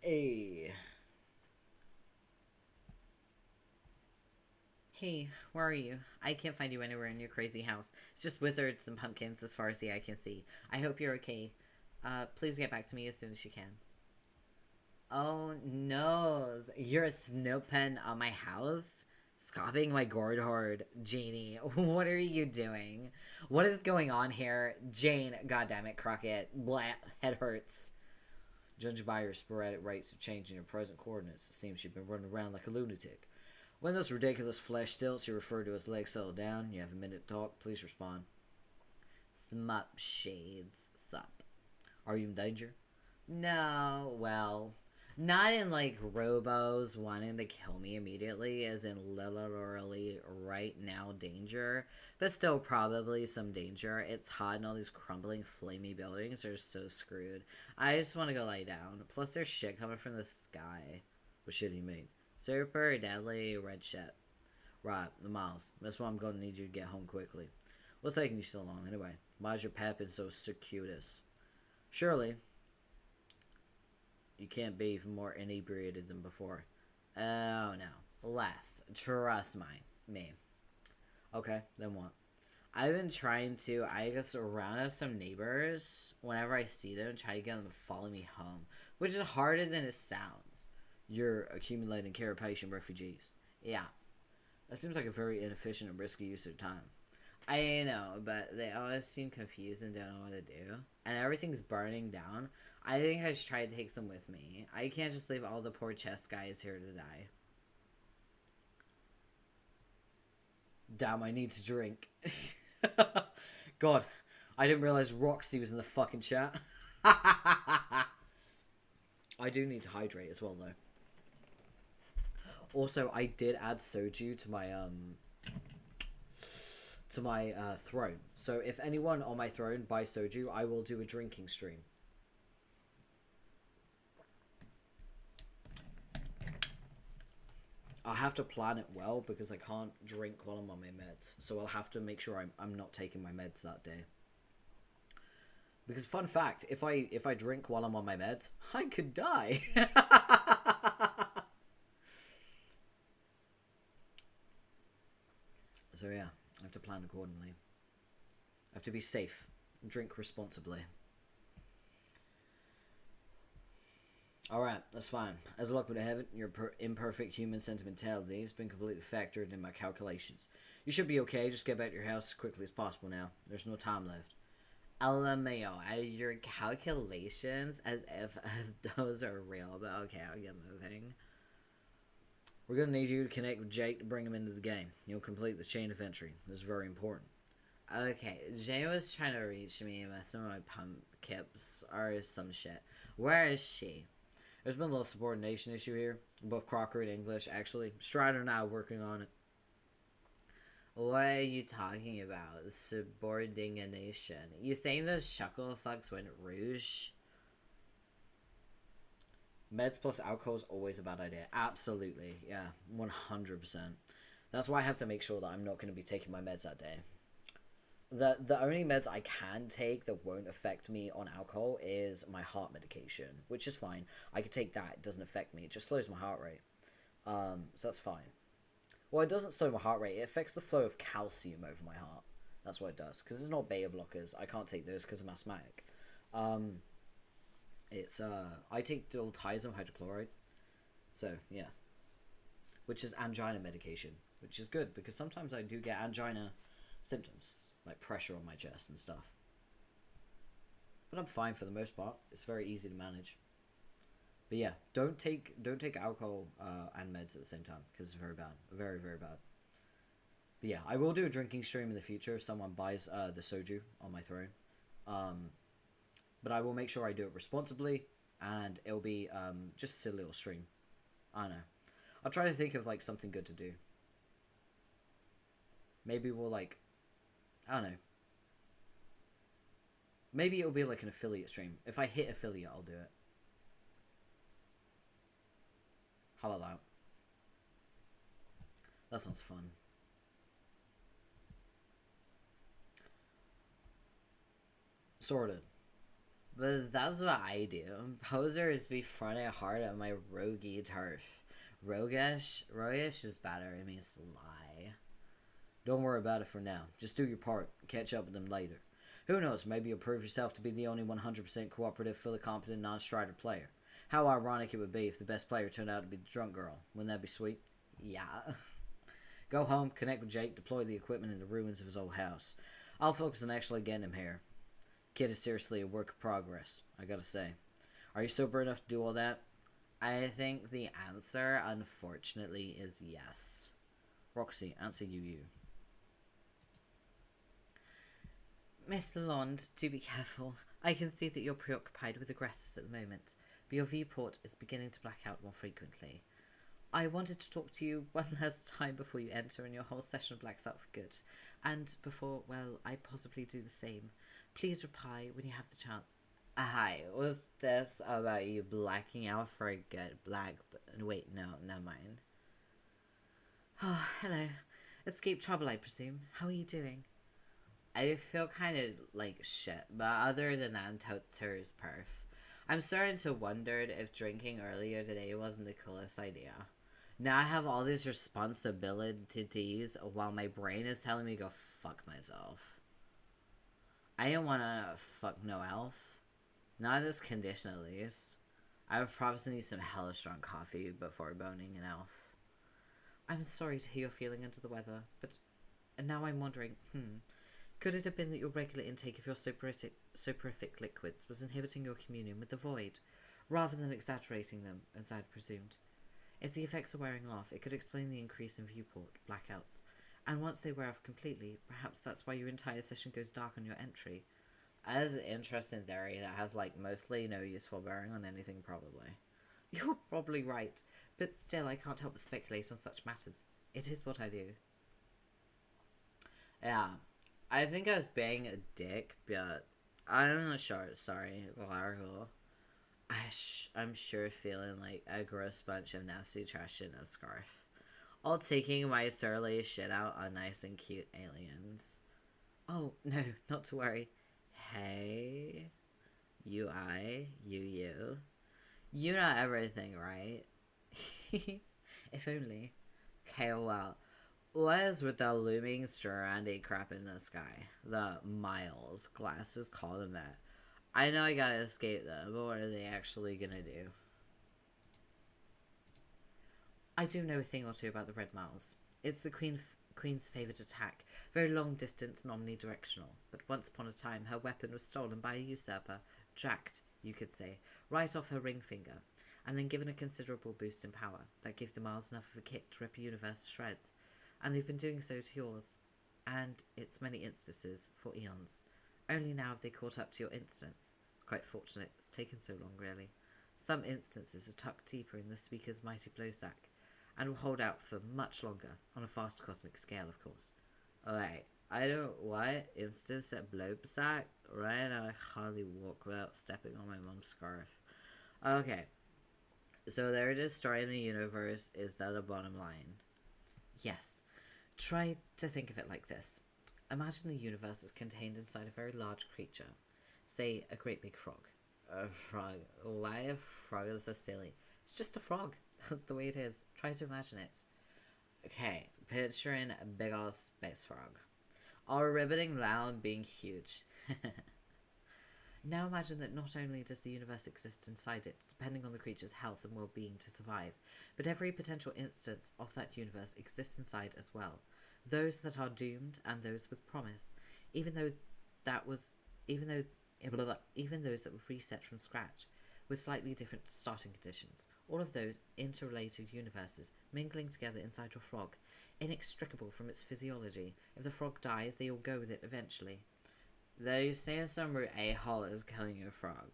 Hey. Hey, where are you? I can't find you anywhere in your crazy house. It's just wizards and pumpkins as far as the eye can see. I hope you're okay. Please get back to me as soon as you can. Oh, no. You're a snow-pen on my house? Scopping my gourd hoard. Janie, what are you doing? What is going on here? Jane, goddammit, Crockett. Blah, head hurts. Judging by your sporadic rates of changing your present coordinates, it seems you've been running around like a lunatic. When those ridiculous flesh stilts you refer to as legs settle down, you have a minute to talk, please respond. Smup shades. Sup. Are you in danger? No, well, not in like robos wanting to kill me immediately, as in literally right now danger, but still probably some danger. It's hot and all these crumbling, flamey buildings are so screwed. I just want to go lie down. Plus there's shit coming from the sky. What shit do you mean? Super deadly red shit. Right, the miles. That's why I'm going to need you to get home quickly. What's taking you so long anyway? Why's your pep been so circuitous? Surely you can't be even more inebriated than before. Oh no. Less. Trust me. Okay, then what? I've been trying to, I guess, round some neighbors whenever I see them, try to get them to follow me home, which is harder than it sounds. You're accumulating carapacian refugees. Yeah. That seems like a very inefficient and risky use of time. I know, but they always seem confused and don't know what to do. And everything's burning down. I think I should try to take some with me. I can't just leave all the poor chest guys here to die. Damn, I need to drink. God, I didn't realize Roxy was in the fucking chat. I do need to hydrate as well, though. Also, I did add soju to my throne. So if anyone on my throne buys soju, I will do a drinking stream. I'll have to plan it well because I can't drink while I'm on my meds. So I'll have to make sure I'm not taking my meds that day. Because fun fact, if I drink while I'm on my meds, I could die. So yeah, I have to plan accordingly. I have to be safe. Drink responsibly. Alright, that's fine. As luck would have it, your imperfect human sentimentality has been completely factored in my calculations. You should be okay, just get back to your house as quickly as possible now. There's no time left. LMAO, your calculations? As if those are real, but okay, I'll get moving. We're going to need you to connect with Jake to bring him into the game. You'll complete the chain of entry. This is very important. Okay, Jay was trying to reach me with some of my pump kips or some shit. Where is she? There's been a little subordination issue here. Both Crocker and English, actually. Strider and I are working on it. What are you talking about? Subordination. You saying those shuckle fucks went rouge? Meds plus alcohol is always a bad idea. Absolutely. Yeah. 100%. That's why I have to make sure that I'm not going to be taking my meds that day. The only meds I can take that won't affect me on alcohol is my heart medication, which is fine. I can take that. It doesn't affect me. It just slows my heart rate. So that's fine. Well, it doesn't slow my heart rate. It affects the flow of calcium over my heart. That's what it does. Because it's not beta blockers. I can't take those because I'm asthmatic. I take diltiazem hydrochloride. So, yeah. Which is angina medication. Which is good, because sometimes I do get angina symptoms. Like pressure on my chest and stuff. But I'm fine for the most part. It's very easy to manage. But yeah, don't take alcohol and meds at the same time, because it's very bad. Very, very bad. But yeah, I will do a drinking stream in the future if someone buys the soju on my throne. But I will make sure I do it responsibly, and it'll be just a silly little stream. I don't know. I'll try to think of like something good to do. Maybe we'll like, I don't know. Maybe it'll be like an affiliate stream. If I hit affiliate, I'll do it. How about that? That sounds fun. Sorted. But that's what I do. Posers be fronting hard on my roguey turf. Roguish? Roguish is better. It means to lie. Don't worry about it for now. Just do your part. Catch up with them later. Who knows, maybe you'll prove yourself to be the only 100% cooperative, fully competent, non-strider player. How ironic it would be if the best player turned out to be the drunk girl. Wouldn't that be sweet? Yeah. Go home, connect with Jake, deploy the equipment in the ruins of his old house. I'll focus on actually getting him here. Kid is seriously a work of progress, I gotta say. Are you sober enough to do all that? I think the answer, unfortunately, is yes. Roxy, answer you. Miss Lalonde, do be careful. I can see that you're preoccupied with aggressors at the moment, but your viewport is beginning to black out more frequently. I wanted to talk to you one last time before you enter and your whole session blacks out for good. And before, well, I possibly do the same. Please reply when you have the chance. Hi, was this about you blacking out for a good wait, no, never mind. Oh, hello. Escape trouble, I presume. How are you doing? I feel kind of like shit, but other than that, I'm totes perf. I'm starting to wonder if drinking earlier today wasn't the coolest idea. Now I have all these responsibilities while my brain is telling me to go fuck myself. I didn't want to fuck no elf. Not in this condition, at least. I would probably need some hella strong coffee before boning an elf. I'm sorry to hear you're feeling under the weather, but now I'm wondering, could it have been that your regular intake of your soporific liquids was inhibiting your communion with the void, rather than exaggerating them, as I'd presumed? If the effects are wearing off, it could explain the increase in viewport blackouts, and once they wear off completely, perhaps that's why your entire session goes dark on your entry. As an interesting theory that has, mostly no useful bearing on anything, probably. You're probably right, but still I can't help but speculate on such matters. It is what I do. Yeah, I think I was being a dick, but I'm not sure. Sorry, Largo. I'm sure feeling like a gross bunch of nasty trash in a scarf. All taking my surly shit out on nice and cute aliens. Oh, no, not to worry. Hey, you. You know everything, right? If only. Okay, well, what is with the looming strandy crap in the sky? The Miles glasses call them that. I know I gotta escape them, but what are they actually gonna do? I do know a thing or two about the Red Miles. It's the Queen's favourite attack, very long distance and omnidirectional, but once upon a time her weapon was stolen by a usurper, jacked, you could say, right off her ring finger, and then given a considerable boost in power. That gave the Miles enough of a kick to rip a universe to shreds, and they've been doing so to yours, and its many instances, for eons. Only now have they caught up to your instance. It's quite fortunate it's taken so long, really. Some instances are tucked deeper in the speaker's mighty blowsack, and will hold out for much longer, on a vast cosmic scale, of course. Alright, I don't... What? Instance at blowsack? Right now I hardly walk without stepping on my mom's scarf. Okay. So they're destroying the universe, is that a bottom line? Yes. Try to think of it like this. Imagine the universe is contained inside a very large creature. Say, a great big frog. A frog? Why a frog is so silly? It's just a frog. That's the way it is. Try to imagine it. Okay, picturing a big old space frog. All riveting, loud, being huge. Now imagine that not only does the universe exist inside it, depending on the creature's health and well-being to survive, but every potential instance of that universe exists inside as well. Those that are doomed and those with promise, even those that were reset from scratch, with slightly different starting conditions. All of those interrelated universes mingling together inside your frog, inextricable from its physiology. If the frog dies, they all go with it eventually. Though you say some rude a-hole is killing your frog.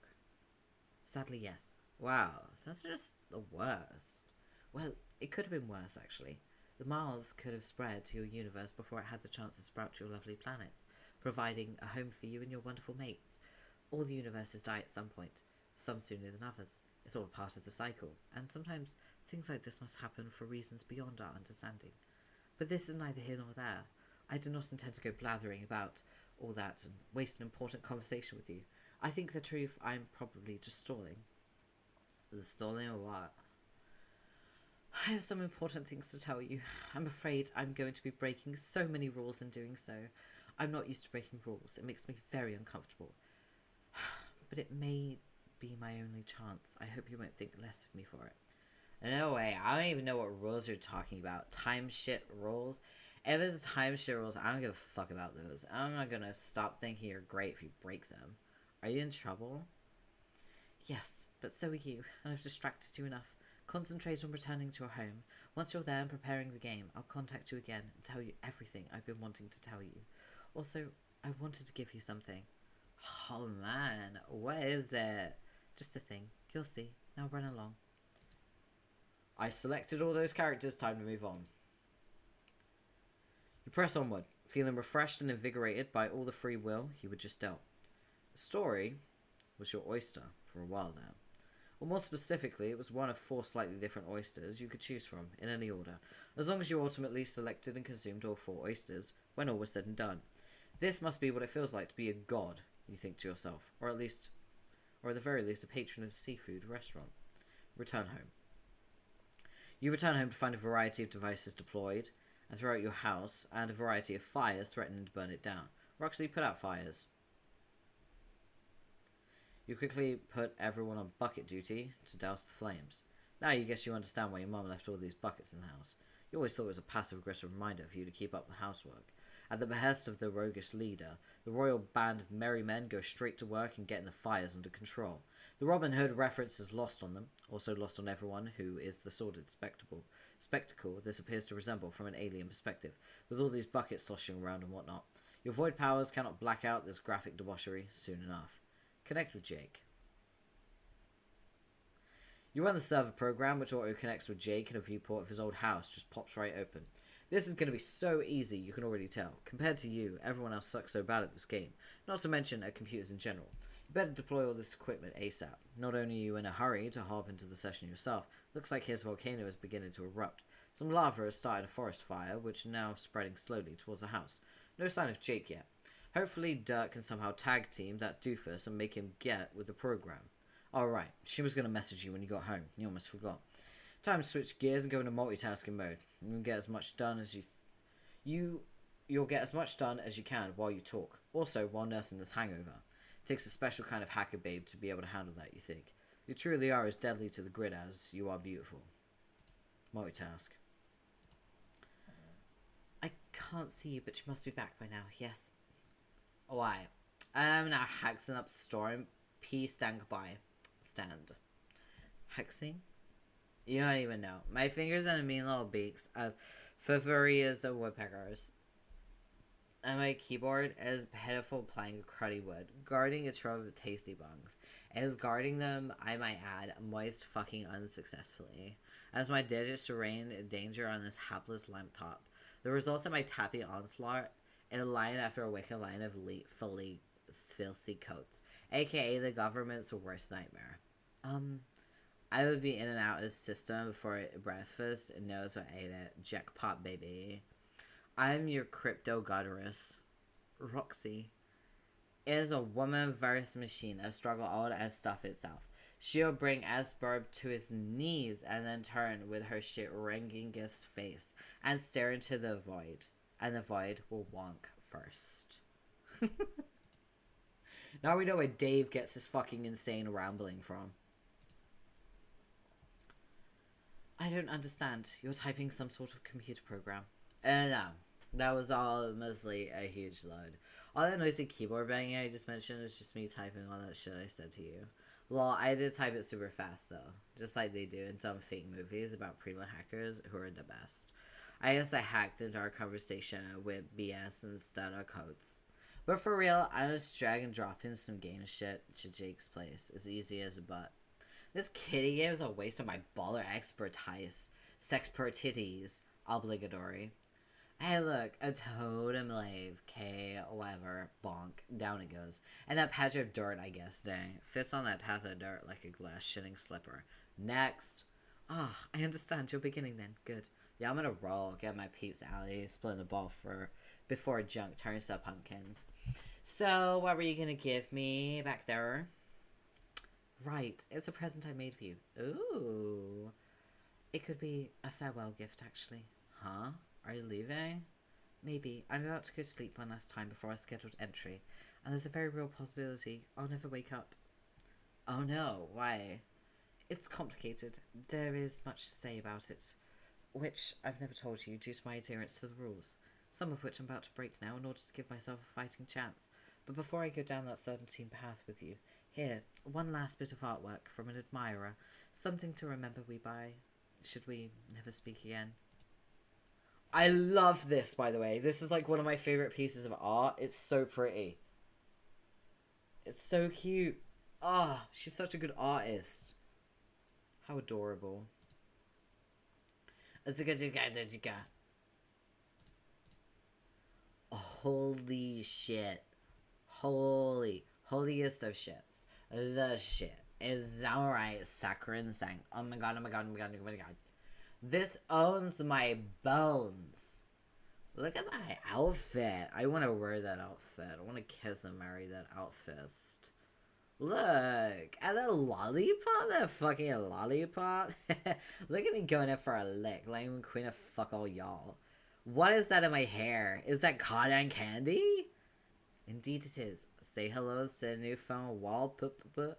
Sadly, yes. Wow, that's just the worst. Well, it could have been worse, actually. The Mars could have spread to your universe before it had the chance to sprout to your lovely planet, providing a home for you and your wonderful mates. All the universes die at some point, some sooner than others. It's all a part of the cycle, and sometimes things like this must happen for reasons beyond our understanding. But this is neither here nor there. I do not intend to go blathering about all that and waste an important conversation with you. I think the truth, I'm probably just stalling. Stalling or what? I have some important things to tell you. I'm afraid I'm going to be breaking so many rules in doing so. I'm not used to breaking rules. It makes me very uncomfortable. But it may be my only chance. I hope you won't think less of me for it. No way, I don't even know what rules you're talking about. Time shit rules? If it's time shit rules, I don't give a fuck about those. I'm not gonna stop thinking you're great if you break them. Are you in trouble? Yes, but so are you, and I've distracted you enough. Concentrate on returning to your home. Once you're there and preparing the game, I'll contact you again and tell you everything I've been wanting to tell you. Also, I wanted to give you something. Oh man, what is it? Just a thing. You'll see. Now run along. I selected all those characters, time to move on. You press onward, feeling refreshed and invigorated by all the free will you were just dealt. The story was your oyster for a while there. Or more specifically, it was one of 4 slightly different oysters you could choose from, in any order, as long as you ultimately selected and consumed all 4 oysters, when all was said and done. This must be what it feels like to be a god, you think to yourself, or at the very least, a patron of a seafood restaurant. Return home. You return home to find a variety of devices deployed and throughout your house, and a variety of fires threatening to burn it down. Roxy, put out fires. You quickly put everyone on bucket duty to douse the flames. Now you guess you understand why your mum left all these buckets in the house. You always thought it was a passive-aggressive reminder for you to keep up the housework. At the behest of the roguish leader, the royal band of merry men go straight to work and getting the fires under control. The Robin Hood reference is lost on them, also lost on everyone who is the sordid spectacle this appears to resemble from an alien perspective, with all these buckets sloshing around and whatnot. Your void powers cannot black out this graphic debauchery soon enough. Connect with Jake. You run the server program, which auto-connects with Jake in a viewport of his old house, just pops right open. This is going to be so easy, you can already tell. Compared to you, everyone else sucks so bad at this game, not to mention at computers in general. You better deploy all this equipment ASAP. Not only are you in a hurry to hop into the session yourself, looks like his volcano is beginning to erupt. Some lava has started a forest fire, which is now spreading slowly towards the house. No sign of Jake yet. Hopefully Dirk can somehow tag team that doofus and make him get with the program. Alright, she was going to message you when you got home. You almost forgot. Time to switch gears and go into multitasking mode. You'll get as much done as you'll get as much done as you can while you talk. Also, while nursing this hangover. It takes a special kind of hacker babe to be able to handle that, you think. You truly are as deadly to the grid as you are beautiful. Multitask. I can't see you, but you must be back by now, yes? Why? I'm now hexing up Storm P stand by. Stand. Hexing? You don't even know. My fingers are the mean little beaks of Porphyra's woodpeckers. And my keyboard is a pitiful plank of cruddy wood, guarding a trove of tasty bungs. It is guarding them, I might add, moist fucking unsuccessfully, as my digits reign in danger on this hapless lamp top. The result of my tappy onslaught in a line after a wicked line of filthy coats, aka the government's worst nightmare. I would be in and out of the system before breakfast and knows what ate it. Jackpot, baby. I'm your crypto goddess, Roxy. It is a woman versus machine, a struggle all as stuff itself. She'll bring Asburb to his knees and then turn with her shit-ringingest face and stare into the void. And the void will wonk first. Now we know where Dave gets his fucking insane rambling from. I don't understand. You're typing some sort of computer program. No. That was all mostly a huge load. All that noisy keyboard banging I just mentioned is just me typing all that shit I said to you. Lol, I did type it super fast though. Just like they do in dumb fake movies about primo hackers who are the best. I guess I hacked into our conversation with BS instead of codes. But for real, I was drag and dropping some game shit to Jake's place. As easy as a butt. This kitty game is a waste of my baller expertise. Sexpertities. Obligatory. Hey look, a totem lave, K, whatever, bonk, down it goes. And that patch of dirt, I guess, dang, fits on that path of dirt like a glass shitting slipper. Next. I understand, you're beginning then, good. Yeah, I'm gonna roll, get my peeps out, splitting the ball before junk turns to pumpkins. So, what were you gonna give me back there? Right, it's a present I made for you. Ooh. It could be a farewell gift, actually. Huh? Are you leaving? Maybe. I'm about to go to sleep one last time before our scheduled entry, and there's a very real possibility I'll never wake up. Oh no, why? It's complicated. There is much to say about it, which I've never told you due to my adherence to the rules, some of which I'm about to break now in order to give myself a fighting chance. But before I go down that serpentine path with you, here, one last bit of artwork from an admirer, something to remember we by, should we never speak again. I love this, by the way. This is like one of my favorite pieces of art. It's so pretty. It's so cute. Ah, oh, she's such a good artist. How adorable. Holy shit. Holiest of shits. The shit is alright, sacrosanct. Oh my god, oh my god, oh my god, oh my god. This owns my bones. Look at my outfit. I want to wear that outfit. I want to kiss and marry that outfit. Look at that lollipop, that fucking lollipop. Look at me going in for a lick, like I'm queen of fuck all y'all. What is that in my hair? Is that cotton candy? Indeed it is. Say hello to the new phone wallpaper.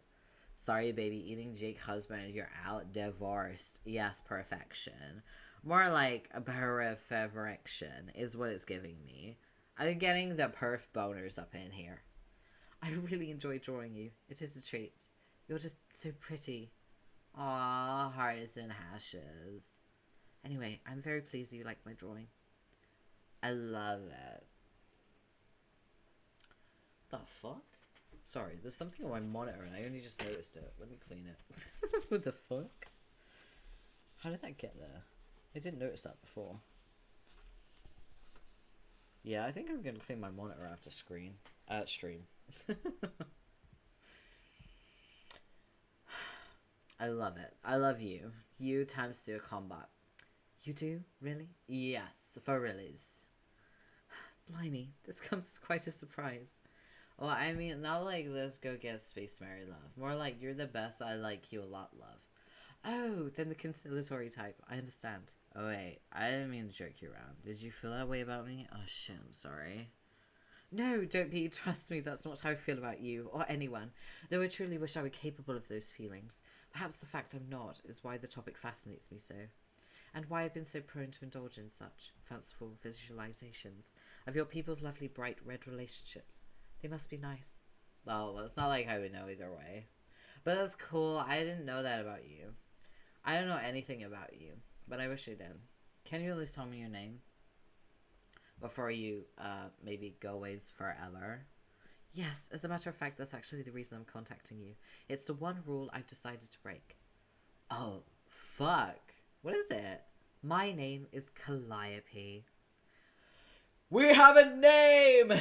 Sorry, baby, eating Jake husband, you're out divorced. Yes, perfection. More like a perfection is what it's giving me. I'm getting the perf boners up in here. I really enjoy drawing you. It is a treat. You're just so pretty. Aww, hearts and hashes. Anyway, I'm very pleased that you like my drawing. I love it. The fuck? Sorry, there's something on my monitor and I only just noticed it. Let me clean it. What the fuck? How did that get there? I didn't notice that before. Yeah, I think I'm gonna clean my monitor after stream. I love it. I love you. You times 2 combat. You do? Really? Yes, for realies. Blimey, this comes as quite a surprise. Well, I mean, not like let's go get Space Mary love. More like you're the best, I like you a lot love. Oh, then the conciliatory type. I understand. Oh wait, I didn't mean to jerk you around. Did you feel that way about me? Oh shit, I'm sorry. No, don't be. Trust me, that's not how I feel about you, or anyone. Though I truly wish I were capable of those feelings. Perhaps the fact I'm not is why the topic fascinates me so. And why I've been so prone to indulge in such fanciful visualizations of your people's lovely bright red relationships. They must be nice. Well, it's not like I would know either way. But that's cool. I didn't know that about you. I don't know anything about you, but I wish I did. Can you at least tell me your name? Before you, maybe go ways forever? Yes, as a matter of fact, that's actually the reason I'm contacting you. It's the one rule I've decided to break. Oh, fuck. What is it? My name is Calliope. We have a name!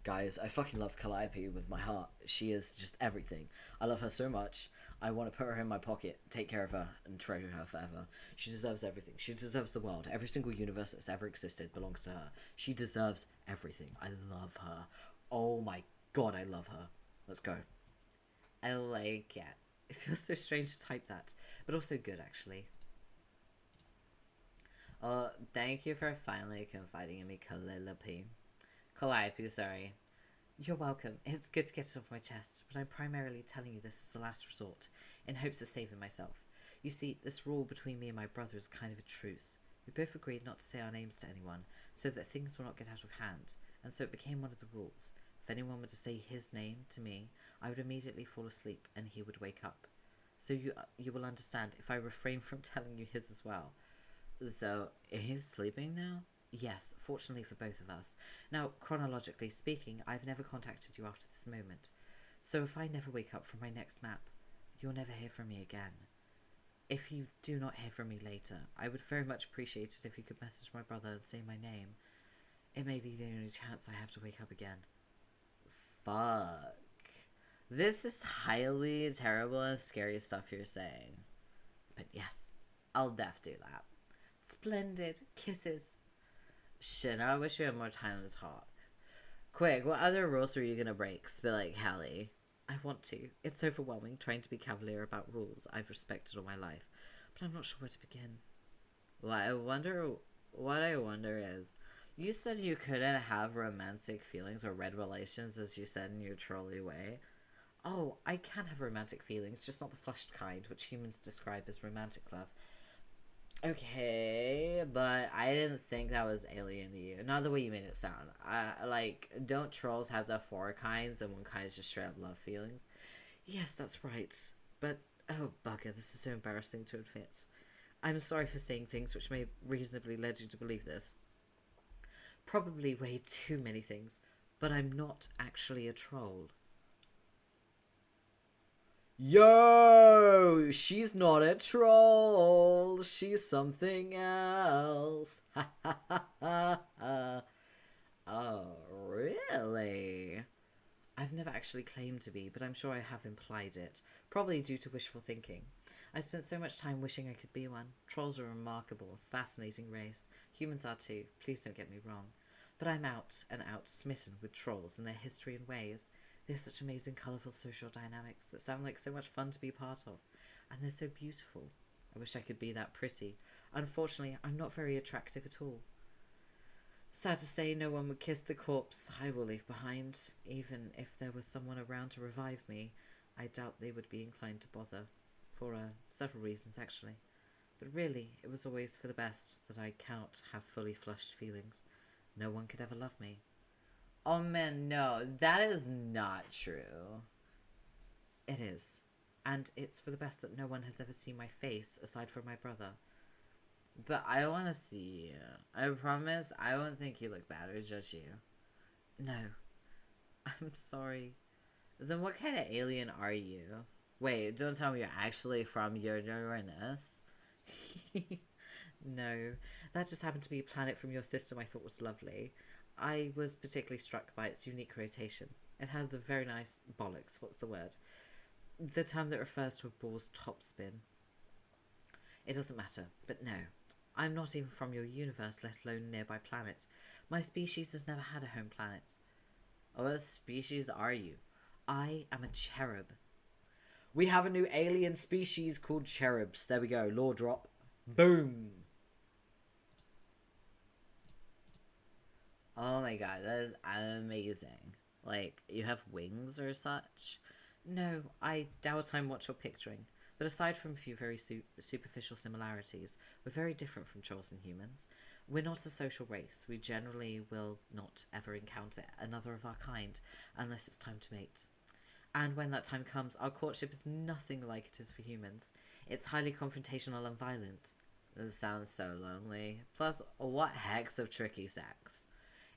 Guys, I fucking love Calliope with my heart. She is just everything. I love her so much. I want to put her in my pocket, take care of her, and treasure her forever. She deserves everything. She deserves the world. Every single universe that's ever existed belongs to her. She deserves everything. I love her. Oh my god, I love her. Let's go. I like it. It feels so strange to type that, but also good, actually. Oh, thank you for finally confiding in me, Calliope. Calliope, sorry. You're welcome. It's good to get it off my chest, but I'm primarily telling you this as a last resort, in hopes of saving myself. You see, this rule between me and my brother is kind of a truce. We both agreed not to say our names to anyone, so that things will not get out of hand, and so it became one of the rules. If anyone were to say his name to me, I would immediately fall asleep, and he would wake up. So you will understand if I refrain from telling you his as well. So, he's sleeping now? Yes, fortunately for both of us. Now, chronologically speaking, I've never contacted you after this moment. So if I never wake up from my next nap, you'll never hear from me again. If you do not hear from me later, I would very much appreciate it if you could message my brother and say my name. It may be the only chance I have to wake up again. Fuck. This is highly terrible and scary stuff you're saying. But yes, I'll def do that. Splendid. Kisses. Shit, now I wish we had more time to talk. Quick, what other rules were you gonna break? Spill like Hallie. I want to. It's overwhelming trying to be cavalier about rules I've respected all my life, but I'm not sure where to begin. What I wonder is, you said you couldn't have romantic feelings or red relations, as you said in your trolley way. Oh, I can have romantic feelings, just not the flushed kind, which humans describe as romantic love. Okay, but I didn't think that was alien to you. Not the way you made it sound. Don't trolls have the four kinds and one kind is just straight up love feelings? Yes, that's right. But, oh bugger, this is so embarrassing to admit. I'm sorry for saying things which may reasonably lead you to believe this. Probably way too many things, but I'm not actually a troll. Yo, she's not a troll. She's something else. Ha ha ha ha ha. Oh, really? I've never actually claimed to be, but I'm sure I have implied it. Probably due to wishful thinking. I spent so much time wishing I could be one. Trolls are a remarkable, fascinating race. Humans are too, please don't get me wrong. But I'm out and out smitten with trolls and their history and ways. They have such amazing, colourful social dynamics that sound like so much fun to be part of. And they're so beautiful. I wish I could be that pretty. Unfortunately, I'm not very attractive at all. Sad to say, no one would kiss the corpse I will leave behind. Even if there was someone around to revive me, I doubt they would be inclined to bother. For several reasons, actually. But really, it was always for the best that I cannot have fully flushed feelings. No one could ever love me. Oh man, no, that is not true. It is. And it's for the best that no one has ever seen my face, aside from my brother. But I want to see you. I promise I won't think you look bad or judge you. No. I'm sorry. Then what kind of alien are you? Wait, don't tell me you're actually from Uranus. No, that just happened to be a planet from your system I thought was lovely. I was particularly struck by its unique rotation. It has a very nice bollocks, what's the word? The term that refers to a ball's topspin. It doesn't matter, but no. I'm not even from your universe, let alone a nearby planet. My species has never had a home planet. What species are you? I am a cherub. We have a new alien species called cherubs. There we go, lore drop. Boom! Oh my god, that is amazing. Like, you have wings or such? No, I doubt I'm what you're picturing. But aside from a few very superficial similarities, we're very different from trolls and humans. We're not a social race. We generally will not ever encounter another of our kind unless it's time to mate. And when that time comes, our courtship is nothing like it is for humans. It's highly confrontational and violent. This sounds so lonely. Plus, what hex of tricky sex?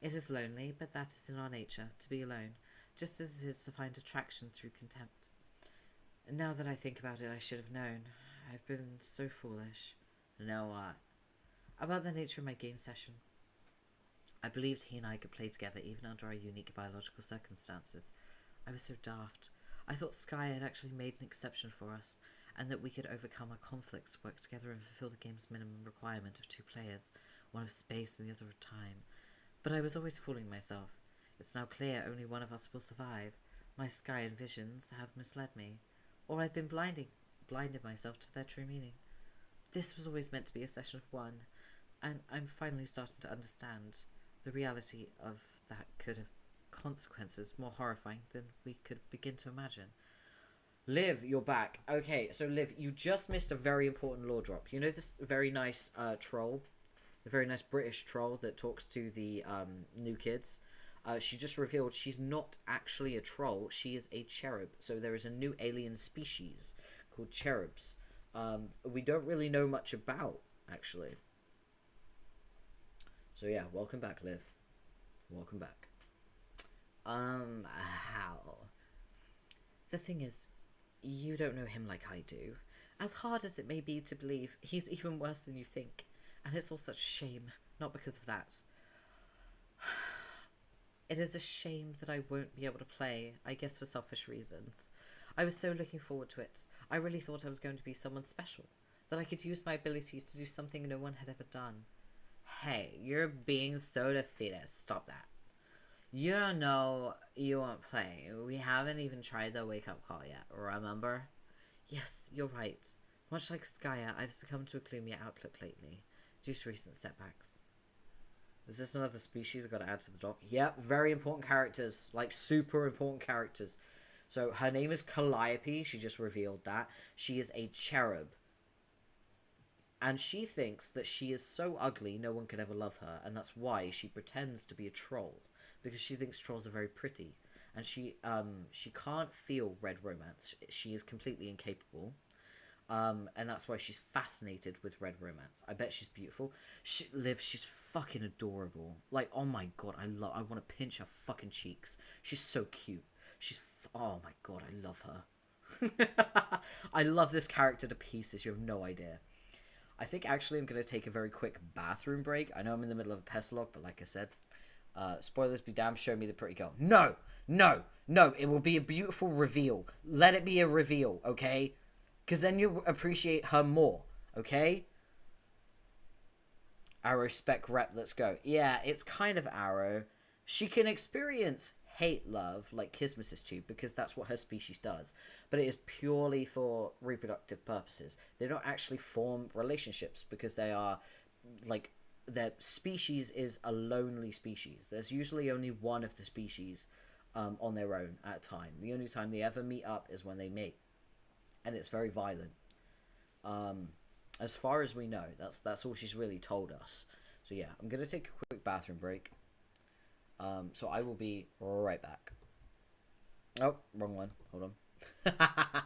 It is lonely, but that is in our nature, to be alone, just as it is to find attraction through contempt. Now that I think about it, I should have known. I've been so foolish. Know what? About the nature of my game session. I believed he and I could play together even under our unique biological circumstances. I was so daft. I thought Sky had actually made an exception for us, and that we could overcome our conflicts, work together and fulfill the game's minimum requirement of 2 players, one of space and the other of time. But I was always fooling myself. It's now clear only one of us will survive. My Sky and visions have misled me. Or I've been blinded myself to their true meaning. This was always meant to be a session of 1, and I'm finally starting to understand the reality of that could have consequences more horrifying than we could begin to imagine. Liv, you're back. Okay, so Liv, you just missed a very important lore drop. You know this very nice troll? The very nice British troll that talks to the new kids? She just revealed she's not actually a troll. She is a cherub. So there is a new alien species called cherubs. We don't really know much about, actually. So yeah, welcome back, Liv. Welcome back. How? The thing is, you don't know him like I do. As hard as it may be to believe, he's even worse than you think. And it's all such a shame, not because of that. It is a shame that I won't be able to play, I guess for selfish reasons. I was so looking forward to it. I really thought I was going to be someone special, that I could use my abilities to do something no one had ever done. Hey, you're being so defeatist. Stop that. You don't know, you won't play. We haven't even tried the wake-up call yet, remember? Yes, you're right. Much like Skya, I've succumbed to a gloomy outlook lately, due to recent setbacks. Is this another species I've got to add to the doc? Yep, very important characters. Like, super important characters. So, her name is Calliope. She just revealed that. She is a cherub. And she thinks that she is so ugly, no one could ever love her. And that's why she pretends to be a troll. Because she thinks trolls are very pretty. And she can't feel red romance. She is completely incapable. And that's why she's fascinated with red romance. I bet she's beautiful. She's fucking adorable. Like, oh my god, I want to pinch her fucking cheeks. She's so cute. Oh my god, I love her. I love this character to pieces. You have no idea. I think actually I'm going to take a very quick bathroom break. I know I'm in the middle of a pestalog, but like I said, spoilers be damned, show me the pretty girl. No, it will be a beautiful reveal. Let it be a reveal, okay? Because then you'll appreciate her more, okay? Arrow spec rep, let's go. Yeah, it's kind of Arrow. She can experience hate love, like Kismis's tube, because that's what her species does. But it is purely for reproductive purposes. They don't actually form relationships, because they are, like, their species is a lonely species. There's usually only one of the species on their own at a time. The only time they ever meet up is when they mate. And it's very violent. As far as we know, that's all she's really told us. So yeah, I'm gonna take a quick bathroom break. So I will be right back. Oh, wrong one. Hold on.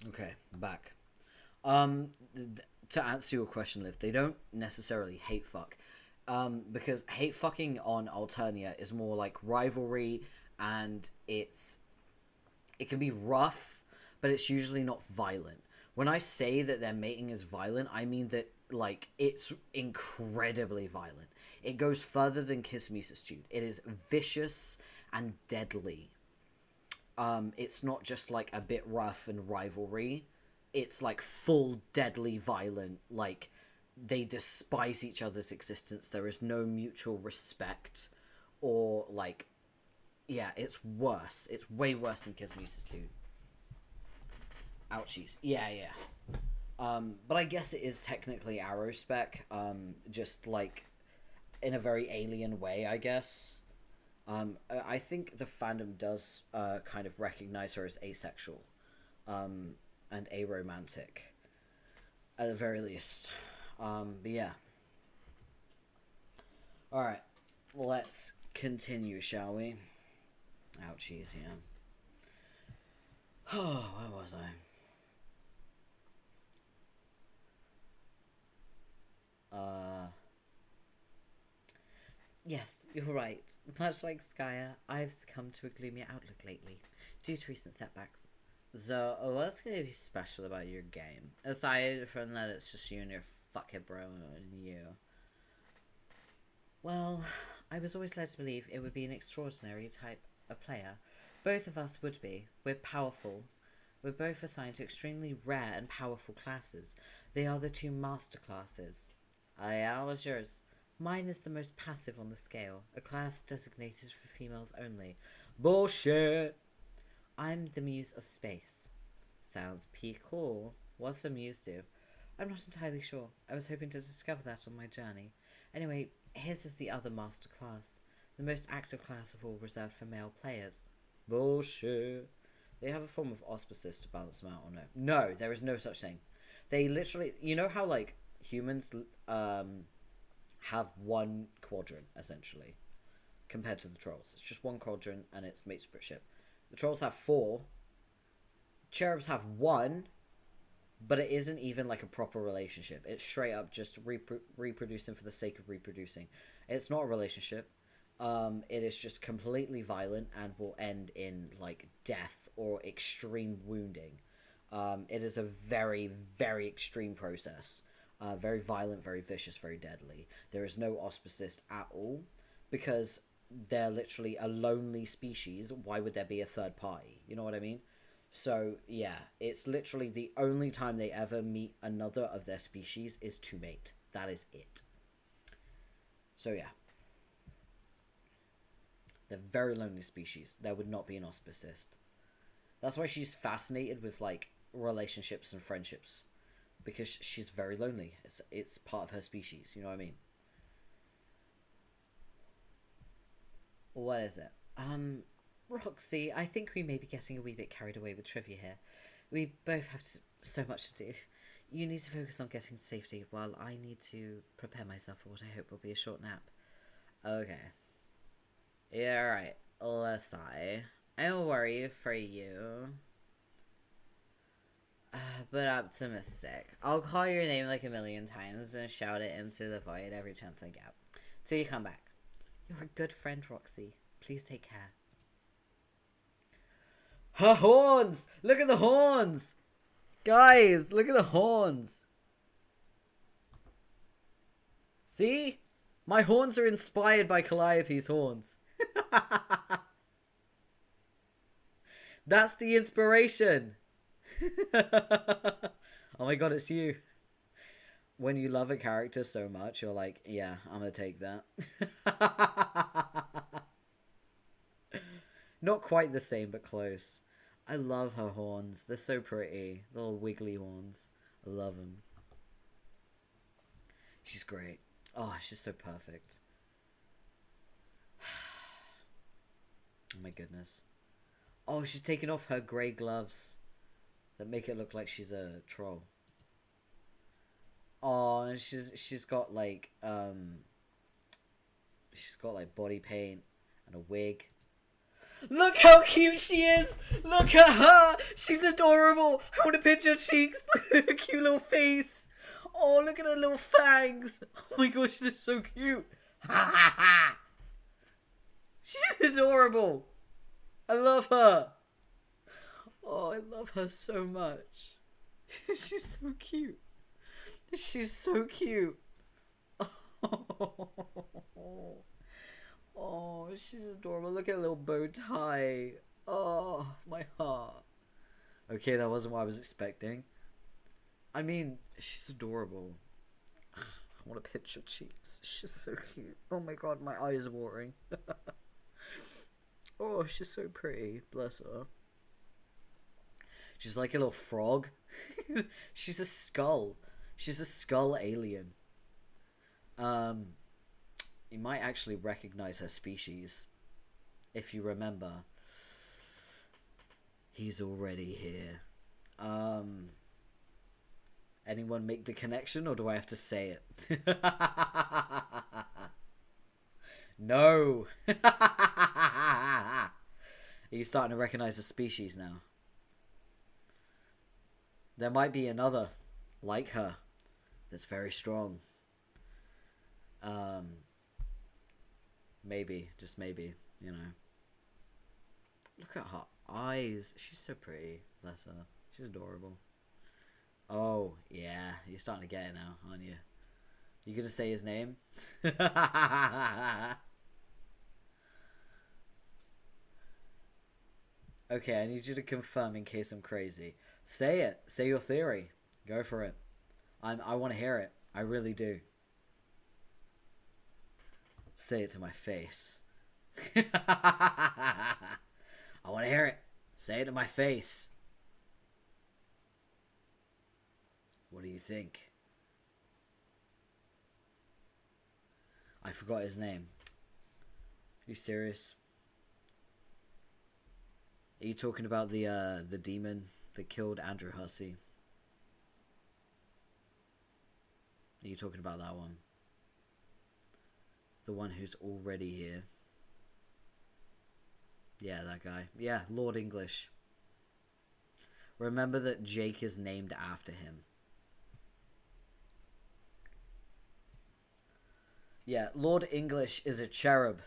Okay, back. To answer your question, Liv, they don't necessarily hate fuck. Because hate fucking on Alternia is more like rivalry, and it can be rough, but it's usually not violent. When I say that their mating is violent, I mean that, like, it's incredibly violent. It goes further than Kismisitude. It is vicious and deadly. It's not just like a bit rough and rivalry. It's like full deadly violent. Like, they despise each other's existence. There is no mutual respect, or like, yeah, it's worse. It's way worse than Kismisitude. Ouchies. Yeah. But I guess it is technically Arrow spec. Just like in a very alien way, I guess. I think the fandom does kind of recognize her as asexual, and aromantic, at the very least. But yeah. Alright, let's continue, shall we? Ouchies, yeah. Oh, where was I? Yes, you're right. Much like Skya, I've succumbed to a gloomy outlook lately, due to recent setbacks. So, what's gonna be special about your game? Aside from that it's just you and your fuckhead bro and you. Well, I was always led to believe it would be an extraordinary type of player, Both of us would be. We're powerful. We're both assigned to extremely rare and powerful classes. They are the 2 master classes. Yeah, what's yours? Mine is the most passive on the scale, a class designated for females only. Bullshit! I'm the Muse of Space. Sounds cool. What's a muse do? I'm not entirely sure. I was hoping to discover that on my journey. Anyway, his is the other master class, the most active class of all reserved for male players. Bullshit. They have a form of auspices to balance them out, or no? No, there is no such thing. They literally, you know how like humans have one quadrant essentially compared to the trolls. It's just one quadrant and it's mate split ship. The trolls have 4. Cherubs have 1, but it isn't even like a proper relationship. It's straight up just reproducing for the sake of reproducing. It's not a relationship. It is just completely violent and will end in like death or extreme wounding. It is a very, very extreme process. Very violent, very vicious, very deadly. There is no auspicist at all because they're literally a lonely species. Why would there be a third party? You know what I mean? So, yeah, it's literally the only time they ever meet another of their species is to mate. That is it. So, yeah. They're very lonely species. There would not be an auspicist. That's why she's fascinated with, like, relationships and friendships. Because she's very lonely. It's part of her species, you know what I mean? What is it? Roxy, I think we may be getting a wee bit carried away with trivia here. We both have so much to do. You need to focus on getting to safety, while I need to prepare myself for what I hope will be a short nap. Okay. Yeah, right. Let's I'll worry for you. But optimistic. I'll call your name like a million times and shout it into the void every chance I get. Till you come back. You're a good friend, Roxy. Please take care. Her horns! Look at the horns! Guys, look at the horns! See? My horns are inspired by Calliope's horns. That's the inspiration! Oh my god, it's you. When you love a character so much, you're like, yeah, I'm gonna take that. Not quite the same, but close. I love her horns. They're so pretty. Little wiggly horns. I love them. She's great. Oh, she's so perfect. Oh my goodness. Oh, she's taking off her grey gloves that make it look like she's a troll. Oh, and she's got like body paint and a wig. Look how cute she is! Look at her! She's adorable! I want to pinch her cheeks! Look at her cute little face! Oh, look at her little fangs! Oh my god, she's so cute! Ha ha ha! She's adorable! I love her! Oh, I love her so much. She's so cute. She's so cute. Oh, she's adorable. Look at her little bow tie. Oh, my heart. Okay, that wasn't what I was expecting. I mean, she's adorable. I want to pinch her cheeks. She's so cute. Oh my god, my eyes are watering. Oh, she's so pretty. Bless her. She's like a little frog. She's a skull. She's a skull alien. You might actually recognize her species. If you remember. He's already here. Anyone make the connection, or do I have to say it? No! Are you starting to recognize the species now? There might be another like her that's very strong. Maybe, just maybe, you know. Look at her eyes. She's so pretty. Bless her. She's adorable. Oh, yeah. You're starting to get it now, aren't you? You gonna say his name? Okay, I need you to confirm in case I'm crazy. Say it. Say your theory. Go for it. I want to hear it. I really do. Say it to my face. I want to hear it. Say it to my face. What do you think? I forgot his name. Are you serious? Are you talking about the demon that killed Andrew Hussey? Are you talking about that one? The one who's already here? Yeah, that guy. Yeah, Lord English. Remember that Jake is named after him. Yeah, Lord English is a cherub.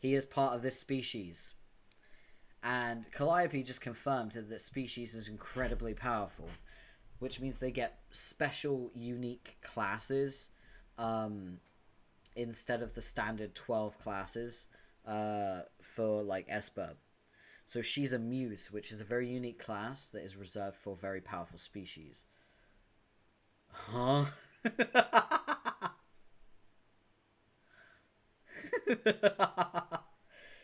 He is part of this species. And Calliope just confirmed that the species is incredibly powerful, which means they get special, unique classes instead of the standard 12 classes for, like, SBUB. So she's a muse, which is a very unique class that is reserved for very powerful species. Huh?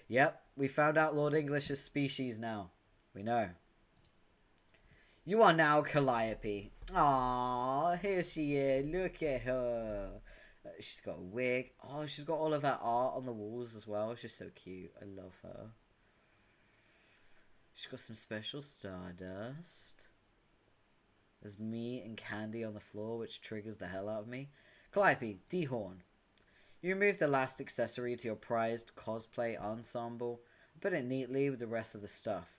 Yep, we found out Lord English's species now. We know. You are now Calliope. Aww, here she is. Look at her. She's got a wig. Oh, she's got all of her art on the walls as well. She's so cute. I love her. She's got some special stardust. There's meat and candy on the floor, which triggers the hell out of me. Calliope, dehorn. You remove the last accessory to your prized cosplay ensemble and put it neatly with the rest of the stuff.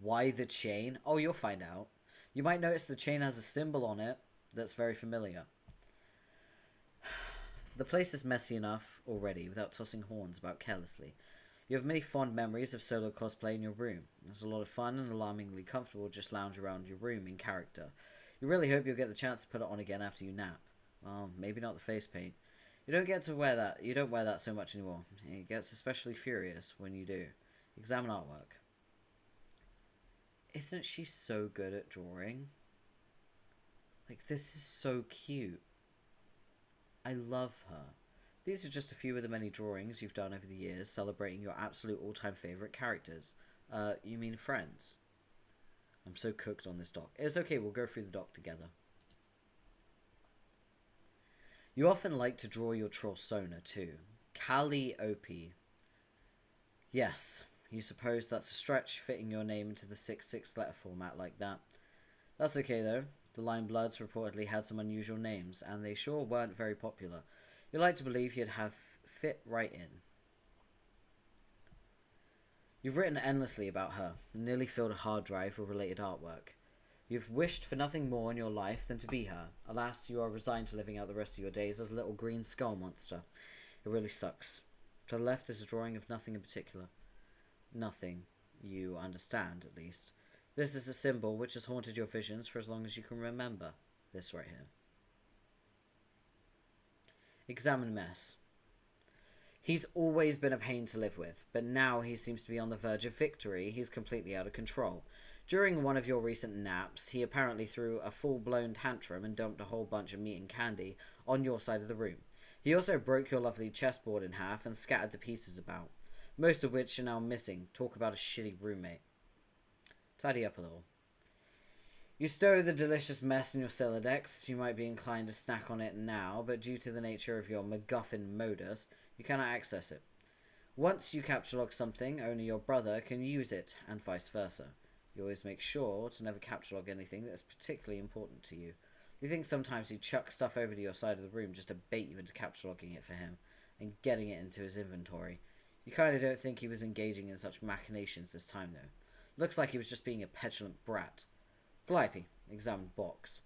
Why the chain? Oh, you'll find out. You might notice the chain has a symbol on it that's very familiar. The place is messy enough already without tossing horns about carelessly. You have many fond memories of solo cosplay in your room. It's a lot of fun and alarmingly comfortable to just lounge around your room in character. You really hope you'll get the chance to put it on again after you nap. Well, maybe not the face paint. You don't wear that so much anymore. It gets especially furious when you do. Examine artwork. Isn't she so good at drawing? Like, this is so cute. I love her. These are just a few of the many drawings you've done over the years celebrating your absolute all-time favourite characters. You mean friends? I'm so cooked on this doc. It's okay, we'll go through the doc together. You often like to draw your Trollsona too. Calliope. Yes, you suppose that's a stretch, fitting your name into the 6/6 letter format like that. That's okay though. The Lime Bloods reportedly had some unusual names, and they sure weren't very popular. You'd like to believe you'd have fit right in. You've written endlessly about her, and nearly filled a hard drive with related artwork. You've wished for nothing more in your life than to be her. Alas, you are resigned to living out the rest of your days as a little green skull monster. It really sucks. To the left is a drawing of nothing in particular. Nothing. You understand, at least. This is a symbol which has haunted your visions for as long as you can remember. This right here. Examine mess. He's always been a pain to live with, but now he seems to be on the verge of victory. He's completely out of control. During one of your recent naps, he apparently threw a full-blown tantrum and dumped a whole bunch of meat and candy on your side of the room. He also broke your lovely chessboard in half and scattered the pieces about, most of which are now missing. Talk about a shitty roommate. Tidy up a little. You stow the delicious mess in your Celodex. You might be inclined to snack on it now, but due to the nature of your MacGuffin modus, you cannot access it. Once you capture log something, only your brother can use it, and vice versa. You always make sure to never capture log anything that is particularly important to you. You think sometimes he chucks stuff over to your side of the room just to bait you into capture logging it for him, and getting it into his inventory. You kinda don't think he was engaging in such machinations this time, though. Looks like he was just being a petulant brat. Calliope, examine box.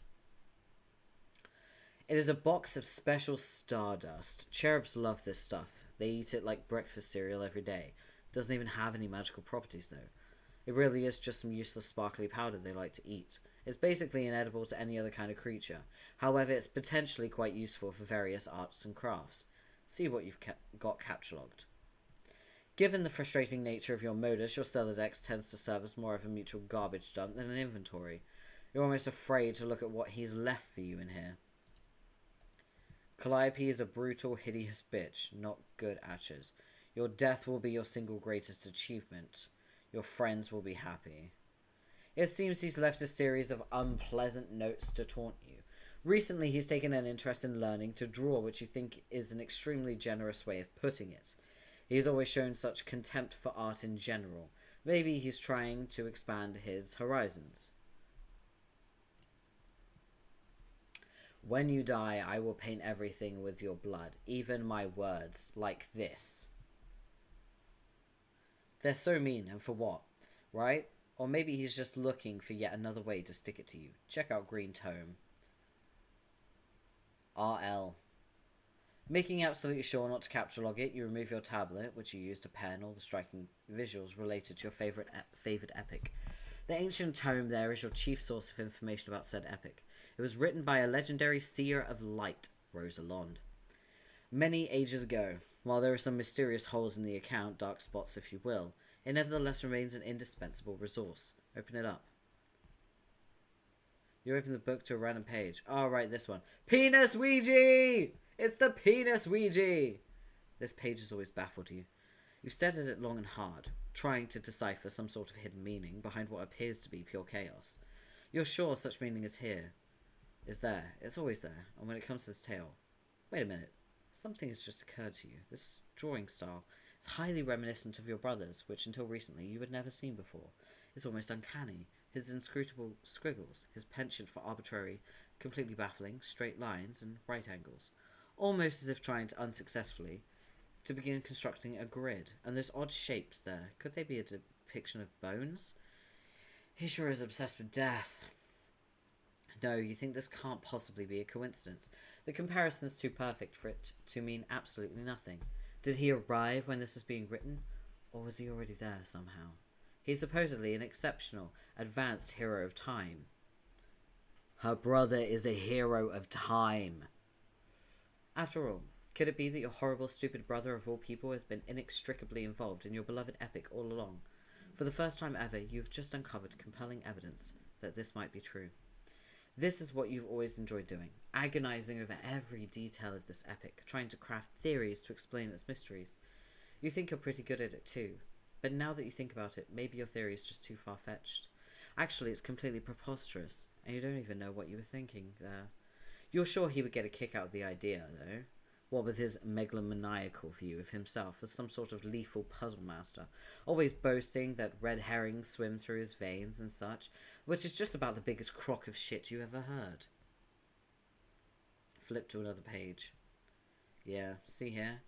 It is a box of special stardust. Cherubs love this stuff. They eat it like breakfast cereal every day. It doesn't even have any magical properties, though. It really is just some useless sparkly powder they like to eat. It's basically inedible to any other kind of creature. However, it's potentially quite useful for various arts and crafts. See what you've got capture logged. Given the frustrating nature of your modus, your cellar dex tends to serve as more of a mutual garbage dump than an inventory. You're almost afraid to look at what he's left for you in here. Calliope is a brutal, hideous bitch, not good atches. Your death will be your single greatest achievement. Your friends will be happy. It seems he's left a series of unpleasant notes to taunt you. Recently, he's taken an interest in learning to draw, which you think is an extremely generous way of putting it. He's always shown such contempt for art in general. Maybe he's trying to expand his horizons. When you die, I will paint everything with your blood, even my words, like this. They're so mean, and for what, right? Or maybe he's just looking for yet another way to stick it to you. Check out Green Tome. RL. Making absolutely sure not to capture log it, you remove your tablet, which you use to pen all the striking visuals related to your favoured epic. The ancient tome there is your chief source of information about said epic. It was written by a legendary seer of light, Rosalind, many ages ago. While there are some mysterious holes in the account, dark spots if you will, it nevertheless remains an indispensable resource. Open it up. You open the book to a random page. Oh, right, this one. Penis Ouija! It's the Penis Ouija! This page has always baffled you. You've stared at it long and hard, trying to decipher some sort of hidden meaning behind what appears to be pure chaos. You're sure such meaning is here. Is there. It's always there. And when it comes to this tale... Wait a minute. Something has just occurred to you. This drawing style is highly reminiscent of your brother's, which until recently you had never seen before. It's almost uncanny. His inscrutable squiggles, his penchant for arbitrary, completely baffling, straight lines and right angles. Almost as if trying to unsuccessfully to begin constructing a grid. And those odd shapes there, could they be a depiction of bones? He sure is obsessed with death. No, you think this can't possibly be a coincidence. The comparison's too perfect for it to mean absolutely nothing. Did he arrive when this was being written? Or was he already there somehow? He's supposedly an exceptional, advanced hero of time. Her brother is a hero of time. After all, could it be that your horrible, stupid brother of all people has been inextricably involved in your beloved epic all along? For the first time ever, you've just uncovered compelling evidence that this might be true. This is what you've always enjoyed doing, agonizing over every detail of this epic, trying to craft theories to explain its mysteries. You think you're pretty good at it too, but now that you think about it, maybe your theory is just too far-fetched. Actually, it's completely preposterous, and you don't even know what you were thinking there. You're sure he would get a kick out of the idea, though. What with his megalomaniacal view of himself as some sort of lethal puzzle master, always boasting that red herrings swim through his veins and such, which is just about the biggest crock of shit you ever heard. Flip to another page. Yeah, see here?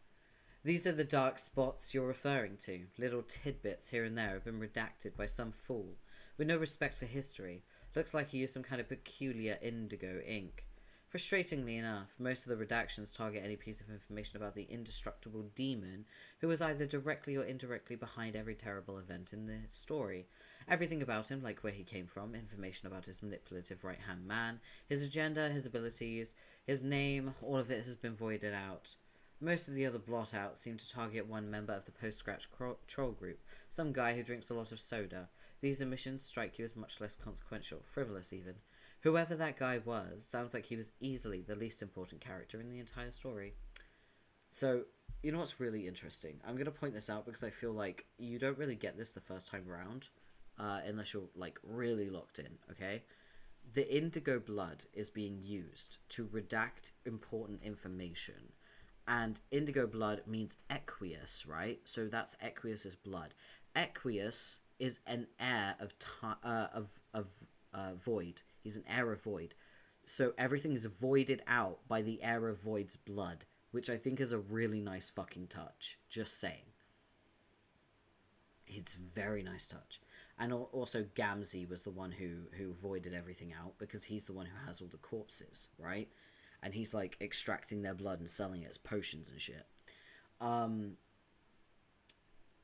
These are the dark spots you're referring to. Little tidbits here and there have been redacted by some fool, with no respect for history. Looks like he used some kind of peculiar indigo ink. Frustratingly enough, most of the redactions target any piece of information about the indestructible demon who was either directly or indirectly behind every terrible event in the story. Everything about him, like where he came from, information about his manipulative right-hand man, his agenda, his abilities, his name, all of it has been voided out. Most of the other blot-outs seem to target one member of the post-scratch troll group, some guy who drinks a lot of soda. These omissions strike you as much less consequential, frivolous even. Whoever that guy was, sounds like he was easily the least important character in the entire story. So, you know what's really interesting? I'm going to point this out because I feel like you don't really get this the first time around, unless you're, like, really locked in, okay? The indigo blood is being used to redact important information. And indigo blood means Equius, right? So that's Equius's blood. Equius is an heir of void. He's an heir of void. So everything is voided out by the heir of void's blood, which I think is a really nice fucking touch. Just saying. It's a very nice touch. And also Gamzee was the one who voided everything out, because he's the one who has all the corpses, right? And he's like extracting their blood and selling it as potions and shit.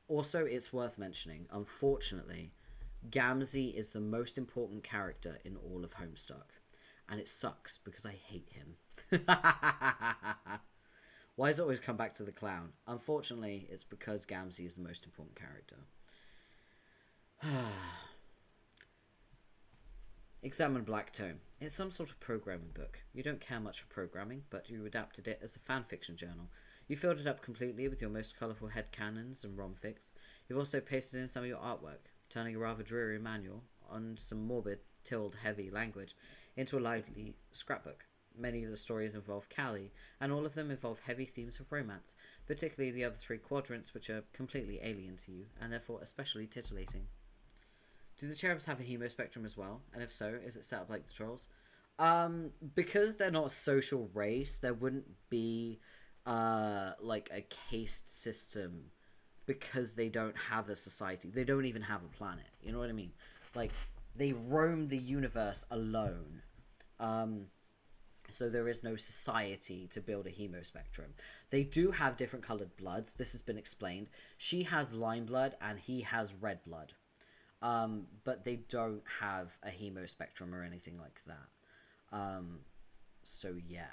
Also, it's worth mentioning, unfortunately, Gamzee is the most important character in all of Homestuck. And it sucks because I hate him. Why does it always come back to the clown? Unfortunately, it's because Gamzee is the most important character. Examine Blacktome. It's some sort of programming book. You don't care much for programming, but you adapted it as a fanfiction journal. You filled it up completely with your most colourful headcanons and romfics. You've also pasted in some of your artwork, turning a rather dreary manual on some morbid, heavy language into a lively scrapbook. Many of the stories involve Callie, and all of them involve heavy themes of romance, particularly the other 3 quadrants, which are completely alien to you, and therefore especially titillating. Do the cherubs have a hemospectrum as well? And if so, is it set up like the trolls? Because they're not a social race, there wouldn't be like a caste system, because they don't have a society. They don't even have a planet. You know what I mean? Like, they roam the universe alone. So there is no society to build a hemospectrum. They do have different coloured bloods. This has been explained. She has lime blood and he has red blood. But they don't have a hemospectrum or anything like that. So yeah.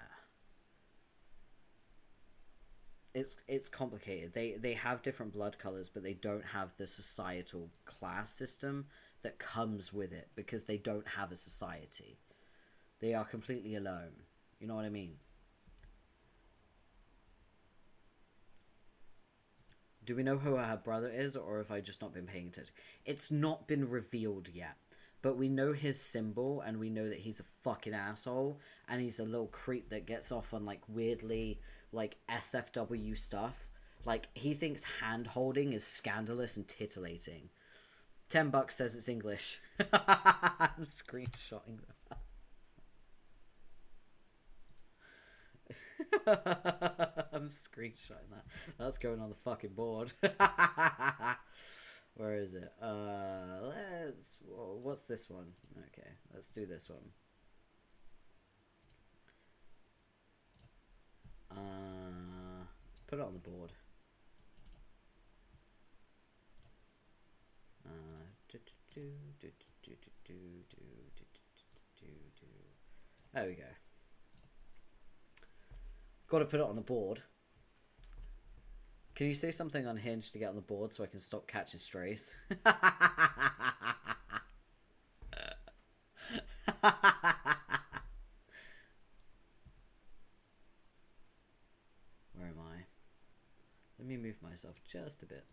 It's complicated. They have different blood colours, but they don't have the societal class system that comes with it, because they don't have a society. They are completely alone. You know what I mean? Do we know who her brother is, or have I just not been paying attention? It's not been revealed yet, but we know his symbol, and we know that he's a fucking asshole, and he's a little creep that gets off on, like, weirdly, like, SFW stuff. Like, he thinks hand-holding is scandalous and titillating. $10 says it's English. I'm screenshotting that. I'm screenshotting that. That's going on the fucking board. Where is it? What's this one? Okay, let's do this one. Let's put it on the board. There we go. Got to put it on the board. Can you say something unhinged to get on the board so I can stop catching strays? Where am I? Let me move myself just a bit.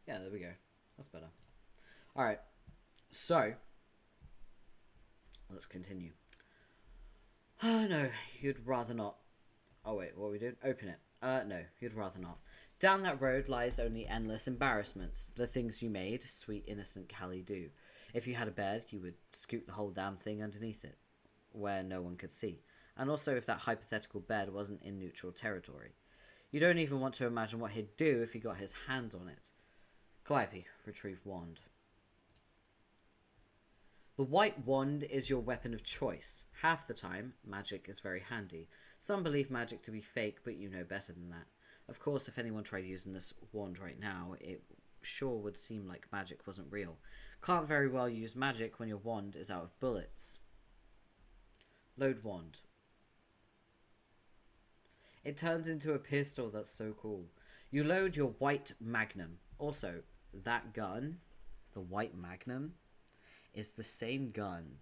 Yeah, there we go. That's better. Alright. So, let's continue. Oh, no, you'd rather not. Oh, wait, what are we doing? Open it. No, you'd rather not. Down that road lies only endless embarrassments. The things you made, sweet innocent Callie, do. If you had a bed, you would scoop the whole damn thing underneath it, where no one could see. And also if that hypothetical bed wasn't in neutral territory. You don't even want to imagine what he'd do if he got his hands on it. Calliope, retrieve wand. The white wand is your weapon of choice. Half the time, magic is very handy. Some believe magic to be fake, but you know better than that. Of course, if anyone tried using this wand right now, it sure would seem like magic wasn't real. Can't very well use magic when your wand is out of bullets. Load wand. It turns into a pistol. That's so cool. You load your white magnum. Also, that gun, the white magnum, is the same gun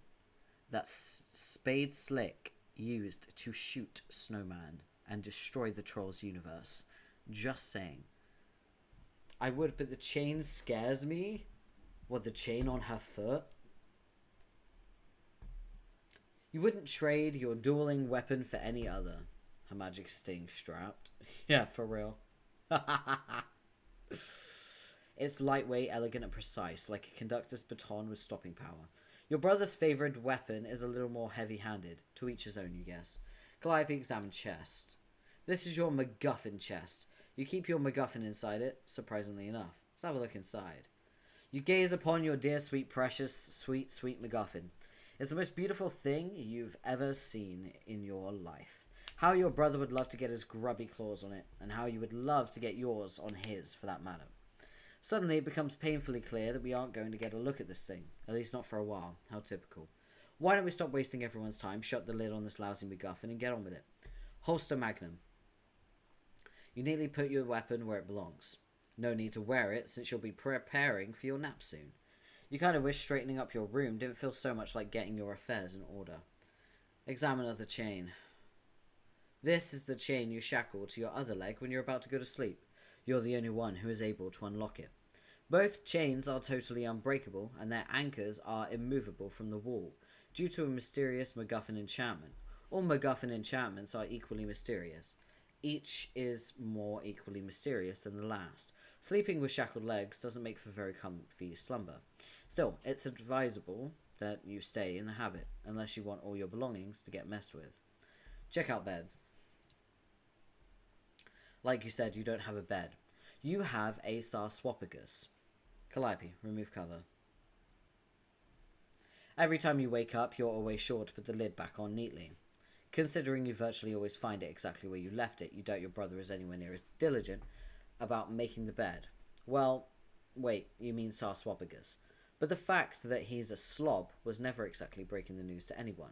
that Spade Slick used to shoot Snowman and destroy the Trolls universe. Just saying. I would, but the chain scares me. What, the chain on her foot? You wouldn't trade your dueling weapon for any other. Her magic staying strapped. Yeah, for real. It's lightweight, elegant, and precise, like a conductor's baton with stopping power. Your brother's favourite weapon is a little more heavy-handed. To each his own, you guess. Calliope examined chest. This is your MacGuffin chest. You keep your MacGuffin inside it, surprisingly enough. Let's have a look inside. You gaze upon your dear, sweet, precious, sweet, sweet MacGuffin. It's the most beautiful thing you've ever seen in your life. How your brother would love to get his grubby claws on it, and how you would love to get yours on his, for that matter. Suddenly it becomes painfully clear that we aren't going to get a look at this thing, at least not for a while. How typical. Why don't we stop wasting everyone's time, shut the lid on this lousy MacGuffin, and get on with it? Holster magnum. You neatly put your weapon where it belongs. No need to wear it, since you'll be preparing for your nap soon. You kind of wish straightening up your room didn't feel so much like getting your affairs in order. Examiner the chain. This is the chain you shackle to your other leg when you're about to go to sleep. You're the only one who is able to unlock it. Both chains are totally unbreakable, and their anchors are immovable from the wall, due to a mysterious MacGuffin enchantment. All MacGuffin enchantments are equally mysterious. Each is more equally mysterious than the last. Sleeping with shackled legs doesn't make for very comfy slumber. Still, it's advisable that you stay in the habit, unless you want all your belongings to get messed with. Check out bed. Like you said, you don't have a bed. You have a sarcophagus. Calliope, remove cover. Every time you wake up, you're always sure to put the lid back on neatly. Considering you virtually always find it exactly where you left it, you doubt your brother is anywhere near as diligent about making the bed. Well, wait, you mean sarcophagus. But the fact that he's a slob was never exactly breaking the news to anyone.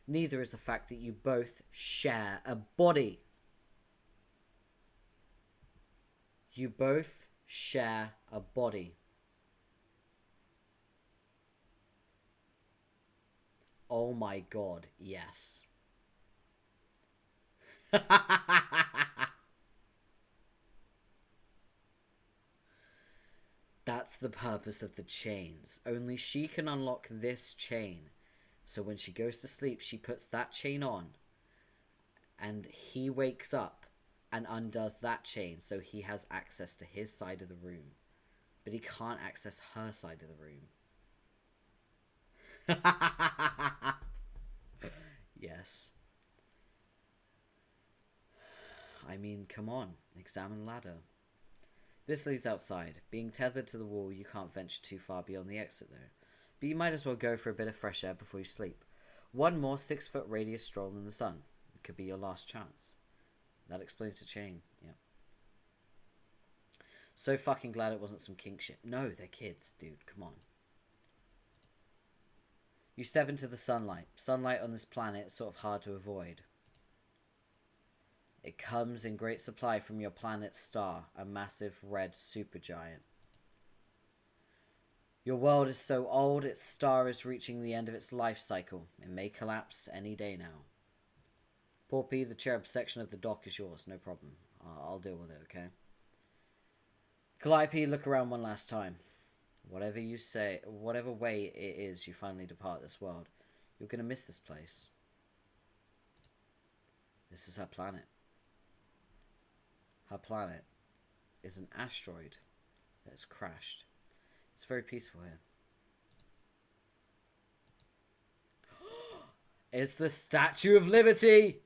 Neither is the fact that you both share a body. You both share a body. Oh my god, yes. That's the purpose of the chains. Only she can unlock this chain. So when she goes to sleep, she puts that chain on. And he wakes up and undoes that chain so he has access to his side of the room. But he can't access her side of the room. Yes. I mean, come on. Examine ladder. This leads outside. Being tethered to the wall, you can't venture too far beyond the exit, though. But you might as well go for a bit of fresh air before you sleep. One more 6-foot radius stroll in the sun. It could be your last chance. That explains the chain, yeah. So fucking glad it wasn't some kink shit. No, they're kids, dude. Come on. You step into the sunlight. Sunlight on this planet is sort of hard to avoid. It comes in great supply from your planet's star, a massive red supergiant. Your world is so old, its star is reaching the end of its life cycle. It may collapse any day now. Porpy, the cherub section of the dock is yours, no problem. I'll deal with it, okay? Calliope, look around one last time. Whatever you say, whatever way it is you finally depart this world, you're gonna miss this place. This is her planet. Her planet is an asteroid that has crashed. It's very peaceful here. It's the Statue of Liberty!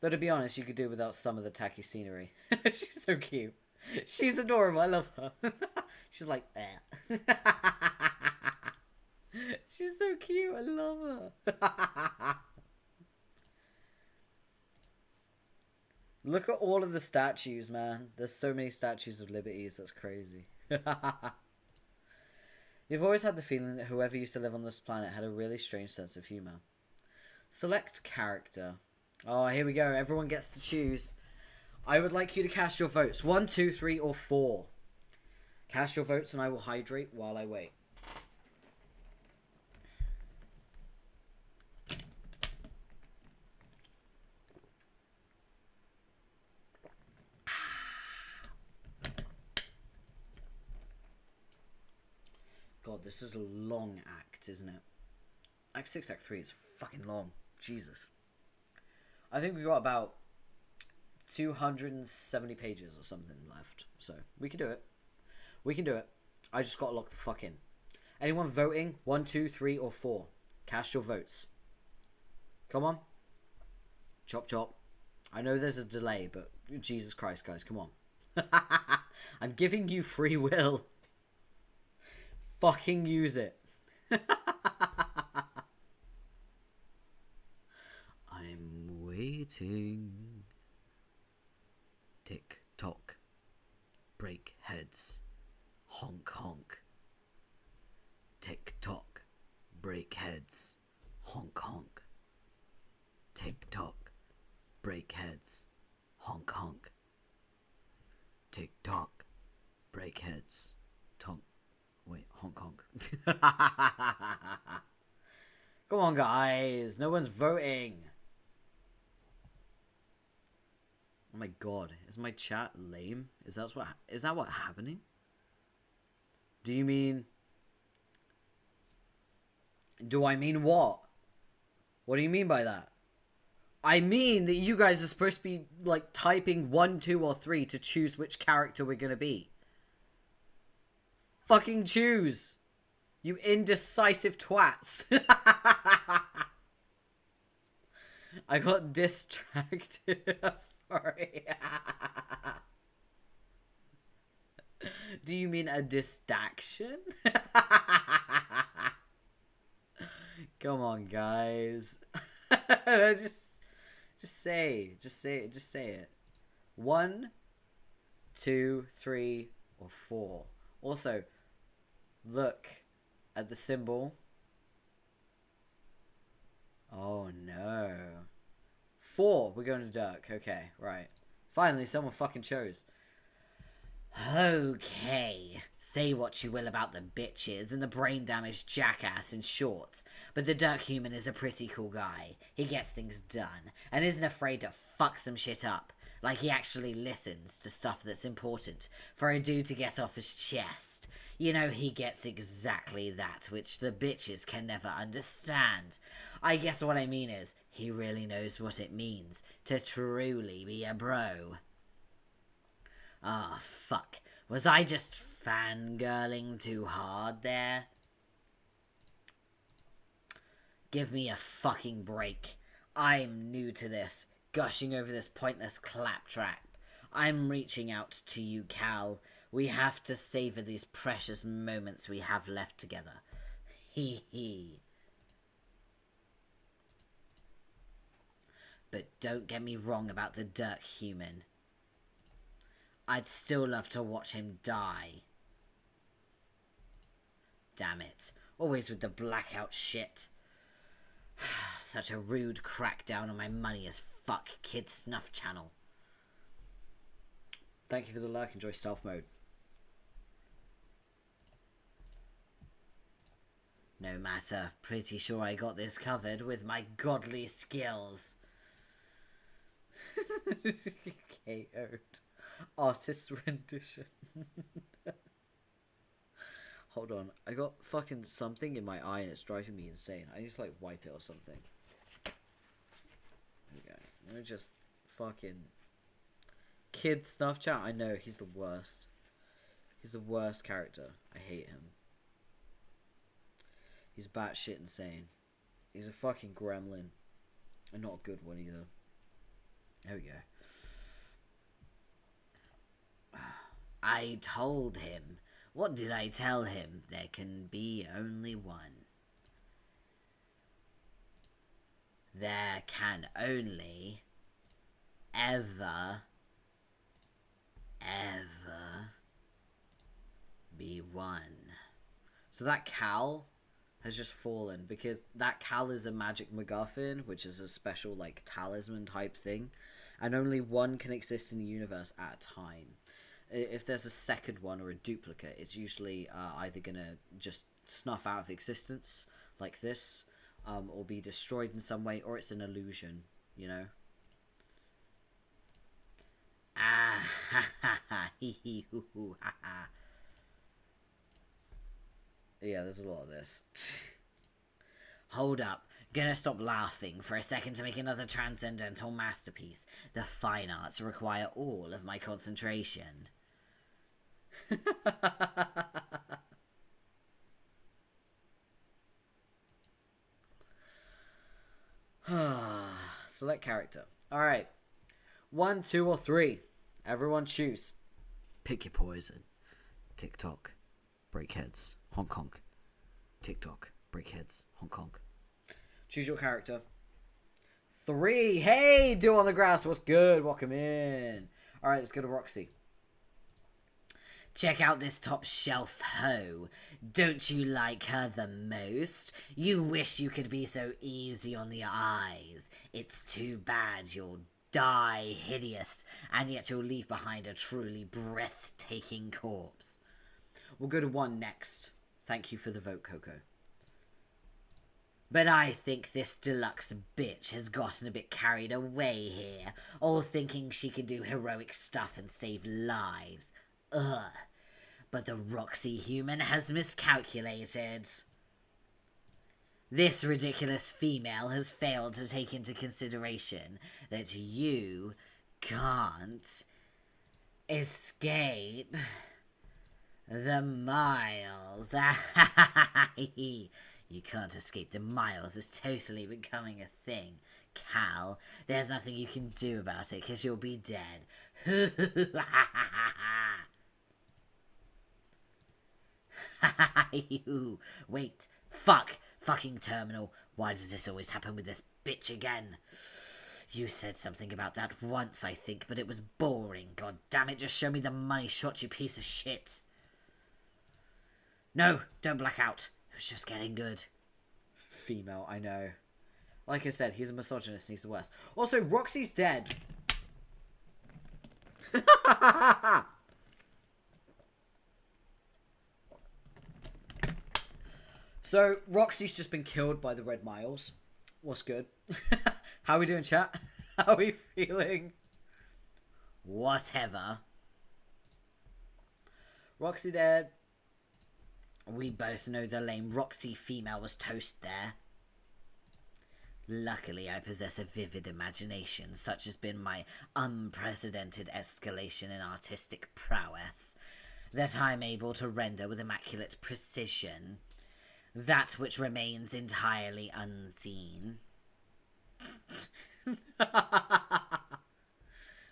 Though to be honest, you could do without some of the tacky scenery. She's so cute. She's adorable. I love her. She's like, eh. She's so cute. I love her. Look at all of the statues, man. There's so many statues of liberties. That's crazy. You've always had the feeling that whoever used to live on this planet had a really strange sense of humor. Select character. Oh, here we go. Everyone gets to choose. I would like you to cast your votes. 1, 2, 3, or 4. Cast your votes and I will hydrate while I wait. God, this is a long act, isn't it? Act 6, Act 3 is fucking long. Jesus. I think we got about 270 pages or something left. So, we can do it. We can do it. I just gotta lock the fuck in. Anyone voting? 1, 2, 3, or 4. Cast your votes. Come on. Chop chop. I know there's a delay, but Jesus Christ, guys, come on. I'm giving you free will. Fucking use it. I'm waiting. Tick tock. Break heads. Honk honk. Tick tock. break heads, honk honk. TikTok, break heads, honk honk. TikTok, break heads, honk honk. Come on, guys, no one's voting. Oh my god, is my chat lame? Is that what happening? Do I mean what? What do you mean by that? I mean that you guys are supposed to be, like, typing 1, 2, or 3 to choose which character we're gonna be. Fucking choose! You indecisive twats! I got distracted. I'm sorry. Do you mean a distraction? Come on, guys. Just say it. 1, 2, 3, or 4. Also, look at the symbol. Oh no. 4. We're going to Dirk. Okay, right. Finally, someone fucking chose. Okay, say what you will about the bitches and the brain-damaged jackass in shorts, but the Dirk Human is a pretty cool guy. He gets things done, and isn't afraid to fuck some shit up. Like he actually listens to stuff that's important for a dude to get off his chest. You know, he gets exactly that, which the bitches can never understand. I guess what I mean is, he really knows what it means to truly be a bro. Ah, fuck. Was I just fangirling too hard there? Give me a fucking break. I'm new to this, gushing over this pointless claptrap. I'm reaching out to you, Cal. We have to savor these precious moments we have left together. Hee hee. But don't get me wrong about the Dirk Human. I'd still love to watch him die. Damn it. Always with the blackout shit. Such a rude crackdown on my money as fuck kid snuff channel. Thank you for the like. Enjoy stealth mode. No matter. Pretty sure I got this covered with my godly skills. KO'd. Artist rendition. Hold on, I got fucking something in my eye and it's driving me insane. I need to like wipe it or something. Okay, let me just fucking kid snuff chat. I know he's the worst. He's the worst character. I hate him. He's batshit insane. He's a fucking gremlin, and not a good one either. There we go. I told him. What did I tell him? There can be only one. There can only ever be one. So that Cal has just fallen because that Cal is a magic MacGuffin, which is a special like talisman type thing, and only one can exist in the universe at a time. If there's a second one or a duplicate, it's usually either gonna just snuff out of existence like this, or be destroyed in some way, or it's an illusion, you know? Ah ha ha ha hee hee hoo hoo ha ha. Yeah, there's a lot of this. Hold up. Gonna stop laughing for a second to make another transcendental masterpiece. The fine arts require all of my concentration. Select character. Alright. 1, 2, or 3. Everyone choose. Pick your poison. TikTok. Break heads. Honk honk. TikTok. Break heads. Honk honk. Choose your character. 3. Hey, Do on the Grass. What's good? Welcome in. Alright, let's go to Roxy. Check out this top shelf hoe. Don't you like her the most? You wish you could be so easy on the eyes. It's too bad you'll die hideous, and yet you'll leave behind a truly breathtaking corpse. We'll go to 1 next. Thank you for the vote, Coco. But I think this deluxe bitch has gotten a bit carried away here, all thinking she can do heroic stuff and save lives. Ugh. But the Roxy human has miscalculated. This ridiculous female has failed to take into consideration that you can't escape the miles. You can't escape the miles. It's totally becoming a thing. Cal, there's nothing you can do about it because you'll be dead. Wait, fucking terminal. Why does this always happen with this bitch again? You said something about that once, I think, but it was boring. God damn it, just show me the money shot, you piece of shit. No, don't black out. It was just getting good. Female, I know. Like I said, he's a misogynist and he's the worst. Also, Roxy's dead. So, Roxy's just been killed by the Red Miles. What's good? How are we doing, chat? How are we feeling? Whatever. Roxy dead. We both know the lame Roxy female was toast there. Luckily, I possess a vivid imagination, such has been my unprecedented escalation in artistic prowess, that I'm able to render with immaculate precision that which remains entirely unseen.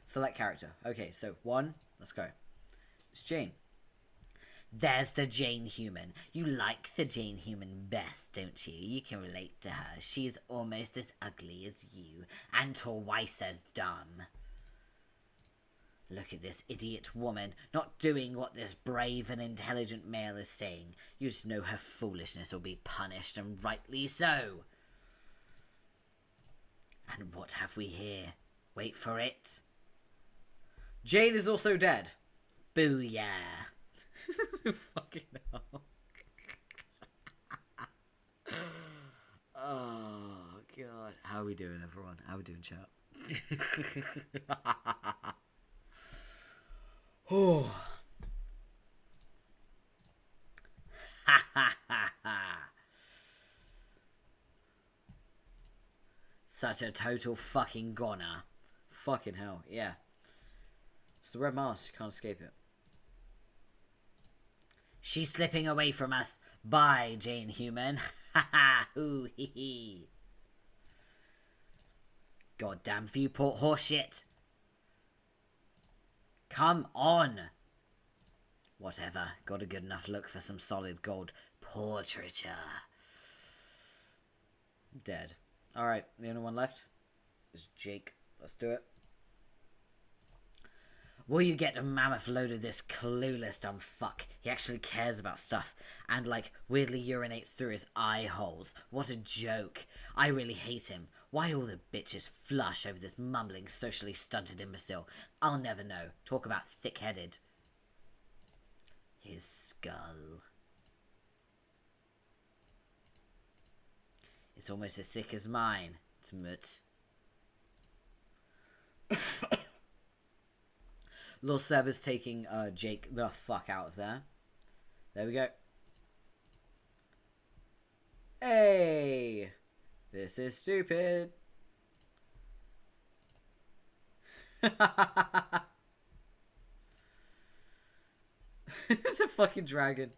Select character. Okay, so 1, let's go. It's Jane. There's the Jane human. You like the Jane human best, don't you? You can relate to her. She's almost as ugly as you, and twice as dumb. Look at this idiot woman, not doing what this brave and intelligent male is saying. You just know her foolishness will be punished, and rightly so. And what have we here? Wait for it. Jane is also dead. Booyah. Fucking hell. Oh, God. How are we doing, everyone? How are we doing, chat? Oh. Such a total fucking goner. Fucking hell, yeah. It's the Red Mars, you can't escape it. She's slipping away from us. Bye, Jane Human. Ha ha, hoo hee hee. Goddamn viewport horseshit. Come on. Whatever, got a good enough look for some solid gold portraiture. Dead. Alright, the only one left is Jake. Let's do it. Will you get a mammoth load of this clueless dumb fuck? He actually cares about stuff and, like, weirdly urinates through his eye holes. What a joke. I really hate him. Why all the bitches flush over this mumbling, socially stunted imbecile? I'll never know. Talk about thick-headed. His skull. It's almost as thick as mine. Tmut. Lil Seb is taking Jake the fuck out of there. There we go. Hey! This is stupid. It's a fucking dragon.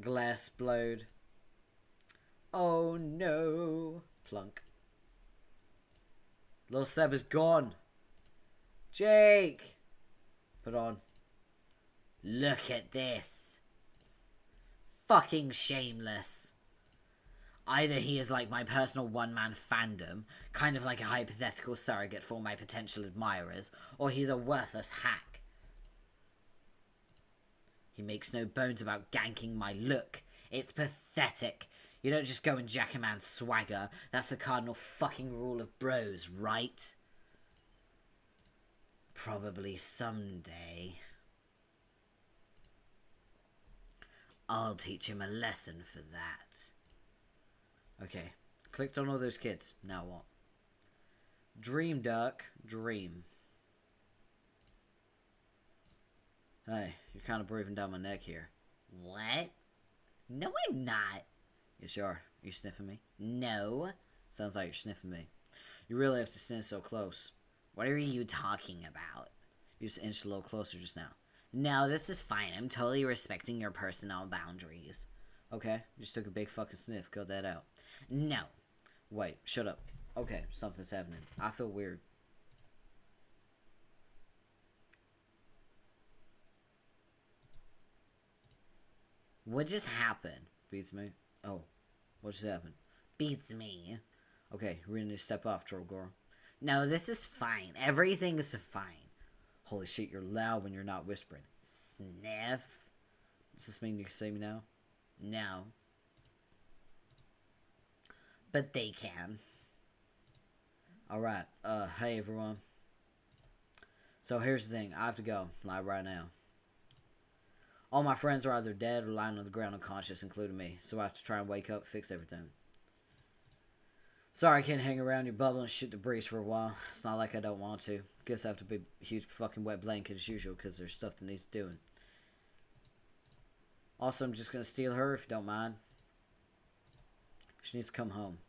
Glass blowed. Oh no. Plunk. Lil Seb is gone. Jake! Put on. Look at this. Fucking shameless. Either he is like my personal one-man fandom, kind of like a hypothetical surrogate for my potential admirers, or he's a worthless hack. He makes no bones about ganking my look. It's pathetic. You don't just go and jack a man's swagger. That's the cardinal fucking rule of bros, right? Probably someday. I'll teach him a lesson for that. Okay. Clicked on all those kids. Now what? Dream, Duck. Dream. Hey, you're kind of breathing down my neck here. What? No, I'm not. Yes, you are. Are you sniffing me? No. Sounds like you're sniffing me. You really have to stand so close. What are you talking about? You just inched a little closer just now. No, this is fine. I'm totally respecting your personal boundaries. Okay, you just took a big fucking sniff. Cut that out. No. Wait, shut up. Okay, something's happening. I feel weird. What just happened? Beats me. Oh, what just happened? Beats me. Okay, we're gonna step off, troll girl. No, this is fine. Everything is fine. Holy shit, you're loud when you're not whispering. Sniff. Does this mean you can see me now? No. But they can. Alright, hey everyone. So here's the thing, I have to go, like right now. All my friends are either dead or lying on the ground unconscious, including me, so I have to try and wake up, fix everything. Sorry I can't hang around your bubble and shoot the breeze for a while. It's not like I don't want to. Guess I have to be a huge fucking wet blanket as usual, because there's stuff that needs doing. Also, I'm just gonna steal her if you don't mind. She needs to come home.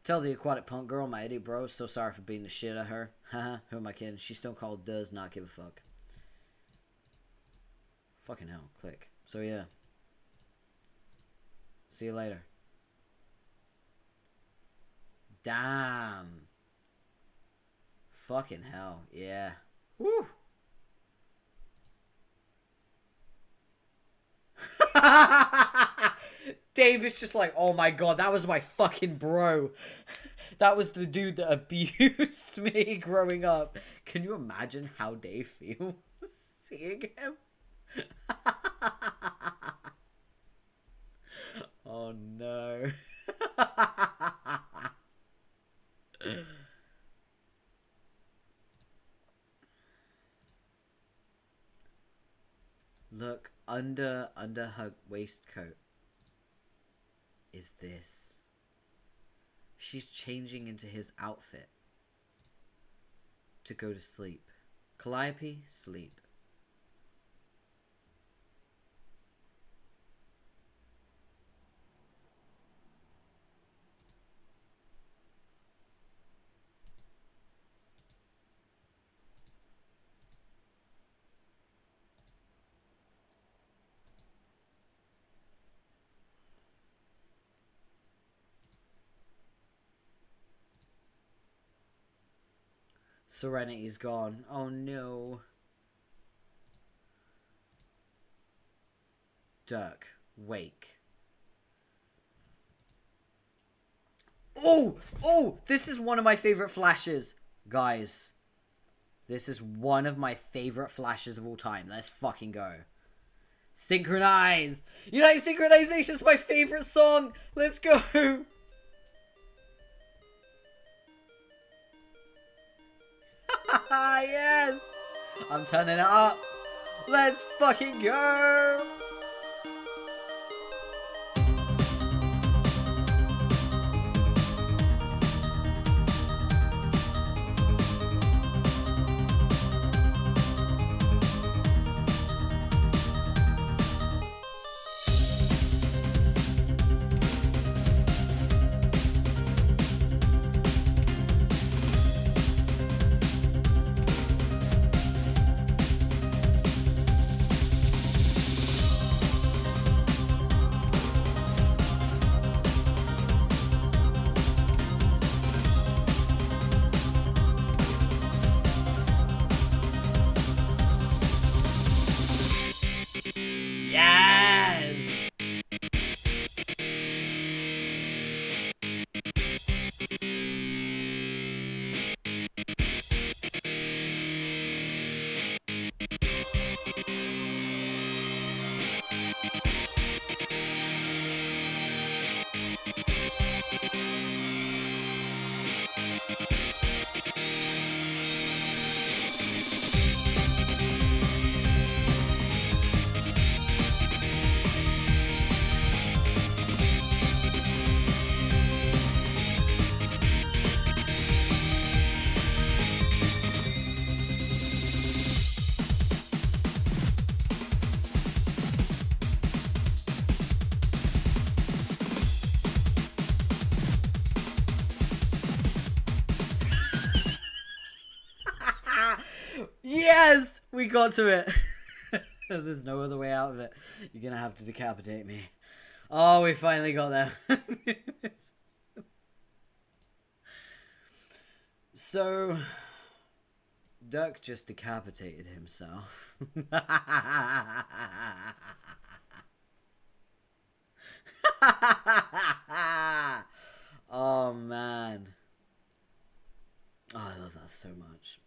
Tell the aquatic punk girl, my idiot bro, so sorry for beating the shit out of her. Haha, who am I kidding? She stone cold does not give a fuck. Fucking hell, click. So yeah. See you later. Damn. Fucking hell, yeah. Woo! Dave is just like, oh my god, that was my fucking bro. That was the dude that abused me growing up. Can you imagine how Dave feels seeing him? Oh no. Look, under her waistcoat is this. She's changing into his outfit to go to sleep. Calliope, sleep. Serenity's gone. Oh no. Dirk, wake. Oh! Oh! This is one of my favorite flashes. Guys. This is one of my favorite flashes of all time. Let's fucking go. Synchronize! Unite Synchronization is my favorite song! Let's go! Yes! I'm turning it up. Let's fucking go! Yes! We got to it! There's no other way out of it. You're gonna have to decapitate me. Oh, we finally got there. So, Duck just decapitated himself. Oh, man. Oh, I love that so much.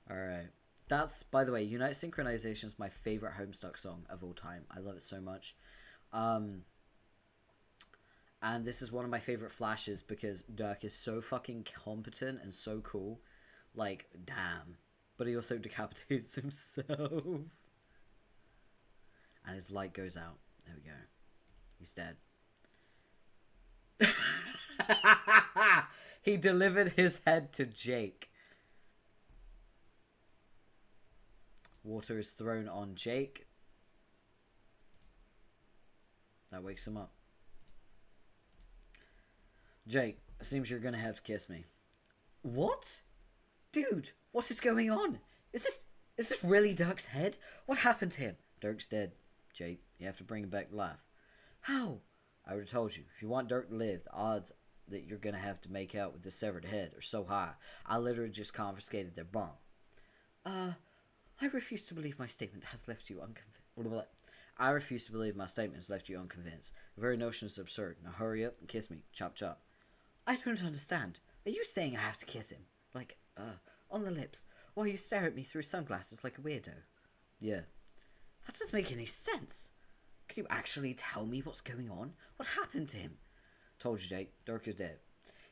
Alright. That's, by the way, Unite Synchronization is my favorite Homestuck song of all time. I love it so much. And this is one of my favorite flashes because Dirk is so fucking competent and so cool. Like, damn. But he also decapitates himself. And his light goes out. There we go. He's dead. He delivered his head to Jake. Water is thrown on Jake. That wakes him up. Jake, it seems you're gonna have to kiss me. What? Dude, what is going on? Is this really Dirk's head? What happened to him? Dirk's dead, Jake. You have to bring him back to life. How? I would have told you. If you want Dirk to live, the odds that you're gonna have to make out with the severed head are so high. I literally just confiscated their bomb. I refuse to believe my statement has left you unconvinced. I refuse to believe my statement has left you unconvinced. The very notion is absurd. Now hurry up and kiss me. Chop chop. I don't understand. Are you saying I have to kiss him? Like, on the lips, while you stare at me through sunglasses like a weirdo? Yeah. That doesn't make any sense. Can you actually tell me what's going on? What happened to him? Told you, Jake. Dirk is dead.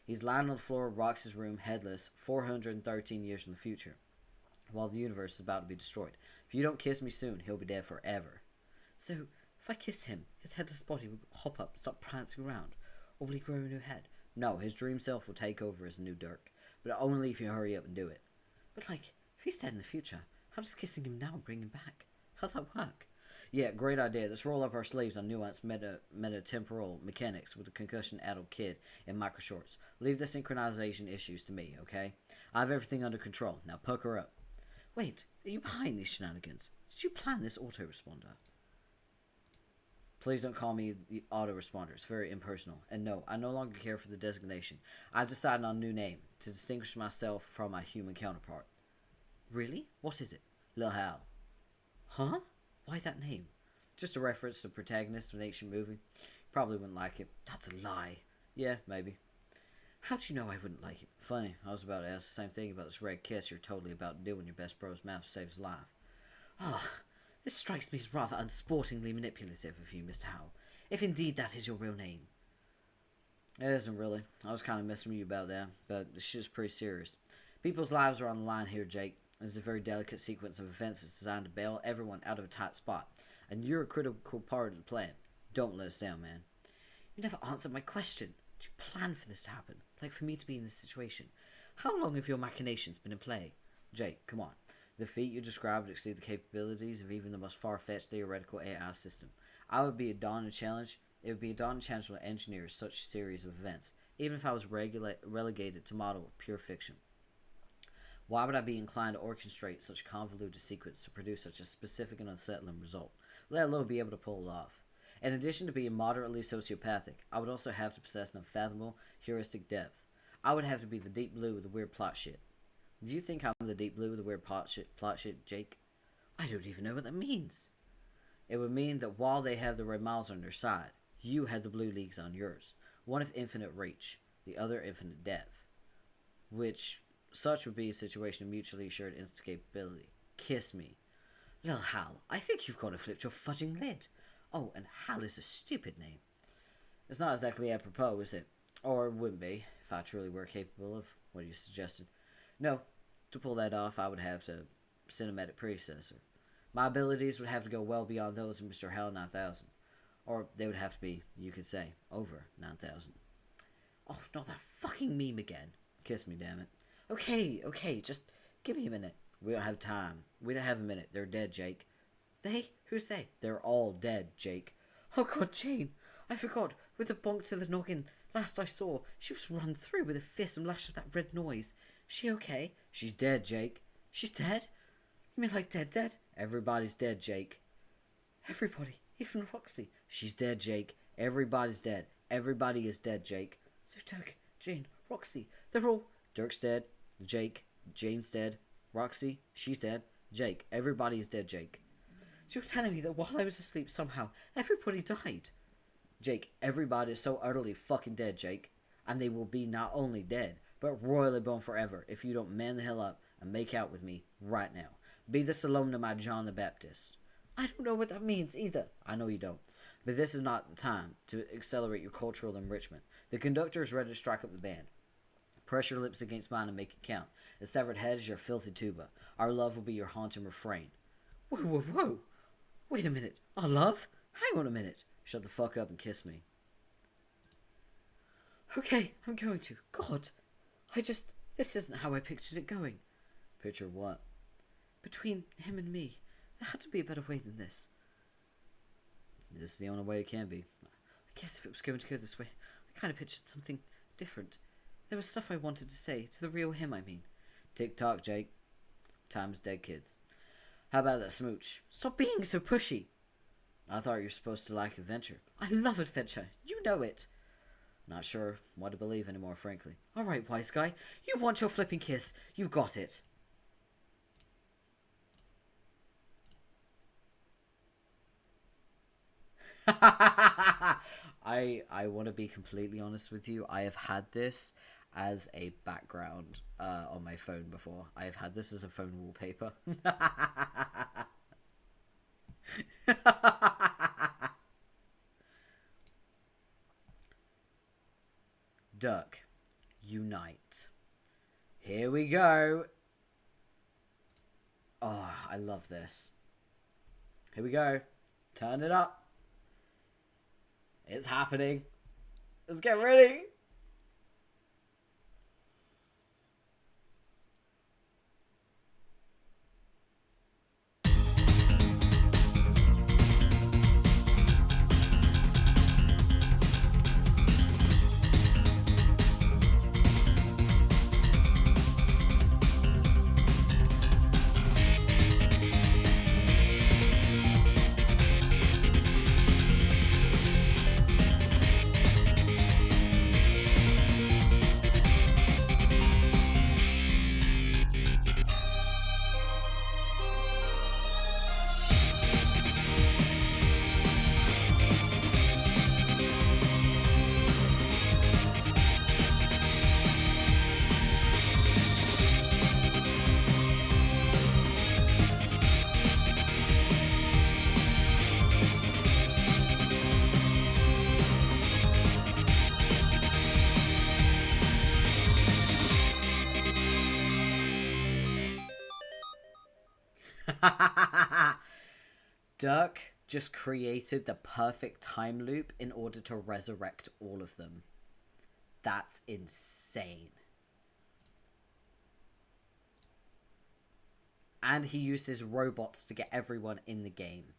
He's lying on the floor of Rox's room, headless, 413 years in the future, while the universe is about to be destroyed. If you don't kiss me soon, he'll be dead forever. So, if I kiss him, his headless body will hop up and start prancing around? Or will he grow a new head? No, his dream self will take over as a new Dirk. But only if you hurry up and do it. But like, if he's dead in the future, how does kissing him now bring him back? How's that work? Yeah, great idea. Let's roll up our sleeves on nuanced meta-temporal mechanics with a concussion-addled kid in microshorts. Leave the synchronization issues to me, okay? I have everything under control. Now pucker up. Wait, are you behind these shenanigans? Did you plan this autoresponder? Please don't call me the autoresponder. It's very impersonal. And no, I no longer care for the designation. I've decided on a new name to distinguish myself from my human counterpart. Really? What is it? Lil Hal. Huh? Why that name? Just a reference to the protagonist of an ancient movie. Probably wouldn't like it. That's a lie. Yeah, maybe. How'd you know I wouldn't like it? Funny, I was about to ask the same thing about this red kiss you're totally about to do when your best bro's mouth saves life. Ah, this strikes me as rather unsportingly manipulative of you, Mr. Howe. If indeed that is your real name. It isn't really. I was kind of messing with you about that, but this shit is pretty serious. People's lives are on the line here, Jake. There's a very delicate sequence of events that's designed to bail everyone out of a tight spot. And you're a critical part of the plan. Don't let us down, man. You never answered my question. Did you plan for this to happen? Like for me to be in this situation? How long have your machinations been in play? Jake, come on. The feat you described exceed the capabilities of even the most far-fetched theoretical AI system. I would be a daunting challenge. It would be a daunting challenge to engineer such a series of events, even if I was relegated to model of pure fiction. Why would I be inclined to orchestrate such a convoluted sequence to produce such a specific and unsettling result, let alone be able to pull it off? In addition to being moderately sociopathic, I would also have to possess an unfathomable heuristic depth. I would have to be the deep blue with the weird plot shit. Do you think I'm the deep blue with the weird plot shit, Jake? I don't even know what that means. It would mean that while they have the red miles on their side, you had the blue leagues on yours. One of infinite reach, the other infinite depth. Which, such would be a situation of mutually assured instigability. Kiss me. Lil Hal, I think you've gone and flipped your fudging lid. Oh, and Hal is a stupid name. It's not exactly apropos, is it? Or it wouldn't be, if I truly were capable of what you suggested. No, to pull that off, I would have to cinematic predecessor. My abilities would have to go well beyond those of Mr. Hal 9000. Or they would have to be, you could say, over 9000. Oh, not that fucking meme again. Kiss me, damn it. Okay, just give me a minute. We don't have time. We don't have a minute. They're dead, Jake. They? Who's they? They're all dead, Jake. Oh god, Jane. I forgot. With a bonk to the noggin. Last I saw, she was run through with a fist and lashed of that red noise. She okay? She's dead, Jake. She's dead? You mean like dead dead? Everybody's dead, Jake. Everybody, even Roxy. She's dead, Jake. Everybody's dead. Everybody is dead, Jake. So Dirk, Jane, Roxy, they're all... Dirk's dead. Jake. Jane's dead. Roxy. She's dead. Jake. Everybody is dead, Jake. So you're telling me that while I was asleep somehow, everybody died? Jake, everybody is so utterly fucking dead, Jake. And they will be not only dead, but royally born forever if you don't man the hell up and make out with me right now. Be the Salome to my John the Baptist. I don't know what that means either. I know you don't. But this is not the time to accelerate your cultural enrichment. The conductor is ready to strike up the band. Press your lips against mine and make it count. The severed head is your filthy tuba. Our love will be your haunting refrain. Whoa, whoa, whoa. Wait a minute. Our love? Hang on a minute. Shut the fuck up and kiss me. Okay, I'm going to. God. This isn't how I pictured it going. Picture what? Between him and me. There had to be a better way than this. This is the only way it can be. I guess if it was going to go this way, I kind of pictured something different. There was stuff I wanted to say, to the real him, I mean. Tick-tock, Jake. Time's dead, kids. How about that smooch? Stop being so pushy. I thought you were supposed to like adventure. I love adventure. You know it. Not sure what to believe anymore, frankly. Alright, wise guy. You want your flipping kiss. You got it. I want to be completely honest with you. I have had this as a background on my phone before. I have had this as a phone wallpaper. Duck, unite. Here we go. Oh, I love this. Here we go. Turn it up. It's happening. Let's get ready. Dirk just created the perfect time loop in order to resurrect all of them. That's insane. And he uses robots to get everyone in the game.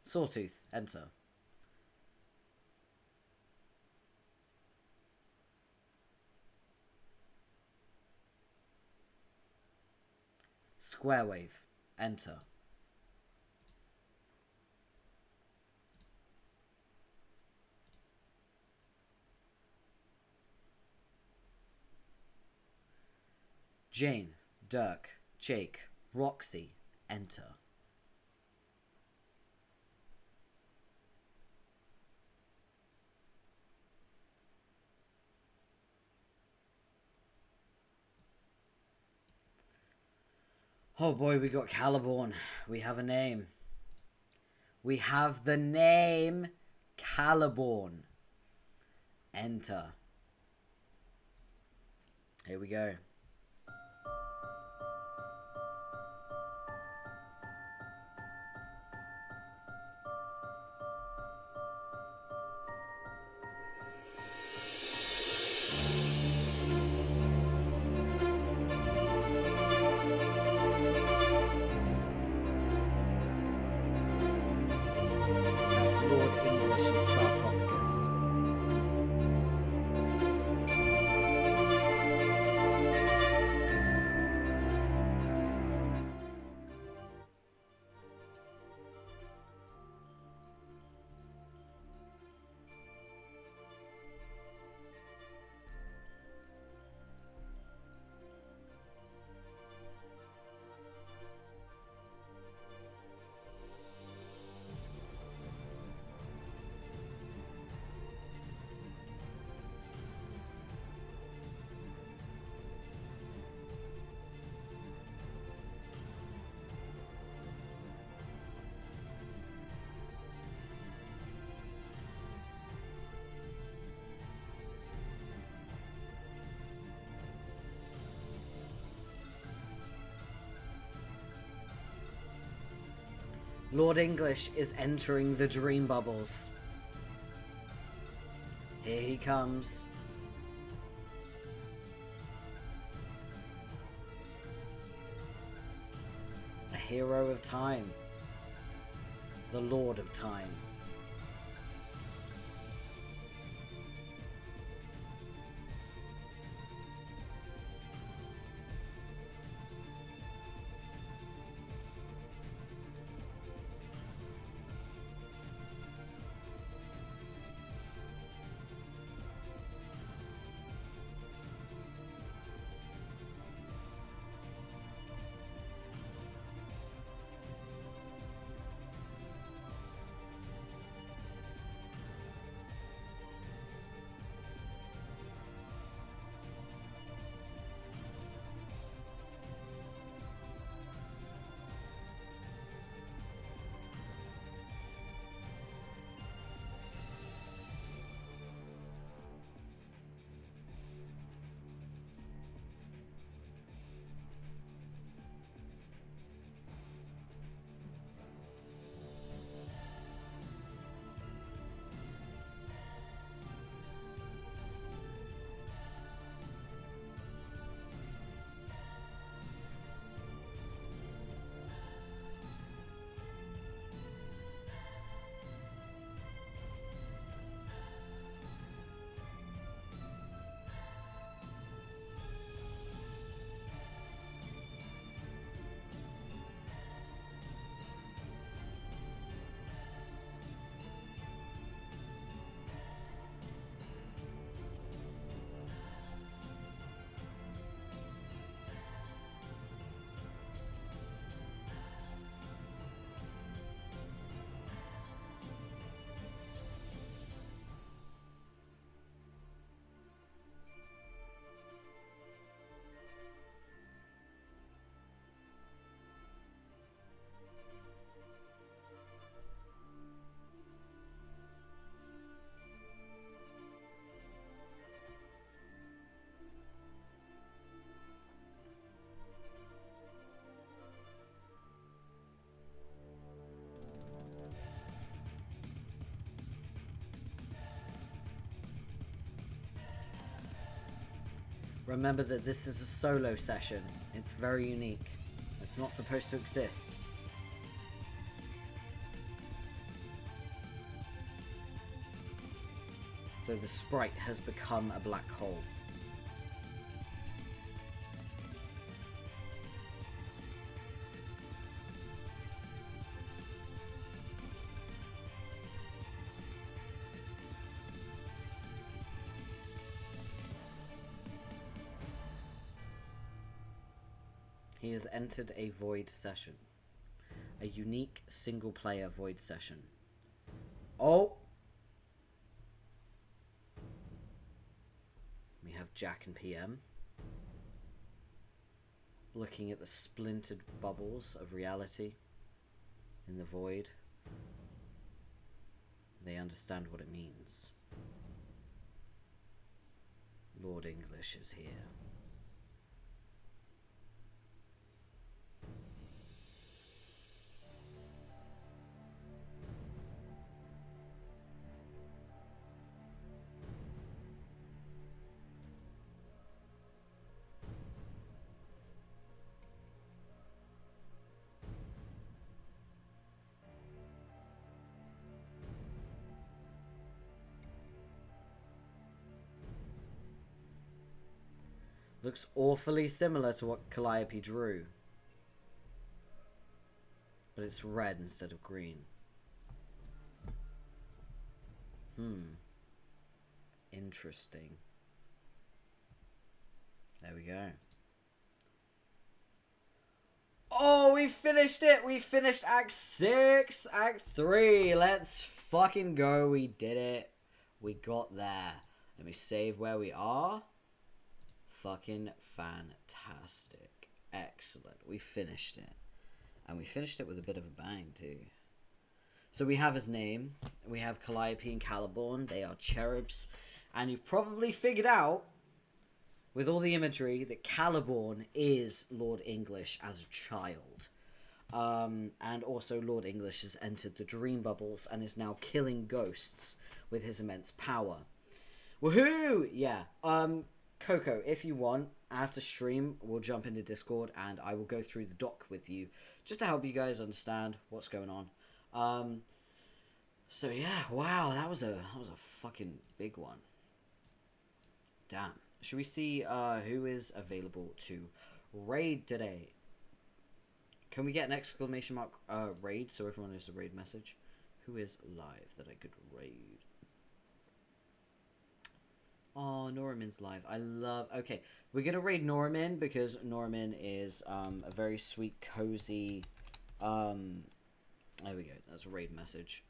Sawtooth, enter. Square wave, enter. Jane, Dirk, Jake, Roxy, enter. Oh boy, we got Caliborn. We have a name. We have the name Caliborn. Enter. Here we go. That's Lord English's sarcophagus. Lord English is entering the dream bubbles. Here he comes. A hero of time. The Lord of Time. Remember that this is a solo session. It's very unique. It's not supposed to exist. So the sprite has become a black hole. He has entered a void session. A unique single-player void session. Oh! We have Jack and PM. Looking at the splintered bubbles of reality in the void. They understand what it means. Lord English is here. Looks awfully similar to what Calliope drew. But it's red instead of green. Interesting. There we go. Oh, we finished it! We finished Act 6! Act 3! Let's fucking go. We did it. We got there. Let me save where we are. Fucking fantastic. Excellent. We finished it. And we finished it with a bit of a bang too. So we have his name. We have Calliope and Caliborn. They are cherubs. And you've probably figured out, with all the imagery, that Caliborn is Lord English as a child. And also Lord English has entered the dream bubbles and is now killing ghosts with his immense power. Woohoo! Yeah. Coco, if you want, after stream, we'll jump into Discord and I will go through the doc with you just to help you guys understand what's going on. So yeah, wow, that was a fucking big one. Damn. Should we see who is available to raid today? Can we get an exclamation mark raid so everyone knows the raid message? Who is live that I could raid? Oh, Norman's live. I love... Okay, we're going to raid Norman because Norman is a very sweet, cozy... There we go. That's a raid message.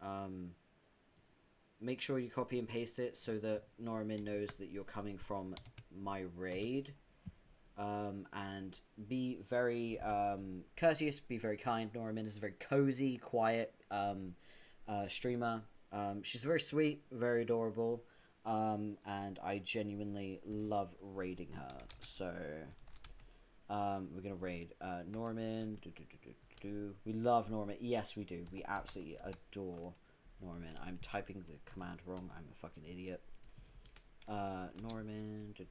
Make sure you copy and paste it so that Norman knows that you're coming from my raid. And be very courteous, be very kind. Norman is a very cozy, quiet streamer. She's very sweet, very adorable. And I genuinely love raiding her. So, we're gonna raid Norman. We love Norman. Yes, we do. We absolutely adore Norman. I'm typing the command wrong. I'm a fucking idiot. Norman. There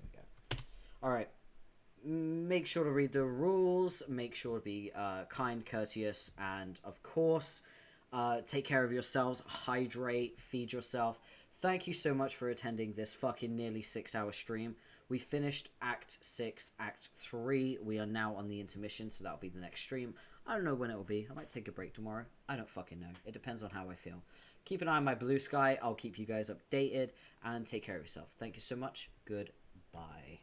we go. Alright. Make sure to read the rules. Make sure to be kind, courteous, and of course, take care of yourselves. Hydrate. Feed yourself. Thank you so much for attending this fucking nearly 6-hour stream. We finished Act 6, Act 3. We are now on the intermission, so that'll be the next stream. I don't know when it will be. I might take a break tomorrow. I don't fucking know. It depends on how I feel. Keep an eye on my blue sky. I'll keep you guys updated. And take care of yourself. Thank you so much. Goodbye.